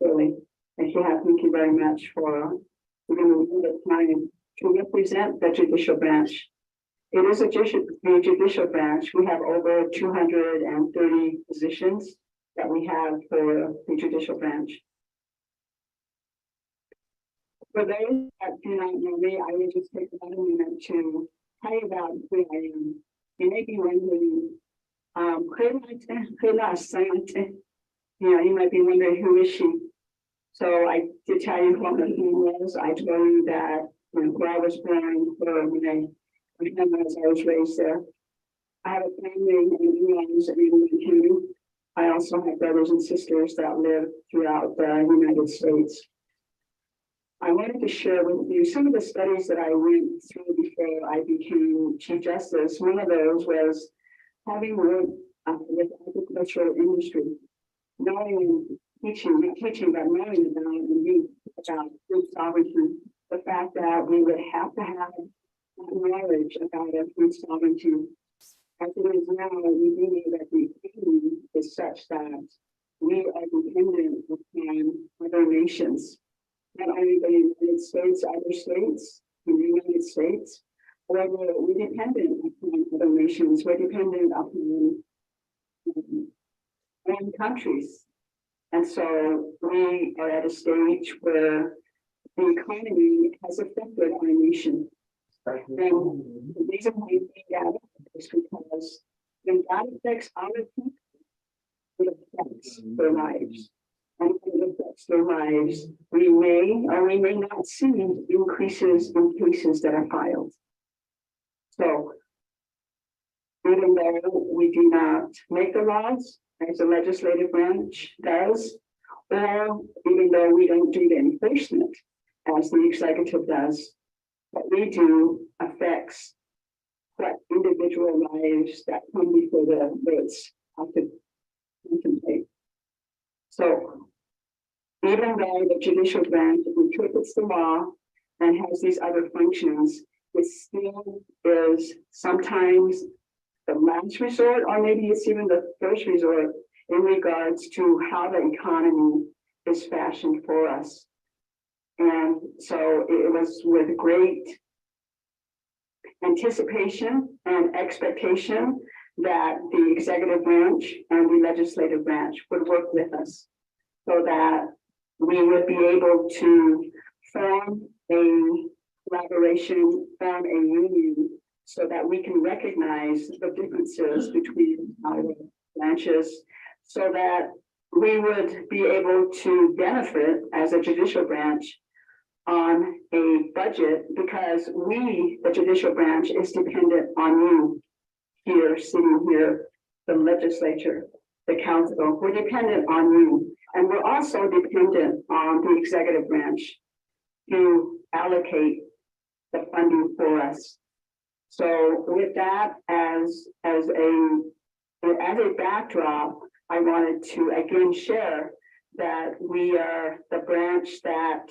Shirley. And thank you very much for giving me the time to represent the judicial branch. It is the judicial branch. We have over 230 positions that we have for the judicial branch. For those that do not know me, I will just take about a minute to tell you about who I am. You may be wondering, you might be wondering, who is she? So I did tell you what my name was. I told you that where I was born, where I was raised there. I have a family in in County. I also have brothers and sisters that live throughout the United States. I wanted to share with you some of the studies that I went through before I became Chief Justice. One of those was having worked with agricultural industry, knowing, not teaching, but knowing about food sovereignty, the fact that we would have to have knowledge about our food sovereignty. As it is now, we do know that the economy is such that we are dependent upon other nations. Not only the United States, other states in the United States, however, we're dependent upon other nations. We're dependent upon foreign countries. And so we are at a stage where the economy has affected our nation. And the reason why we think that is because when that affects other people, it affects their lives. And when it affects their lives, we may or we may not see increases in cases that are filed. So even though we do not make the laws, as the legislative branch does, or even though we don't do the enforcement as the executive does, what we do affects what individual lives that come before the votes have to contemplate. So even though the judicial branch interprets the law and has these other functions, it still is sometimes the last resort, or maybe it's even the first resort in regards to how the economy is fashioned for us. And so it was with great anticipation and expectation that the executive branch and the legislative branch would work with us so that we would be able to form a collaboration, form a union, so that we can recognize the differences between our branches, so that we would be able to benefit as a judicial branch on a budget, because we, the judicial branch, is dependent on you here, sitting here, the legislature, the council. We're dependent on you. And we're also dependent on the executive branch to allocate the funding for us. So with that as a backdrop, I wanted to again share that we are the branch that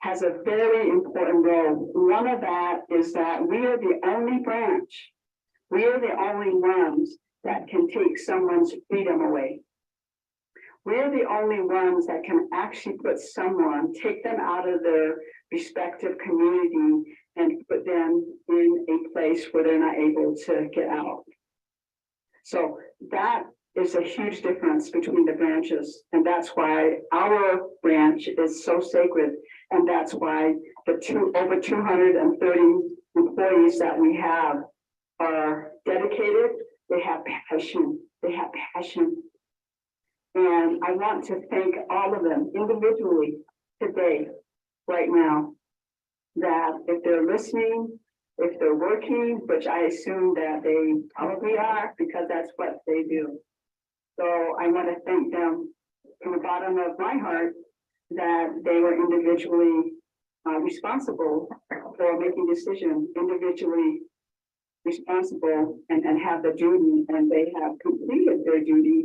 has a very important role. One of that is that we are the only branch, we are the only ones that can take someone's freedom away. We're the only ones that can actually put someone, take them out of their respective community and put them in a place where they're not able to get out. So that is a huge difference between the branches. And that's why our branch is so sacred. And that's why the over 230 employees that we have are dedicated. They have passion. They have passion. And I want to thank all of them individually today, right now, that if they're listening, if they're working, which I assume that they probably are, because that's what they do. So I want to thank them from the bottom of my heart that they were individually responsible for making decisions, individually responsible and have the duty, and they have completed their duty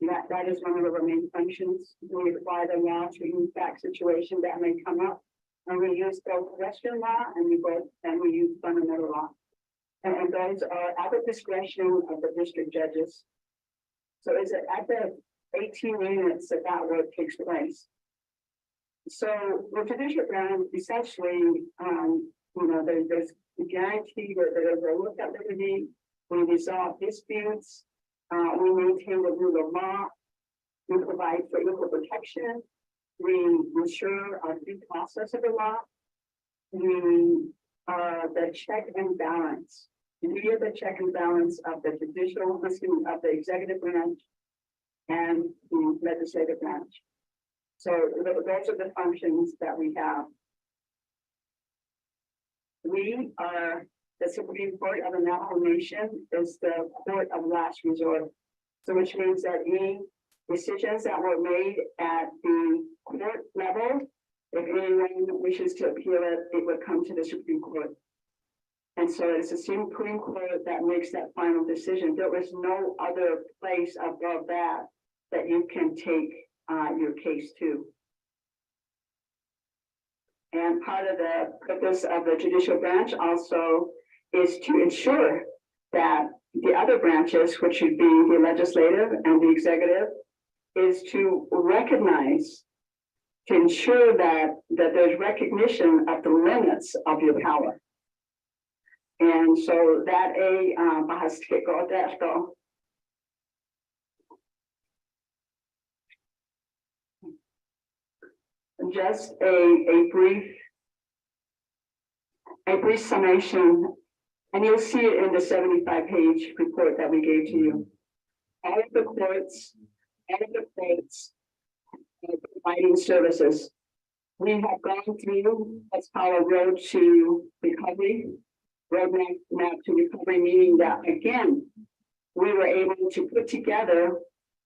That is one of our main functions. We apply the law to any fact situation that may come up. And we use both Western law and we use fundamental law. And those are at the discretion of the district judges. So it's at the 18 units that work takes place. So the judicial branch essentially, there's a guarantee that there's a look at liberty. We resolve disputes. We maintain the rule of law. We provide for equal protection. We ensure our due process of the law. We are the check and balance. We are the check and balance of the of the executive branch and the legislative branch. So those are the functions that we have. We are the Supreme Court of the Navajo Nation is the court of last resort. So which means that any decisions that were made at the court level, if anyone wishes to appeal it, it would come to the Supreme Court. And so it's the Supreme Court that makes that final decision. There is no other place above that you can take your case to. And part of the purpose of the judicial branch also is to ensure that the other branches, which would be the legislative and the executive, is to recognize, to ensure that there's recognition of the limits of your power. And so that just a brief summation, and you'll see it in the 75-page report that we gave to you. All of the courts providing services. We have gone through what's called a road to recovery, roadmap to recovery, meaning that again, we were able to put together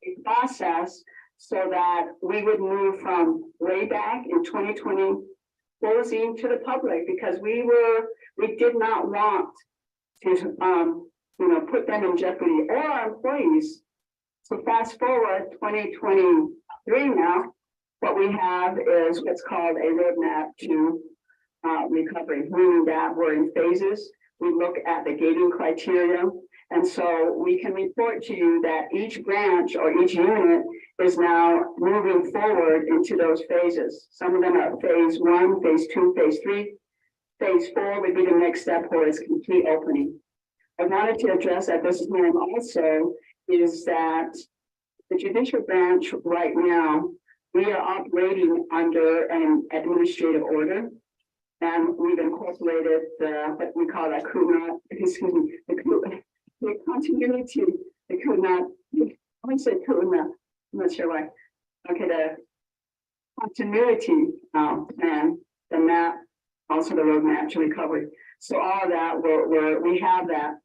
a process so that we would move from way back in 2020 closing to the public, because we did not want to put them in jeopardy or our employees. So fast forward 2023 now, what we have is what's called a roadmap to recovery, meaning that we're in phases. We look at the gating criteria. And so we can report to you that each branch or each unit is now moving forward into those phases. Some of them are phase 1, phase 2, phase 3. Phase 4 would be the next step, where it's complete opening. I wanted to address at this time also is that the judicial branch right now, we are operating under an administrative order, and we've incorporated what we call the continuity, I'm not sure why. Okay, the continuity plan, the map, also the roadmap to recovery. So all of that, we have that.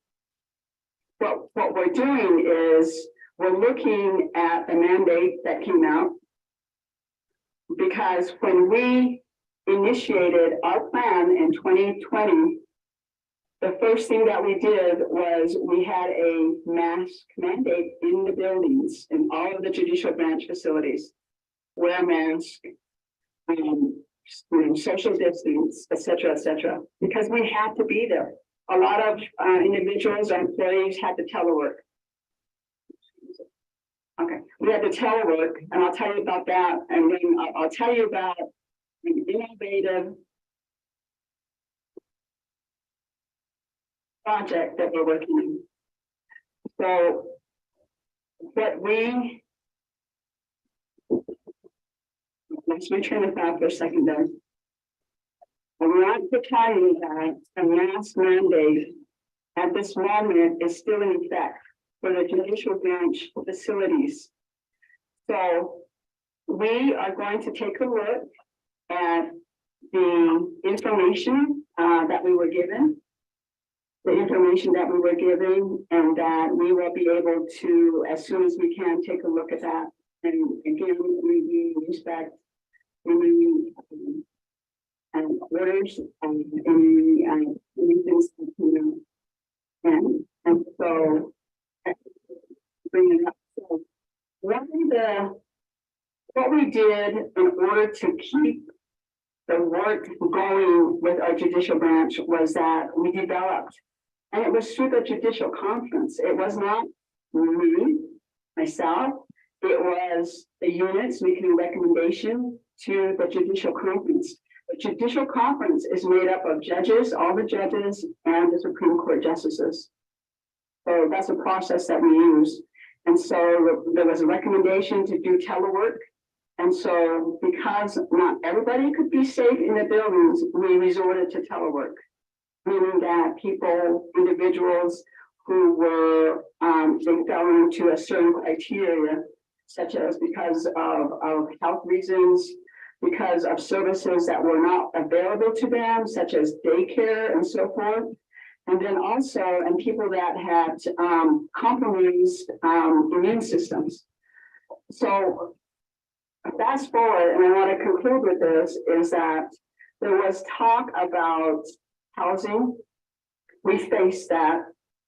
What we're doing is we're looking at the mandate that came out, because when we initiated our plan in 2020, the first thing that we did was we had a mask mandate in the buildings, in all of the judicial branch facilities. Wear a mask, social distance, et cetera, because we had to be there. A lot of individuals or employees had to telework. Okay, we had to telework, and I'll tell you about that, and then I'll tell you about an innovative project that we're working on. So what we lost my train of thought for a second there. I want to tell you that a mask mandate at this moment is still in effect for the judicial branch facilities. So we are going to take a look at the information that we were given, and that we will be able to, as soon as we can, take a look at that. And again, we respect any orders and any things that come out. And so bring it up. So one we did in order to keep the work going with our judicial branch was that we developed, and it was through the judicial conference. It was not me, myself. It was the units making a recommendation to the judicial conference. The judicial conference is made up of judges, all the judges, and the Supreme Court justices. So that's a process that we use. And so there was a recommendation to do telework. And so because not everybody could be safe in the buildings, we resorted to telework, meaning that people, individuals who were, they fell into a certain criteria, such as because of health reasons, because of services that were not available to them, such as daycare and so forth. And then also, and people that had compromised immune systems. So fast forward, and I want to conclude with this, is that there was talk about housing. We face that,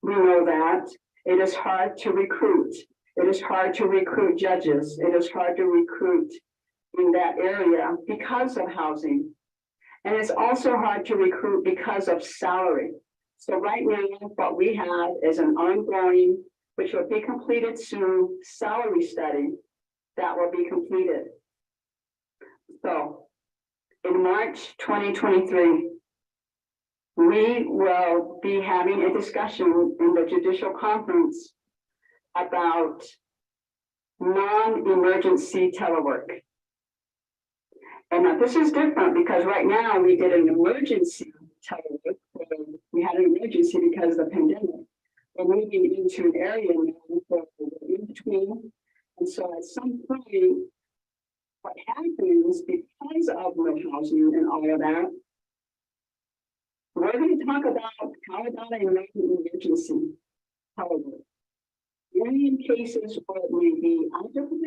we know that. It is hard to recruit. It is hard to recruit judges. It is hard to recruit in that area because of housing. And it's also hard to recruit because of salary. So right now, what we have is an ongoing, which will be completed soon, salary study that will be completed. So in March 2023, we will be having a discussion in the judicial conference about non-emergency telework. And now this is different because right now we did an emergency telework. We had an emergency because of the pandemic. We're moving into an area now for in between. And so at some point, what happens because of no housing and all of that, we're going to talk about how about a non-emergency telework. Only in cases where it may be applicable,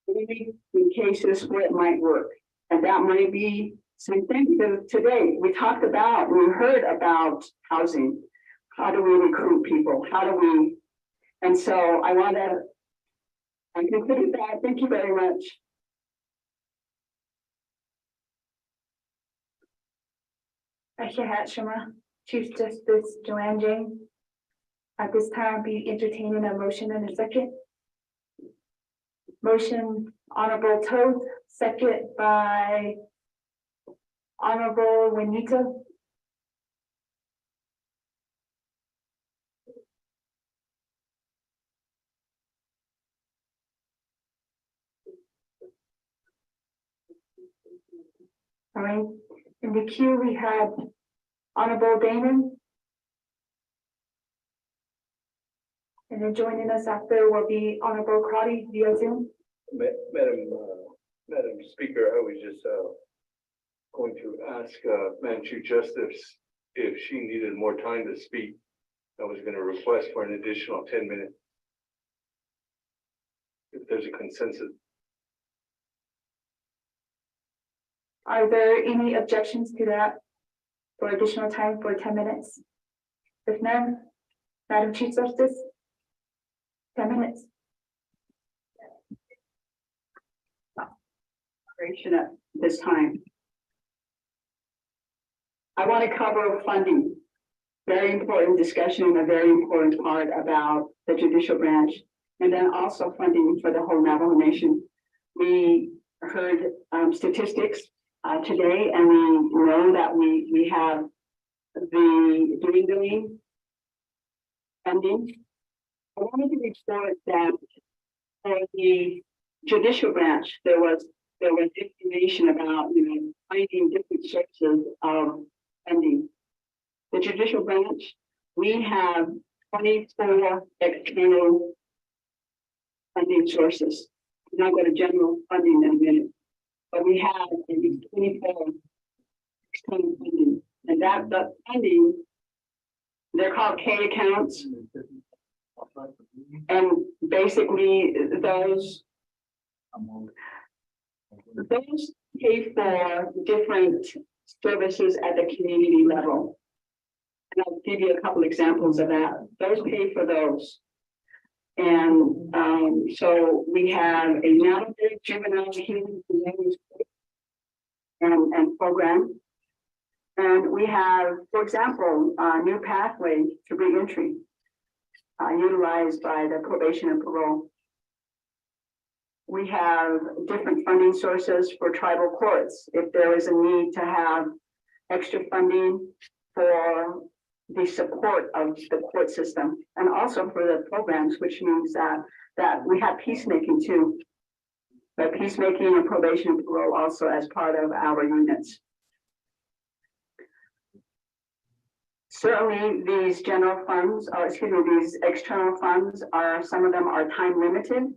only in cases where it might work. And that might be something that today we talked about, we heard about housing. How do we recruit people? How do we? And so I want to conclude that. Thank you very much. Shima, Chief Justice Joanne Jane. At this time, be entertaining a motion and a second. Motion, Honorable Toth, second by Honorable Juanita. All right, in the queue, we have Honorable Damon. And then joining us after will be Honorable Crowdy via Zoom. Madam Speaker, I was just going to ask Madam Chief Justice if she needed more time to speak. I was going to request for an additional 10 minutes. If there's a consensus. Are there any objections to that for additional time for 10 minutes? If none, Madam Chief Justice, 10 minutes. At this time. I want to cover funding. Very important discussion, a very important part about the judicial branch, and then also funding for the whole Navajo Nation. We heard statistics today, and we know that we have the dwindling funding. I wanted to report that for the judicial branch, there was information about finding different sources of funding. The judicial branch, we have 24 external funding sources. I'm not going to general funding in a minute, but we have 24 external funding, and that funding, they're called K accounts, and basically those pay for different services at the community level. And I'll give you a couple examples of that. Those pay for those. And so we have a mounted juvenile human behaviors and program. And we have, for example, a new pathway to reentry utilized by the probation and parole. We have different funding sources for tribal courts. If there is a need to have extra funding for the support of the court system and also for the programs, which means that we have peacemaking too. But peacemaking and probation and parole also as part of our units. Certainly, these general funds, or excuse me, these external funds some of them are time limited.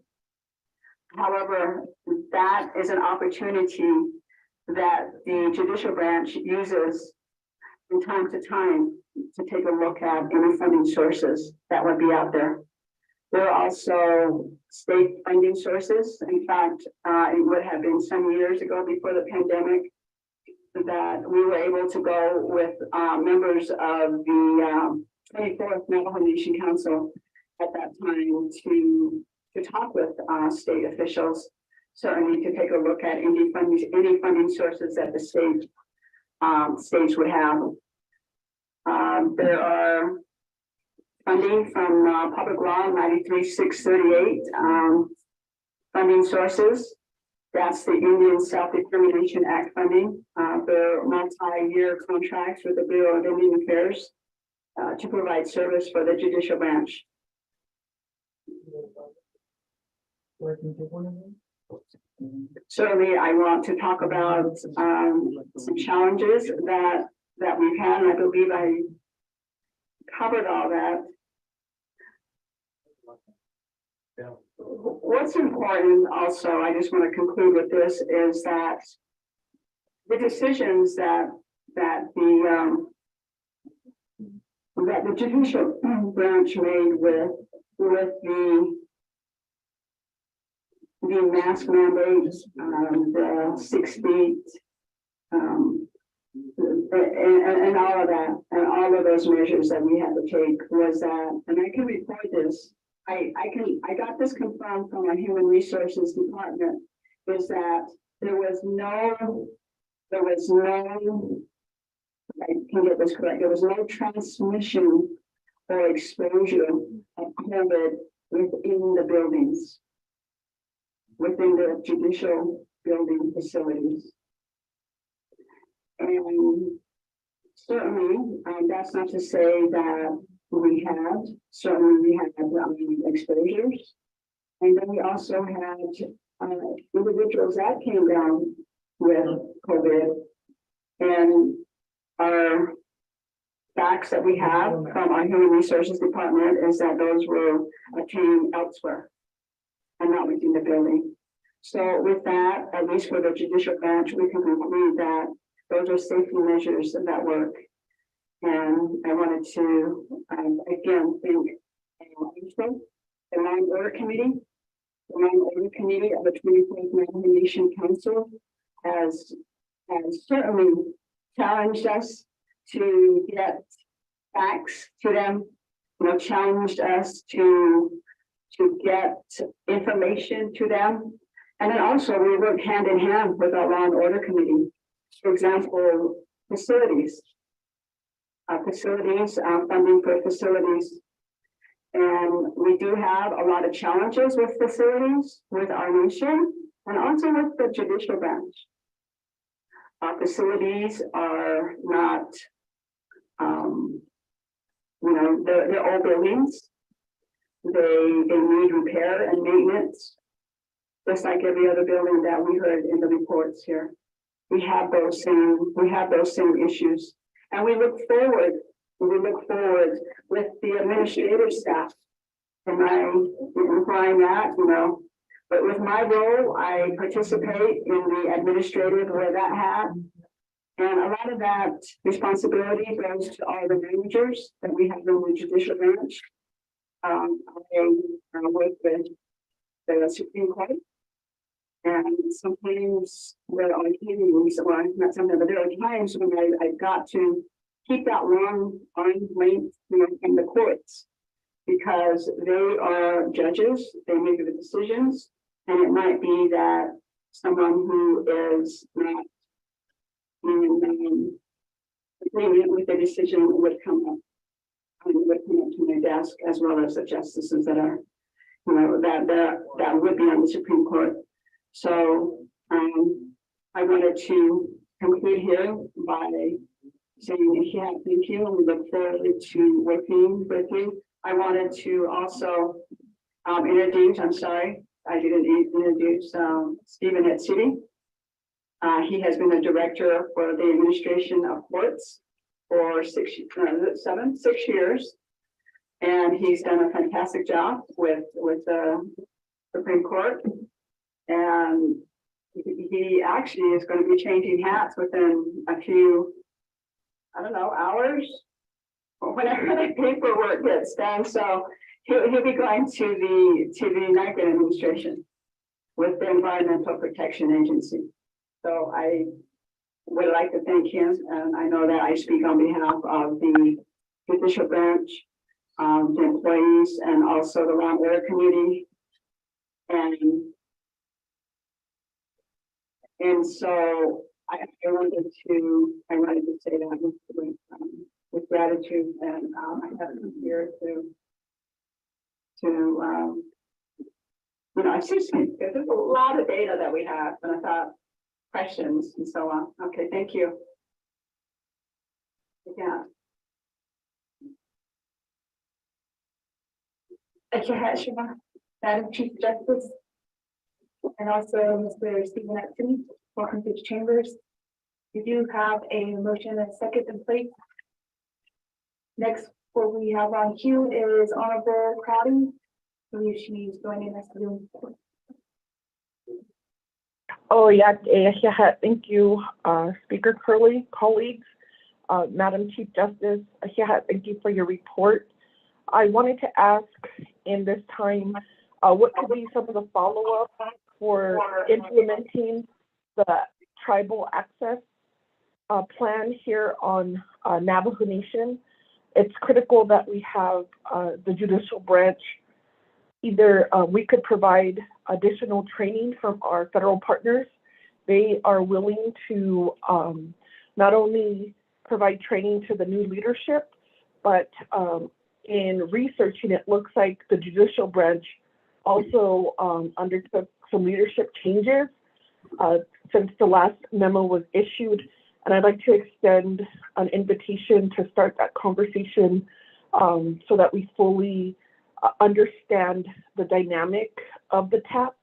However, that is an opportunity that the judicial branch uses from time to time to take a look at any funding sources that would be out there. There are also state funding sources. In fact, it would have been some years ago before the pandemic that we were able to go with members of the 24th Navajo Nation Council at that time to talk with state officials, certainly to take a look at any funding sources that the states would have. There are funding from Public Law 93-638 funding sources. That's the Indian Self-Determination Act funding for multi-year contracts with the Bureau of Indian Affairs to provide service for the judicial branch. Certainly, I want to talk about some challenges that we've had, and I believe I covered all that. What's important also, I just want to conclude with this, is that the decisions that the judicial branch made with the mask mandates, the 6 feet, and all of that, and all of those measures that we had to take was that, and I can report this, I got this confirmed from our Human Resources Department, is that there was no, I can get this correct, there was no transmission or exposure of COVID within the buildings, within the judicial building facilities. And certainly, that's not to say that we had exposures. And then we also had individuals that came down with COVID. And our facts that we have from our Human Resources Department is that those were obtained elsewhere and not within the building. So with that, at least for the judicial branch, we can conclude that those are safety measures that work. And I wanted to, again, thank the Law and Order Committee. The Law and Order Committee of the 24th Navajo Nation Council has certainly challenged us to get facts to them, challenged us to get information to them. And then also we work hand in hand with our Law and Order Committee. For example, facilities, funding for facilities. And we do have a lot of challenges with facilities, with our nation, and also with the judicial branch. Our facilities are not, they're old buildings. They need repair and maintenance, just like every other building that we heard in the reports here. We have those same issues. And we look forward with the administrative staff. And where I'm at, but with my role, I participate in the administrative wear that hat. And a lot of that responsibility goes to all the managers that we have in the judicial branch. I work with the Supreme Court. And sometimes there are times, well, not sometimes, but there are times when I've got to keep that long arm's length, from the courts. because they are judges, they make the decisions, and it might be that someone who is not in agreement with the decision would come up to my desk, as well as the justices that are, you know, that would be on the Supreme Court. So I wanted to conclude here by saying, yeah, thank you, and we look forward to working with you. I wanted to also introduce, I'm sorry, I didn't introduce Stephen at City. He has been a director for the administration of courts for 6 years. And he's done a fantastic job with the Supreme Court. And he actually is going to be changing hats within a few, I don't know, hours, or whenever the paperwork gets done. So he'll be going to the Nightgate administration with the Environmental Protection Agency. So I would like to thank him, and I know that I speak on behalf of the judicial branch, the employees, and also the Law and Order Committee. And so I wanted to say that with gratitude, and I have it here to assist me, because there's a lot of data that we have, and I thought questions and so on. Okay, thank you. Yeah. Madam Chief Justice, and also Mr. Stephen Atkinson, welcome to the chambers. We do have a motion and second in place. Next, what we have on queue is Honorable Crowdy. I believe she's joining us today. Oh, yeah, thank you, Speaker Curley, colleagues, Madam Chief Justice, thank you for your report. I wanted to ask in this time, what could be some of the follow-up for implementing the tribal access plan here on Navajo Nation? It's critical that we have the judicial branch. Either we could provide additional training from our federal partners. They are willing to not only provide training to the new leadership, but in researching, it looks like the judicial branch also undertook some leadership changes since the last memo was issued. And I'd like to extend an invitation to start that conversation so that we fully understand the dynamic of the TAP,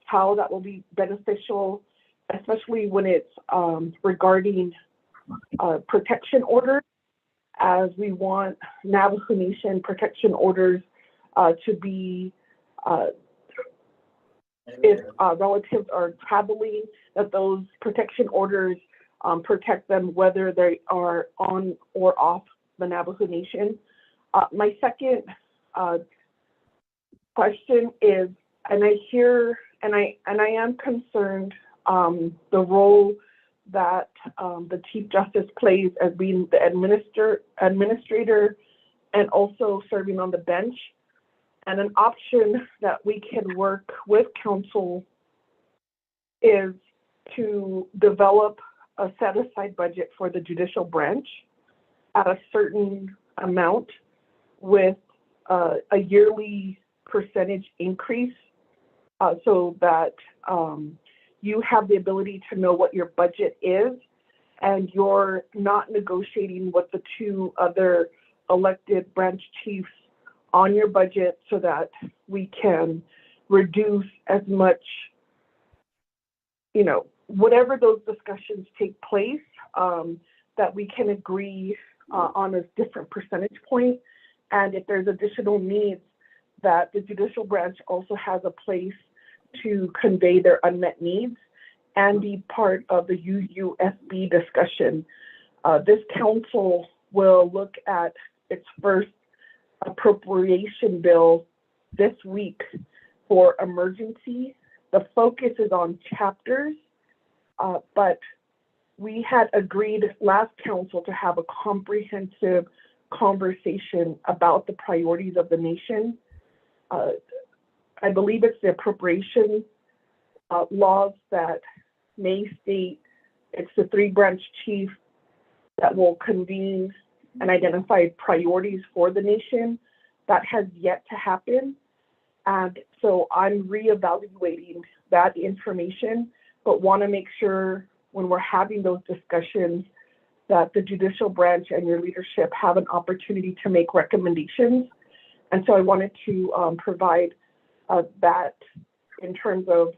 how that will be beneficial, especially when it's regarding protection orders, as we want Navajo Nation protection orders to be, if relatives are traveling, that those protection orders protect them whether they are on or off the Navajo Nation. My second question is, and I hear, and I am concerned the role that the Chief Justice plays as being the administrator and also serving on the bench. And an option that we can work with council is to develop a set-aside budget for the judicial branch at a certain amount with a yearly percentage increase so that you have the ability to know what your budget is and you're not negotiating with the two other elected branch chiefs on your budget, so that we can reduce as much, whatever those discussions take place, that we can agree on a different percentage point. And if there's additional needs, that the judicial branch also has a place to convey their unmet needs and be part of the UUSB discussion. This council will look at its first appropriation bill this week for emergency. The focus is on chapters, but we had agreed last council to have a comprehensive conversation about the priorities of the nation. I believe it's the appropriation laws that may state it's the 3-branch chief that will convene and identify priorities for the nation. That has yet to happen. And so I'm reevaluating that information, but want to make sure when we're having those discussions that the judicial branch and your leadership have an opportunity to make recommendations. And so I wanted to provide that in terms of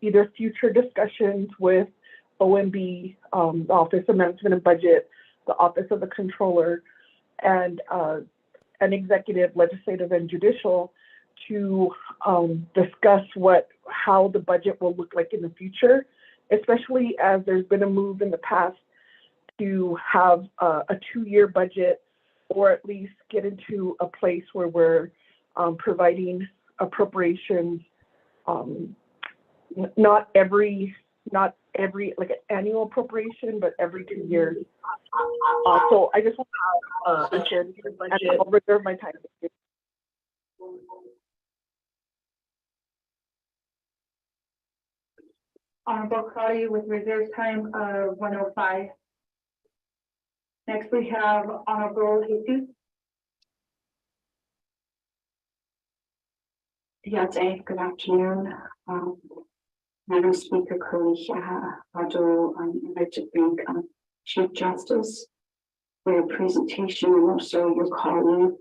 either future discussions with OMB, the Office of Management and Budget, the Office of the Controller, and an executive, legislative, and judicial to discuss how the budget will look like in the future, especially as there's been a move in the past to have a 2-year budget, or at least get into a place where we're providing appropriations, not every like an annual appropriation, but every 2 years. So I just want to share and I'll reserve my time. Honorable Claudia with reserve time of 1:05. Next we have Honorable Jesus. Yes, good afternoon. Madam Speaker, I'd like to thank Chief Justice for your presentation and also your colleague,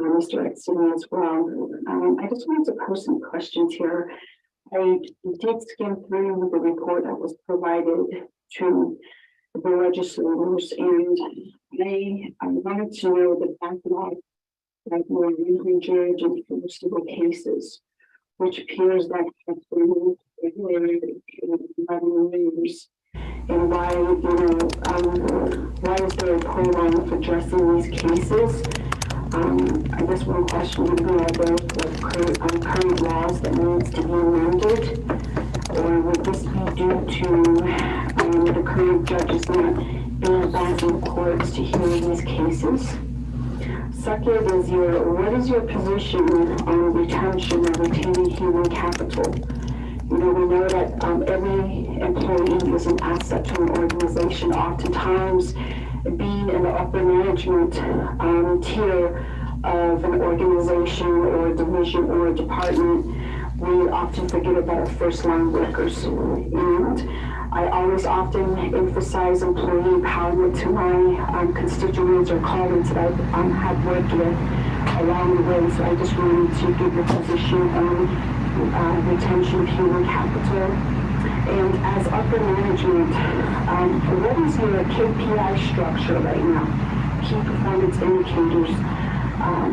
Mr. Exton as well. I just wanted to pose some questions here. I did skim through the report that was provided to the legislators, and I wanted to know the backlog of more than 100 enforceable cases, which appears that have been regulated in 11 years. And why is there a program of addressing these cases? I guess one question would be whether the current laws that needs to be amended, or would this be due to the current judges not being back in courts to hear these cases? Second is what is your position on retention or retaining human capital? We know that every employee is an asset to an organization. Oftentimes, being in the upper management tier of an organization or a division or a department, we often forget about our first line workers. And I always often emphasize employee empowerment to my constituents or colleagues that I have worked with along the way. So I just wanted to give your position on retention of human capital. And as upper management, what is your KPI structure right now? Key performance indicators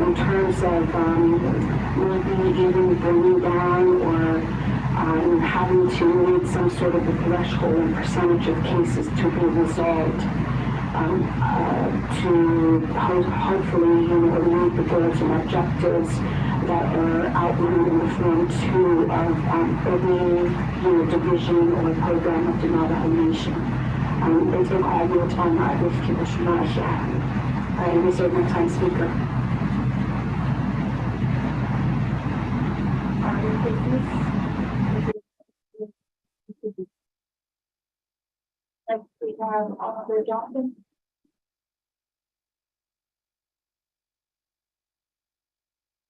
in terms of maybe even bringing down or having to meet some sort of a threshold and percentage of cases to be resolved to hopefully meet the goals and objectives that are outlined in the Form 2 of every division or program of the Navajo Nation. I reserve my time, Speaker. Next we have Honorable Johnson.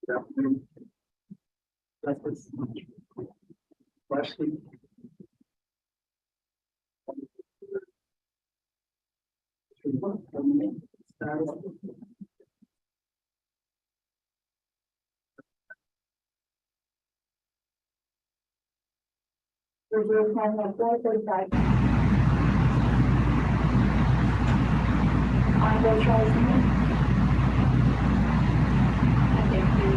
Good afternoon. Justice. Question. Reserve time of 4:45. Honorable Charles Smith. Thank you,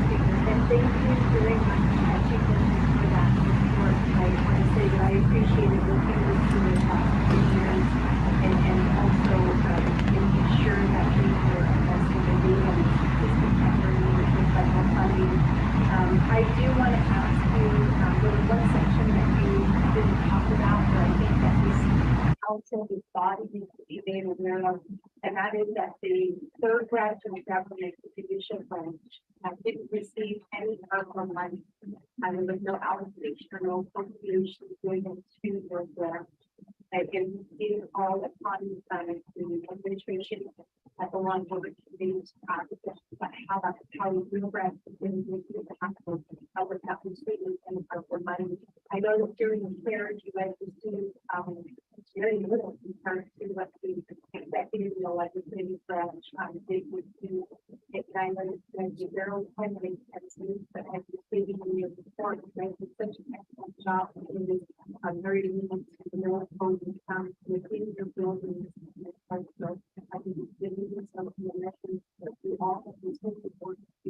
Speaker, and thank you very much, Chief Justice, for that report. I want to say that I appreciated working with you in the past 3 years and also making sure that we were investing in the system with federal funding. I do want to ask you, there was one section that you didn't talk about, but I think that was council, this body needs to be made aware of, and that is that the third branch of government, the judicial branch, didn't receive any ARPA money. And there was no allocation or no appropriation given to their branch. And it is all upon the administration at the one where it convenes, but how real branch is going to happen, how would that be treated and for money. I know that during the fair, you guys received very little compared to what the executive and the legislative branch did with you. And I know that you barely funding but as you stated in your report, you guys did such an excellent job in this very unique to the North Holding within your buildings. So I think it's giving some of the lessons that we all have been work to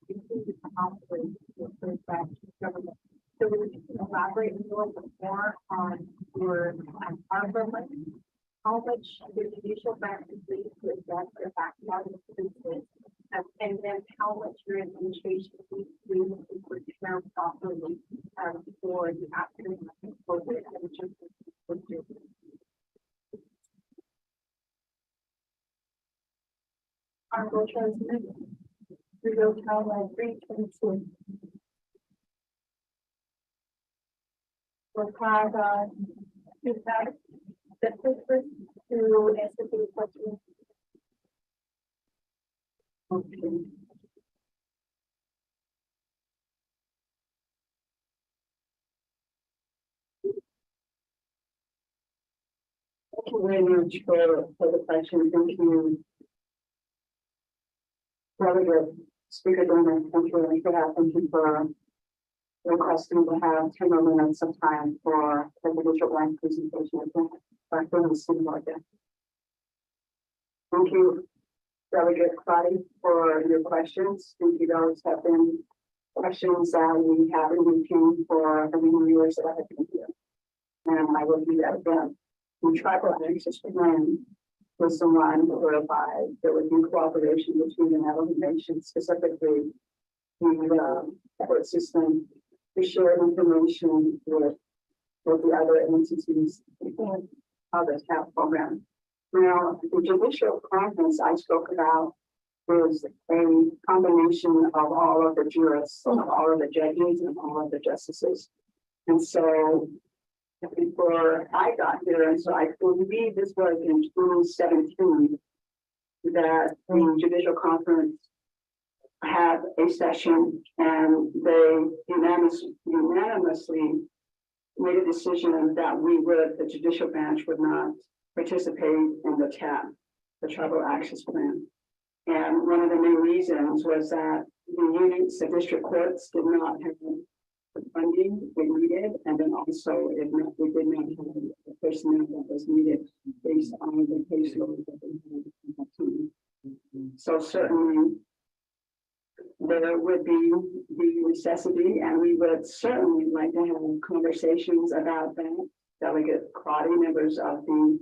continue to operate with third branch government. So we can elaborate a little bit more on your ARPA money, how much the judicial branch is leading to invest or backlog of business, and then how much your administration is doing to prepare properly for the aftermath of COVID and just ARPA transmitted. We go count like 322. We'll have is that the first to answer the question. Okay. Thank you very much for the question. Thank you. Very good. Speaker Donor, thank you for that. Thank you for requesting to have 10 more minutes of time for the judicial branch presentation. Thank you, Delegate Claudia, for your questions. Thank you. Those have been questions that we have in routine for the many years that I have been here. And I will do that again. The tribal access plan was the one whereby there would be cooperation between the Navajo Nation, specifically the court system, to share information with the other entities of the TAP program. Now, the judicial conference I spoke about is a combination of all of the jurists, of all of the judges, and all of the justices. And so before I got here, and so I believe this was in 2017, that the judicial conference had a session and they unanimously made a decision that the judicial branch would not participate in the TAP, the Tribal Access Plan. And one of the main reasons was that the units, the district courts did not have the funding they needed, and then also we did not have the personnel that was needed based on the caseload that they had. So certainly there would be the necessity, and we would certainly like to have conversations about that. Delegate Claudia, members of the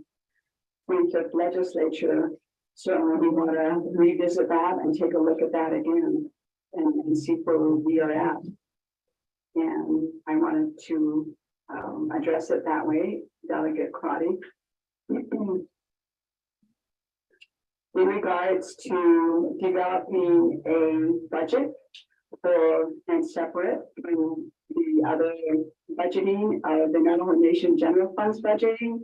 25th legislature, certainly we want to revisit that and take a look at that again and see where we are at. And I wanted to address it that way, Delegate Claudia. In regards to developing a budget and separate from the other budgeting of the Navajo Nation General Funds budgeting,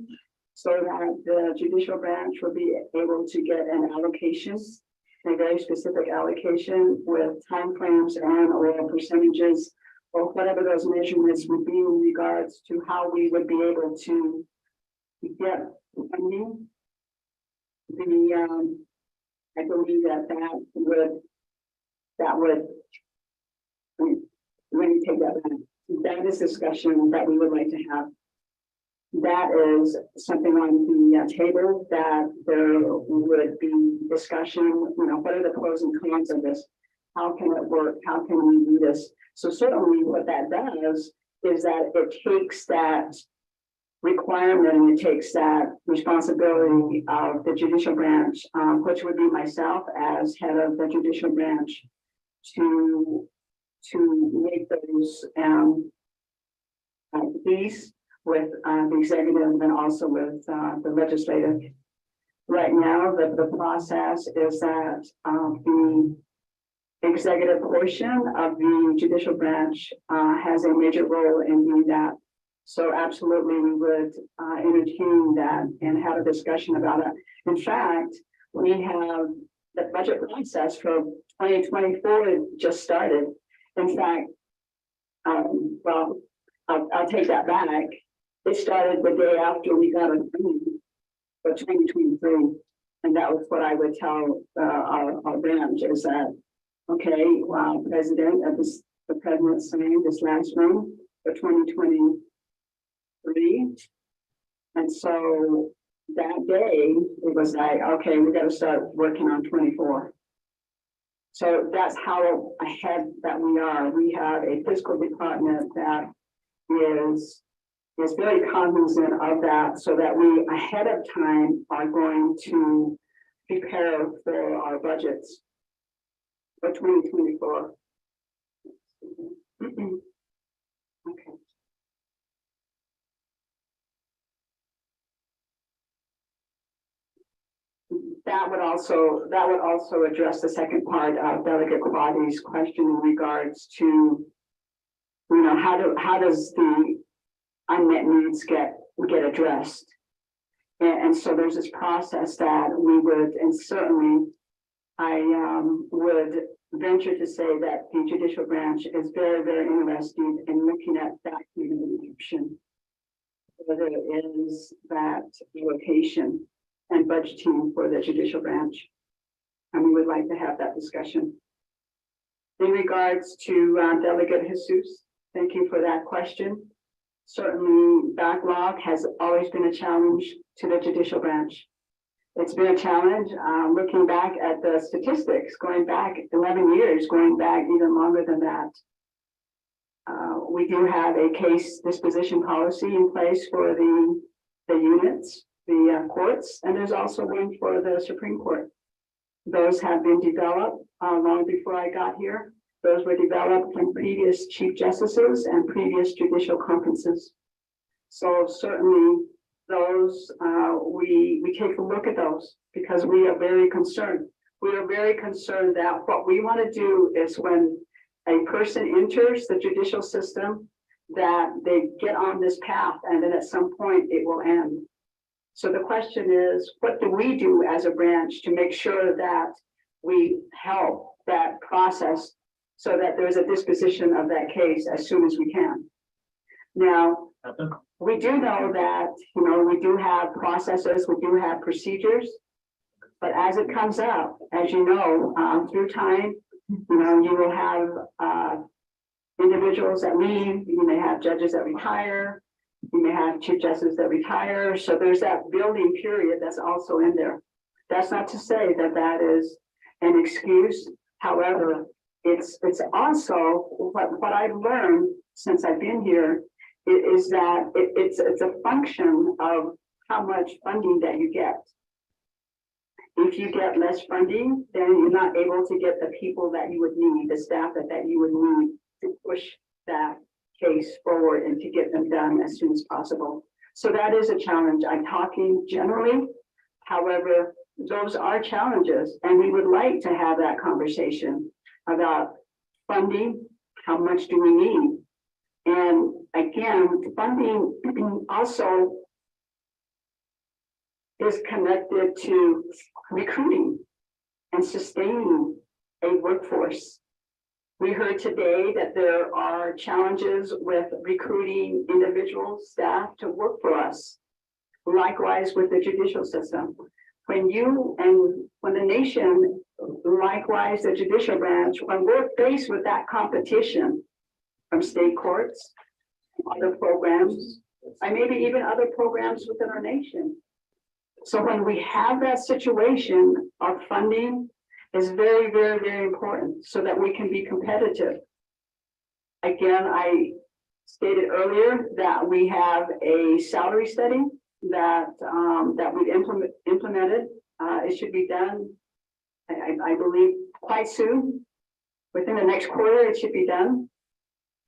so that the judicial branch will be able to get an allocation, a very specific allocation with timeframes and or percentages or whatever those measurements would be in regards to how we would be able to get funding. I believe that would let me take that back. That is discussion that we would like to have. That is something on the table that there would be discussion, what are the pros and cons of this? How can it work? How can we do this? So certainly what that does is that it takes that requirement and it takes that responsibility of the judicial branch, which would be myself as head of the judicial branch, to make those these with the executive and also with the legislative. Right now, the process is that the executive portion of the judicial branch has a major role in doing that. So absolutely, we would entertain that and have a discussion about it. In fact, we have the budget process for 2024 just started. In fact, well, I'll take that back. It started the day after we got a for 2023. And that was what I would tell our branch is that, okay, President, the President signed this last one for 2023. And so that day, it was like, okay, we got to start working on 24. So that's how ahead that we are. We have a fiscal department that is very cognizant of that, so that we ahead of time are going to prepare for our budgets for 2024. Okay. That would also address the second part of Delegate Quadi's question in regards to, you know, how does the unmet needs get addressed? And so there's this process that we would, and certainly I would venture to say that the judicial branch is very, very interested in looking at that kind of an option. Whether it is that allocation and budgeting for the judicial branch. And we would like to have that discussion. In regards to Delegate Jesus, thank you for that question. Certainly backlog has always been a challenge to the judicial branch. It's been a challenge looking back at the statistics, going back 11 years, going back even longer than that. We do have a case disposition policy in place for the units, the courts, and there's also one for the Supreme Court. Those have been developed long before I got here. Those were developed from previous chief justices and previous judicial conferences. So certainly those, we take a look at those because we are very concerned. We are very concerned that what we want to do is when a person enters the judicial system, that they get on this path and then at some point it will end. So the question is, what do we do as a branch to make sure that we help that process so that there's a disposition of that case as soon as we can? Now, we do know that, you know, we do have processes, we do have procedures, but as it comes up, as you know, through time, you know, you will have individuals that leave, you may have judges that retire, you may have chief justices that retire. So there's that building period that's also in there. That's not to say that that is an excuse. However, it's also what I've learned since I've been here is that it's a function of how much funding that you get. If you get less funding, then you're not able to get the people that you would need, the staff that you would need to push that case forward and to get them done as soon as possible. So that is a challenge. I'm talking generally. However, those are challenges, and we would like to have that conversation about funding. How much do we need? And again, funding also is connected to recruiting and sustaining a workforce. We heard today that there are challenges with recruiting individuals, staff to work for us. Likewise with the judicial system. When the nation, likewise the judicial branch, when we're faced with that competition from state courts, other programs, and maybe even other programs within our nation. So when we have that situation, our funding is very, very, very important so that we can be competitive. Again, I stated earlier that we have a salary study that we've implemented. It should be done, I believe, quite soon. Within the next quarter, it should be done.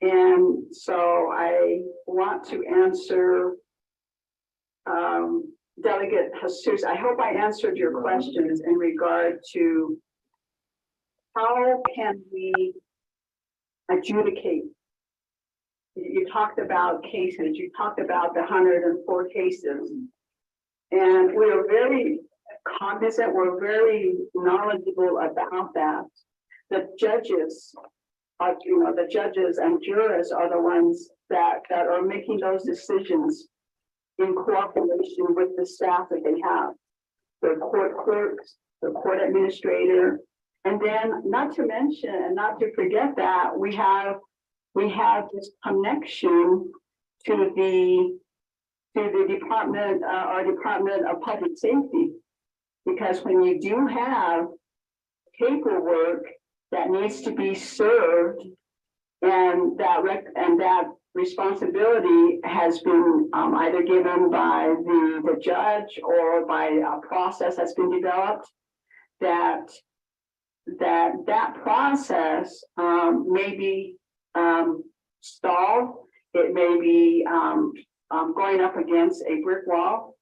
And so I want to answer Delegate Jesus. I hope I answered your questions in regard to how can we adjudicate. You talked about cases, you talked about the 104 cases. And we are very cognizant, we're very knowledgeable about that. The judges are, the judges and jurors are the ones that are making those decisions in cooperation with the staff that they have. The court clerks, the court administrator, and then not to mention and not to forget that we have this connection to the department, our Department of Public Safety, because when you do have paperwork that needs to be served, and that responsibility has been either given by the judge or by a process that's been developed, that process may be stalled. It may be going up against a brick wall,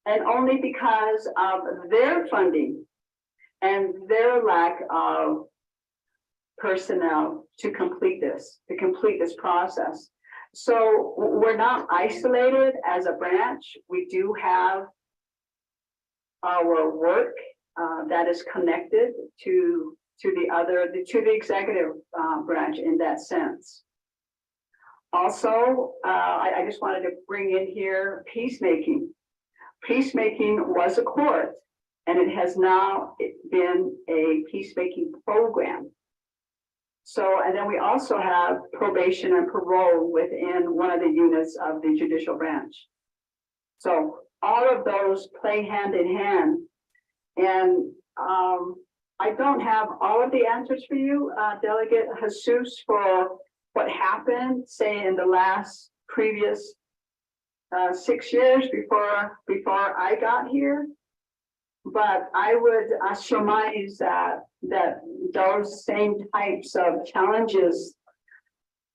and only because of their funding and their lack of personnel to complete this process. So we're not isolated as a branch. We do have our work that is connected to the executive branch in that sense. Also, I just wanted to bring in here peacemaking. Peacemaking was a court, and it has now been a peacemaking program. So, and then we also have probation and parole within one of the units of the judicial branch. So all of those play hand in hand. And I don't have all of the answers for you, Delegate Jesus, for what happened, say, in the previous 6 years before I got here. But I would surmise that those same types of challenges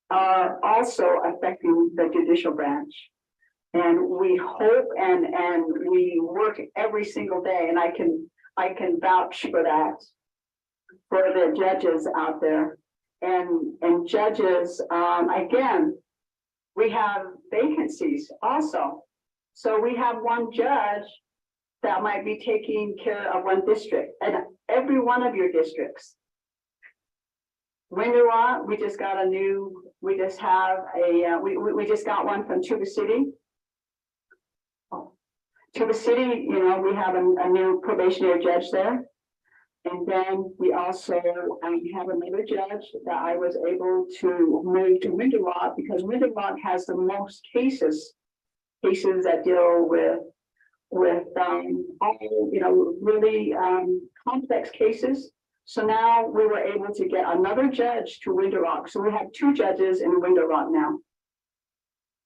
are also affecting the judicial branch. And we hope and we work every single day, and I can vouch for that, for the judges out there. And judges, again, we have vacancies also. So we have one judge that might be taking care of one district, and every one of your districts. Window, we just got we just got one from Tuba City. Tuba City, we have a new probationary judge there. And then we also have another judge that I was able to move to Window Rock, because Window Rock has the most cases that deal with really complex cases. So now we were able to get another judge to Window Rock. So we have 2 judges in Window Rock now.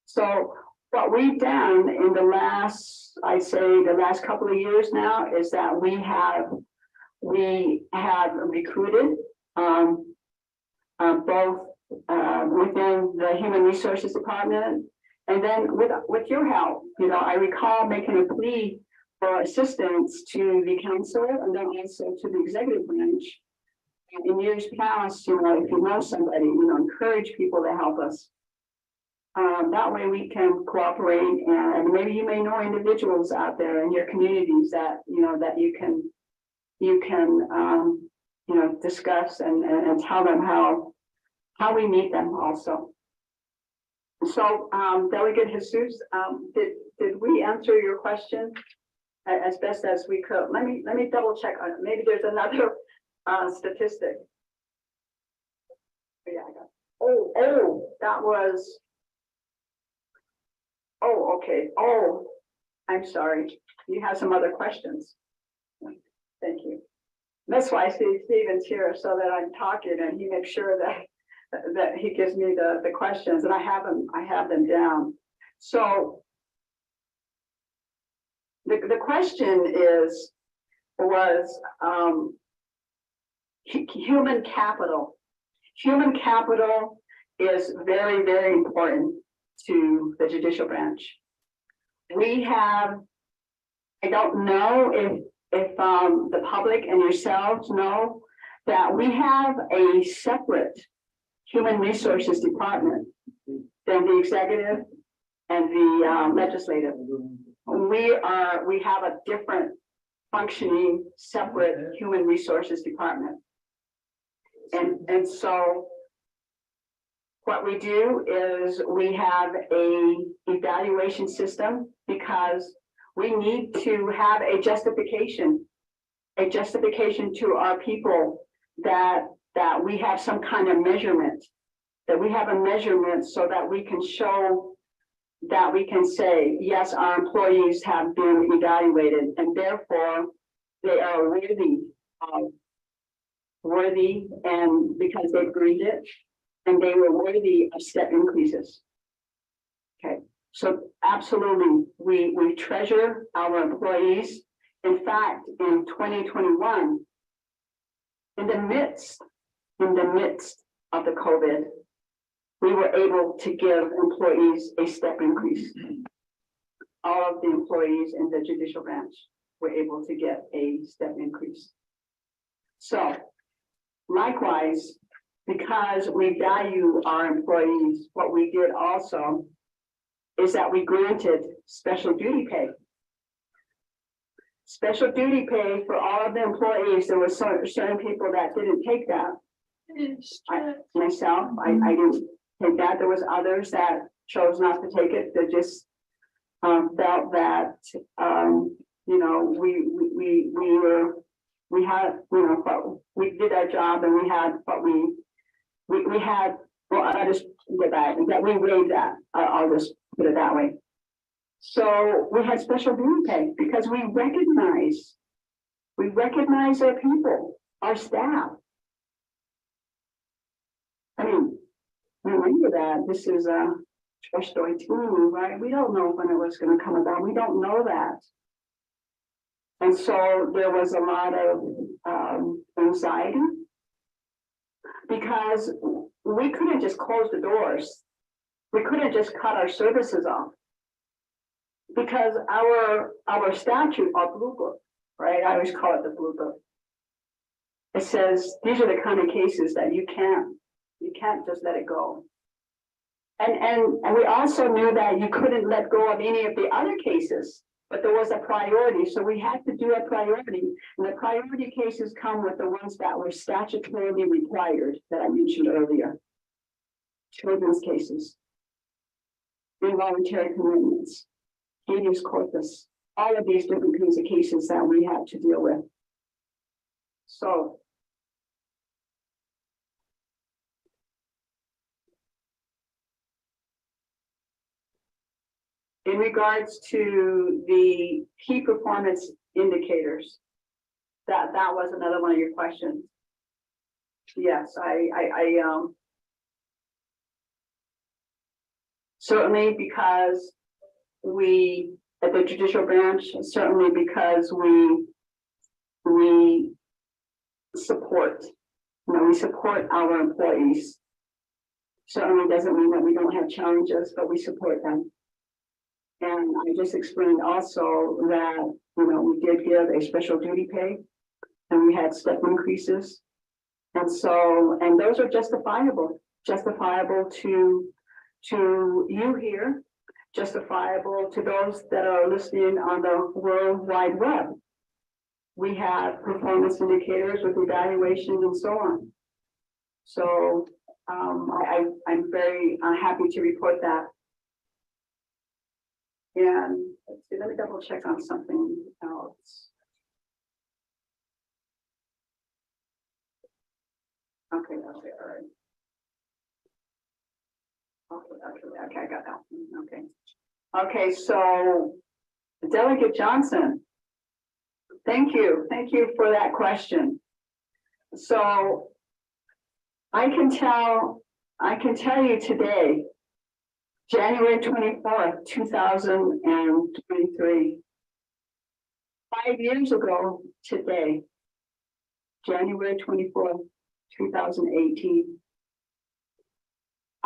So what we've done in the last couple of years now is that we have recruited both within the Human Resources Department. And then with your help, I recall making a plea for assistance to the council and then also to the executive branch. In years past, if you know somebody, encourage people to help us. That way we can cooperate, and maybe you may know individuals out there in your communities that, that you can discuss and tell them how we meet them also. So, Delegate Jesus, did we answer your question as best as we could? Let me double check on it. Maybe there's another statistic. Yeah, I got. That was. Oh, okay. Oh, I'm sorry. You have some other questions. Thank you. That's why I see Stephen's here, so that I'm talking and he makes sure that he gives me the questions, and I have them down. So the question was human capital. Human capital is very, very important to the judicial branch. We have, I don't know if the public and yourselves know that we have a separate human resources department than the executive and the legislative. We have a different functioning, separate human resources department. And so what we do is we have a evaluation system because we need to have a justification to our people that we have some kind of measurement, that we have a measurement so that we can show that we can say, yes, our employees have been evaluated and therefore they are worthy and because they've earned it and they were worthy of step increases. Okay, so absolutely, we treasure our employees. In fact, in 2021, in the midst of the COVID, we were able to give employees a step increase. All of the employees in the judicial branch were able to get a step increase. So likewise, because we value our employees, what we did also is that we granted special duty pay. Special duty pay for all of the employees. There were certain people that didn't take that. Myself, I didn't take that. There was others that chose not to take it. They just felt that we had we did our job and we had what we had. Well, I just get that we waived that. I'll just put it that way. So we had special duty pay because we recognize our people, our staff. I mean, remember that this is a trust story too, right? We don't know when it was going to come about. We don't know that. And so there was a lot of anxiety because we couldn't just close the doors. We couldn't just cut our services off because our statute, our blue book, right? I always call it the blue book. It says these are the kind of cases that you can't just let it go. And we also knew that you couldn't let go of any of the other cases, but there was a priority. So we had to do a priority. And the priority cases come with the ones that were statutorily required that I mentioned earlier. Children's cases, involuntary commitments, habeas corpus, all of these different kinds of cases that we had to deal with. So in regards to the key performance indicators, that was another one of your questions. Yes, I certainly because we at the judicial branch, certainly because we support, we support our employees. Certainly doesn't mean that we don't have challenges, but we support them. And I just explained also that, we did give a special duty pay and we had step increases. And so, and those are justifiable to you here, justifiable to those that are listening on the World Wide Web. We have performance indicators with evaluations and so on. So I'm very happy to report that. And let's see, let me double check on something else. Okay, all right. Okay, I got that. Okay, so Delegate Johnson, thank you for that question. So I can tell you today, January 24th, 2023, 5 years ago today, January 24th, 2018,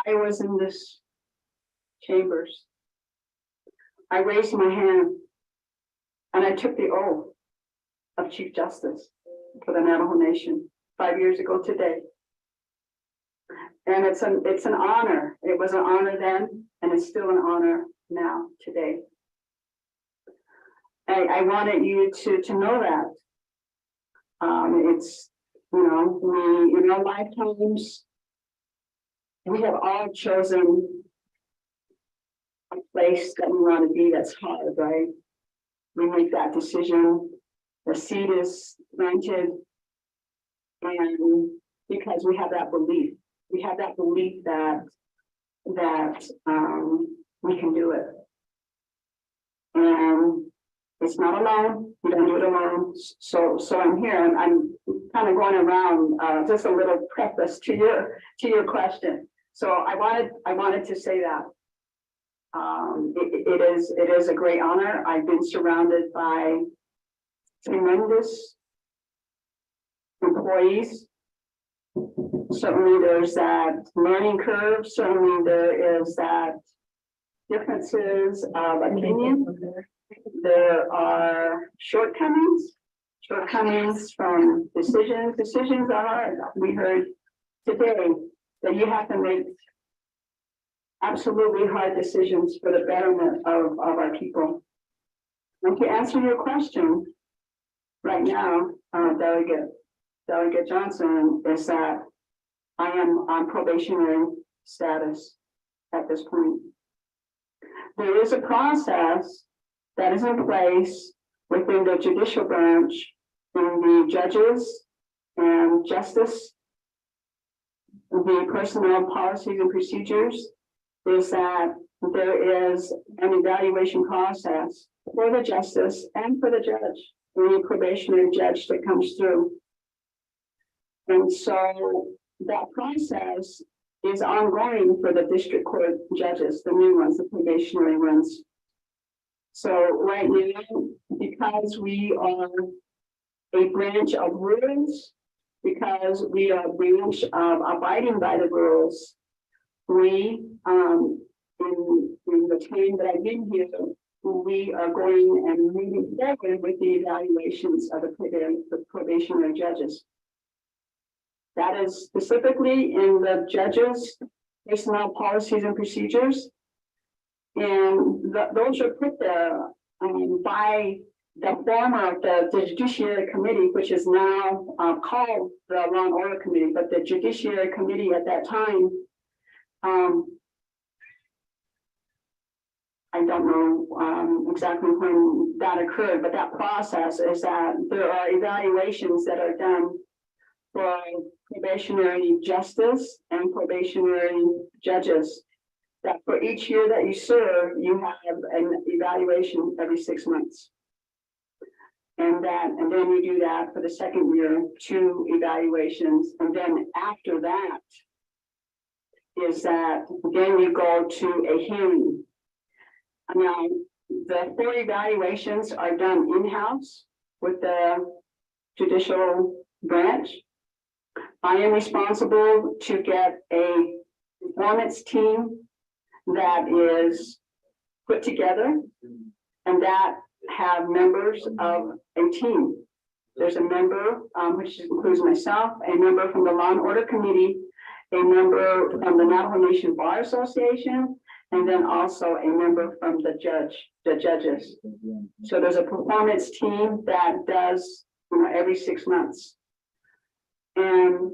I was in this chambers, I raised my hand and I took the oath of Chief Justice for the Navajo Nation 5 years ago today. And it's an honor. It was an honor then, and it's still an honor now, today. I wanted you to know that. It's, you know, we, in our lifetimes, we have all chosen a place that we want to be that's hard, right? We make that decision, the seed is planted, and because we have that belief. We have that belief that we can do it. And it's not alone, we don't do it alone. So I'm here, and I'm kind of going around, just a little preface to your question. So I wanted to say that. It is a great honor. I've been surrounded by tremendous employees. Certainly there's that learning curve. Certainly there is that differences of opinion. There are shortcomings from decisions. Decisions are hard. We heard today that you have to make absolutely hard decisions for the betterment of our people. And to answer your question right now, Delegate Johnson, is that I am on probationary status at this point. There is a process that is in place within the judicial branch in the judges and justice, the personnel policies and procedures, is that there is an evaluation process for the justice and for the judge, the probationary judge that comes through. And so that process is ongoing for the district court judges, the new ones, the probationary ones. So right now, because we are a branch of rules, because we are a branch of abiding by the rules, we, in the time that I've been here, we are going and moving forward with the evaluations of the probationary judges. That is specifically in the judges' personnel policies and procedures. And those are put there by the former, the Judiciary Committee, which is now called the Law and Order Committee, but the Judiciary Committee at that time, I don't know exactly when that occurred, but that process is that there are evaluations that are done for probationary justice and probationary judges, that for each year that you serve, you have an evaluation every 6 months. And then you do that for the second year, 2 evaluations. And then after that is that then you go to a hearing. Now, the 4 evaluations are done in-house with the judicial branch. I am responsible to get a performance team that is put together and that have members of a team. There's a member, which includes myself, a member from the Law and Order Committee, a member from the Navajo Nation Bar Association, and then also a member from the judges. So there's a performance team that does, every 6 months. And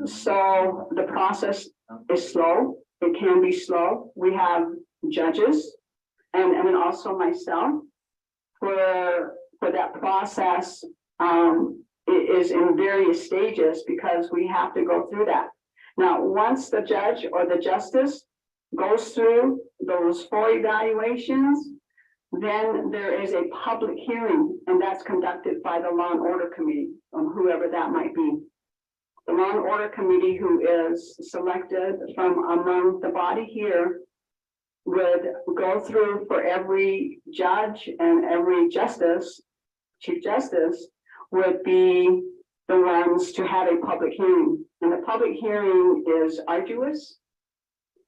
so the process is slow. It can be slow. We have judges and then also myself for that process. It is in various stages because we have to go through that. Now, once the judge or the justice goes through those 4 evaluations, then there is a public hearing, and that's conducted by the Law and Order Committee, whoever that might be. The Law and Order Committee, who is selected from among the body here, would go through for every judge and every justice, Chief Justice, would be the ones to have a public hearing. And the public hearing is arduous.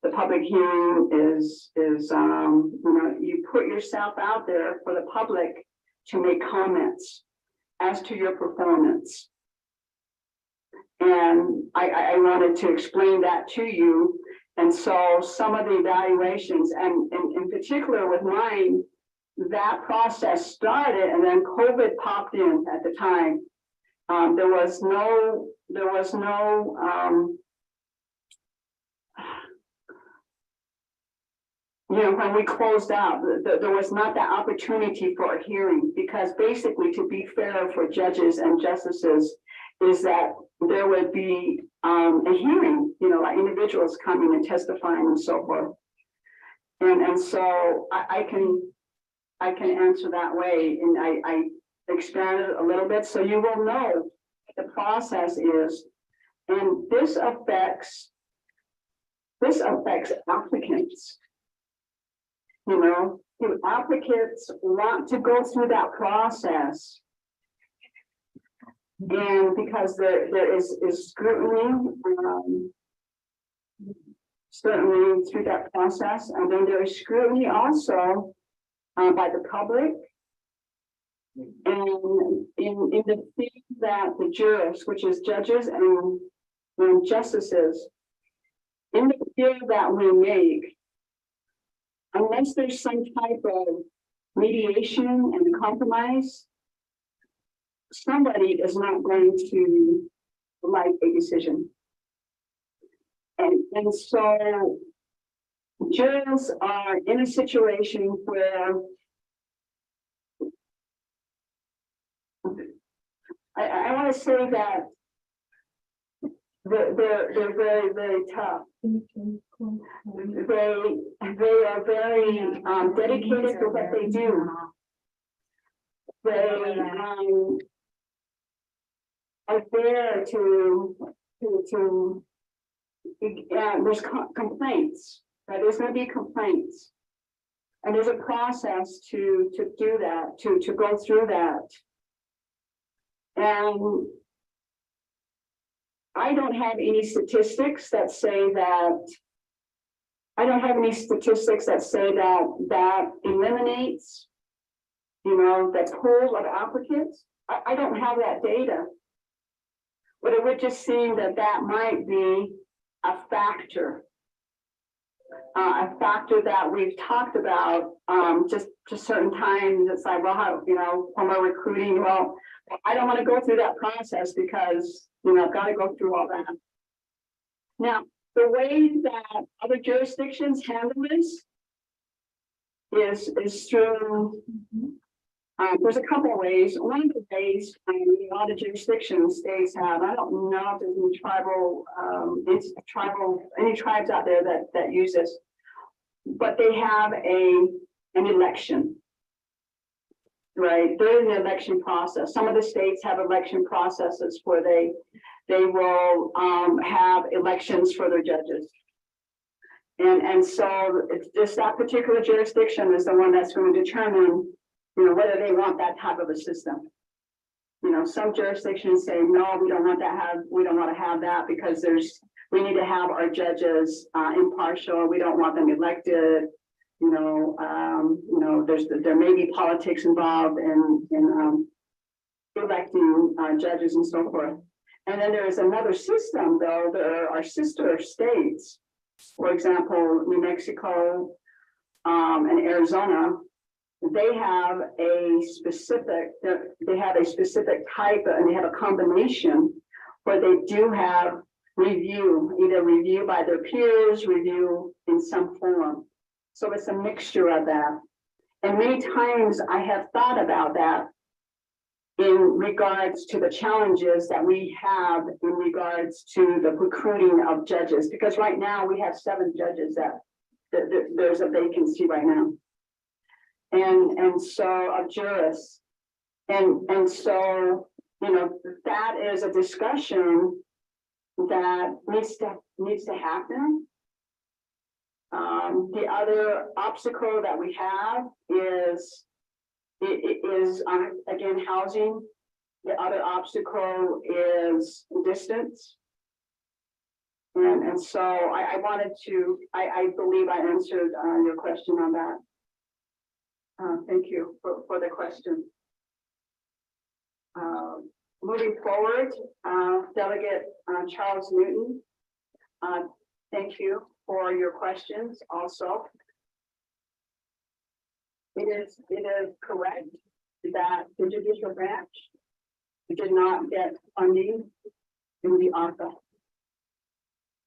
the public hearing is, you put yourself out there for the public to make comments as to your performance. And I wanted to explain that to you. And so some of the evaluations, and in particular with mine, that process started and then COVID popped in at the time. There was no when we closed out, there was not that opportunity for a hearing, because basically, to be fair for judges and justices, is that there would be a hearing, like individuals coming and testifying and so forth. And so I can answer that way, and I expanded a little bit so you will know what the process is. And this affects applicants. If applicants want to go through that process, and because there is scrutiny, certainly through that process, and then there is scrutiny also by the public, and in the field that the jurists, which is judges and justices, in the field that we make, unless there's some type of mediation and compromise, somebody is not going to like a decision. And so jurors are in a situation where I want to say that they're very, very tough. They are very dedicated to what they do. They are there to there's complaints, right? There's going to be complaints, and there's a process to do that, to go through that. And I don't have any statistics that say that. That eliminates, that pool of applicants. I don't have that data, but it would just seem that might be a factor that we've talked about just certain times. It's like, well, when we're recruiting, well, I don't want to go through that process because I've got to go through all that. Now, the way that other jurisdictions handle this is through, there's a couple of ways. One of the ways a lot of jurisdictions states have, I don't know if there's any tribes out there that use this, but they have an election. Right, during the election process, some of the states have election processes where they will have elections for their judges, and so it's just that particular jurisdiction is the one that's going to determine, whether they want that type of a system. Some jurisdictions say no, we don't want to have that because we need to have our judges impartial. We don't want them elected. There may be politics involved in electing judges and so forth. And then there is another system, though. There are sister states, for example, New Mexico and Arizona. They have a specific type, and they have a combination where they do have review, either review by their peers, review in some form. So it's a mixture of that. And many times I have thought about that in regards to the challenges that we have in regards to the recruiting of judges, because right now we have 7 judges that there's a vacancy right now. And so of jurists. And so, that is a discussion that needs to happen. The other obstacle that we have is again, housing. The other obstacle is distance. And so I wanted to, I believe I answered your question on that. Thank you for the question. Moving forward, Delegate Charles Newton, thank you for your questions also. It is correct that the judicial branch did not get funding in the ARPA.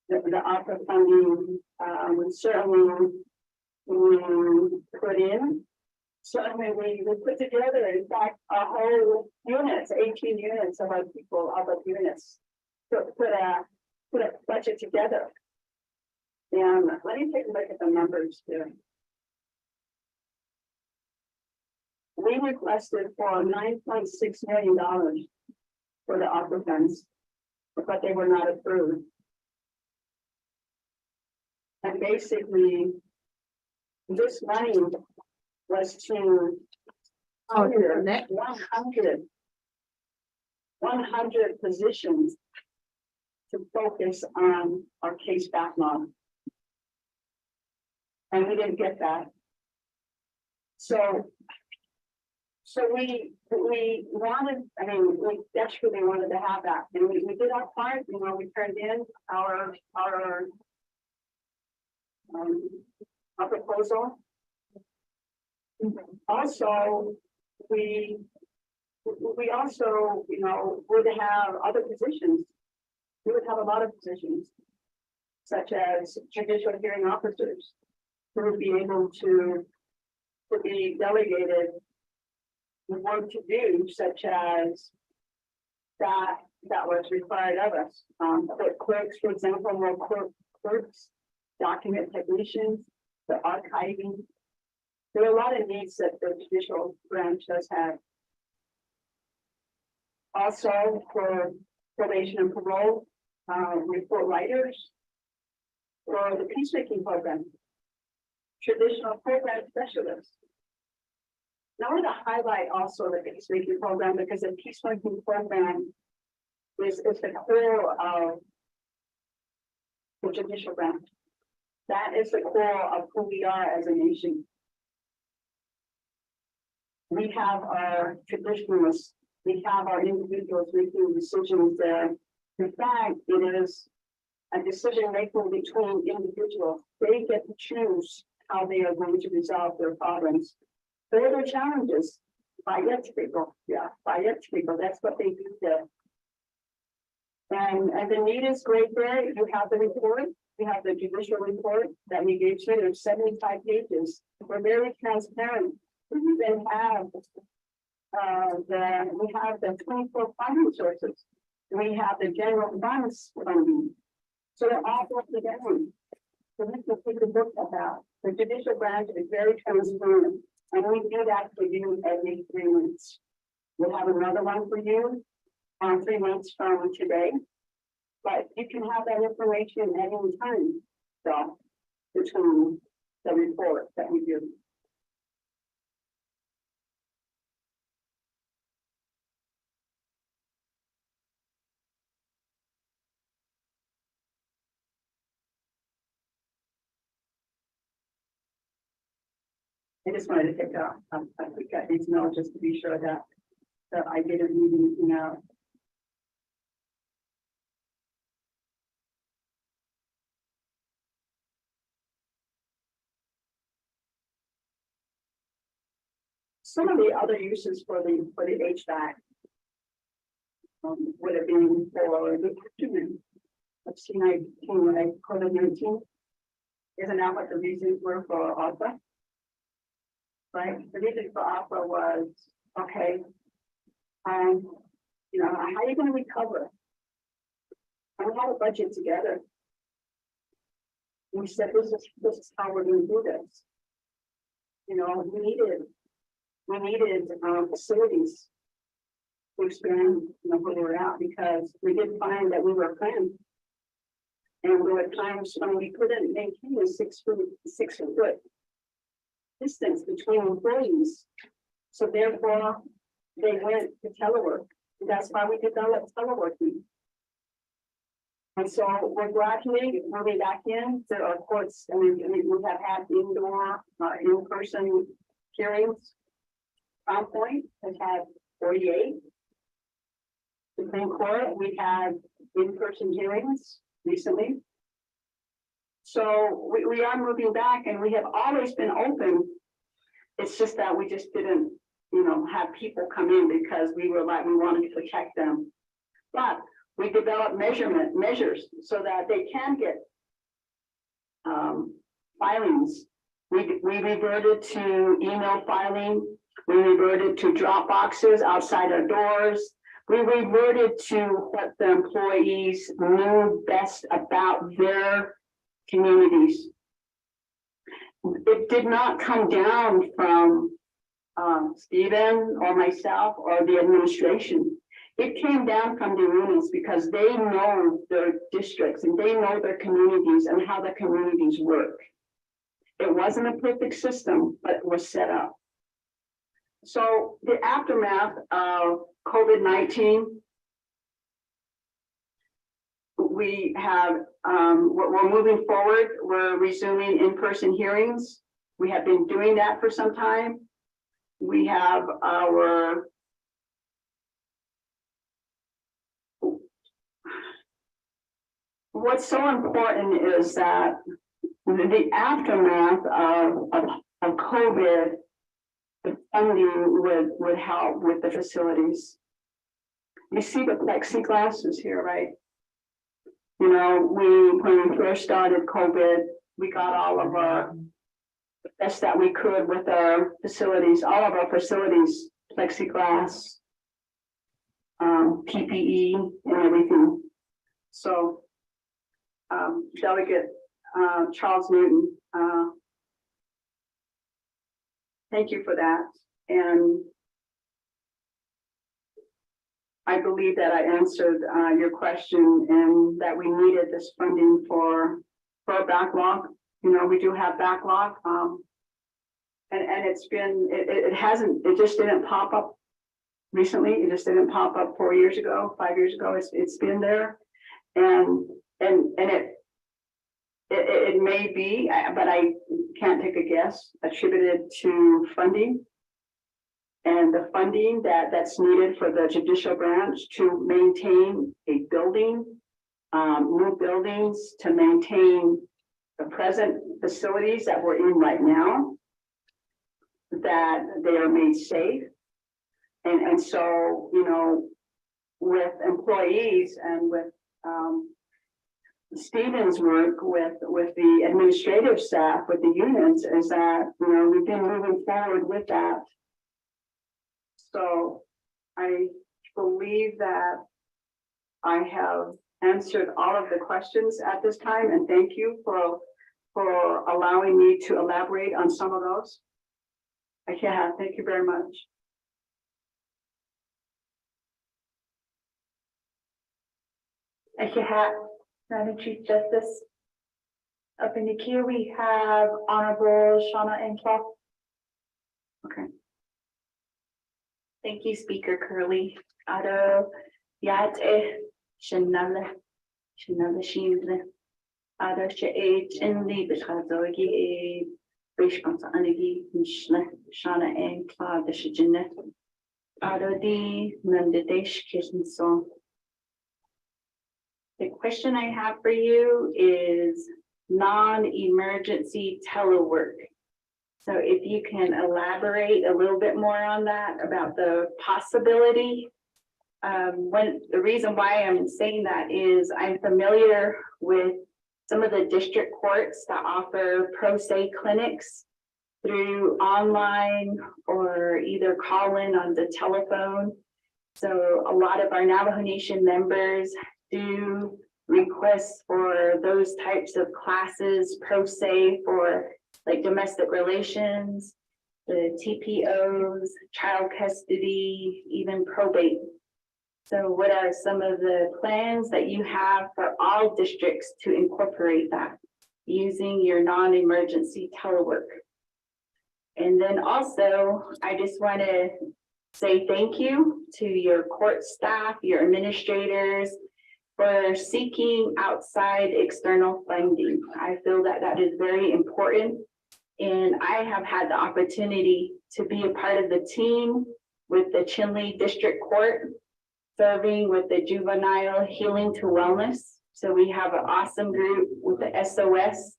The ARPA funding was certainly put in. Certainly we put together, in fact, a whole units, 18 units of our people, ARPA units, to put a budget together. And let me take a look at the numbers here. We requested for $9.6 million for the ARPA funds, but they were not approved. And basically, this money was to 100 positions to focus on our case backlog. And we didn't get that. So we wanted, we desperately wanted to have that. And we did our part, we turned in our proposal. Also, we also, would have other positions. We would have a lot of positions, such as judicial hearing officers, who would be able to be delegated the work to do, such as that was required of us. Clerks, for example, more clerks, document technicians, the archiving. There are a lot of needs that the judicial branch does have. Also, for probation and parole, report writers, for the peacemaking program, traditional program specialists. Now I want to highlight also the peacemaking program, because the peacemaking program is the core of the judicial branch. That is the core of who we are as a nation. We have our traditionalists, we have our individuals making decisions there. In fact, it is a decision making between individuals. They get to choose how they are going to resolve their problems. Further challenges, that's what they do there. And the need is great there. You have the report, you have the judicial report that we gave you. There's 75 pages. We're very transparent. We even have we have the 24 funding sources. We have the general funds funding. So they're all put together. So this is what the book about. The judicial branch is very transparent. And we do that for you every 3 months. We'll have another one for you 3 months from today. But you can have that information at any time. So between the report that we do. I just wanted to pick up a quick note just to be sure that I didn't leave anything out. Some of the other uses for the HVAC would have been for the Adjournment of COVID-19. Isn't that what the reasons were for ARPA? Right, the reason for ARPA was, okay, how are you going to recover? And we had a budget together. We said, this is how we're going to do this. We needed facilities to expand, where we were at, because we did find that we were cramped. And there were times when we couldn't maintain a 6 foot distance between employees. So therefore, they went to telework. And that's why we developed teleworking. And so we're gradually moving back in to our courts, and we have had indoor, in-person hearings. Crown Point has had 48. Supreme Court, we had in-person hearings recently. So we are moving back, and we have always been open. It's just that we just didn't, have people come in because we wanted to protect them. But we developed measures so that they can get filings. We reverted to email filing. We reverted to drop boxes outside our doors. We reverted to what the employees knew best about their communities. It did not come down from Stephen or myself or the administration. It came down from the unions because they know their districts and they know their communities and how the communities work. It wasn't a perfect system, but it was set up. So the aftermath of COVID-19, we have, we're moving forward. We're resuming in-person hearings. We have been doing that for some time. We have our what's so important is that the aftermath of COVID, the funding would help with the facilities. You see the plexiglasses here, right? When we first started COVID, we got all of our the best that we could with our facilities, all of our facilities, plexiglass, PPE, and everything. So, Delegate Charles Newton, thank you for that. And I believe that I answered your question and that we needed this funding for a backlog. We do have backlog, and it's been, it just didn't pop up recently. It just didn't pop up 4 years ago, 5 years ago. It's been there, and it may be, but I can't take a guess, attributed to funding. And the funding that's needed for the judicial branch to maintain a building, new buildings, to maintain the present facilities that we're in right now, that they are made safe. And so, with employees and with Stephen's work with the administrative staff, with the units, is that, we've been moving forward with that. So I believe that I have answered all of the questions at this time, and thank you for allowing me to elaborate on some of those. Thank you very much. Thank you, Madam Chief Justice. Up in the queue, we have Honorable Shauna Enclough. Okay. Thank you, Speaker Curley. Ado yate shenale shindle. Ado she in the bethazogi response anigi mishne Shauna Enclough the shijine. Ado di nandedesh kisson. The question I have for you is non-emergency telework. So if you can elaborate a little bit more on that, about the possibility. The reason why I'm saying that is I'm familiar with some of the district courts that offer pro se clinics through online or either call in on the telephone. So a lot of our Navajo Nation members do requests for those types of classes pro se for like domestic relations, the TPOs, child custody, even probate. So what are some of the plans that you have for all districts to incorporate that using your non-emergency telework? And then also, I just want to say thank you to your court staff, your administrators, for seeking outside external funding. I feel that that is very important. And I have had the opportunity to be a part of the team with the Chinle District Court, serving with the Juvenile Healing to Wellness. So we have an awesome group with the SOS.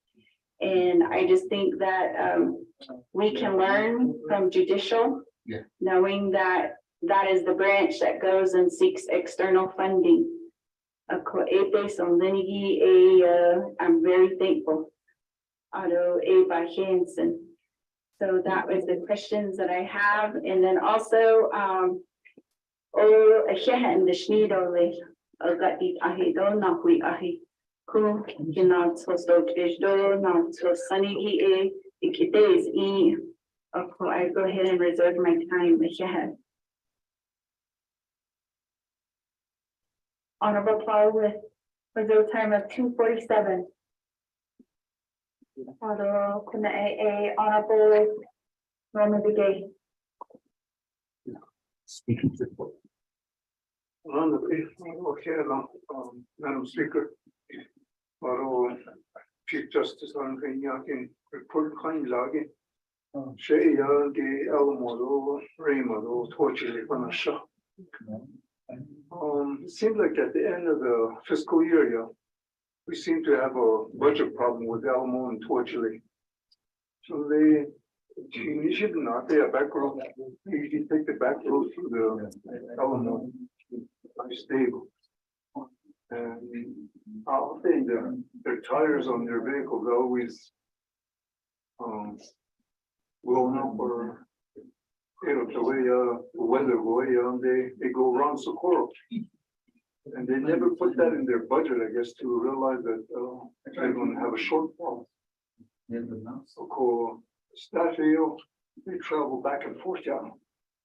And I just think that we can learn from judicial, knowing that that is the branch that goes and seeks external funding. I'm very thankful. So that was the questions that I have. And then also, I go ahead and reserve my time. Honorable Paul with reserve time of 2:47. Honorable Roman Begay. Speaking to. Madam Speaker. Chief Justice on the report kind lagi. Shay Yagi Elmodo, Raymodo, Torture Panasha. It seems like at the end of the fiscal year, yeah, we seem to have a budget problem with Elmo and Torture. So they initially not their back road. They usually take the back road through the Elmo. Stable. And I'll think their tires on their vehicles always blown up or the way the weather way they go around Socorro. And they never put that in their budget, I guess, to realize that they're going to have a shortfall. Socorro staff they travel back and forth, yeah,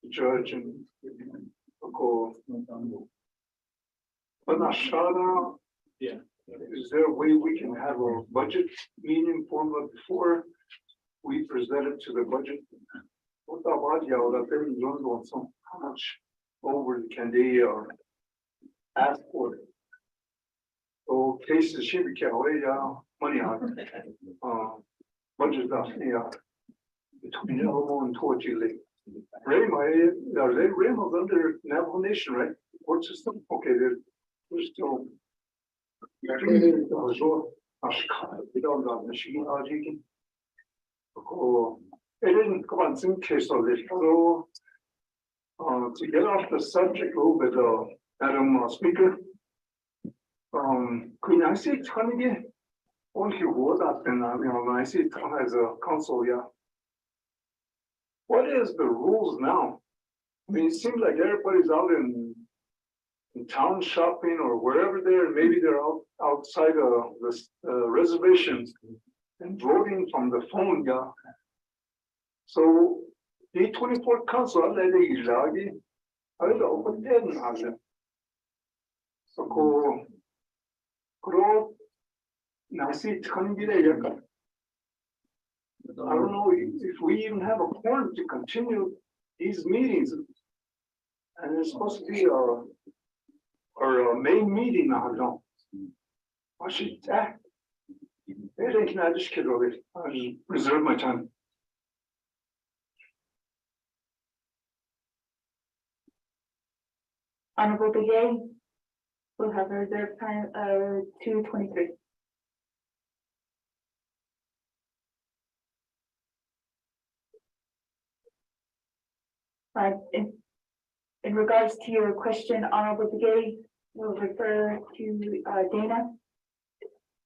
the judge and Socorro. But Nashada, yeah. Is there a way we can have a budget meeting formula before we present it to the budget? What about how much over can they ask for? So cases should be money on budget between Elmo and Torchy Lake. Raymond's under Navajo Nation, right? Court system? Okay, there's still. It didn't come on some case of this. So to get off the subject a little bit, Madam Speaker, Queen, I see Tony on your word up and I see Tom as a council, yeah. What is the rules now? I mean, it seems like everybody's out in town shopping or wherever they're, maybe they're outside of the reservations and voting from the phone, yeah. So the 24th council, I let it lagi. I don't know what they're not. So grow. Now see, I don't know if we even have a quorum to continue these meetings. And it's supposed to be our main meeting now, I don't. I should I just kid over it. I just reserve my time. Honorable Begay will have a reserve time of 2:23. In regards to your question, Honorable Begay, we'll refer to Dana.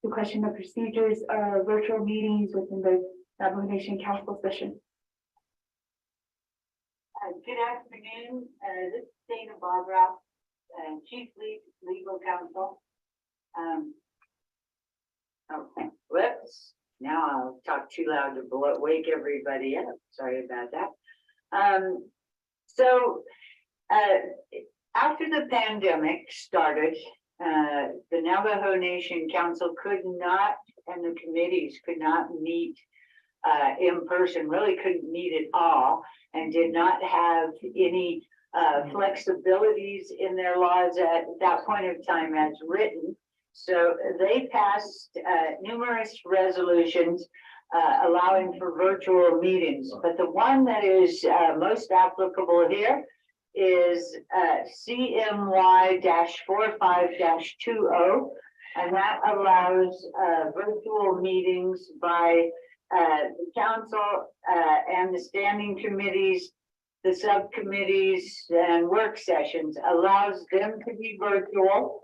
The question of procedures of virtual meetings within the Navajo Nation Council session. Good afternoon. This is Dana Bobroff, Chief Legal Counsel. Okay, whoops. Now I'll talk too loud to wake everybody up. Sorry about that. So after the pandemic started, the Navajo Nation Council could not, and the committees could not meet in person, really couldn't meet at all, and did not have any flexibilities in their laws at that point of time as written. So they passed numerous resolutions allowing for virtual meetings. But the one that is most applicable here is CMY-45-20. And that allows virtual meetings by the council and the standing committees, the subcommittees and work sessions, allows them to be virtual.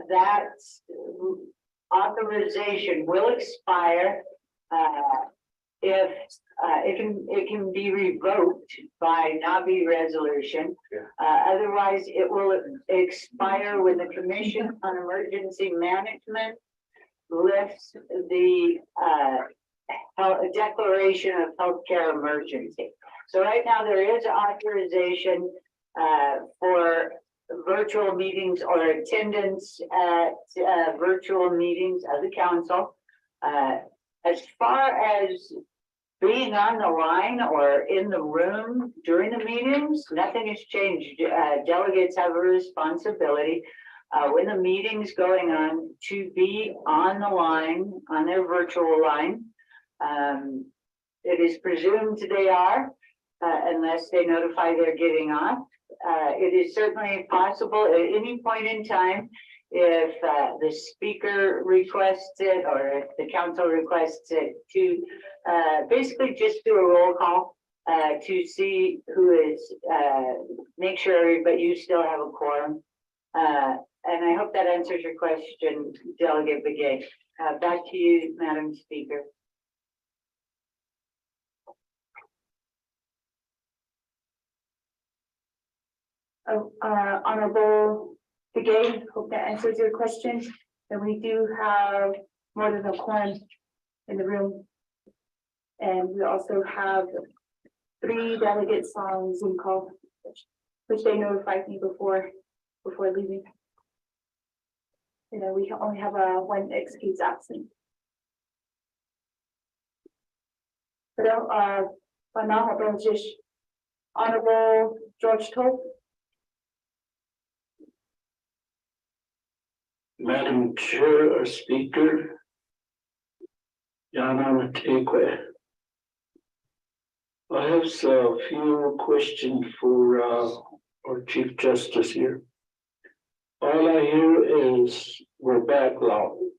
That authorization will expire if it can be revoked by NABI resolution. Otherwise, it will expire when the Commission on Emergency Management lifts the declaration of healthcare emergency. So right now there is authorization for virtual meetings or attendance at virtual meetings of the council. As far as being on the line or in the room during the meetings, nothing has changed. Delegates have a responsibility when the meeting's going on to be on the line, on their virtual line. It is presumed they are, unless they notify they're getting off. It is certainly possible at any point in time, if the speaker requests it or if the council requests it, to basically just do a roll call to see who is, make sure but you still have a quorum. And I hope that answers your question, Delegate Begay. Back to you, Madam Speaker. Honorable Begay, hope that answers your question. And we do have more than a quorum in the room. And we also have 3 delegates on Zoom call, which they notified me before leaving. You know, we only have one excuse absent. But Honorable George Toll. Madam Chair or Speaker, Yana Tekwe. I have a few questions for our Chief Justice here. All I hear is we're backlogged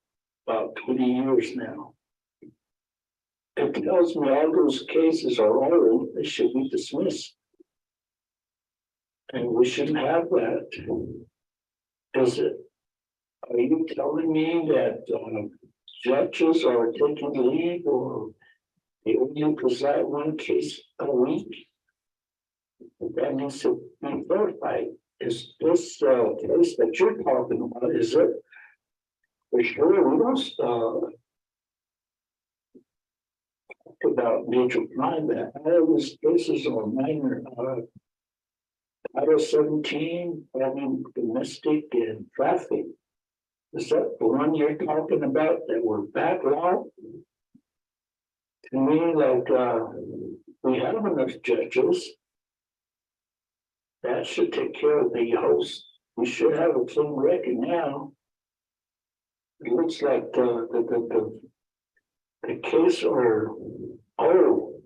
about 20 years now. It tells me all those cases are old, they should be dismissed. And we shouldn't have that. Is it? Are you telling me that judges are taking leave or they only preside one case a week? That needs to be verified. Is this case that you're talking about, is it? For sure, we don't talk about major crime. All these cases are minor. Title 17, having domestic and traffic. Is that the one you're talking about that we're backlogged? To me, like we have enough judges. That should take care of the host. We should have a clean record now. It looks like the case are old.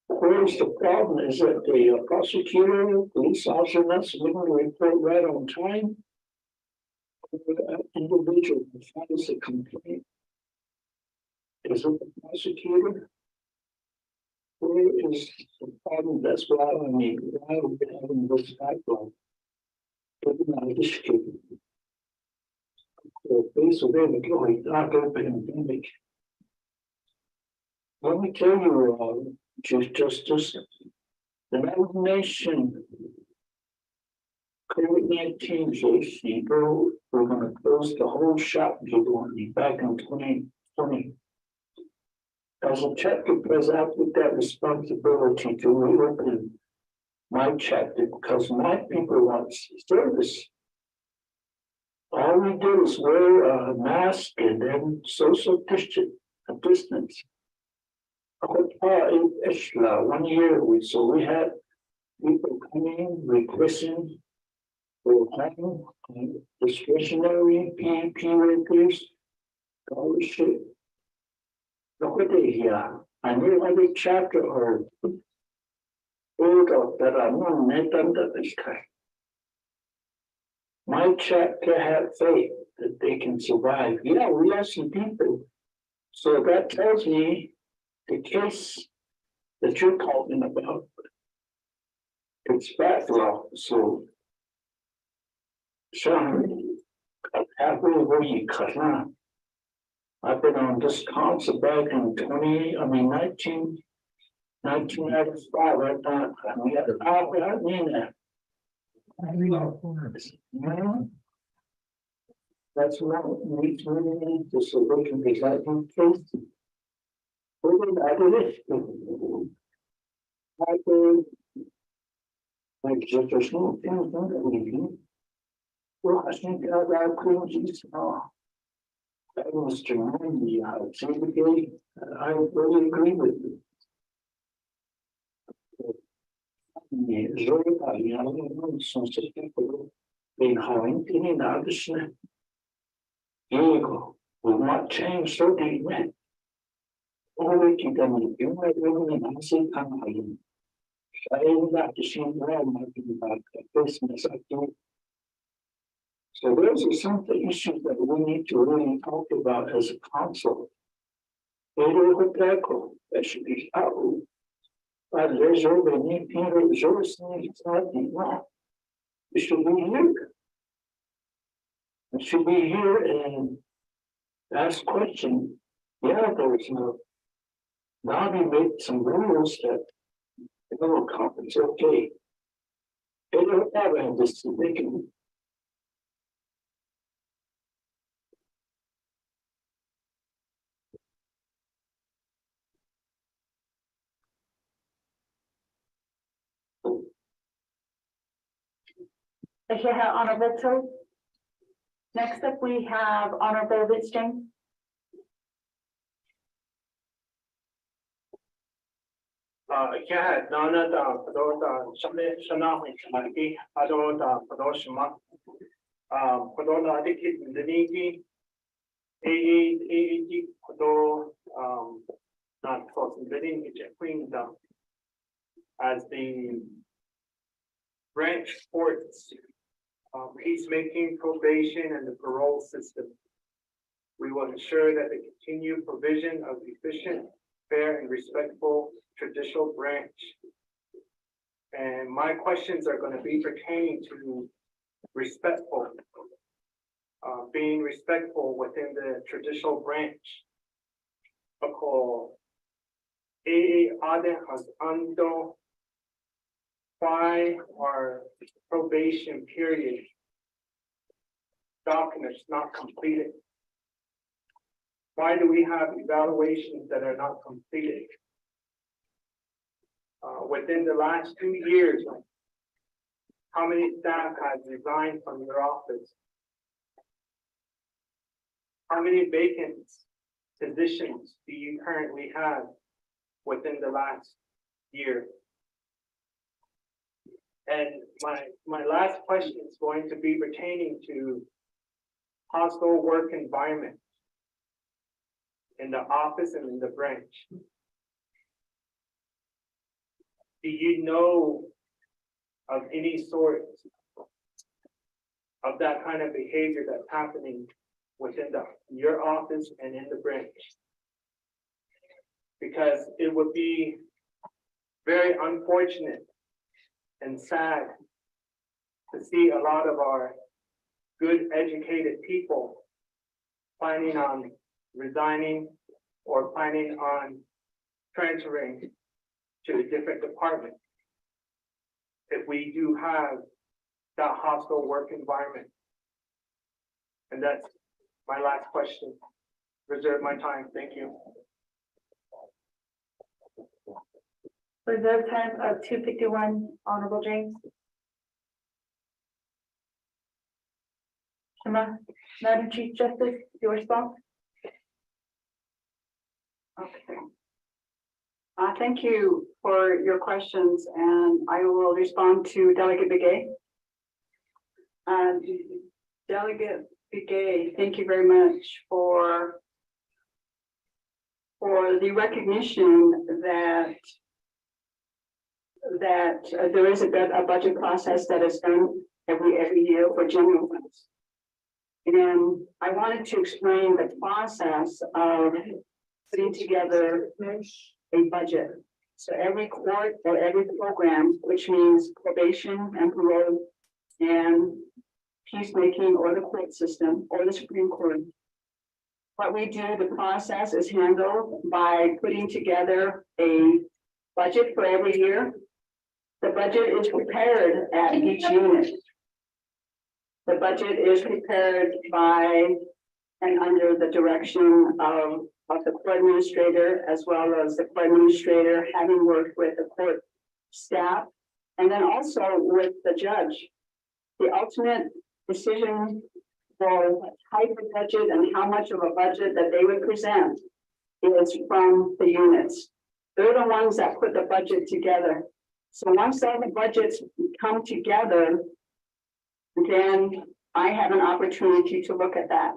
Where's the problem? Is that the prosecutor, police officer not submitting the report right on time? Individual files a complaint. Is it the prosecutor? Where is the problem? That's why I mean, why are we having this backlog? Let me tell you, Chief Justice, the nation COVID-19 people, we're going to close the whole shop. You're going to be back in 2020. As a chapter president, I put that responsibility to reopen my chapter because my people want service. All we do is wear a mask and then social distance. 1 year, so we had people coming, requesting for having discretionary PEP workers, scholarship. Look at it here. I knew every chapter or order that I'm on net under this kind. My chapter have faith that they can survive. Yeah, we are some people. So that tells me the case that you're talking about, it's backlog, so. Sean, halfway where you cut on. I've been on this council back in 1995, I thought, I mean that. That's what we need to solution is that in case. I did it. I did. Like just a small thing, don't well, I think I couldn't just that was Germany, segregate. I really agree with you. Diego will not change so deeply. Only to them, you might really not see coming. I ain't got the same brand about the business I do. So those are some of the issues that we need to really talk about as a council. That should be out. But there's over need Peter resourcing, it's not the law. It should be here. It should be here and ask questions. Yeah, there's no. Now we make some rules that the federal conference, okay. They don't have this, they can. Honorable Till. Next up, we have Honorable Rich James. Yeah, Donna, the Shana, Shamaki, Adota, Padoshima, Padona, the Niki, AED, Pado, not crossing the linkage, Queen down as the branch ports, peacemaking, probation, and the parole system. We will ensure that the continued provision of efficient, fair, and respectful judicial branch. And my questions are going to be pertaining to respectful, being respectful within the judicial branch. Ako ade has ando why our probation period documents not completed? Why do we have evaluations that are not completed? Within the last 2 years, how many staff has resigned from your office? How many vacant positions do you currently have within the last year? And my last question is going to be pertaining to hostile work environment in the office and in the branch. Do you know of any sort of that kind of behavior that's happening within your office and in the branch? Because it would be very unfortunate and sad to see a lot of our good educated people planning on resigning or planning on transferring to a different department if we do have that hostile work environment. And that's my last question. Reserve my time. Thank you. Reserve time of 2:51, Honorable James. Madam Chief Justice, your response? Okay. Thank you for your questions, and I will respond to Delegate Begay. Delegate Begay, thank you very much for the recognition that there is a budget process that is done every year for general funds. And I wanted to explain the process of putting together a budget. So every court or every program, which means probation and parole and peacemaking or the court system or the Supreme Court. What we do, the process is handled by putting together a budget for every year. The budget is prepared at each unit. The budget is prepared by and under the direction of the court administrator, as well as the court administrator having worked with the court staff, and then also with the judge. The ultimate decision for what type of budget and how much of a budget that they would present is from the units. They're the ones that put the budget together. So once all the budgets come together, then I have an opportunity to look at that.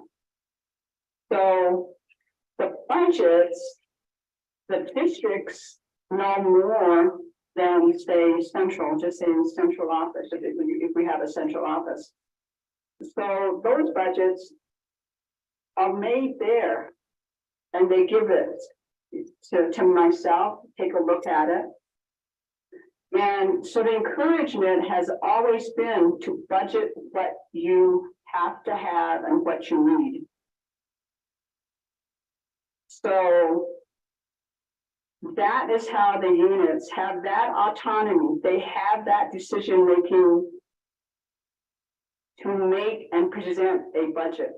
So the budgets, the districts know more than say central, just saying central office, if we have a central office. So those budgets are made there and they give it to myself, take a look at it. And so the encouragement has always been to budget what you have to have and what you need. So that is how the units have that autonomy. They have that decision making to make and present a budget.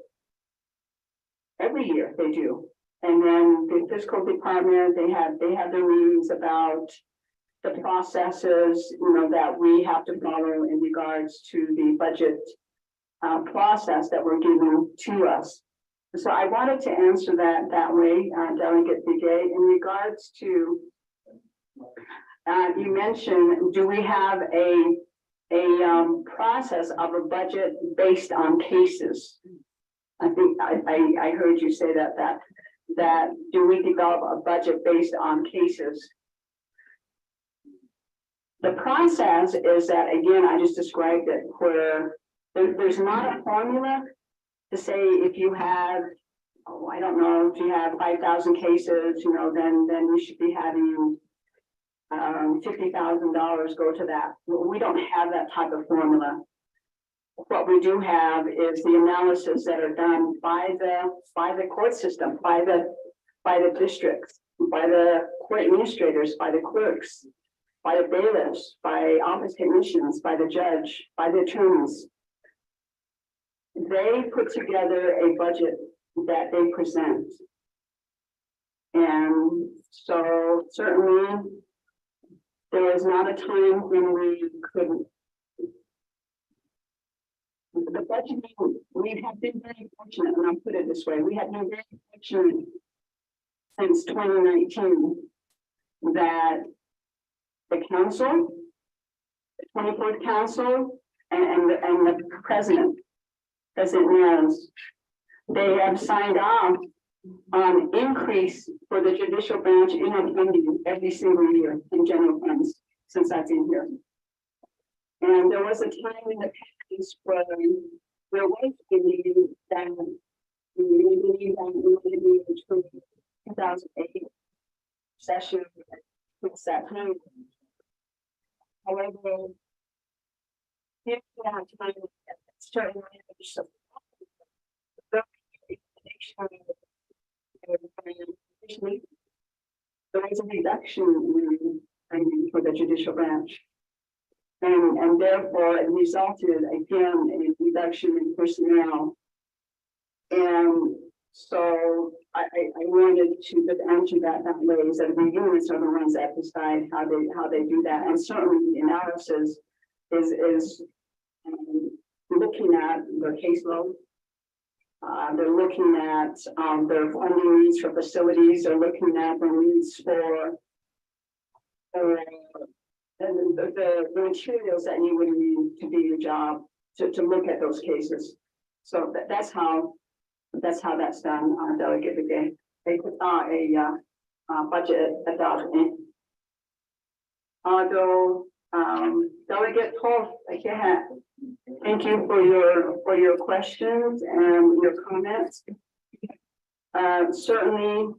Every year they do. And then the fiscal department, they have their meetings about the processes, that we have to follow in regards to the budget process that we're given to us. So I wanted to answer that way, Delegate Begay. In regards to, you mentioned, do we have a process of a budget based on cases? I think I heard you say that do we develop a budget based on cases? The process is that, again, I just described it, where there's not a formula to say if you have, I don't know, if you have 5,000 cases, then you should be having $50,000 go to that. We don't have that type of formula. What we do have is the analysis that are done by the court system, by the districts, by the court administrators, by the clerks, by the bailiffs, by office technicians, by the judge, by the attorneys. They put together a budget that they present. And so certainly there is not a time when we couldn't. The budget, we have been very fortunate, and I'll put it this way, we have been very fortunate since 2019 that the council, the 24th council, and the president knows, they have signed off on increase for the judicial branch in our funding every single year in general funds since I've been here. And there was a time in the past where there was a meeting that we believe that we would be in 2008 session with that time. However, if we have time, certain there was a reduction in for the judicial branch. And therefore it resulted again in a reduction in personnel. And so I wanted to just answer that way, is that the units are the ones that decide how they do that. And certainly the analysis is looking at their caseload. They're looking at their funding needs for facilities. They're looking at their needs for and the materials that you would need to do your job, to look at those cases. So that's how that's done on a delegate again. A budget adoption. Although Delegate Paul, thank you for your questions and your comments. Certainly.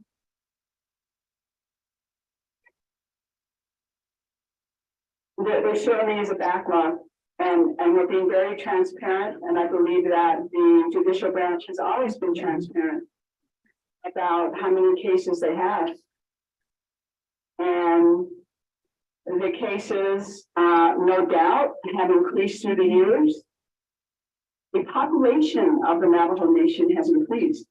There certainly is a backlog, and we're being very transparent, and I believe that the judicial branch has always been transparent about how many cases they have. And the cases, no doubt, have increased through the years. The population of the Navajo Nation has increased.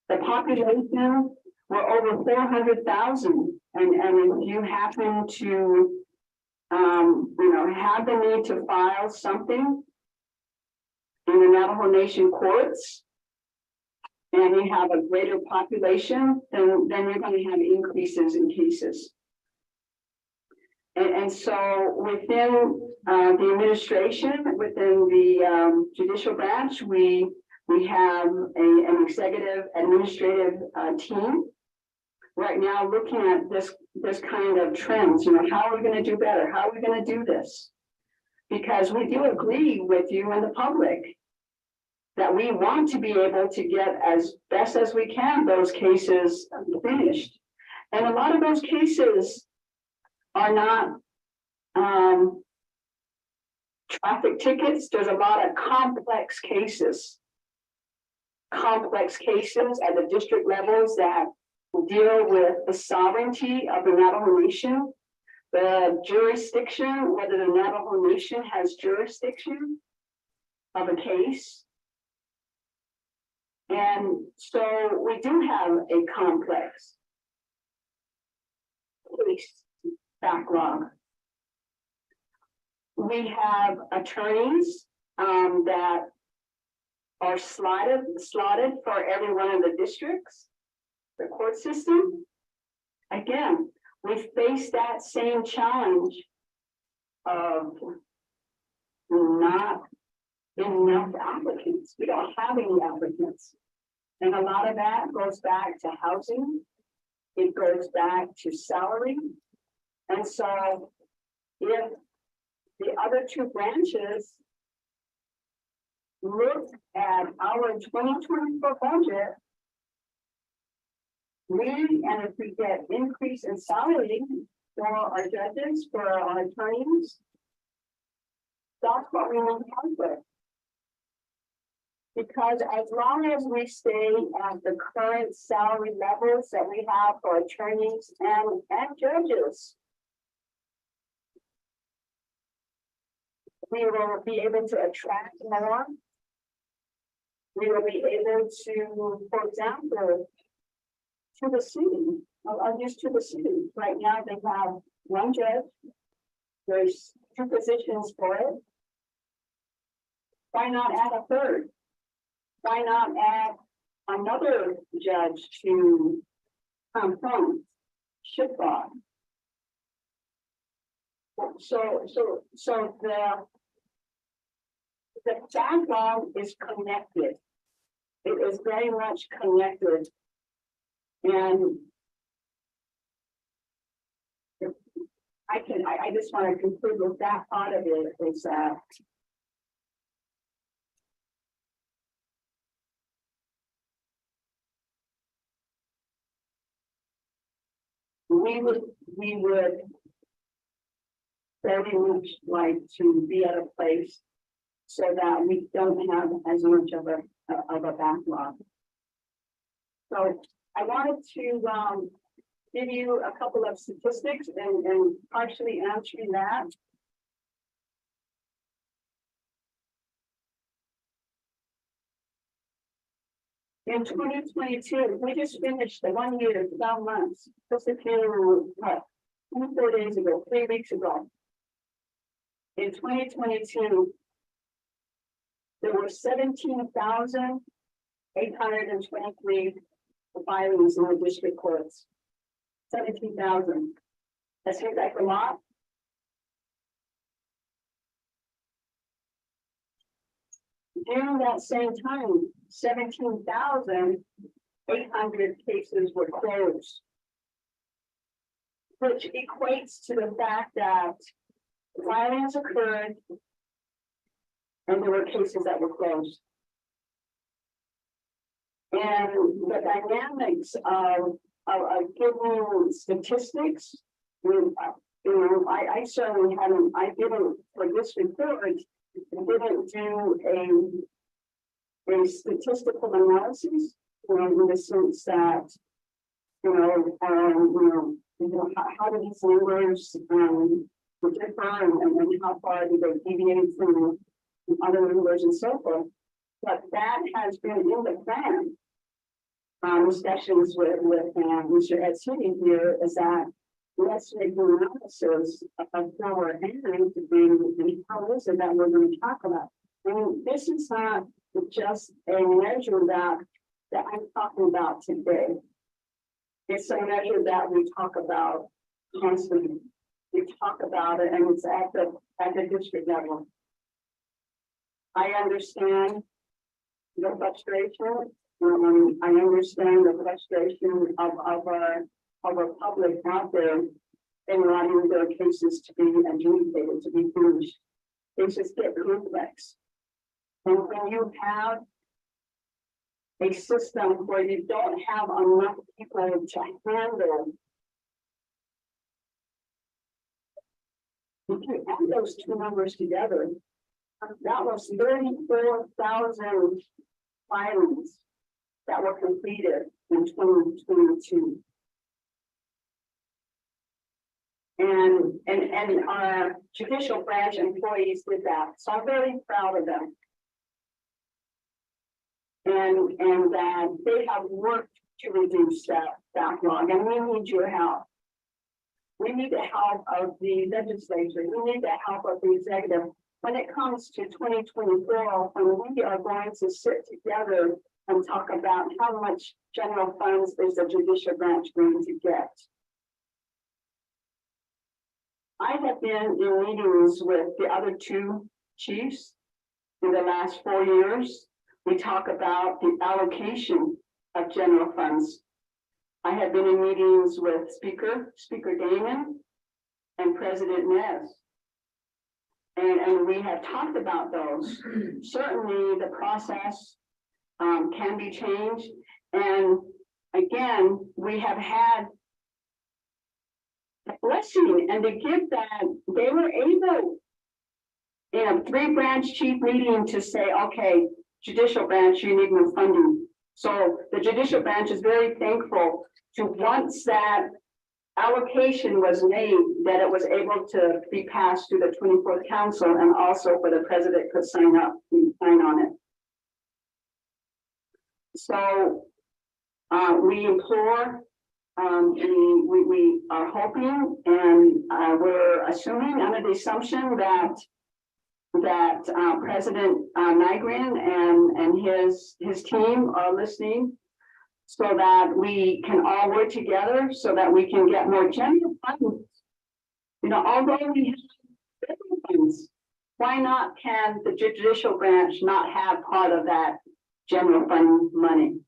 The population were over 400,000, and if you happen to have the need to file something in the Navajo Nation courts, and you have a greater population, then you're going to have increases in cases. And so within the administration, within the judicial branch, we have an executive administrative team right now looking at this kind of trends. How are we going to do better? How are we going to do this? Because we do agree with you and the public that we want to be able to get as best as we can those cases finished. And a lot of those cases are not traffic tickets. There's a lot of complex cases at the district levels that deal with the sovereignty of the Navajo Nation, the jurisdiction, whether the Navajo Nation has jurisdiction of a case. And so we do have a complex case backlog. We have attorneys that are slotted for every one of the districts, the court system. Again, we face that same challenge of not enough applicants. We don't have any applicants. And a lot of that goes back to housing. It goes back to salary. And so if the other two branches look at our 2024 budget, and if we get increase in salary for our judges, for our attorneys, that's what we need to help with. Because as long as we stay at the current salary levels that we have for attorneys and judges, we will be able to attract more. We will be able to, for example, to the city, I'll use to the city. Right now they have one judge, there's 2 positions for it. Why not add a third? Why not add another judge to come from Shipwalk? So the backlog is connected. It is very much connected. And I just want to conclude with that part of it is that we would very much like to be at a place so that we don't have as much of a backlog. So I wanted to give you a couple of statistics and partially answering that. In 2022, we just finished the 1 year, 12 months, just a few, 24 days ago, 3 weeks ago. In 2022, there were 17,823 filings in the district courts. 17,000. That seems like a lot. During that same time, 17,800 cases were closed, which equates to the fact that violence occurred and there were cases that were closed. And the dynamics of giving statistics, I certainly haven't, I didn't, for this report, didn't do a statistical analysis, in the sense that, how do these numbers differ and how far do they deviate from other numbers and so forth. But that has been in the plan. Discussions with Mr. Ed City here is that let's make an analysis of our entering to be and how is it that we're going to talk about. I mean, this is not just a measure that I'm talking about today. It's a measure that we talk about constantly. We talk about it, and it's at the district level. I understand the frustration. I understand the frustration of our public out there in wanting their cases to be adjudicated, to be finished. Cases get complex. And when you have a system where you don't have enough people to handle, if you add those two numbers together, that was 34,000 filings that were completed in 2022. And our judicial branch employees did that. So I'm very proud of them. And that they have worked to reduce that backlog, and we need your help. We need the help of the legislature. We need the help of the executive. When it comes to 2024, when we are going to sit together and talk about how much general funds is the judicial branch going to get. I have been in meetings with the other two chiefs in the last 4 years. We talk about the allocation of general funds. I have been in meetings with Speaker Damon and President Nez. And we have talked about those. Certainly the process can be changed. And again, we have had a blessing, and to give that, they were able in a 3-branch chief meeting to say, okay, judicial branch, you need more funding. So the judicial branch is very thankful to, once that allocation was made, that it was able to be passed through the 24th Council, and also for the president could sign on it. So we implore, we are hoping, and we're assuming under the assumption that President Nygren and his team are listening, so that we can all work together, so that we can get more general funds. Although we have federal funds, why not can the judicial branch not have part of that general fund money?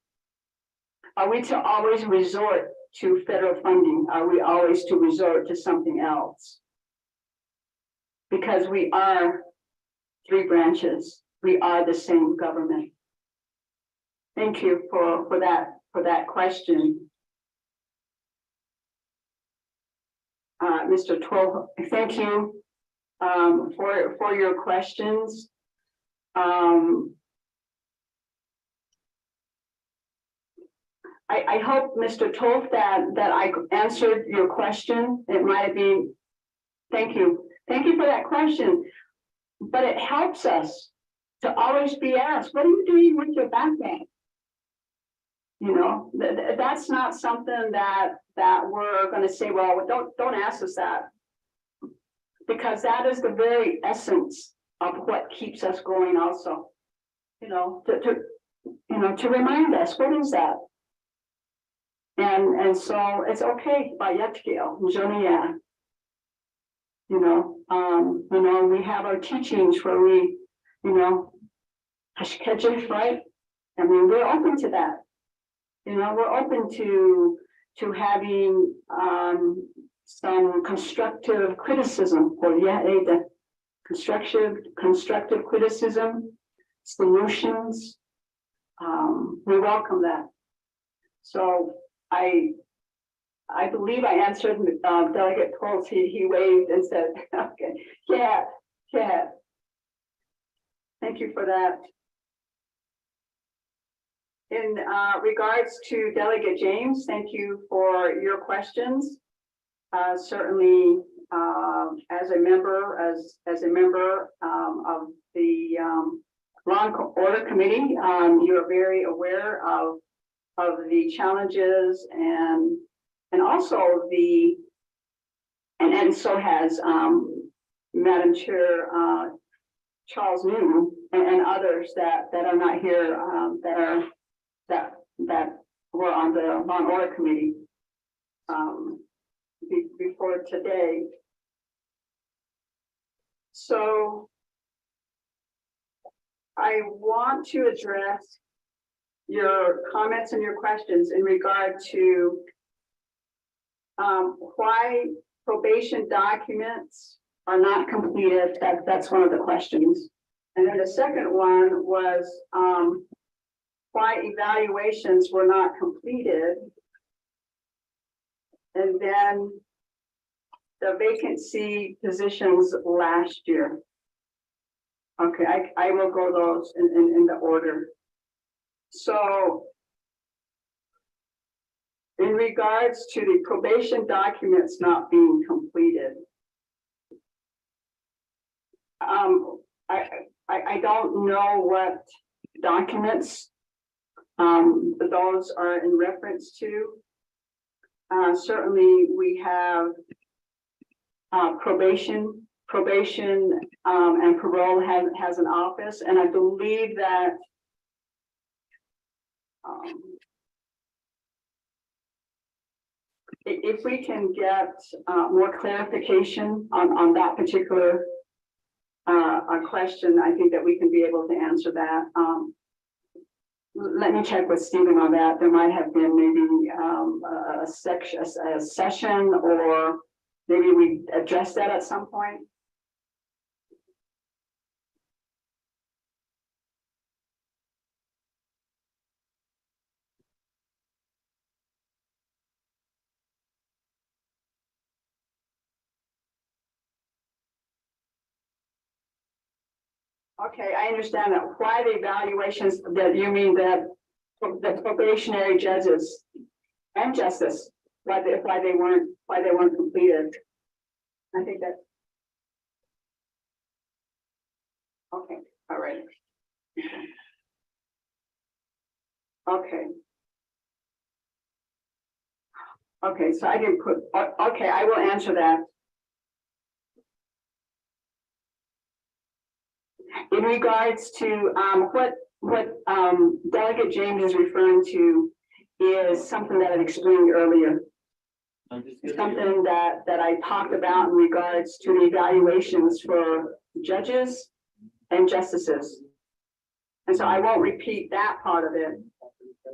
Are we to always resort to federal funding? Are we always to resort to something else? Because we are 3 branches. We are the same government. Thank you for that question. Mr. Twelve, thank you for your questions. I hope, Mr. Tolf, that I answered your question. It might have been, thank you. Thank you for that question. But it helps us to always be asked, what are you doing with your background? That's not something that we're going to say, well, don't ask us that. Because that is the very essence of what keeps us going also. To remind us, what is that? And so it's okay, Bayatkio, Jonia. We have our teachings where we, hashkeje, right? I mean, we're open to that. We're open to having some constructive criticism or the constructive criticism, solutions. We welcome that. So I believe I answered Delegate Pulse. He waved and said, okay, yeah. Thank you for that. In regards to Delegate James, thank you for your questions. Certainly, as a member of the Law and Order Committee, you are very aware of the challenges and also and so has Madam Chair Charles Newton and others that are not here that were on the Law and Order Committee before today. So I want to address your comments and your questions in regard to why probation documents are not completed. That's one of the questions. And then the second one was why evaluations were not completed. And then the vacancy positions last year. Okay, I will go those in the order. So in regards to the probation documents not being completed, I don't know what documents those are in reference to. Certainly we have probation and parole has an office, and I believe that if we can get more clarification on that particular question, I think that we can be able to answer that. Let me check with Stephen on that. There might have been maybe a session, or maybe we address that at some point. Okay, I understand that. Why the evaluations, that you mean that the probationary judges and justice, why they weren't completed. I think that. Okay, all right. Okay. Okay, so I didn't put, okay, I will answer that. In regards to what Delegate James is referring to is something that I explained earlier. Something that I talked about in regards to the evaluations for judges and justices. And so I won't repeat that part of it.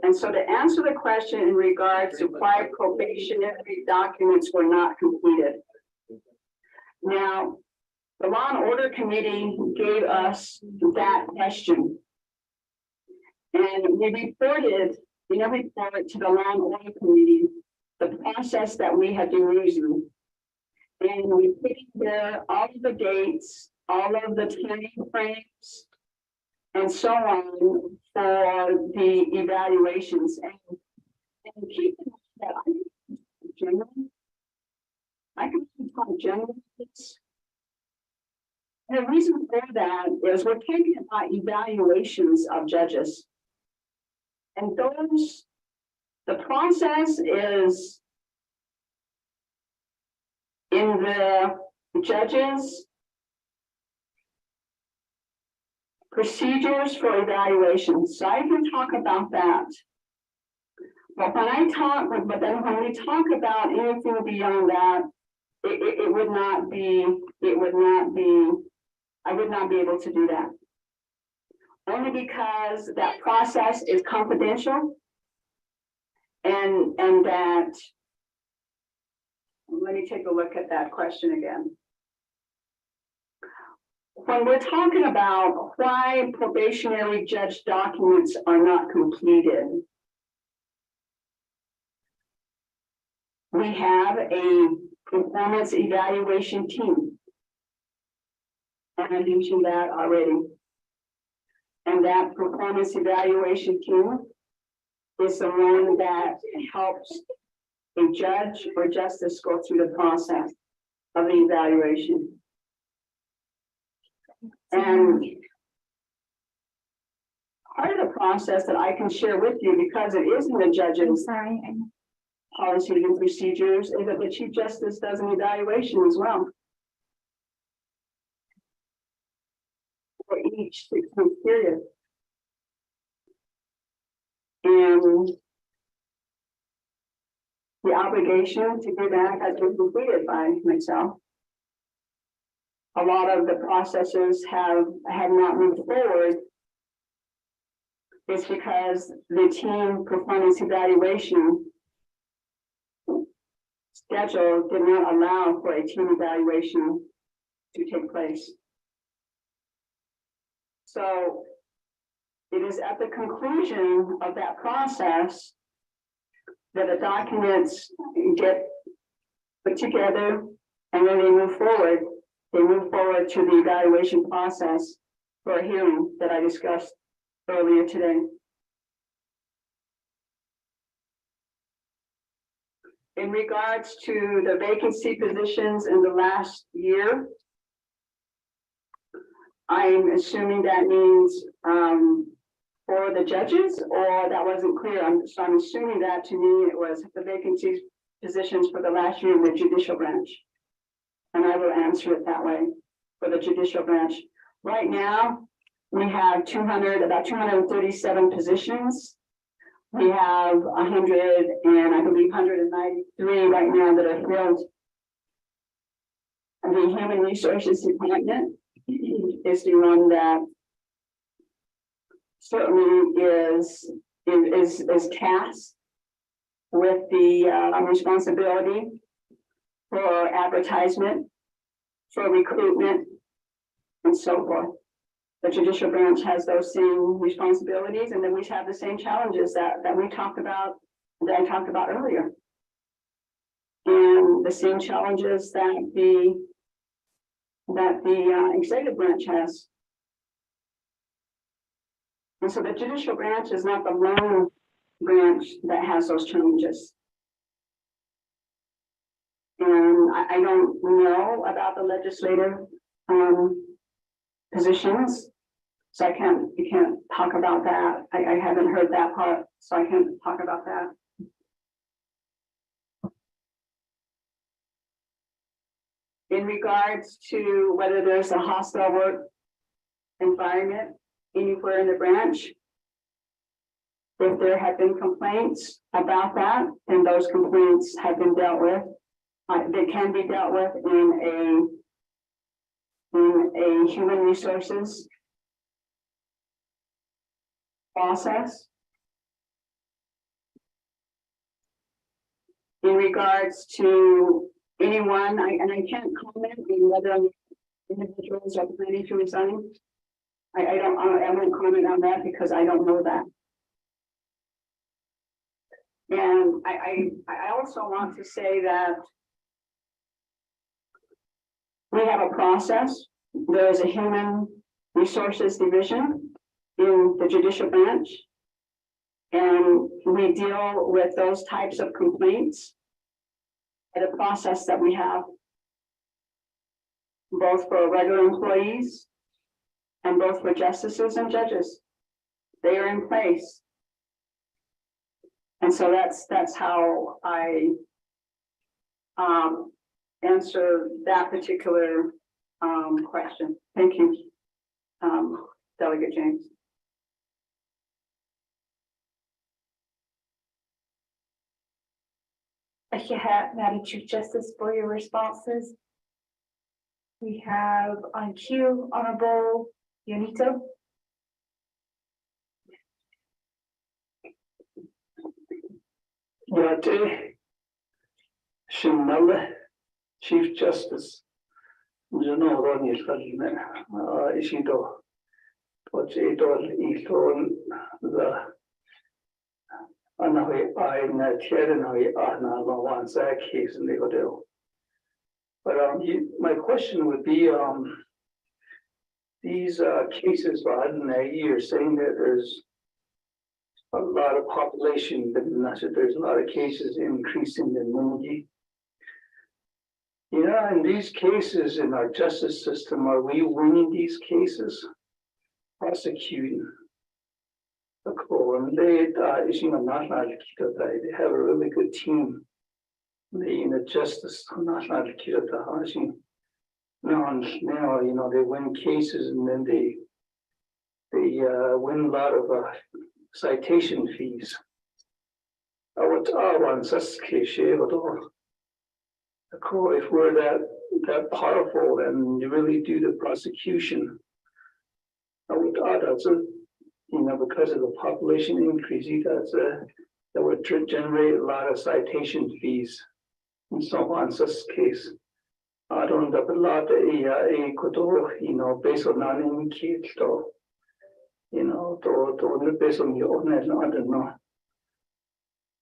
And so to answer the question in regards to why probationary documents were not completed. Now, the Law and Order Committee gave us that question. And we reported in a report to the Law and Order Committee the process that we had been using. And we put in there all of the dates, all of the time frames, and so on for the evaluations. And keep in mind that I can talk generally. And the reason for that is we're talking about evaluations of judges. And the process is in the judges' procedures for evaluations. So I can talk about that. But when we talk about anything beyond that, it would not be, I would not be able to do that. Only because that process is confidential. And that, let me take a look at that question again. When we're talking about why probationary judge documents are not completed, we have a performance evaluation team. And I mentioned that already. And that performance evaluation team is the one that helps a judge or justice go through the process of the evaluation. And part of the process that I can share with you, because it is in the judge's policies and procedures, is that the Chief Justice does an evaluation as well for each 6-month period. And the obligation to do that has been completed by myself. A lot of the processes have not moved forward. It's because the team performance evaluation schedule did not allow for a team evaluation to take place. So it is at the conclusion of that process that the documents get put together, and then they move forward. They move forward to the evaluation process for a hearing that I discussed earlier today. In regards to the vacancy positions in the last year, I'm assuming that means for the judges, or that wasn't clear. So I'm assuming that to me it was the vacancies positions for the last year in the judicial branch. And I will answer it that way for the judicial branch. Right now, we have about 237 positions. We have 100 and I believe 193 right now that are filled. And the Human Resources Department is the one that certainly is tasked with the responsibility for advertisement, for recruitment, and so forth. The judicial branch has those same responsibilities, and then we have the same challenges that we talked about, that I talked about earlier. And the same challenges that the executive branch has. And so the judicial branch is not the lone branch that has those challenges. And I don't know about the legislative positions, so I can't talk about that. I haven't heard that part, so I can't talk about that. In regards to whether there's a hostile work environment anywhere in the branch, if there have been complaints about that, and those complaints have been dealt with, they can be dealt with in a human resources process. In regards to anyone, and I can't comment on whether individuals are planning to resign. I won't comment on that because I don't know that. And I also want to say that we have a process. There is a human resources division in the judicial branch, and we deal with those types of complaints at a process that we have, both for regular employees and both for justices and judges. They are in place. And so that's how I answer that particular question. Thank you, Delegate James. Madam Chief Justice, for your responses. We have on cue, Honorable Yunito. Yate, Shinala, Chief Justice, Juno Roni Salime, Ishido, Potato, Eton, the Anahi, I, Natieranoi, Ana, one Zach case in the hotel. But my question would be, these cases, you're saying that there's a lot of population, but not that there's a lot of cases increasing in Mungi. You know, in these cases in our justice system, are we winning these cases? Prosecuting. And they have a really good team. They in the justice, now, you know, they win cases and then they win a lot of citation fees. I would want such cliche at all. If we're that powerful and you really do the prosecution, I would that's a, you know, because of the population increase, that would generate a lot of citation fees and so on such case. I don't have a lot you know, based on non kids though. You know, to based on your own, I don't know.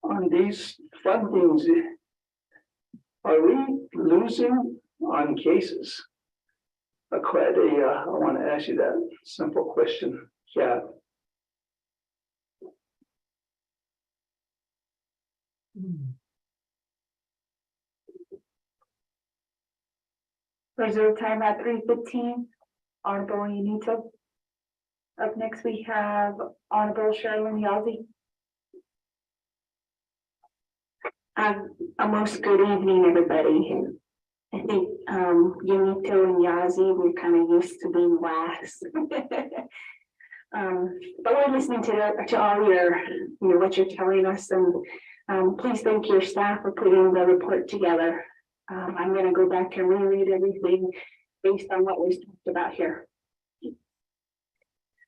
On these fundings, are we losing on cases? I want to ask you that simple question. Yeah. Reserve time at 3:15. Honorable Yunito. Up next, we have Honorable Sherilyn Yazzie. A most good evening, everybody. I think Yunito and Yazzie, we're kind of used to being last. But we're listening to all your, you know, what you're telling us, and please thank your staff for putting the report together. I'm going to go back and reread everything based on what was talked about here.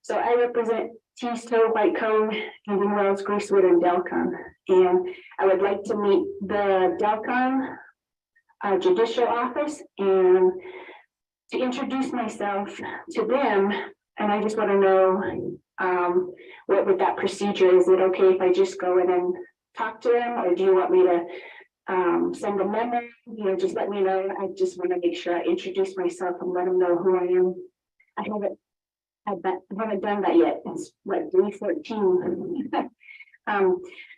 So I represent Teastow, White Cone, Indian Wells, Greasewood, and Delcon. And I would like to meet the Delcon Judicial Office and to introduce myself to them. And I just want to know what would that procedure? Is it okay if I just go in and talk to them, or do you want me to send a memo? You know, just let me know. I just want to make sure I introduce myself and let them know who I am. I haven't done that yet. It's what, 3:14.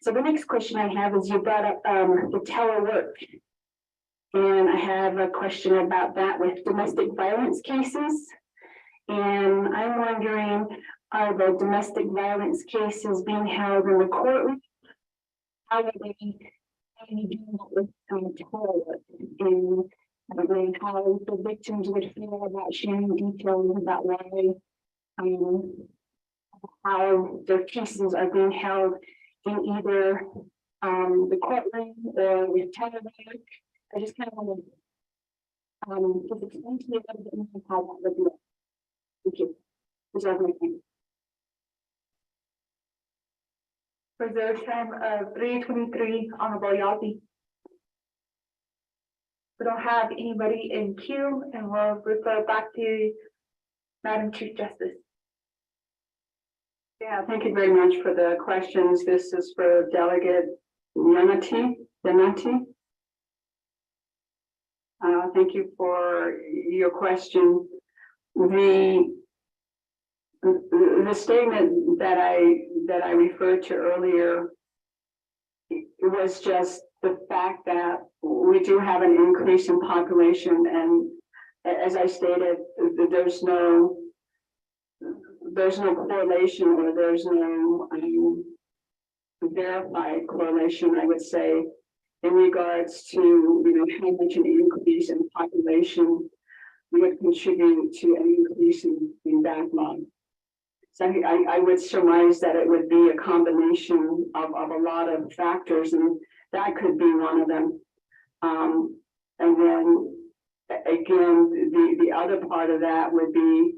So the next question I have is, you brought up the telework, and I have a question about that with domestic violence cases. And I'm wondering, are the domestic violence cases being held in the courtroom? How are they doing with telework? And I don't know how the victims would feel about sharing details about why how their cases are being held in either the courtroom or with telework. I just kind of want to just explain to me a little bit more how that would look. Thank you. Those are my things. Reserve time of 3:23. Honorable Yazzie. We don't have anybody in queue, and we'll refer back to Madam Chief Justice. Yeah, thank you very much for the questions. This is for Delegate Yanati. Thank you for your question. The statement that I referred to earlier, it was just the fact that we do have an increase in population, and as I stated, there's no correlation, or there's no verified correlation, I would say, in regards to, you know, how much an increase in population would contribute to an increase in backlog. So I would surmise that it would be a combination of a lot of factors, and that could be one of them. And then again, the other part of that would be,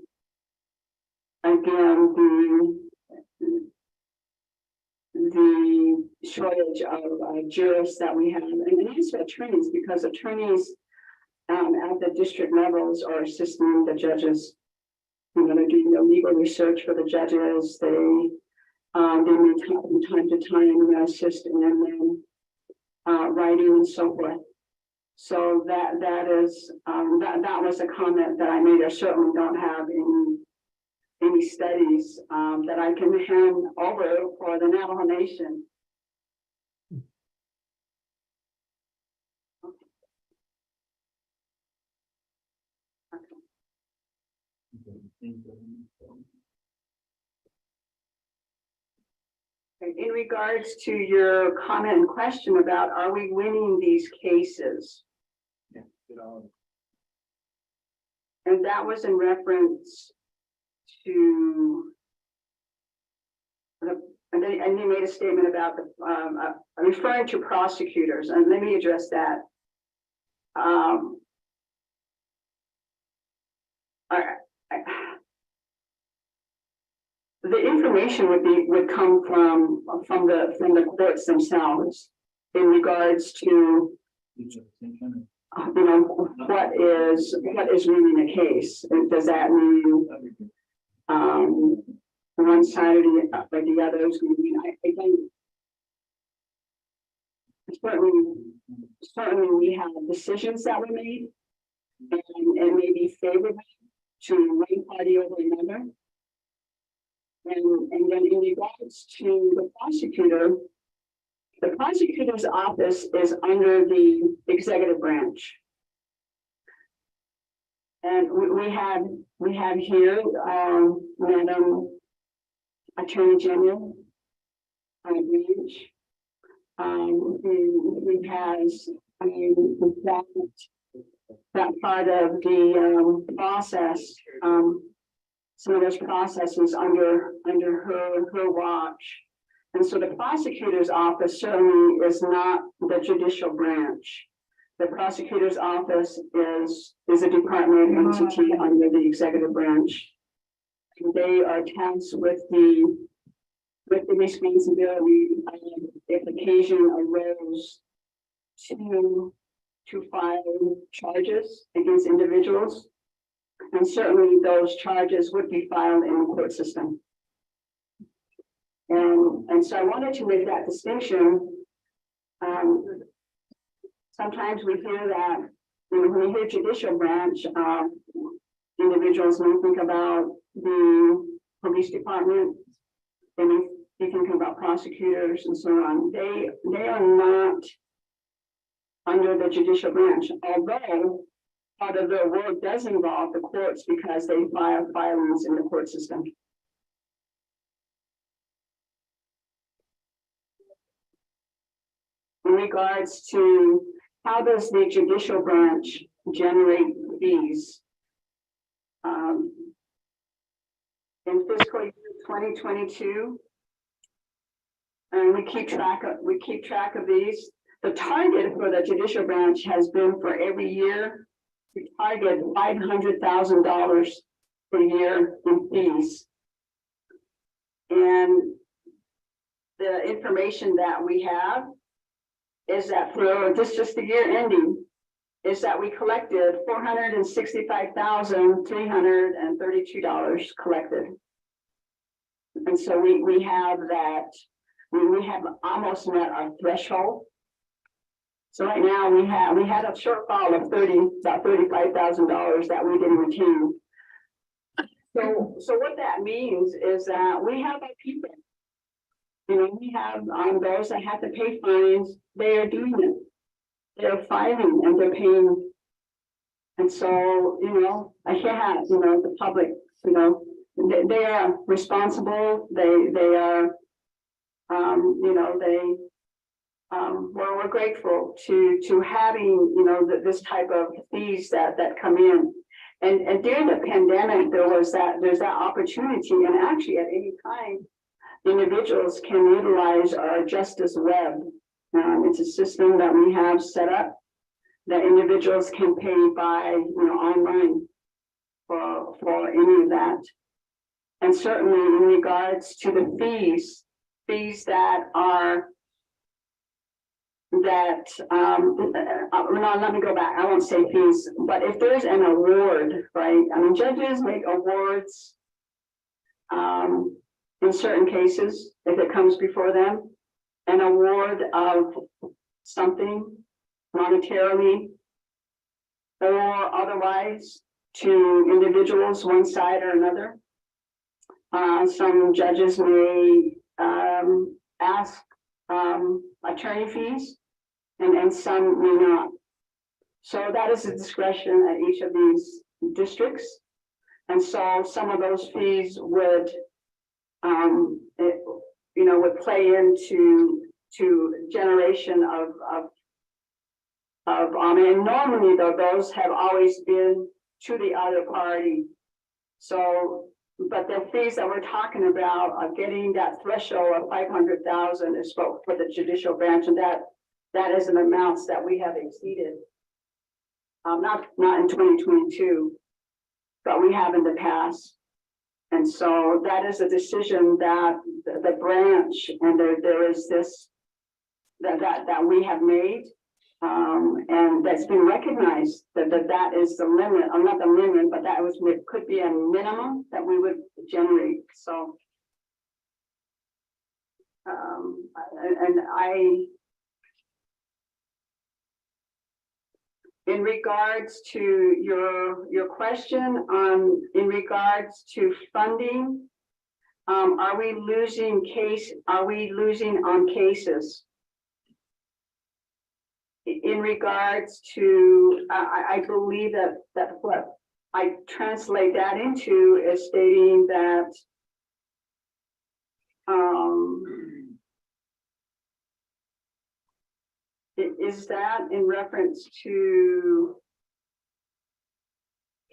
again, the shortage of jurists that we have, and also attorneys, because attorneys at the district levels are assisting the judges. You know, they're doing the legal research for the judges. They may from time to time assist in them writing and so forth. So that was a comment that I made. I certainly don't have any studies that I can hand over for the Navajo Nation. In regards to your comment and question about, are we winning these cases? And that was in reference to, and they made a statement about referring to prosecutors, and let me address that. The information would come from the courts themselves in regards to, what is really the case. And does that mean one side or the other is going to mean? Certainly we have decisions that were made, and it may be favorable to one party over another. And then in regards to the prosecutor's office is under the executive branch. And we have here, Madam Attorney General, branch, who has that part of the process. Some of those processes under her watch. And so the prosecutor's office certainly is not the judicial branch. The prosecutor's office is a department entity under the executive branch. And they are tasked with the responsibility if occasion arose to file charges against individuals. And certainly those charges would be filed in the court system. And so I wanted to make that distinction. Sometimes we hear that, when we hear judicial branch, individuals may think about the police department, they may be thinking about prosecutors and so on. They are not under the judicial branch, although part of their work does involve the courts because they file filings in the court system. In regards to how does the judicial branch generate fees? In fiscal year 2022, and we keep track of these. The target for the judicial branch has been for every year we target $500,000 per year in fees. And the information that we have is that for just the year ending, is that we collected $465,332 collected. And so we have that, we have almost met our threshold. So right now we had a shortfall of about $35,000 that we didn't retain. So what that means is that we have our people. We have those that have to pay fines. They are doing it. They're filing and they're paying. And so I have the public. They are responsible. They are. We're grateful to having this type of fees that come in, and during the pandemic there's that opportunity, and actually at any time individuals can utilize our Justice Web It's a system that we have set up that individuals can pay by, online for any of that. And certainly in regards to the fees that are no, let me go back. I won't say fees, but if there's an award, right? I mean, judges make awards in certain cases, if it comes before them, an award of something monetarily or otherwise to individuals, one side or another. Some judges may ask attorney fees, and some may not. So that is a discretion at each of these districts. And so some of those fees would, would play into generation of and normally though, those have always been to the other party. So, but the fees that we're talking about of getting that threshold of 500,000 is for the judicial branch, and that is an amount that we have exceeded. Not in 2022, but we have in the past. And so that is a decision that the branch, and there is this that we have made, and that's been recognized that is the limit, or not the limit, but that could be a minimum that we would generate. So, in regards to your question on in regards to funding, are we losing on cases? In regards to, I believe that what I translate that into is stating that is that in reference to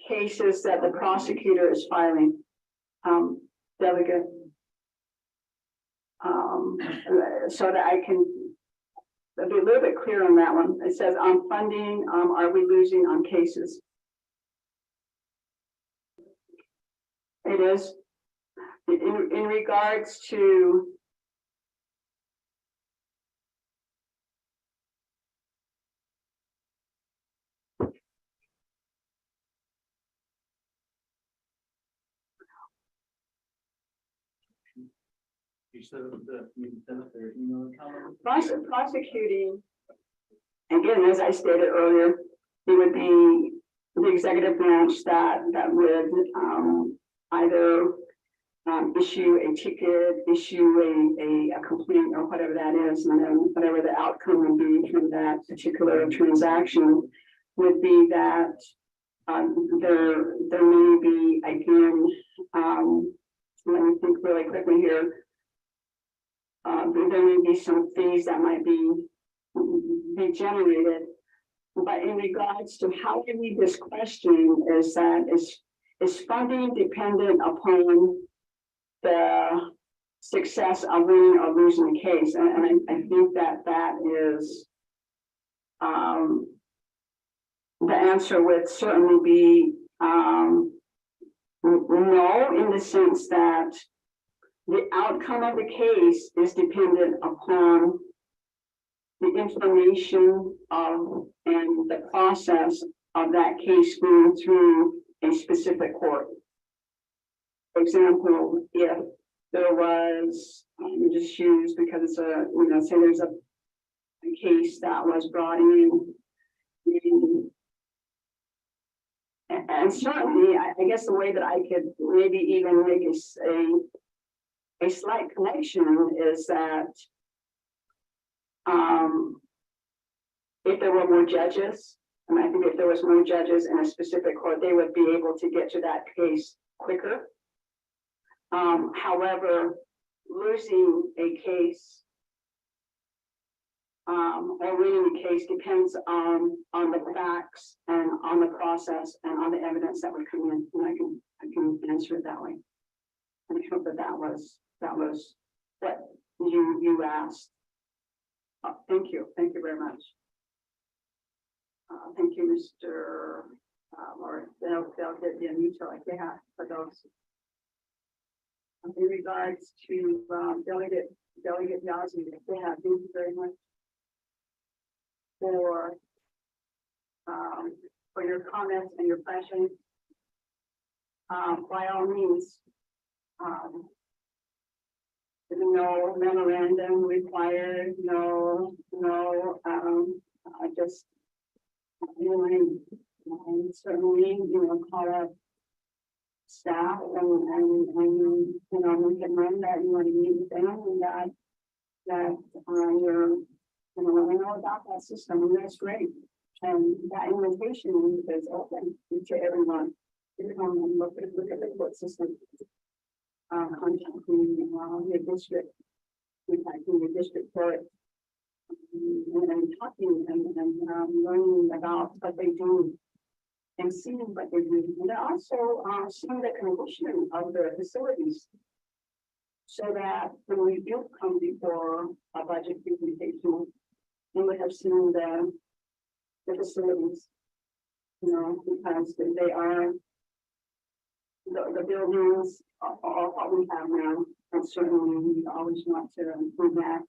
cases that the prosecutor is filing, Delegate, so that I can be a little bit clear on that one. It says on funding, are we losing on cases? It is. In regards to prosecuting, again, as I stated earlier, it would be the executive branch that would either issue a ticket, issue a complaint, or whatever that is, and then whatever the outcome would be from that particular transaction would be that there may be, again, let me think really quickly here. There may be some fees that might be generated, but in regards to how I read this question is that is funding dependent upon the success of winning or losing the case, and I think that is the answer would certainly be no, in the sense that the outcome of the case is dependent upon the information of and the process of that case going through a specific court. For example, if there was, just use because it's a, say there's a case that was brought in, and certainly, I guess the way that I could maybe even make a slight connection is that if there were more judges, and I think if there was more judges in a specific court, they would be able to get to that case quicker. However, losing a case or winning a case depends on the facts and on the process and on the evidence that would come in, and I can answer it that way. And I hope that was what you asked. Thank you very much. Thank you, Mr. Or they'll get the mutual like they have for those. In regards to Delegate Yazzie, they have, thank you very much for your comments and your questions. By all means, no memorandum required, no, just, and certainly, call up staff and we can run that, you want to meet with them and that you're, we know about that system and that's great. And that invitation is open to everyone to come and look at the court system. Contacting your district, contacting your district court, and talking and learning about what they do and seeing what they do, and also seeing the condition of the facilities, so that when we do come before a budget presentation, we would have seen the facilities, because they are. The buildings are what we have now, and certainly we always want to improve that.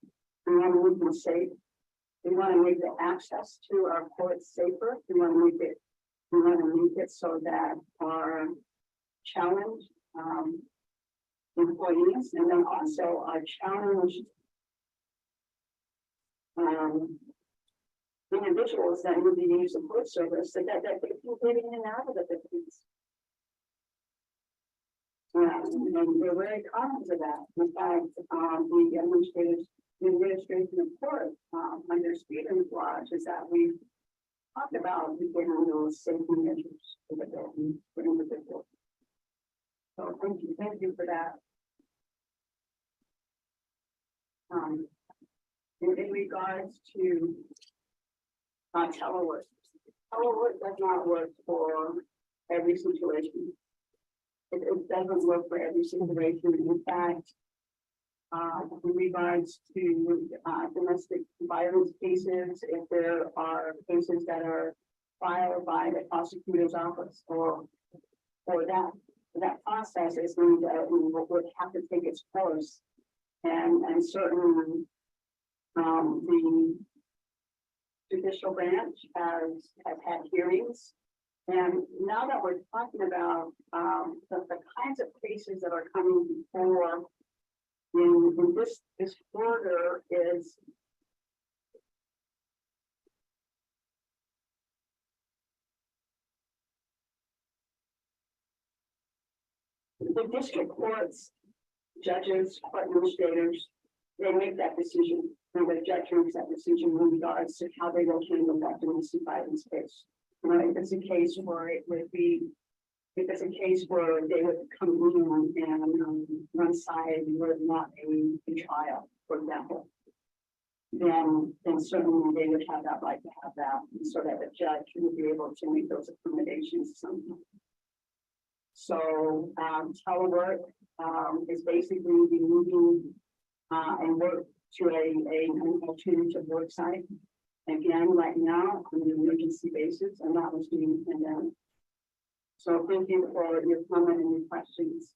We want to make them safe. We want to make the access to our courts safer. We want to make it so that our challenged employees, and then also our challenged individuals that need to use the court service, so that they can get in and out of the buildings. And we're very conscious of that. In fact, the administration of court, under Stephen's Lodge, is that we talked about getting those safety measures for the building for individuals. So thank you for that. In regards to telework does not work for every situation. It doesn't work for every situation. In fact, in regards to domestic violence cases, if there are cases that are filed by the prosecutor's office or that process is going to would have to take its course, and certainly the judicial branch has had hearings. And now that we're talking about the kinds of cases that are coming before, in this order is the district courts, judges, court administrators, they make that decision, and the judge makes that decision in regards to how they will handle that domestic violence case. If it's a case where it would be, if it's a case where they would come in and one side would not a trial, for example, then certainly they would have that right to have that, so that the judge would be able to make those accommodations sometimes. So telework is basically the moving and work to an alternative work site. Again, right now, on an emergency basis, and that was being pandemic. So thank you for your comment and your questions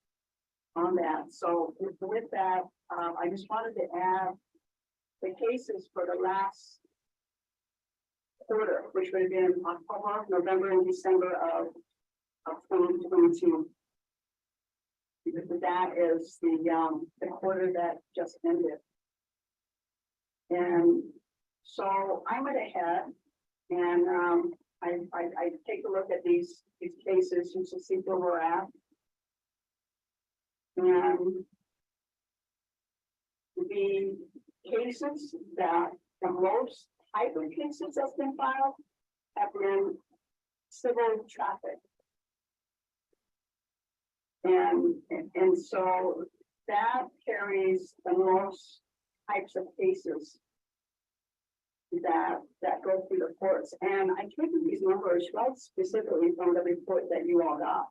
on that. So with that, I just wanted to add the cases for the last quarter, which would have been October, November, and December of 2022. Because that is the quarter that just ended. And so I went ahead and I take a look at these cases just to see where we're at. And the cases that the most type of cases that's been filed have been civil traffic. And so that carries the most types of cases that go through the courts. And I took these numbers right specifically from the report that you all got.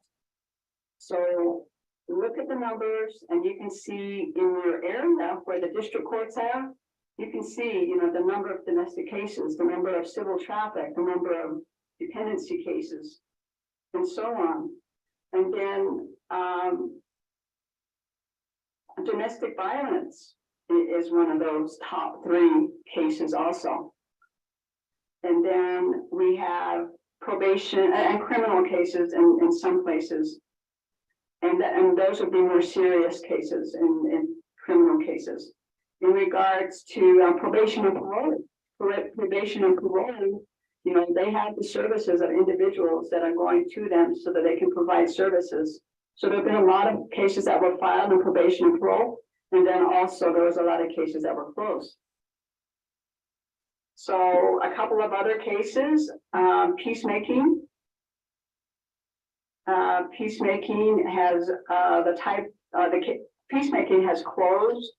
So look at the numbers and you can see in your area where the district courts are, you can see, you know, the number of domestic cases, the number of civil traffic, the number of dependency cases, and so on. And then domestic violence is one of those top 3 cases also. And then we have probation and criminal cases in some places. And those would be more serious cases in criminal cases. In regards to probation and parole, you know, they have the services of individuals that are going to them so that they can provide services. So there have been a lot of cases that were filed in probation and parole, and then also there was a lot of cases that were closed. So a couple of other cases, peacemaking. Peacemaking has peacemaking has closed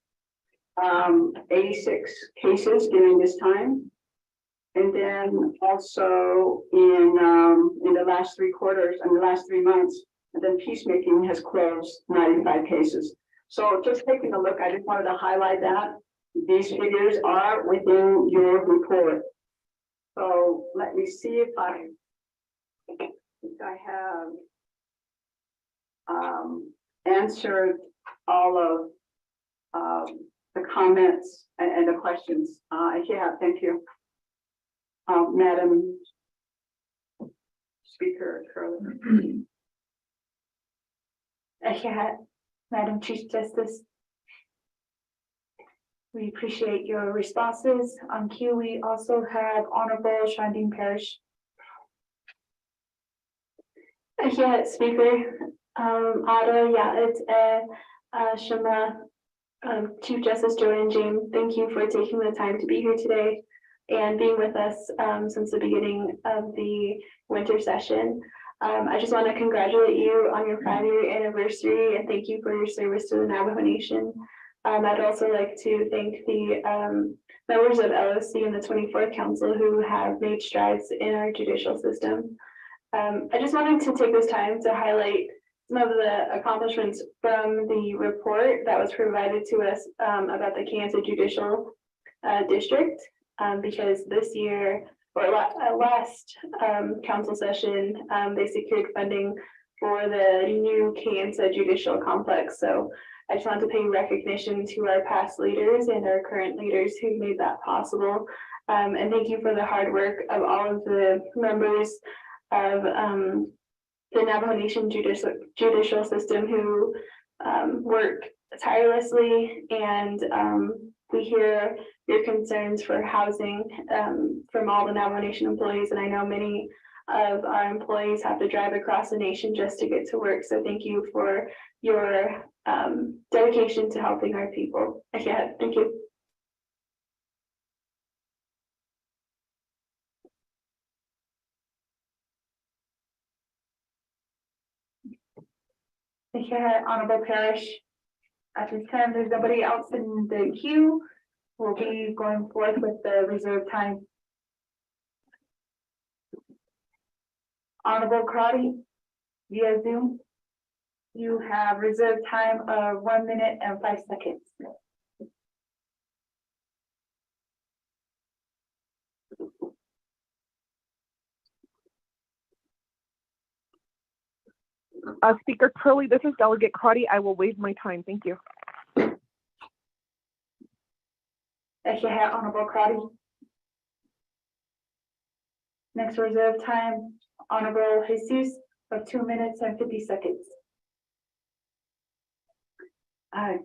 86 cases during this time. And then also in the last 3 quarters and the last 3 months, and then peacemaking has closed 95 cases. So just taking a look, I just wanted to highlight that these figures are within your report. So let me see if I have answered all of the comments and the questions. Yeah, thank you. Madam Speaker Curley. Madam Chief Justice. We appreciate your responses. On cue, we also have Honorable Shandine Parrish. Yeah, Speaker. It's Shema, Chief Justice Joanne James. Thank you for taking the time to be here today and being with us since the beginning of the winter session. I just want to congratulate you on your 5-year anniversary and thank you for your service to the Navajo Nation. I'd also like to thank the members of LOC and the 24th Council who have made strides in our judicial system. I just wanted to take this time to highlight some of the accomplishments from the report that was provided to us about the Kansas Judicial District, because this year, or last council session, they secured funding for the new Kansas Judicial Complex. So I just want to pay recognition to our past leaders and our current leaders who made that possible. And thank you for the hard work of all of the members of the Navajo Nation judicial system who work tirelessly, and we hear your concerns for housing from all the Navajo Nation employees, and I know many of our employees have to drive across the nation just to get to work, so thank you for your dedication to helping our people. Yeah, thank you. Thank you, Honorable Parrish. At this time, there's nobody else in the queue. We'll be going forth with the reserved time. Honorable Crotty, via Zoom, you have reserved time of 1 minute and 5 seconds. Speaker Curley, this is Delegate Crotty. I will waive my time. Thank you. Thank you, Honorable Crotty. Next reserved time, Honorable Jesus, of 2 minutes and 50 seconds.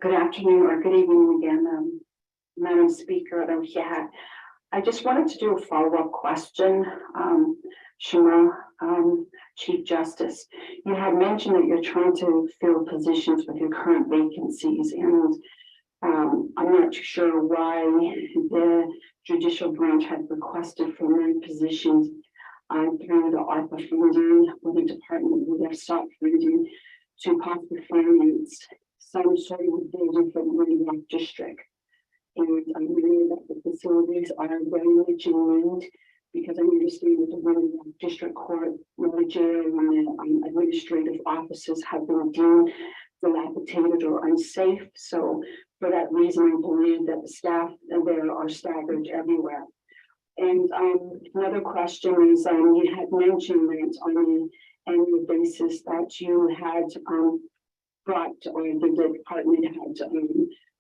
Good afternoon or good evening again, Madam Speaker. I just wanted to do a follow-up question. Shema, Chief Justice, you had mentioned that you're trying to fill positions with your current vacancies, and I'm not too sure why the judicial branch had requested for new positions through the ARPA funding, where the department would have sought funding to possibly finance some sort of building for the Windy Rock district. And I know that the facilities are very much in need, because I understand that the Windy Rock District Court, the jail, and the administrative offices have been deemed dilapidated or unsafe. So for that reason, I believe that the staff there are staggered everywhere. And another question is, you had mentioned that on an annual basis that you had brought, or the department had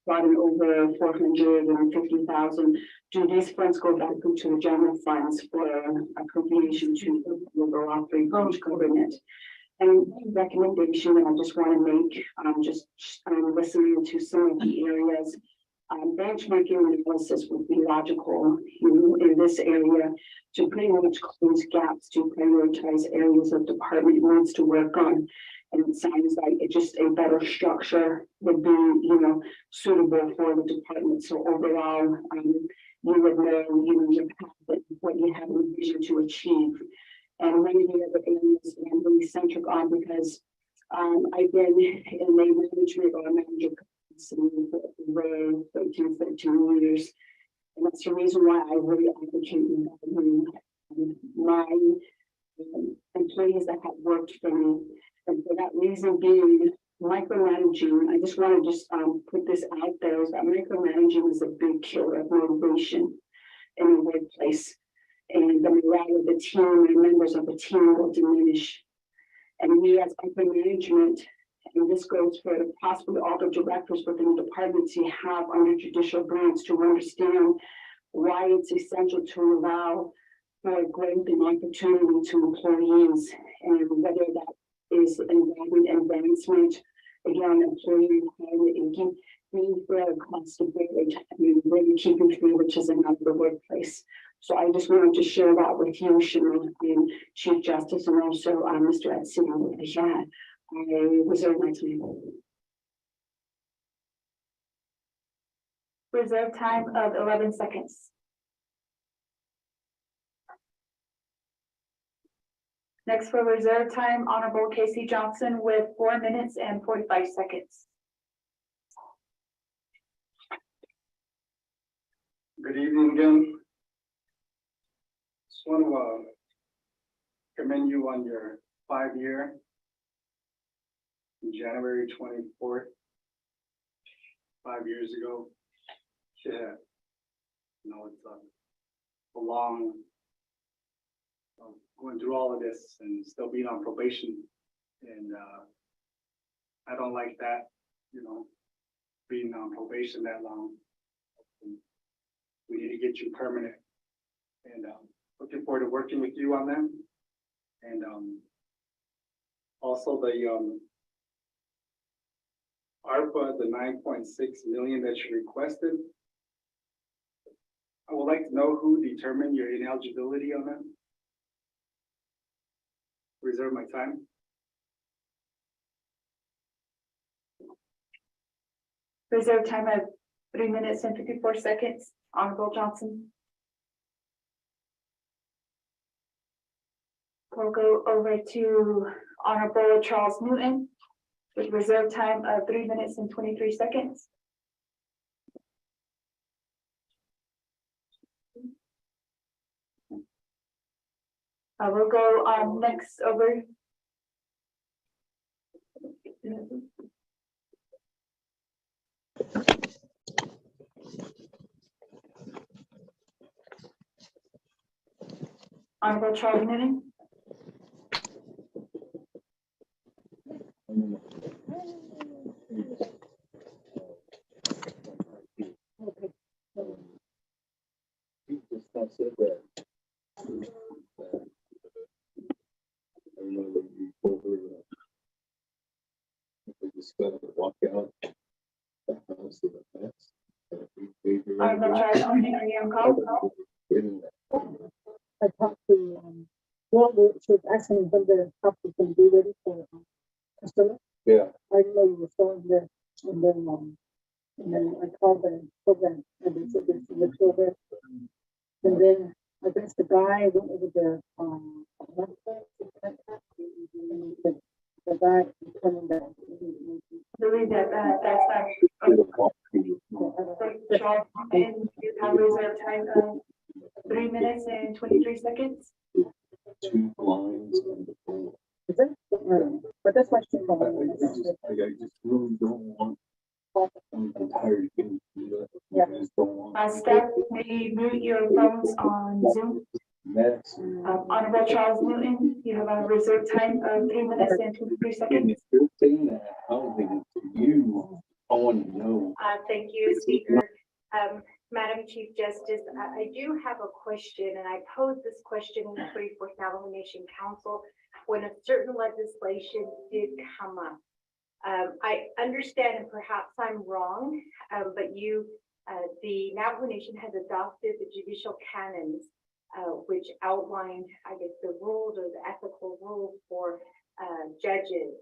brought in over 450,000. Do these funds go back into the general funds for appropriation to the overall free branch government? And recommendation that I just want to make, just listening to some of the areas, benchmarking analysis would be logical, in this area to pretty much close gaps, to prioritize areas of department needs to work on. And it sounds like it just a better structure would be, suitable for the department. So overall, you would know, your path, what you have a vision to achieve. And one of the other areas that I'm really centric on, because I've been in a management or a manager for over 13 years. And that's the reason why I really advocate my employees that have worked for me. And for that reason being, micromanaging, I just want to put this out there, is that micromanaging is a big killer of motivation in the workplace. And the morale of the team and members of the team will diminish. And we as upper management, and this goes for possibly all the directors within the departments you have under judicial grants, to understand why it's essential to allow for growth and opportunity to employees, and whether that is involving advancement, again, employee empowerment, and being fair across the board, really keeping privileges in the workplace. So I just wanted to share that with you, Cheryl, and Chief Justice, and also Mr. Edson. I reserve my time. Reserve time of 11 seconds. Next for reserve time, Honorable Casey Johnson with 4 minutes and 45 seconds. Good evening again. Just want to commend you on your 5-year. January 24th, 5 years ago. Yeah, it's a long going through all of this and still being on probation, and I don't like that, being on probation that long. We need to get you permanent, and looking forward to working with you on them. And also the ARPA, the 9.6 million that you requested. I would like to know who determined your ineligibility on that. Reserve my time. Reserve time of 3 minutes and 54 seconds. Honorable Johnson. We'll go over to Honorable Charles Newton with reserve time of 3 minutes and 23 seconds. We'll go next over. Honorable Charles Newton. Walk out the house of the past. Honorable Charles Newton, are you on call? I talked to Walter, she was asking when the property can be ready for customer. Yeah. I didn't know you were still in there, and then I called the program and they said there's a virtual there. And then I guess the guy went over the guy coming back. I believe that that's Charles Newton, you have reserve time of 3 minutes and 23 seconds. 2 lines on the pole. Is that? But that's why she called. I just really don't want I'm tired. Yeah. Staff, may you mute your phones on Zoom. That's. Honorable Charles Newton, you have a reserved time of 3 minutes and 23 And seconds. if you're saying that housing to you, I want to know. Thank you, Speaker. Madam Chief Justice, I do have a question, and I posed this question in the 24th Navajo Nation Council when a certain legislation did come up. I understand, and perhaps I'm wrong, but the Navajo Nation has adopted the judicial canons, which outlined, I guess, the rules or the ethical rules for judges.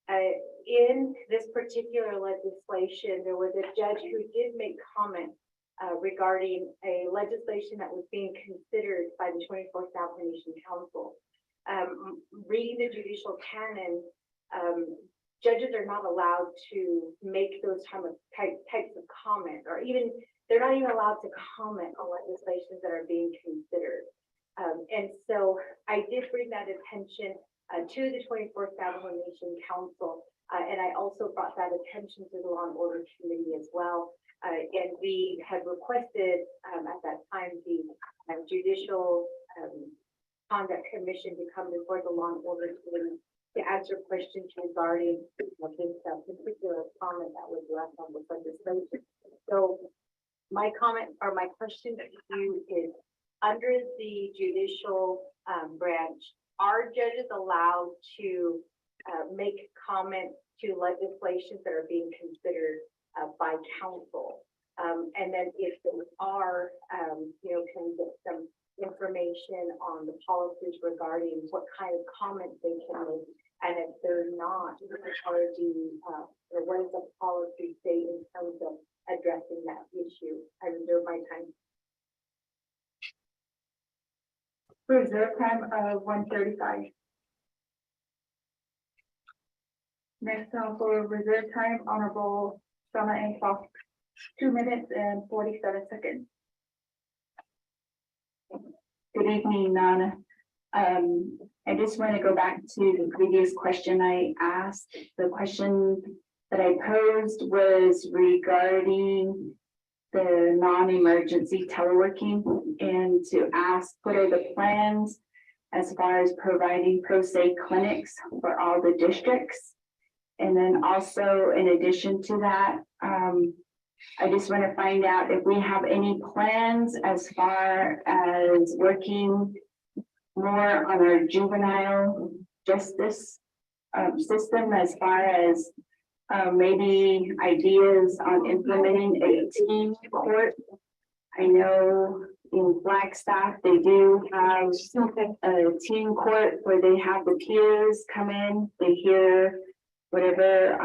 In this particular legislation, there was a judge who did make comment regarding a legislation that was being considered by the 24th Navajo Nation Council. Reading the judicial canon, judges are not allowed to make those types of comments, or even they're not even allowed to comment on legislations that are being considered. And so I did bring that attention to the 24th Navajo Nation Council, and I also brought that attention to the Law and Order Committee as well. And we had requested at that time the Judicial Conduct Commission to come before the Law and Order Committee to answer questions regarding this particular comment that was left on the legislation. So my comment or my question to you is, under the judicial branch, are judges allowed to make comments to legislations that are being considered by council? And then if they are, can we get some information on the policies regarding what kind of comments they can make? And if they're not, what does the policy say in terms of addressing that issue? I reserve my time. Reserve time of 1:35. Next on for reserve time, Honorable Sama and Fox, 2 minutes and 47 seconds. Good evening, Nana. I just want to go back to the previous question I asked. The question that I posed was regarding the non-emergency teleworking, and to ask what are the plans as far as providing pro se clinics for all the districts. And then also, in addition to that, I just want to find out if we have any plans as far as working more on our juvenile justice system, as far as maybe ideas on implementing a teen court. I know in Flagstaff, they do have a teen court where they have the peers come in, they hear whatever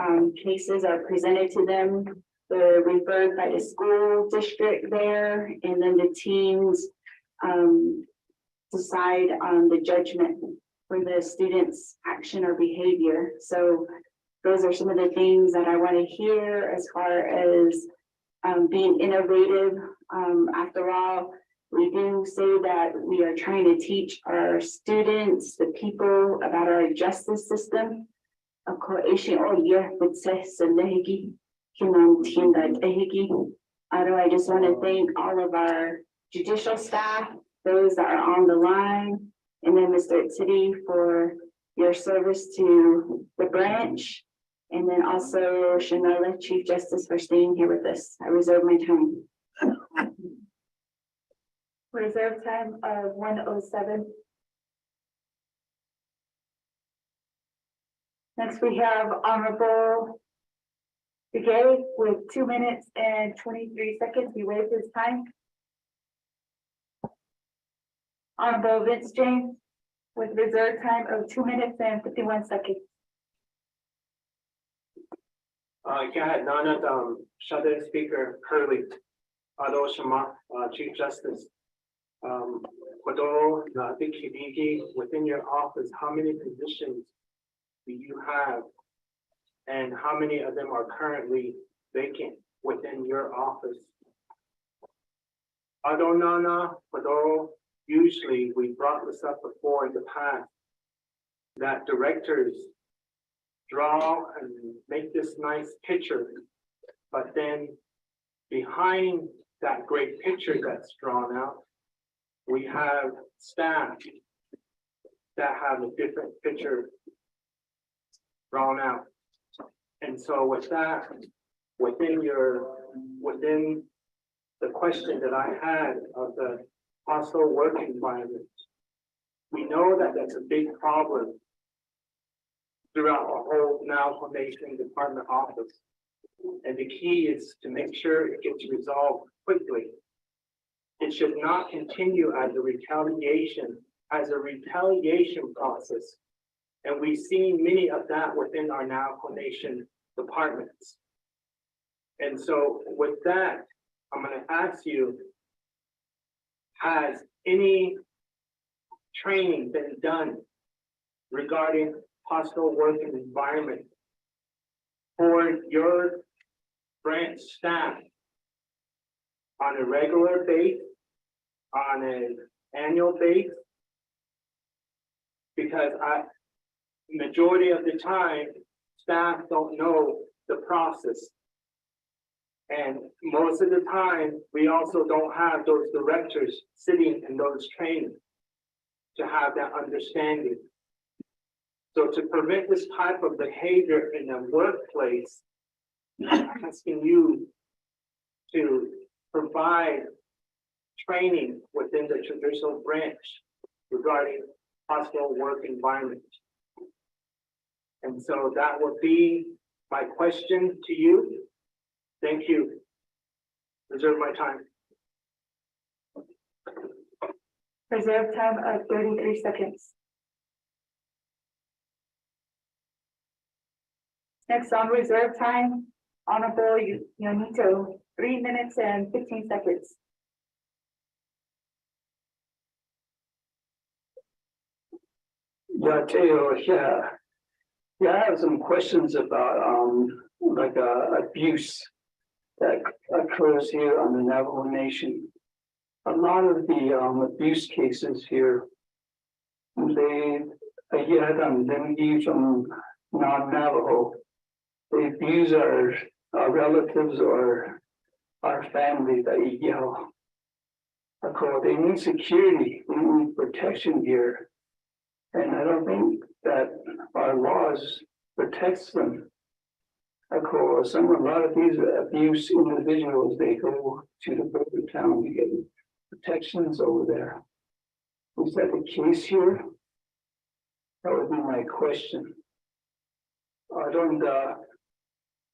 cases are presented to them. They're referred by the school district there, and then the teens decide on the judgment for the student's action or behavior. So those are some of the things that I want to hear as far as being innovative. After all, we do say that we are trying to teach our students, the people, about our justice system. Although I just want to thank all of our judicial staff, those that are on the line, and then Mr. City for your service to the branch, and then also Shanola, Chief Justice, for staying here with us. I reserve my time. Reserve time of 1:07. Next, we have Honorable Begay with 2 minutes and 23 seconds. He waived his time. Honorable Vince James with reserve time of 2 minutes and 51 seconds. Nana, Shadow Speaker Curley, Ado Shama, Chief Justice. Within your office, how many positions do you have? And how many of them are currently vacant within your office? Ado Nana, usually we brought this up before in the past, that directors draw and make this nice picture But then behind that great picture that's drawn out, we have staff that have a different picture drawn out. And so with that, within the question that I had of the hostile work environment, we know that that's a big problem throughout our whole Navajo Nation Department office. And the key is to make sure it gets resolved quickly. It should not continue as a retaliation process. And we've seen many of that within our Navajo Nation departments. And so with that, I'm going to ask you, has any training been done regarding hostile working environment for your branch staff on a regular basis, on an annual basis? Because majority of the time, staff don't know the process. And most of the time, we also don't have those directors sitting in those trainings to have that understanding. So to prevent this type of behavior in the workplace, I'm asking you to provide training within the judicial branch regarding hostile work environment. And so that would be my question to you. Thank you. Reserve my time. Reserve time of 33 seconds. Next on reserve time, Honorable Yonito, 3 minutes and 15 seconds. Yeah, Teo, yeah, I have some questions about like abuse that occurs here on the Navajo Nation. A lot of the abuse cases here, they from non-Navajo. They abuse our relatives or our family. They need security, they need protection here. And I don't think that our laws protects them. A lot of these abuse individuals, they go to the border town to get protections over there. Is that the case here? That would be my question.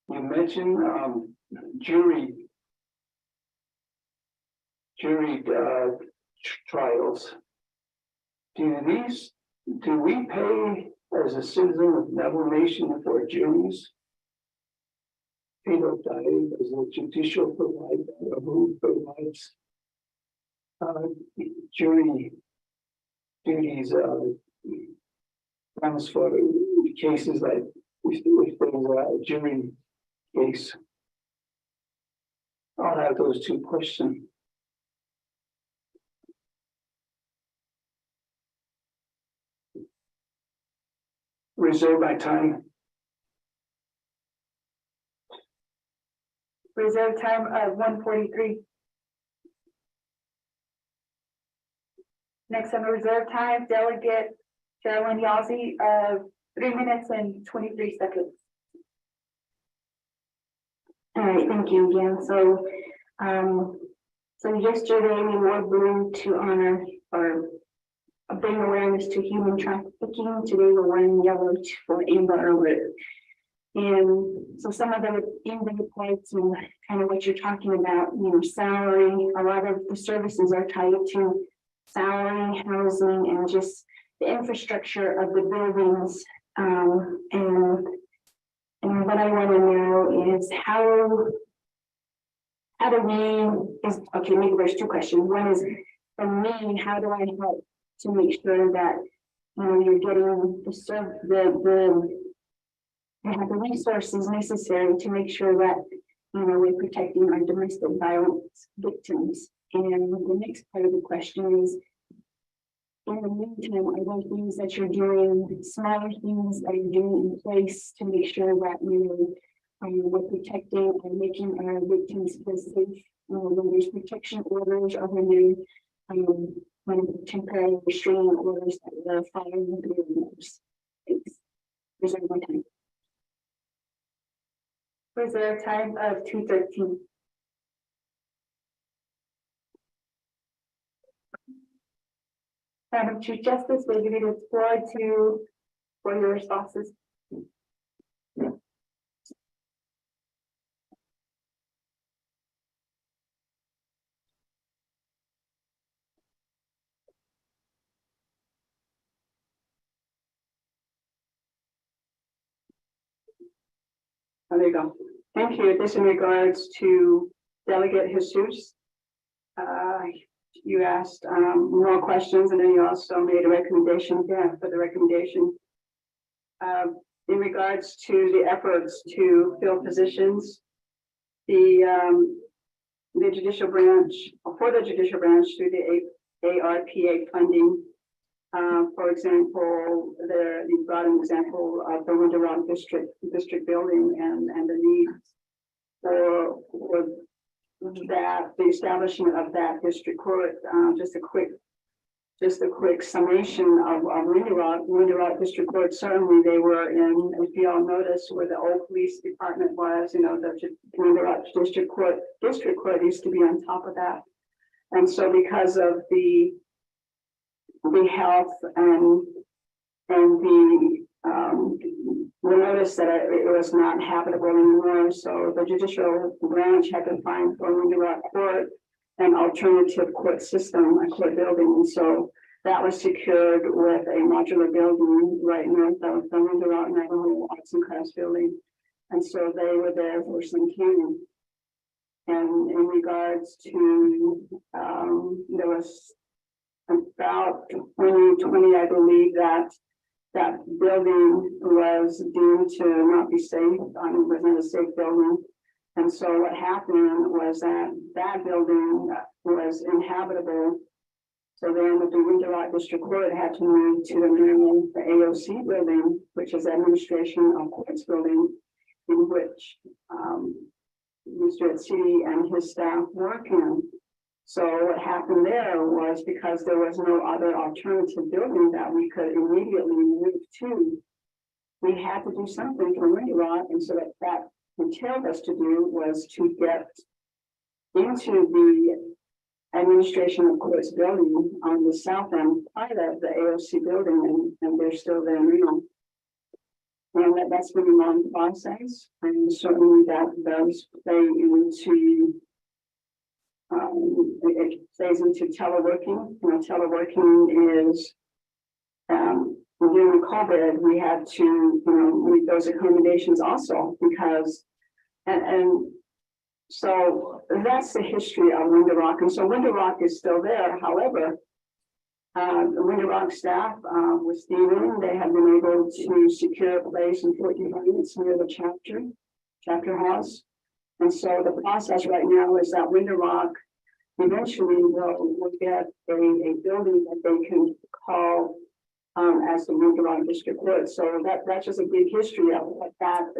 You mentioned jury trials. Do we pay as a citizen of Navajo Nation for juries? As a judicial provider, who provides jury duties, funds for cases like if there's a jury case. I'll have those two questions. Reserve my time. Reserve time of 1:43. Next on the reserve time, Delegate Carolyn Yazzie of 3 minutes and 23 seconds. All right, thank you again. So yesterday we wore blue to honor or bring awareness to human trafficking. Today we're wearing yellow for Amber Alert. And so some of the in-depth parts and kind of what you're talking about, salary, a lot of the services are tied to salary, housing, and just the infrastructure of the buildings. And what I want to know is how do we, maybe there's two questions. One is, for me, how do I help to make sure that, you're getting you have the resources necessary to make sure that, we're protecting our domestic violence victims. And the next part of the question is, in the meantime, are there things that you're doing, smaller things that you're doing in place to make sure that We're protecting and making our victims feel safe. When there's protection orders or when temporary restraining orders that we're following the rules. There's one time. Was there a time of 2:13? Madam Chief Justice, will give you the floor for your responses. There you go. Thank you. This in regards to Delegate Jesus. You asked more questions, and then you also made a recommendation again for the recommendation. In regards to the efforts to fill positions, the judicial branch, for the judicial branch through the ARPA funding. For example, you brought an example of the Window Rock district building and the need for that, the establishment of that district court. Just a quick summation of Window Rock District Court. Certainly they were in, if you all notice where the old police department was, the Window Rock District Court used to be on top of that. And so because of the health and we noticed that it was not habitable anymore. So the judicial branch had to find for Window Rock Court an alternative court system, a court building. And so that was secured with a modular building right north of the Window Rock Navajo Arts and Crafts building. And so they were there for some time. And in regards to, there was about 2020, I believe that building was deemed to not be safe. It was not a safe building. And so what happened was that building was inhabitable. So then the Window Rock District Court had to move to the AOC building, which is Administration of Courts building, in which Mr. City and his staff work in. So what happened there was, because there was no other alternative building that we could immediately move to, we had to do something for Window Rock. And so that entailed us to do was to get into the Administration of Courts building on the south end part of the AOC building, and they're still there now. And that's been a long process, and certainly that does play into it plays into teleworking. Teleworking is during COVID, we had to make those accommodations also because and so that's the history of Window Rock. And so Window Rock is still there. However, the Window Rock staff with Stephen, they have been able to secure a place in 14 minutes near the chapter house. And so the process right now is that Window Rock eventually will get a building that they can call as the Window Rock District Court. So that's just a big history of what that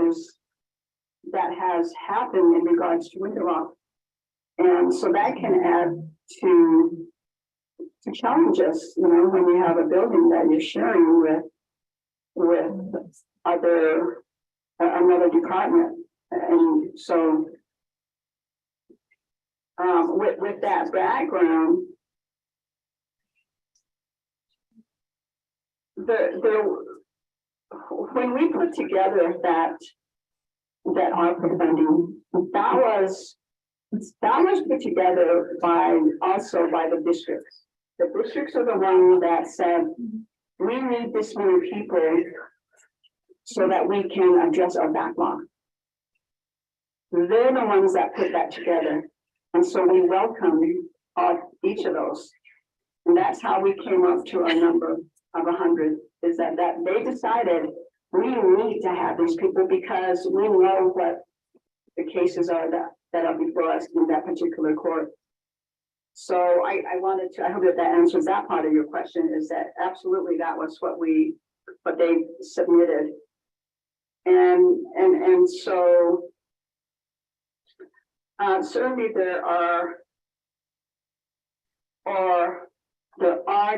has happened in regards to Window Rock. And so that can add to challenges, when you have a building that you're sharing with another department. And so with that background, when we put together that ARPA funding, that was put together by the districts. The districts are the ones that said, we need this many people so that we can address our backlog. They're the ones that put that together. And so we welcome each of those. And that's how we came up to our number of 100, is that they decided we need to have these people because we know what the cases are that are before us in that particular court. So I hope that answers that part of your question, is that absolutely that was what they submitted. And so certainly there are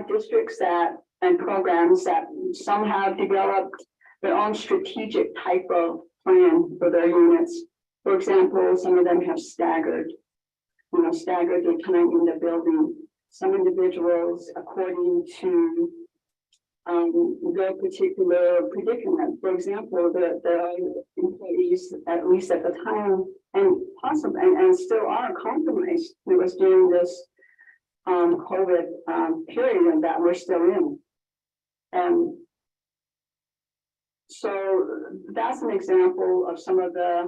districts that and programs that somehow developed their own strategic type of plan for their units. For example, some of them have staggered their time in the building. Some individuals, according to their particular predicament. For example, the employees, at least at the time, and possibly and still are compromised. It was during this COVID period that we're still in. And so that's an example of some of the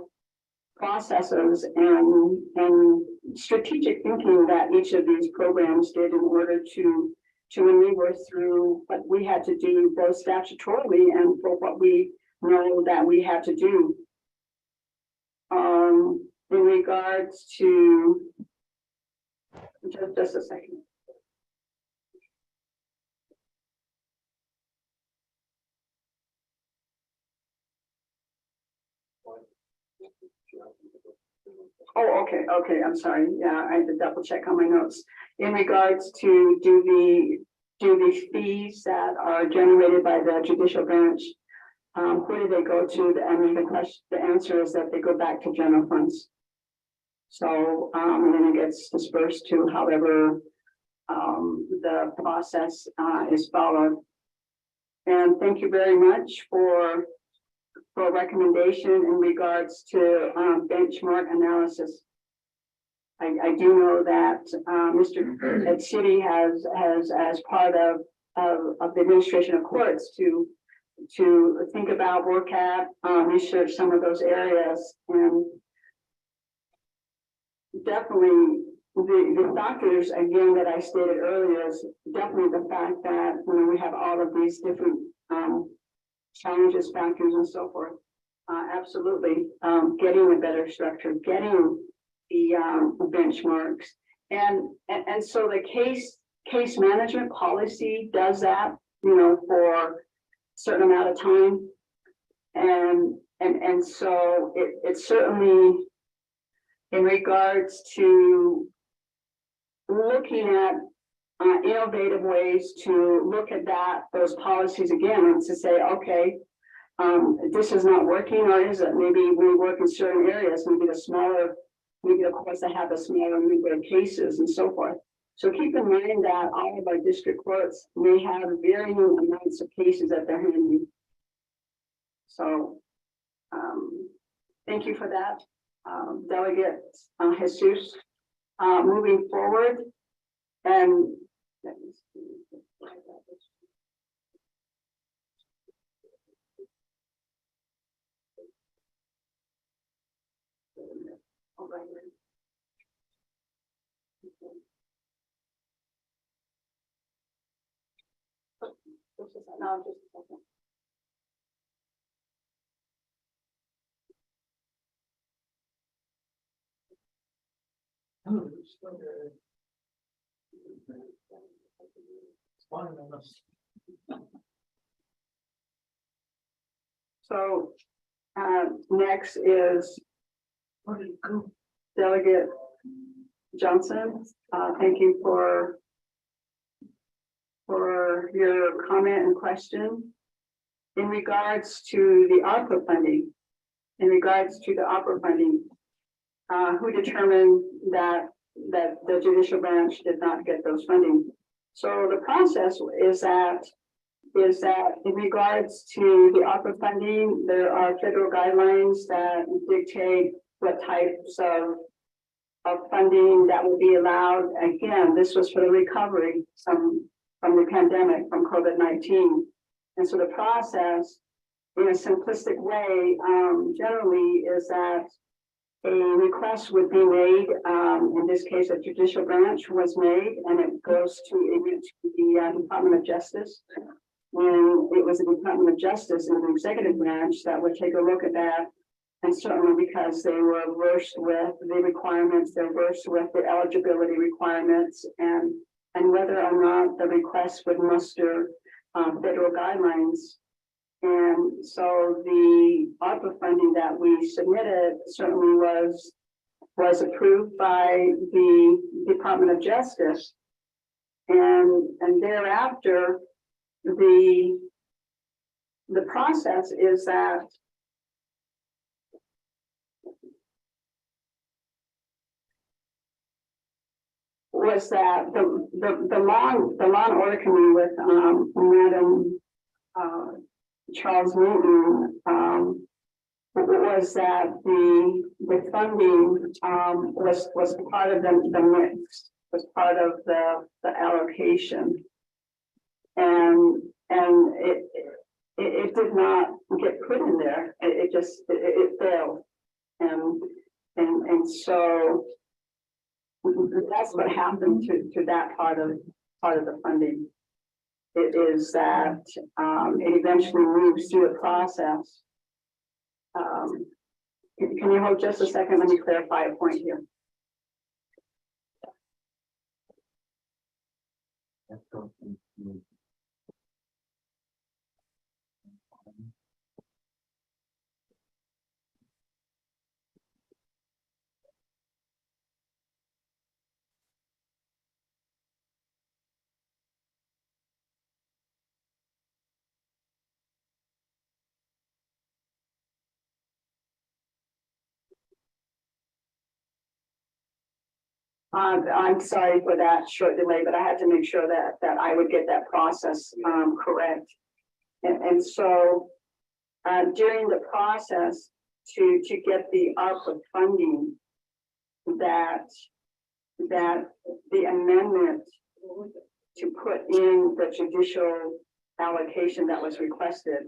processes and strategic thinking that each of these programs did in order to maneuver through what we had to do both statutorily and for what we know that we had to do. In regards to, just a second. Oh, okay, I'm sorry. Yeah, I had to double check on my notes. In regards to do the fees that are generated by the judicial branch, where do they go to? The answer is that they go back to general funds. So, and then it gets dispersed to however the process is followed. And thank you very much for a recommendation in regards to benchmark analysis. I do know that Mr. Ed City has as part of the administration of courts to think about, work at, research some of those areas, and definitely the factors again that I stated earlier is definitely the fact that we have all of these different challenges, factors, and so forth. Absolutely, getting a better structure, getting the benchmarks, and so the case management policy does that, for a certain amount of time, and so it's certainly in regards to looking at innovative ways to look at those policies again and to say, okay, this is not working, or is it? Maybe we work in certain areas, maybe the courts that have a smaller number of cases and so forth. So keep in mind that all of our district courts may have varying amounts of cases at their handling. So thank you for that, Delegate Jesus. Moving forward, and let me see. All right. No, just a second. So next is Delegate Johnson. Thank you for your comment and question in regards to the ARPA funding. Who determined that the judicial branch did not get those funding? So the process is that in regards to the ARPA funding, there are federal guidelines that dictate what types of funding that will be allowed. Again, this was for the recovery from the pandemic, from COVID-19. And so the process, in a simplistic way, generally is that a request would be made. In this case, a judicial branch was made, and it goes to the Department of Justice. And it was the Department of Justice and the executive branch that would take a look at that. And certainly because they were versed with the requirements, they're versed with the eligibility requirements, and whether or not the request would muster federal guidelines. And so the ARPA funding that we submitted certainly was approved by the Department of Justice. And thereafter, the process is that the law and order committee with Madam Charles Newton was that the funding was part of the mix, was part of the allocation, and it did not get put in there. It just failed, and so that's what happened to that part of the funding. It is that it eventually moves through a process. Can you hold just a second? Let me clarify a point here. I'm sorry for that short delay, but I had to make sure that I would get that process correct. And so during the process to get the ARPA funding, that the amendment to put in the judicial allocation that was requested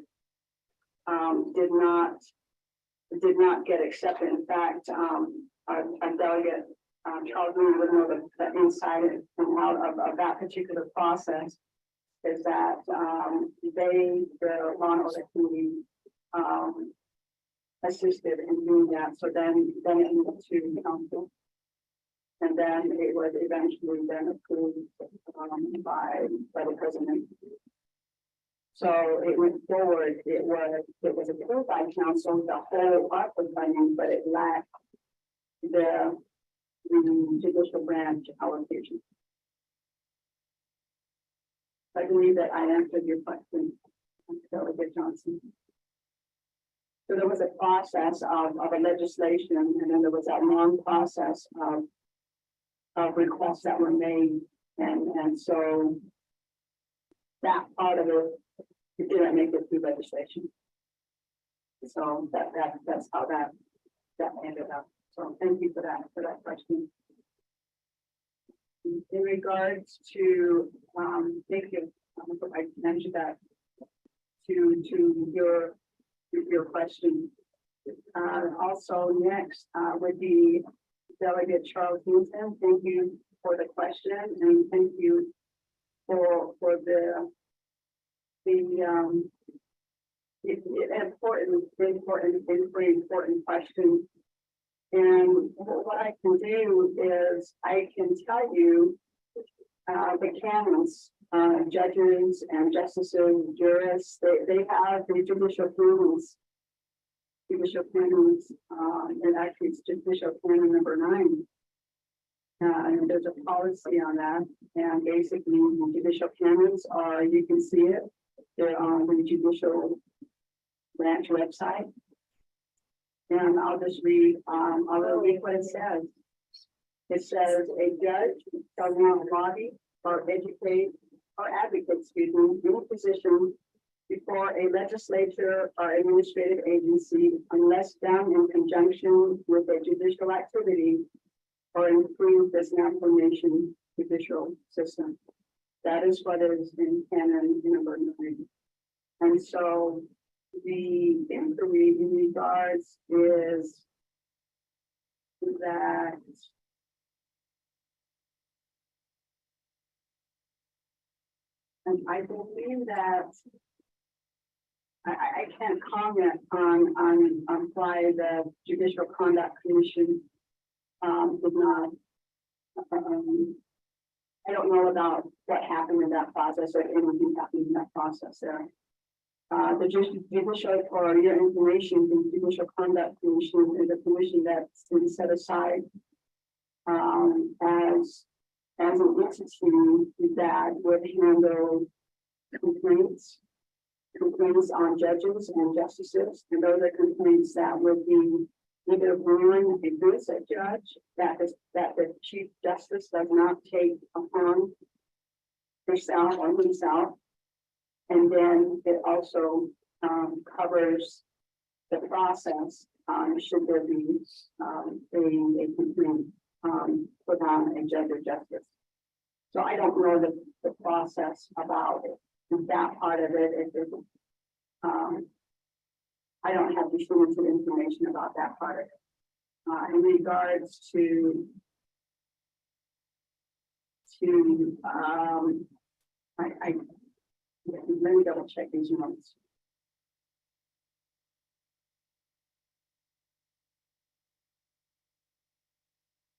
did not get accepted. In fact, our delegate Charles Lee would know the inside and out of that particular process is that the law and order committee assisted in doing that. So then it went to council, and then it was eventually then approved by the president. So it went forward. It was approved by council, the whole ARPA funding, but it lacked the judicial branch allocation. I believe that I answered your question, Delegate Johnson. So there was a process of a legislation, and then there was that long process of requests that were made, and so that part of it didn't make it through legislation. So that's how that ended up. So thank you for that question. In regards to thank you. I mentioned that to your question. Also next would be Delegate Charles Newton. Thank you for the question, and thank you for the important question. And what I can do is I can tell you the canons, judges and justices, jurists, they have the judicial canons. And actually it's judicial canon number 9. And there's a policy on that. And basically the judicial canons are, you can see it, they're on the judicial branch website. And I'll just read what it says. It says a judge shall not lobby or educate or advocate, in a position before a legislature or administrative agency unless done in conjunction with a judicial activity or improve this natural nation judicial system. That is what is in canon number 9. And so the inquiry in regards is that and I believe that I can't comment on why the Judicial Conduct Commission did not. I don't know about what happened in that process or anything happened in that process there. The judicial, for your information, the Judicial Conduct Commission is a commission that's been set aside as an entity that would handle complaints on judges and justices, and those are complaints that would be either one against a judge that the Chief Justice does not take upon herself or himself. And then it also covers the process should there be a complaint put on a judge or justice. So I don't know the process about it. That part of it, I don't have definitive information about that part of it. In regards to let me double check these notes.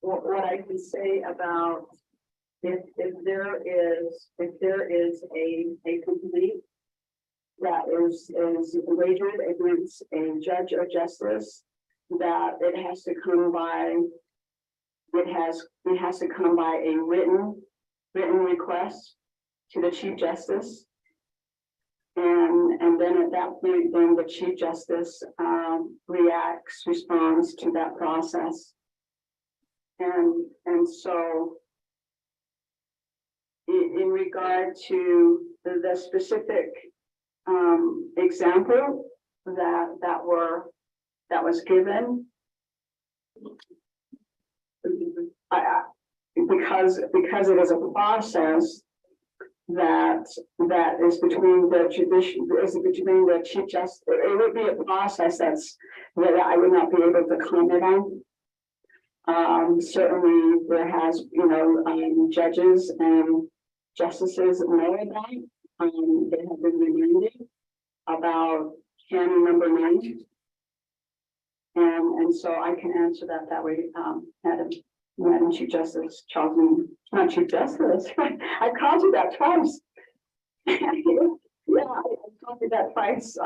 What I can say about if there is a complaint that is wagered against a judge or justice, that it has to come by a written request to the Chief Justice. And then at that point, then the Chief Justice responds to that process. And so in regard to the specific example that was given, because it is a process that is between the Chief Justice, it would be a process that I would not be able to comment on. Certainly there has, judges and justices know about. They have been reminded about canon number 9. And so I can answer that way, Madam Chief Justice Charles, not Chief Justice. I called you that twice. Yeah, I called you that twice.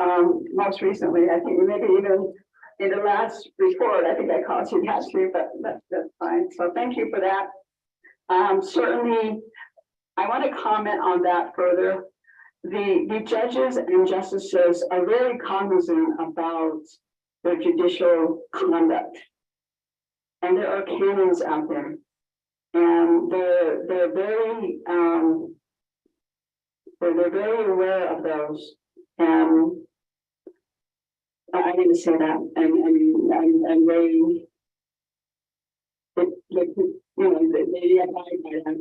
Most recently, I think maybe even in the last report, I think I called you that too, but that's fine. So thank you for that. Certainly, I want to comment on that further. The judges and justices are very cognizant about their judicial conduct. And there are canons out there. And they're very aware of those. And I didn't say that. And they abide by that.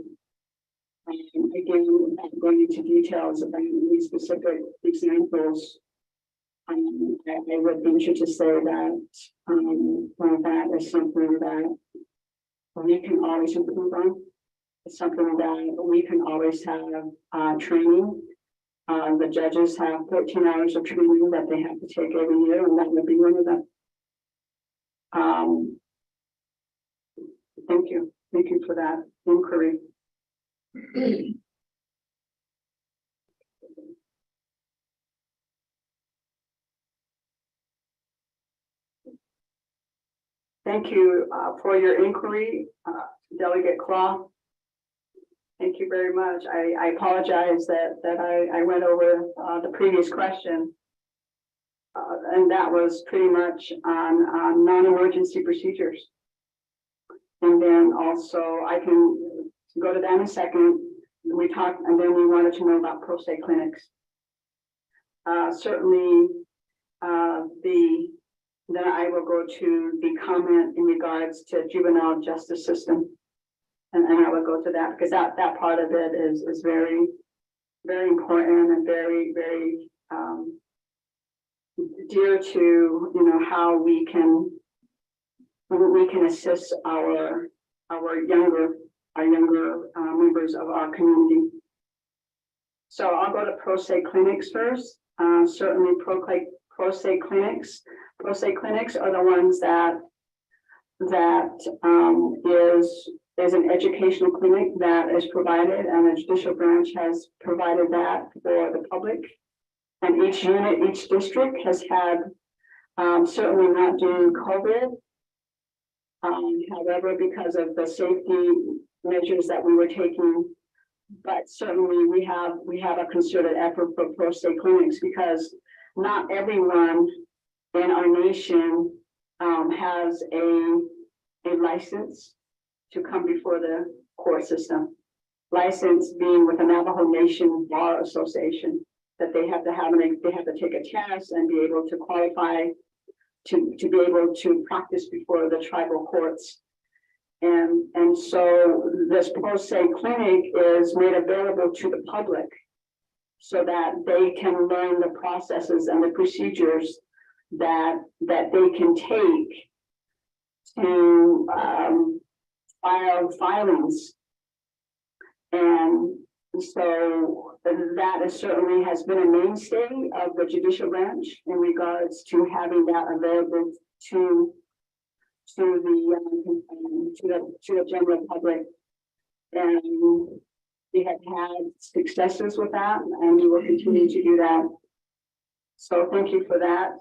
Again, without going into details about any specific examples, I would venture to say that that is something that we can always improve on. It's something that we can always have training. The judges have 13 hours of training that they have to take every year, and that would be one of them. Thank you. Thank you for that inquiry. Thank you for your inquiry, Delegate Claw. Thank you very much. I apologize that I went over the previous question. And that was pretty much on non-emergency procedures. And then also I can go to that in a second. We talked, and then we wanted to know about pro se clinics. Certainly, then I will go to the comment in regards to juvenile justice system. And I will go to that because that part of it is very, very important and very, very dear to, how we can assist our younger members of our community. So I'll go to pro se clinics first. Certainly pro se clinics. Pro se clinics are the ones that is an educational clinic that is provided, and the judicial branch has provided that for the public. And each unit, each district has had, certainly not during COVID. However, because of the safety measures that we were taking, but certainly we have a concerted effort for pro se clinics because not everyone in our nation has a license to come before the court system. License being with the Navajo Nation Bar Association, that they have to have, they have to take a test and be able to qualify to be able to practice before the tribal courts. And so this pro se clinic is made available to the public so that they can learn the processes and the procedures that they can take to file filings. And so that is certainly has been a mainstay of the judicial branch in regards to having that available to the general public. And we have had successes with that, and we will continue to do that. So thank you for that.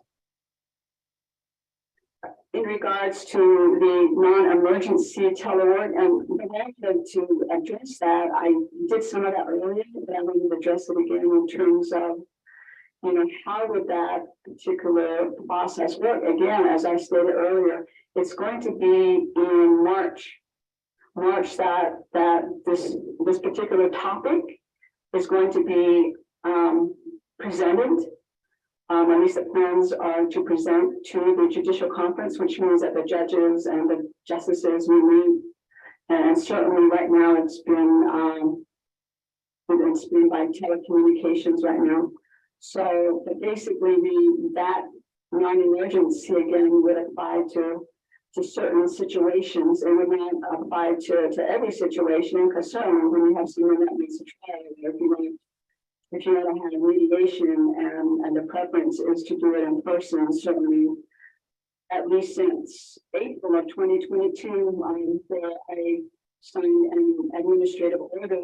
In regards to the non-emergency telework, and the way to address that, I did some of that earlier, but I want to address it again in terms of, you know, how would that particular process work? Again, as I stated earlier, it's going to be in March that this particular topic is going to be presented. At least the plans are to present to the judicial conference, which means that the judges and the justices will meet. And certainly right now it's been by telecommunications right now. So but basically that non-emergency again would apply to certain situations. It would not apply to every situation, because certainly when you have someone that makes a trial, if you want to have mediation and the preference is to do it in person, certainly at least since April of 2022, I signed an administrative order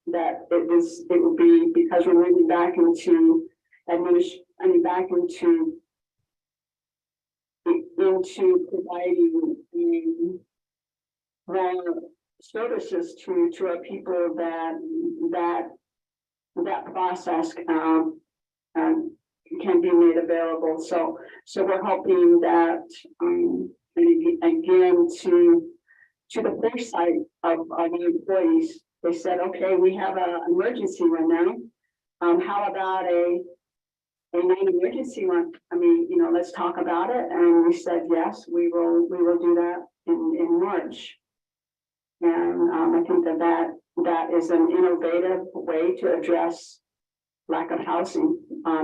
that it will be, because we're moving back into providing services to our people that process can be made available. So we're hoping that again to the foresight of our employees, they said, okay, we have an emergency one now. How about a non-emergency one? I mean, you know, let's talk about it. And we said, yes, we will do that in March. And I think that is an innovative way to address lack of housing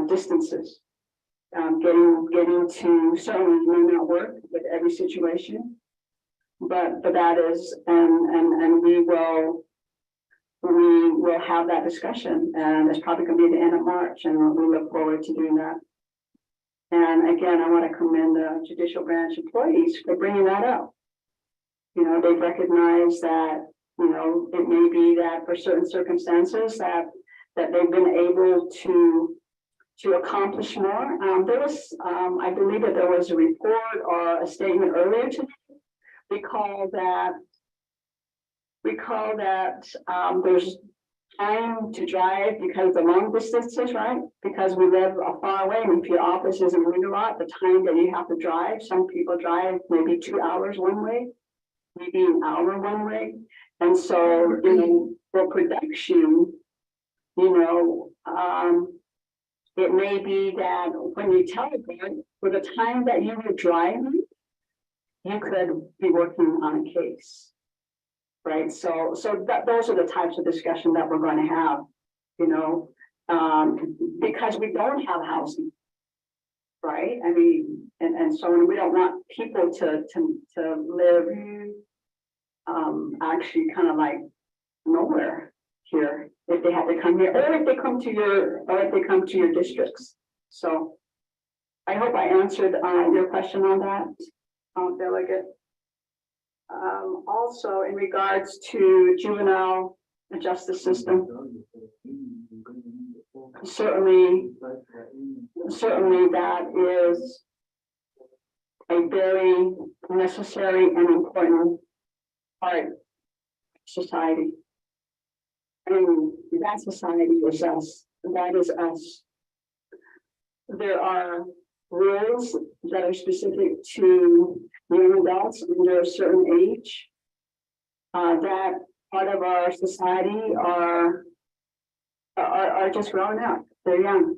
distances. Getting to certainly may not work with every situation, but that is, and we will have that discussion, and it's probably going to be the end of March, and we look forward to doing that. And again, I want to commend the judicial branch employees for bringing that up. You know, they've recognized that, you know, it may be that for certain circumstances that they've been able to accomplish more. There was, I believe that there was a report or a statement earlier today. Recall that there's time to drive because of the long distances, right? Because we live far away, and if your office is in Winterlot, the time that you have to drive, some people drive maybe 2 hours one way, maybe an hour one way. And so, you know, for production, you know, it may be that when you telegraph, for the time that you were driving, you could be working on a case, right? So those are the types of discussion that we're going to have, you know, because we don't have housing, right? I mean, and so we don't want people to live actually kind of like nowhere here if they have to come here, or if they come to your districts. So I hope I answered your question on that, Delegate. Also in regards to juvenile justice system. certainly that is a very necessary and important part of society. And that society is us. That is us. There are rules that are specific to young adults under a certain age. That part of our society are just growing up. They're young.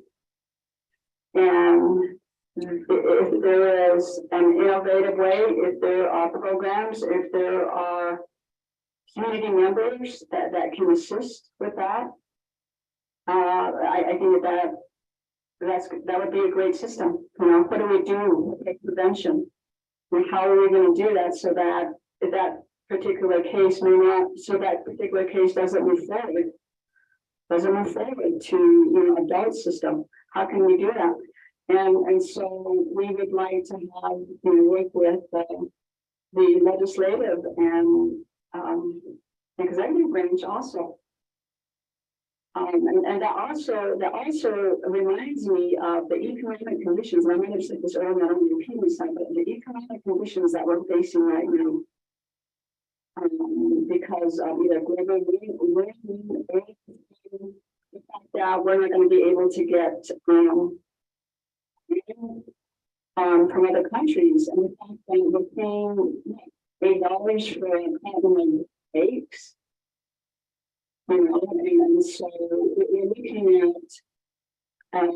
And if there is an innovative way, if there are programs, if there are community members that can assist with that, I think that would be a great system. You know, what do we do with prevention? And how are we going to do that so that if that particular case doesn't move forward to adult system? How can we do that? And so we would like to have work with the legislative and executive branch also. And that also reminds me of the economic conditions. I might have said this earlier, I don't want to repeat myself, but the economic conditions that we're facing right now, because of either global warming or the fact that we're not going to be able to get from other countries, and the fact that we're paying $8 for a carton of eggs. And so we're looking at,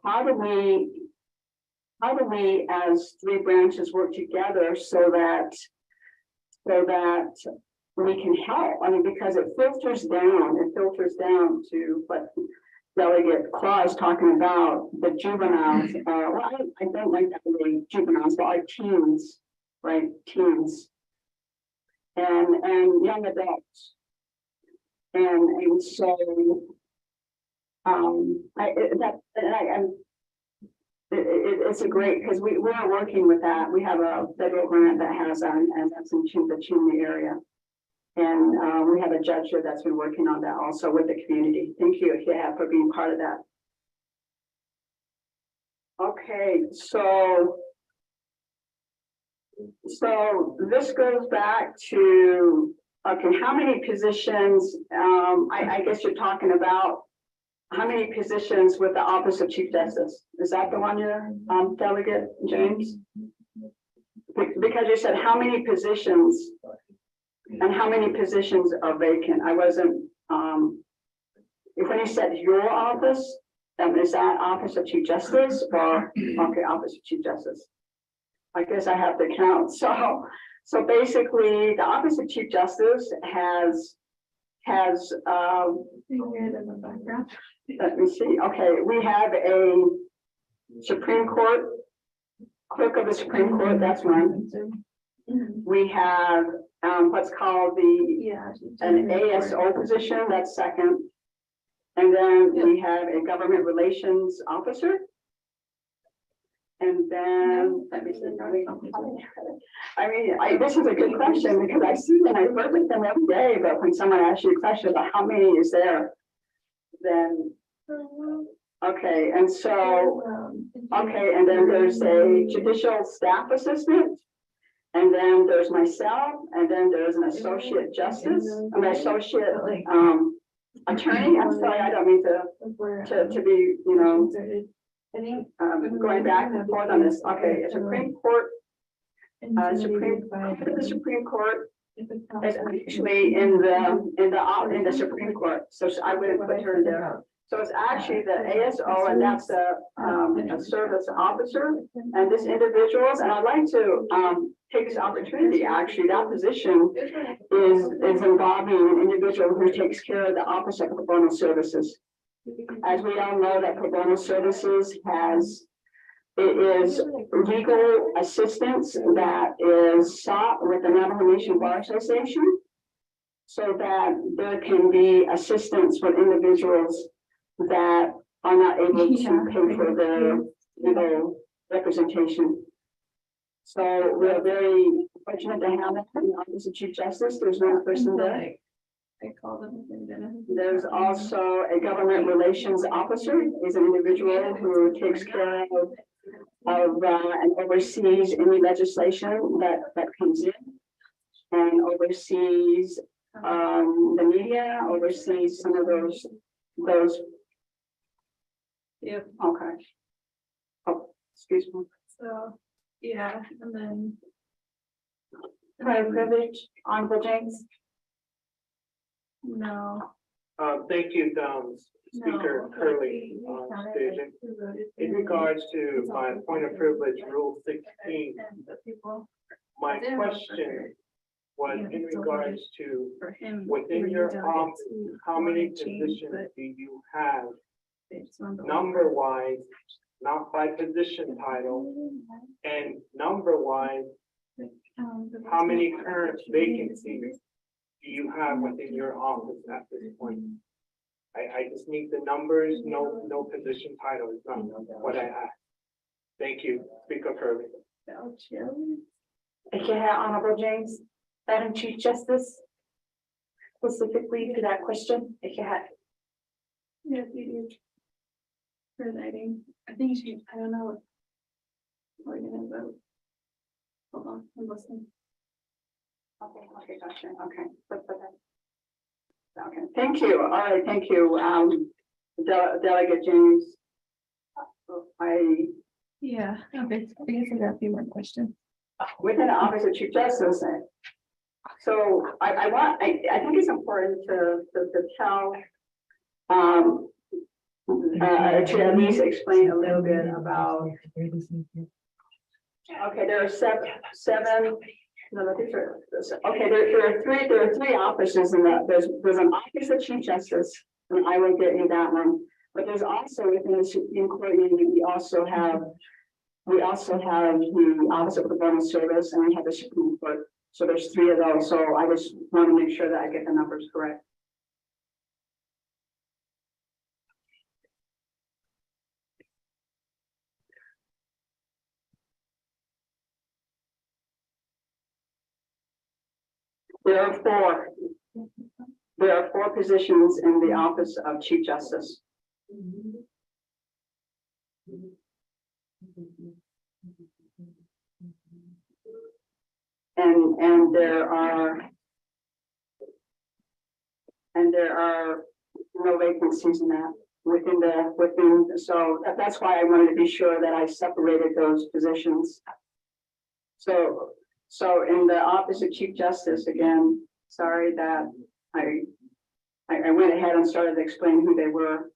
how do we as three branches work together so that we can help? I mean, because it filters down to what Delegate Claus talking about, the juveniles. Well, I don't like that word juveniles, but our teens, right? Teens and young adults. And so it's a great, because we are working with that. We have a federal grant that has and that's in the Chimney area. And we have a judge here that's been working on that also with the community. Thank you, for being part of that. Okay, so this goes back to, okay, how many positions, I guess you're talking about how many positions with the Office of Chief Justice? Is that the one you're, Delegate James? Because you said how many positions and how many positions are vacant? I wasn't, when you said your office, is that Office of Chief Justice or, okay, Office of Chief Justice? I guess I have to count. So basically the Office of Chief Justice has let me see. Okay, we have a Supreme Court, clerk of the Supreme Court, that's one. We have what's called an ASO position, that's second. And then we have a government relations officer. And then, let me see. I mean, this is a good question because I see them, I work with them every day, but when someone asks you a question about how many is there, then, okay, and so, okay, and then there's a judicial staff assistant, and then there's myself, and then there's an associate justice, an associate attorney. I'm sorry, I don't mean to be, going back and forth on this. Okay, a Supreme Court, the Supreme Court is actually in the Supreme Court, so I wouldn't put her there. So it's actually the ASO, and that's a service officer, and this individuals, and I'd like to take this opportunity. Actually, that position is involving an individual who takes care of the Office of Pro Bono Services. As we all know, that Pro Bono Services is legal assistance that is sought with the Navajo Nation Bar Association, so that there can be assistance for individuals that are not able to pay for their representation. So we're very fortunate to have that in the Office of Chief Justice. There's one person there. I called them. And then There's also a government relations officer, is an individual who takes care of and oversees any legislation that comes in. And oversees the media, oversees some of those. Yep. Okay. Oh, excuse me. So, yeah, and then. Prior privilege, Honorable James. No. Thank you, Speaker Curley, Station. In regards to my point of privilege, Rule 16, my question was in regards to within your office, how many positions do you have? Number wise, not by position title, and number wise, how many current vacancies do you have within your office at this point? I just need the numbers, no position title is not what I asked. Thank you, Speaker Curley. Okay, Honorable James, Madam Chief Justice. Specifically to that question, if you had. Yes, you do. Presiding, I think she, I don't know. We're gonna vote. Hold on, I'm listening. Okay, gotcha, okay. Okay, thank you, all right, thank you, Delegate James. Yeah, okay, I guess I got a few more questions. Within the Office of Chief Justice. So I think it's important to tell, to at least explain a little bit about. Okay, there are seven. No, these are, okay, there are three offices in that. There's an Office of Chief Justice, and I will get you that one. But there's also within the Supreme Court, we also have the Office of Government Service, and we have the Supreme Court. So there's three of those. So I just want to make sure that I get the numbers correct. There are four positions in the Office of Chief Justice. And there are no vacancies in that within, so that's why I wanted to be sure that I separated those positions. So in the Office of Chief Justice, again, sorry that I went ahead and started to explain who they were.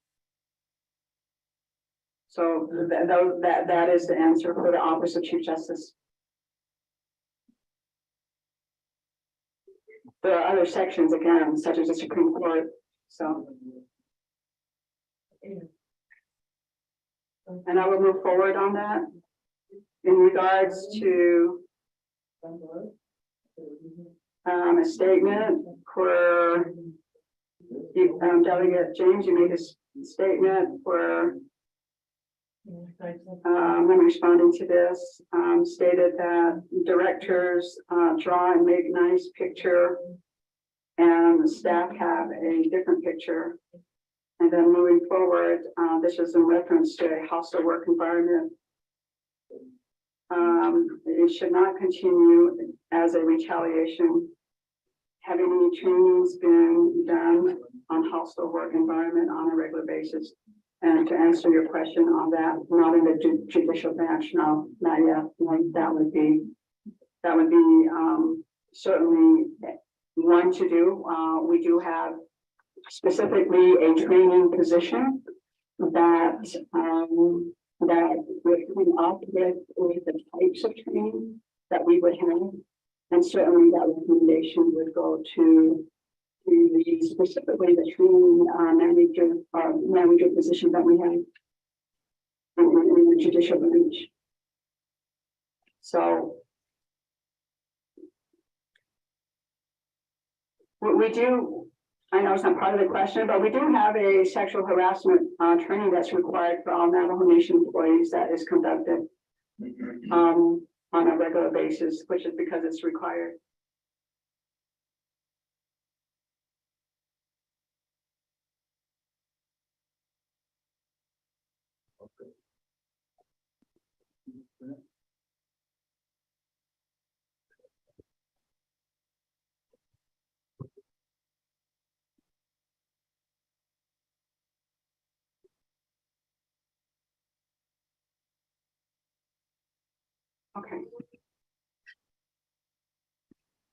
So that is the answer for the Office of Chief Justice. There are other sections again, such as the Supreme Court, so. And I will move forward on that. In regards to a statement for Delegate James, you made a statement for I'm responding to this, stated that directors draw and make nice picture and the staff have a different picture. And then moving forward, this is in reference to a hostile work environment. It should not continue as a retaliation. Have any trainings been done on hostile work environment on a regular basis? And to answer your question on that, not in the judicial branch, no, not yet. That would be certainly one to do. We do have specifically a training position that we're coming up with the types of training that we would have, and certainly that recommendation would go to the specifically the training manager position that we have in the judicial branch. So we do, I know it's not part of the question, but we do have a sexual harassment training that's required for all Navajo Nation employees that is conducted on a regular basis, which is because it's required. Okay.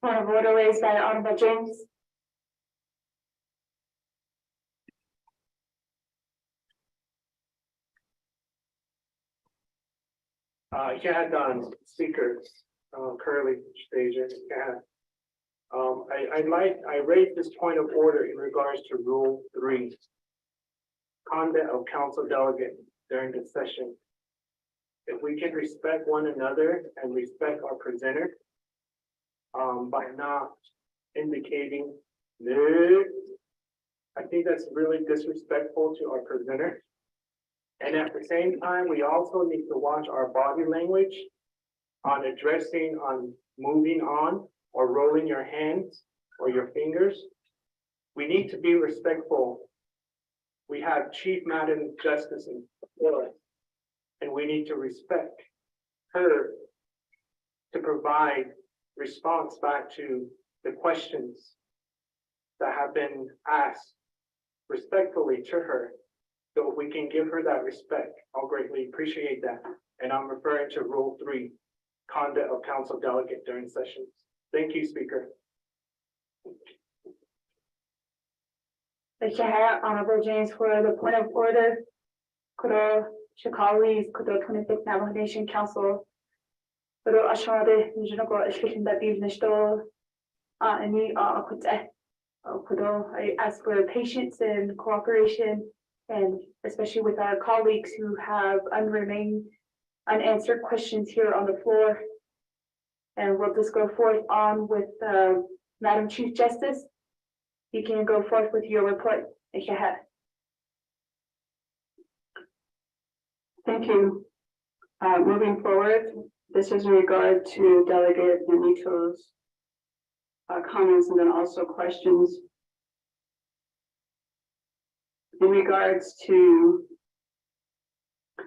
Point of order raised by Honorable James. Speaker, Curly Stasia, I raised this point of order in regards to Rule 3. Conduct of council delegate during the session. If we can respect one another and respect our presenter, by not indicating, no, I think that's really disrespectful to our presenter. And at the same time, we also need to watch our body language on addressing, on moving on, or rolling your hands or your fingers. We need to be respectful. We have Chief Madam Justice in Florida, and we need to respect her to provide response back to the questions that have been asked respectfully to her. So if we can give her that respect, I'll greatly appreciate that. And I'm referring to Rule 3, conduct of council delegate during sessions. Thank you, Speaker. The Chair, Honorable James, for the point of order, Kudo Shikali's Kudo 25th Navajo Nation Council, Kudo Ashade, Nijinago, Eshkin that business door, any Kudo, I ask for patience and cooperation, and especially with our colleagues who have unanswered questions here on the floor. And we'll just go forth on with Madam Chief Justice. You can go forth with your report. Thank you. Moving forward, this is in regard to Delegate Benito's comments and then also questions. In regards to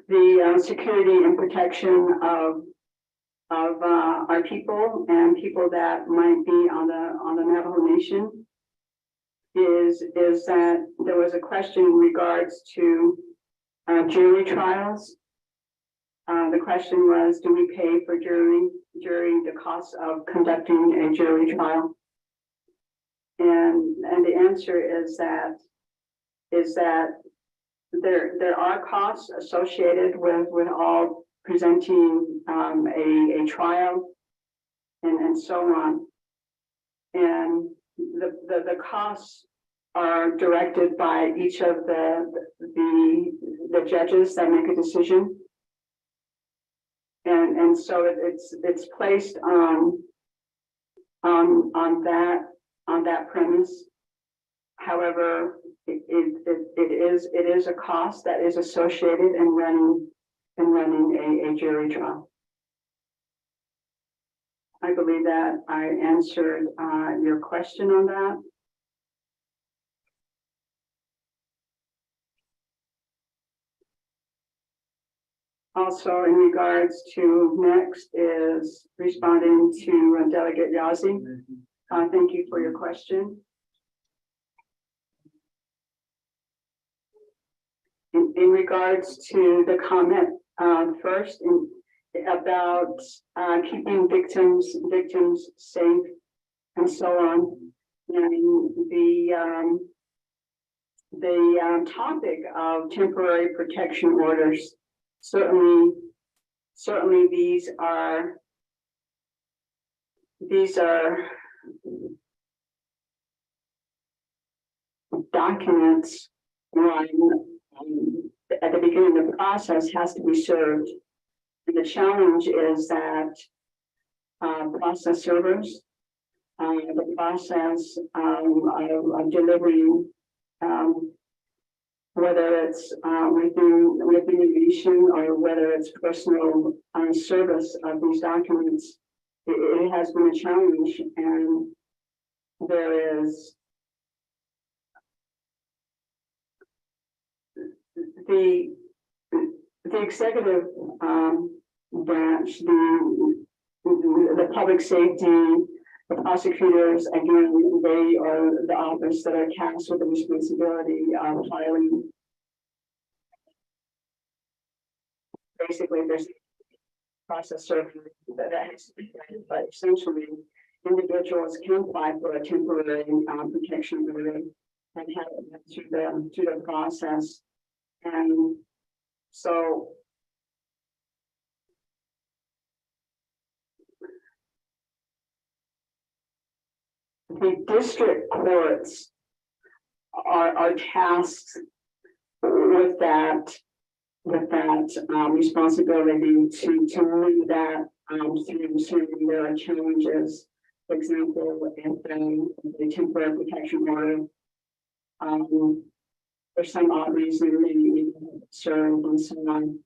the security and protection of our people and people that might be on the Navajo Nation, is that there was a question in regards to jury trials. The question was, do we pay for jury the cost of conducting a jury trial? And the answer is that there are costs associated with all presenting a trial and so on. And the costs are directed by each of the judges that make a decision. And so it's placed on that premise. However, it is a cost that is associated in running a jury trial. I believe that I answered your question on that. Also, in regards to next is responding to Delegate Yazzie. Thank you for your question. In regards to the comment first about keeping victims safe and so on, and the topic of temporary protection orders, certainly these are documents at the beginning of the process has to be served. And the challenge is that process servers, the process of delivering, whether it's within the nation or whether it's personal service of these documents, it has been a challenge, and there is the executive, branch, the public safety, the prosecutors, again, they are the office that are tasked with the responsibility of filing. Basically, there's process serving that has to be done, but essentially, individuals can apply for a temporary protection order and have it through the process. And so the district courts are tasked with that responsibility to move that through certain there are challenges. For example, if the temporary protection order for some odd reason they need served and so on.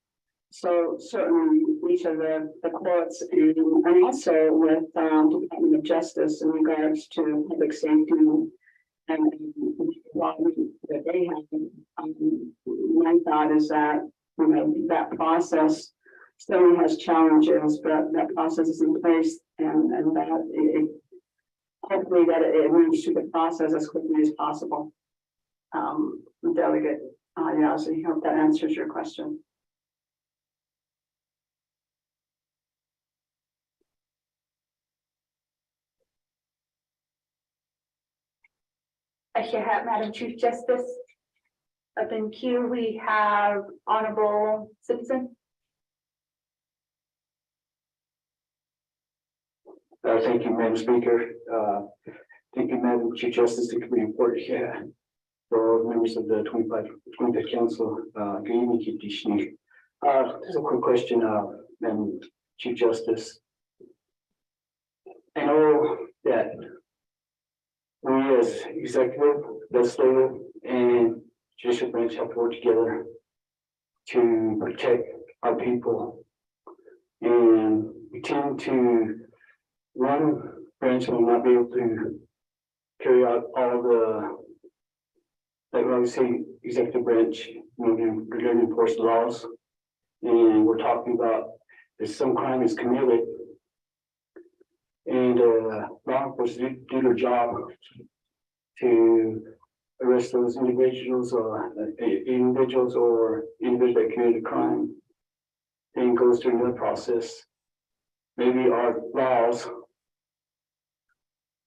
So certainly each of the courts and also with Department of Justice in regards to public safety and the involvement that they have. My thought is that, you know, that process still has challenges, but that process is in place and that it hopefully that it moves through the process as quickly as possible. Delegate, yeah, so I hope that answers your question. Madam Chief Justice, up in queue, we have Honorable Citizen. Thank you, Madam Speaker. Thank you, Madam Chief Justice, the committee report here. For members of the 25th Council, good evening, Keep. Just a quick question, Madam Chief Justice. I know that we as executive, legislative, and judicial branch have to work together to protect our people. And we tend to, one branch will not be able to carry out all the, like when we say executive branch, we're going to enforce the laws. And we're talking about if some crime is committed and law enforcement do their job to arrest those individuals or individuals that committed a crime, and goes through another process. Maybe our laws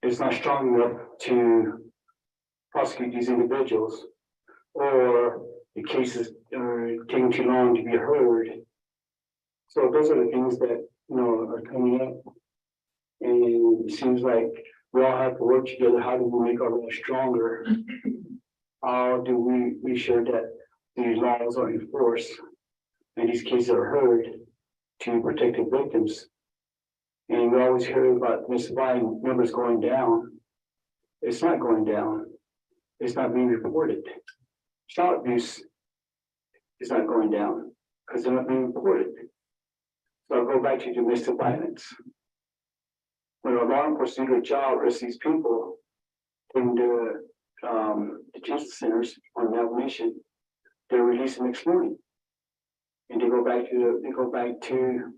is not strong enough to prosecute these individuals, or the cases are taking too long to be heard. So those are the things that, you know, are coming up. And it seems like we all have to work together. How do we make our laws stronger? How do we be sure that these laws are enforced and these cases are heard to protect the victims? And we always hear about misdemeanor numbers going down. It's not going down. It's not being reported. Child abuse is not going down because they're not being reported. So I'll go back to domestic violence. When a law enforcement do a job arrests these people in the detention centers on Navajo, they're released the next morning, and they go back to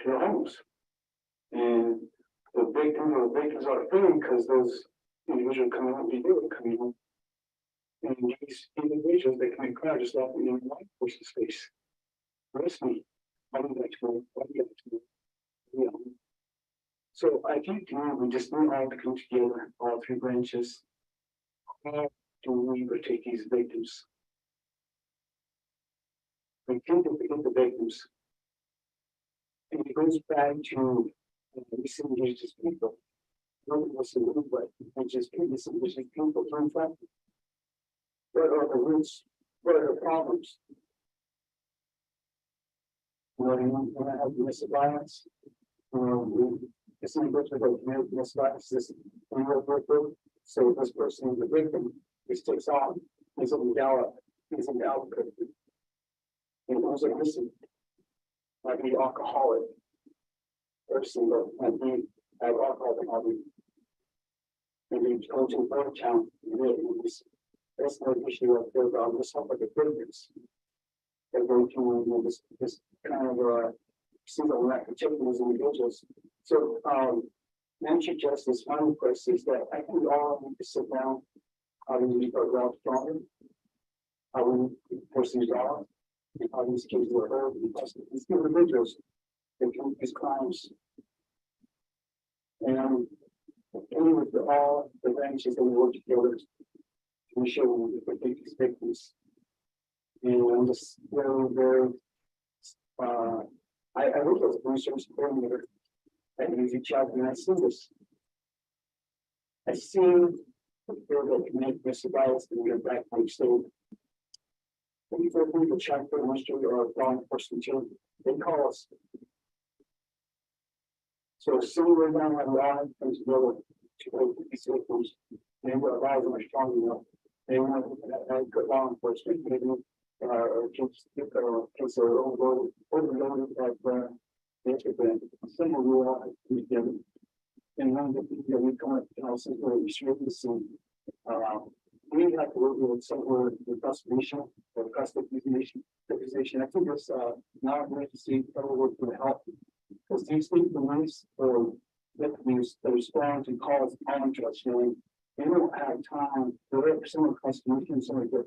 their homes. And the victims are afraid because those individuals coming up, they do it coming up. And these individuals that commit crime just off in law enforcement space. Arrest me. I'll be back to me. So I think we just need all to come together, all three branches. How do we protect these victims? We tend to forget the victims. And it goes back to missing indigenous people. Not missing but indigenous people turn back. What are the roots? What are the problems? You know, you want to have domestic violence. It's not good to go to domestic violence. So this person, the victim, just takes on. He's in Gallup. He's in Albuquerque. And those are missing. Might be alcoholic. Person that might be have alcohol problem. And they go to a board town. That's no issue of their this help with the victims. very few, this kind of, single lack of checking as individuals. So, Manager Justice, my request is that I think we all need to sit down, how do we go about stronger? How we enforce these laws, and how these cases are heard, because these individuals, they commit these crimes. And only with all the branches that we work together to ensure we protect these victims. And I'm just very, I work as a research coordinator at UV Child, and I see this. I see the people that commit domestic violence in their back home state. When you go to the child ministry or law enforcement children, they call us. So somewhere down the line comes together to help these victims, and what allows them strong enough. They want to good law enforcement, maybe just case are overloaded at Instagram. Some of you all together. And one of the things that we come up to also is really we have to work with somewhere with Disposition or customization. I think it's not going to see federal work for the help. Because these things, the nice or victims that respond to calls on trust, they don't have time. They're some of the customers, some of the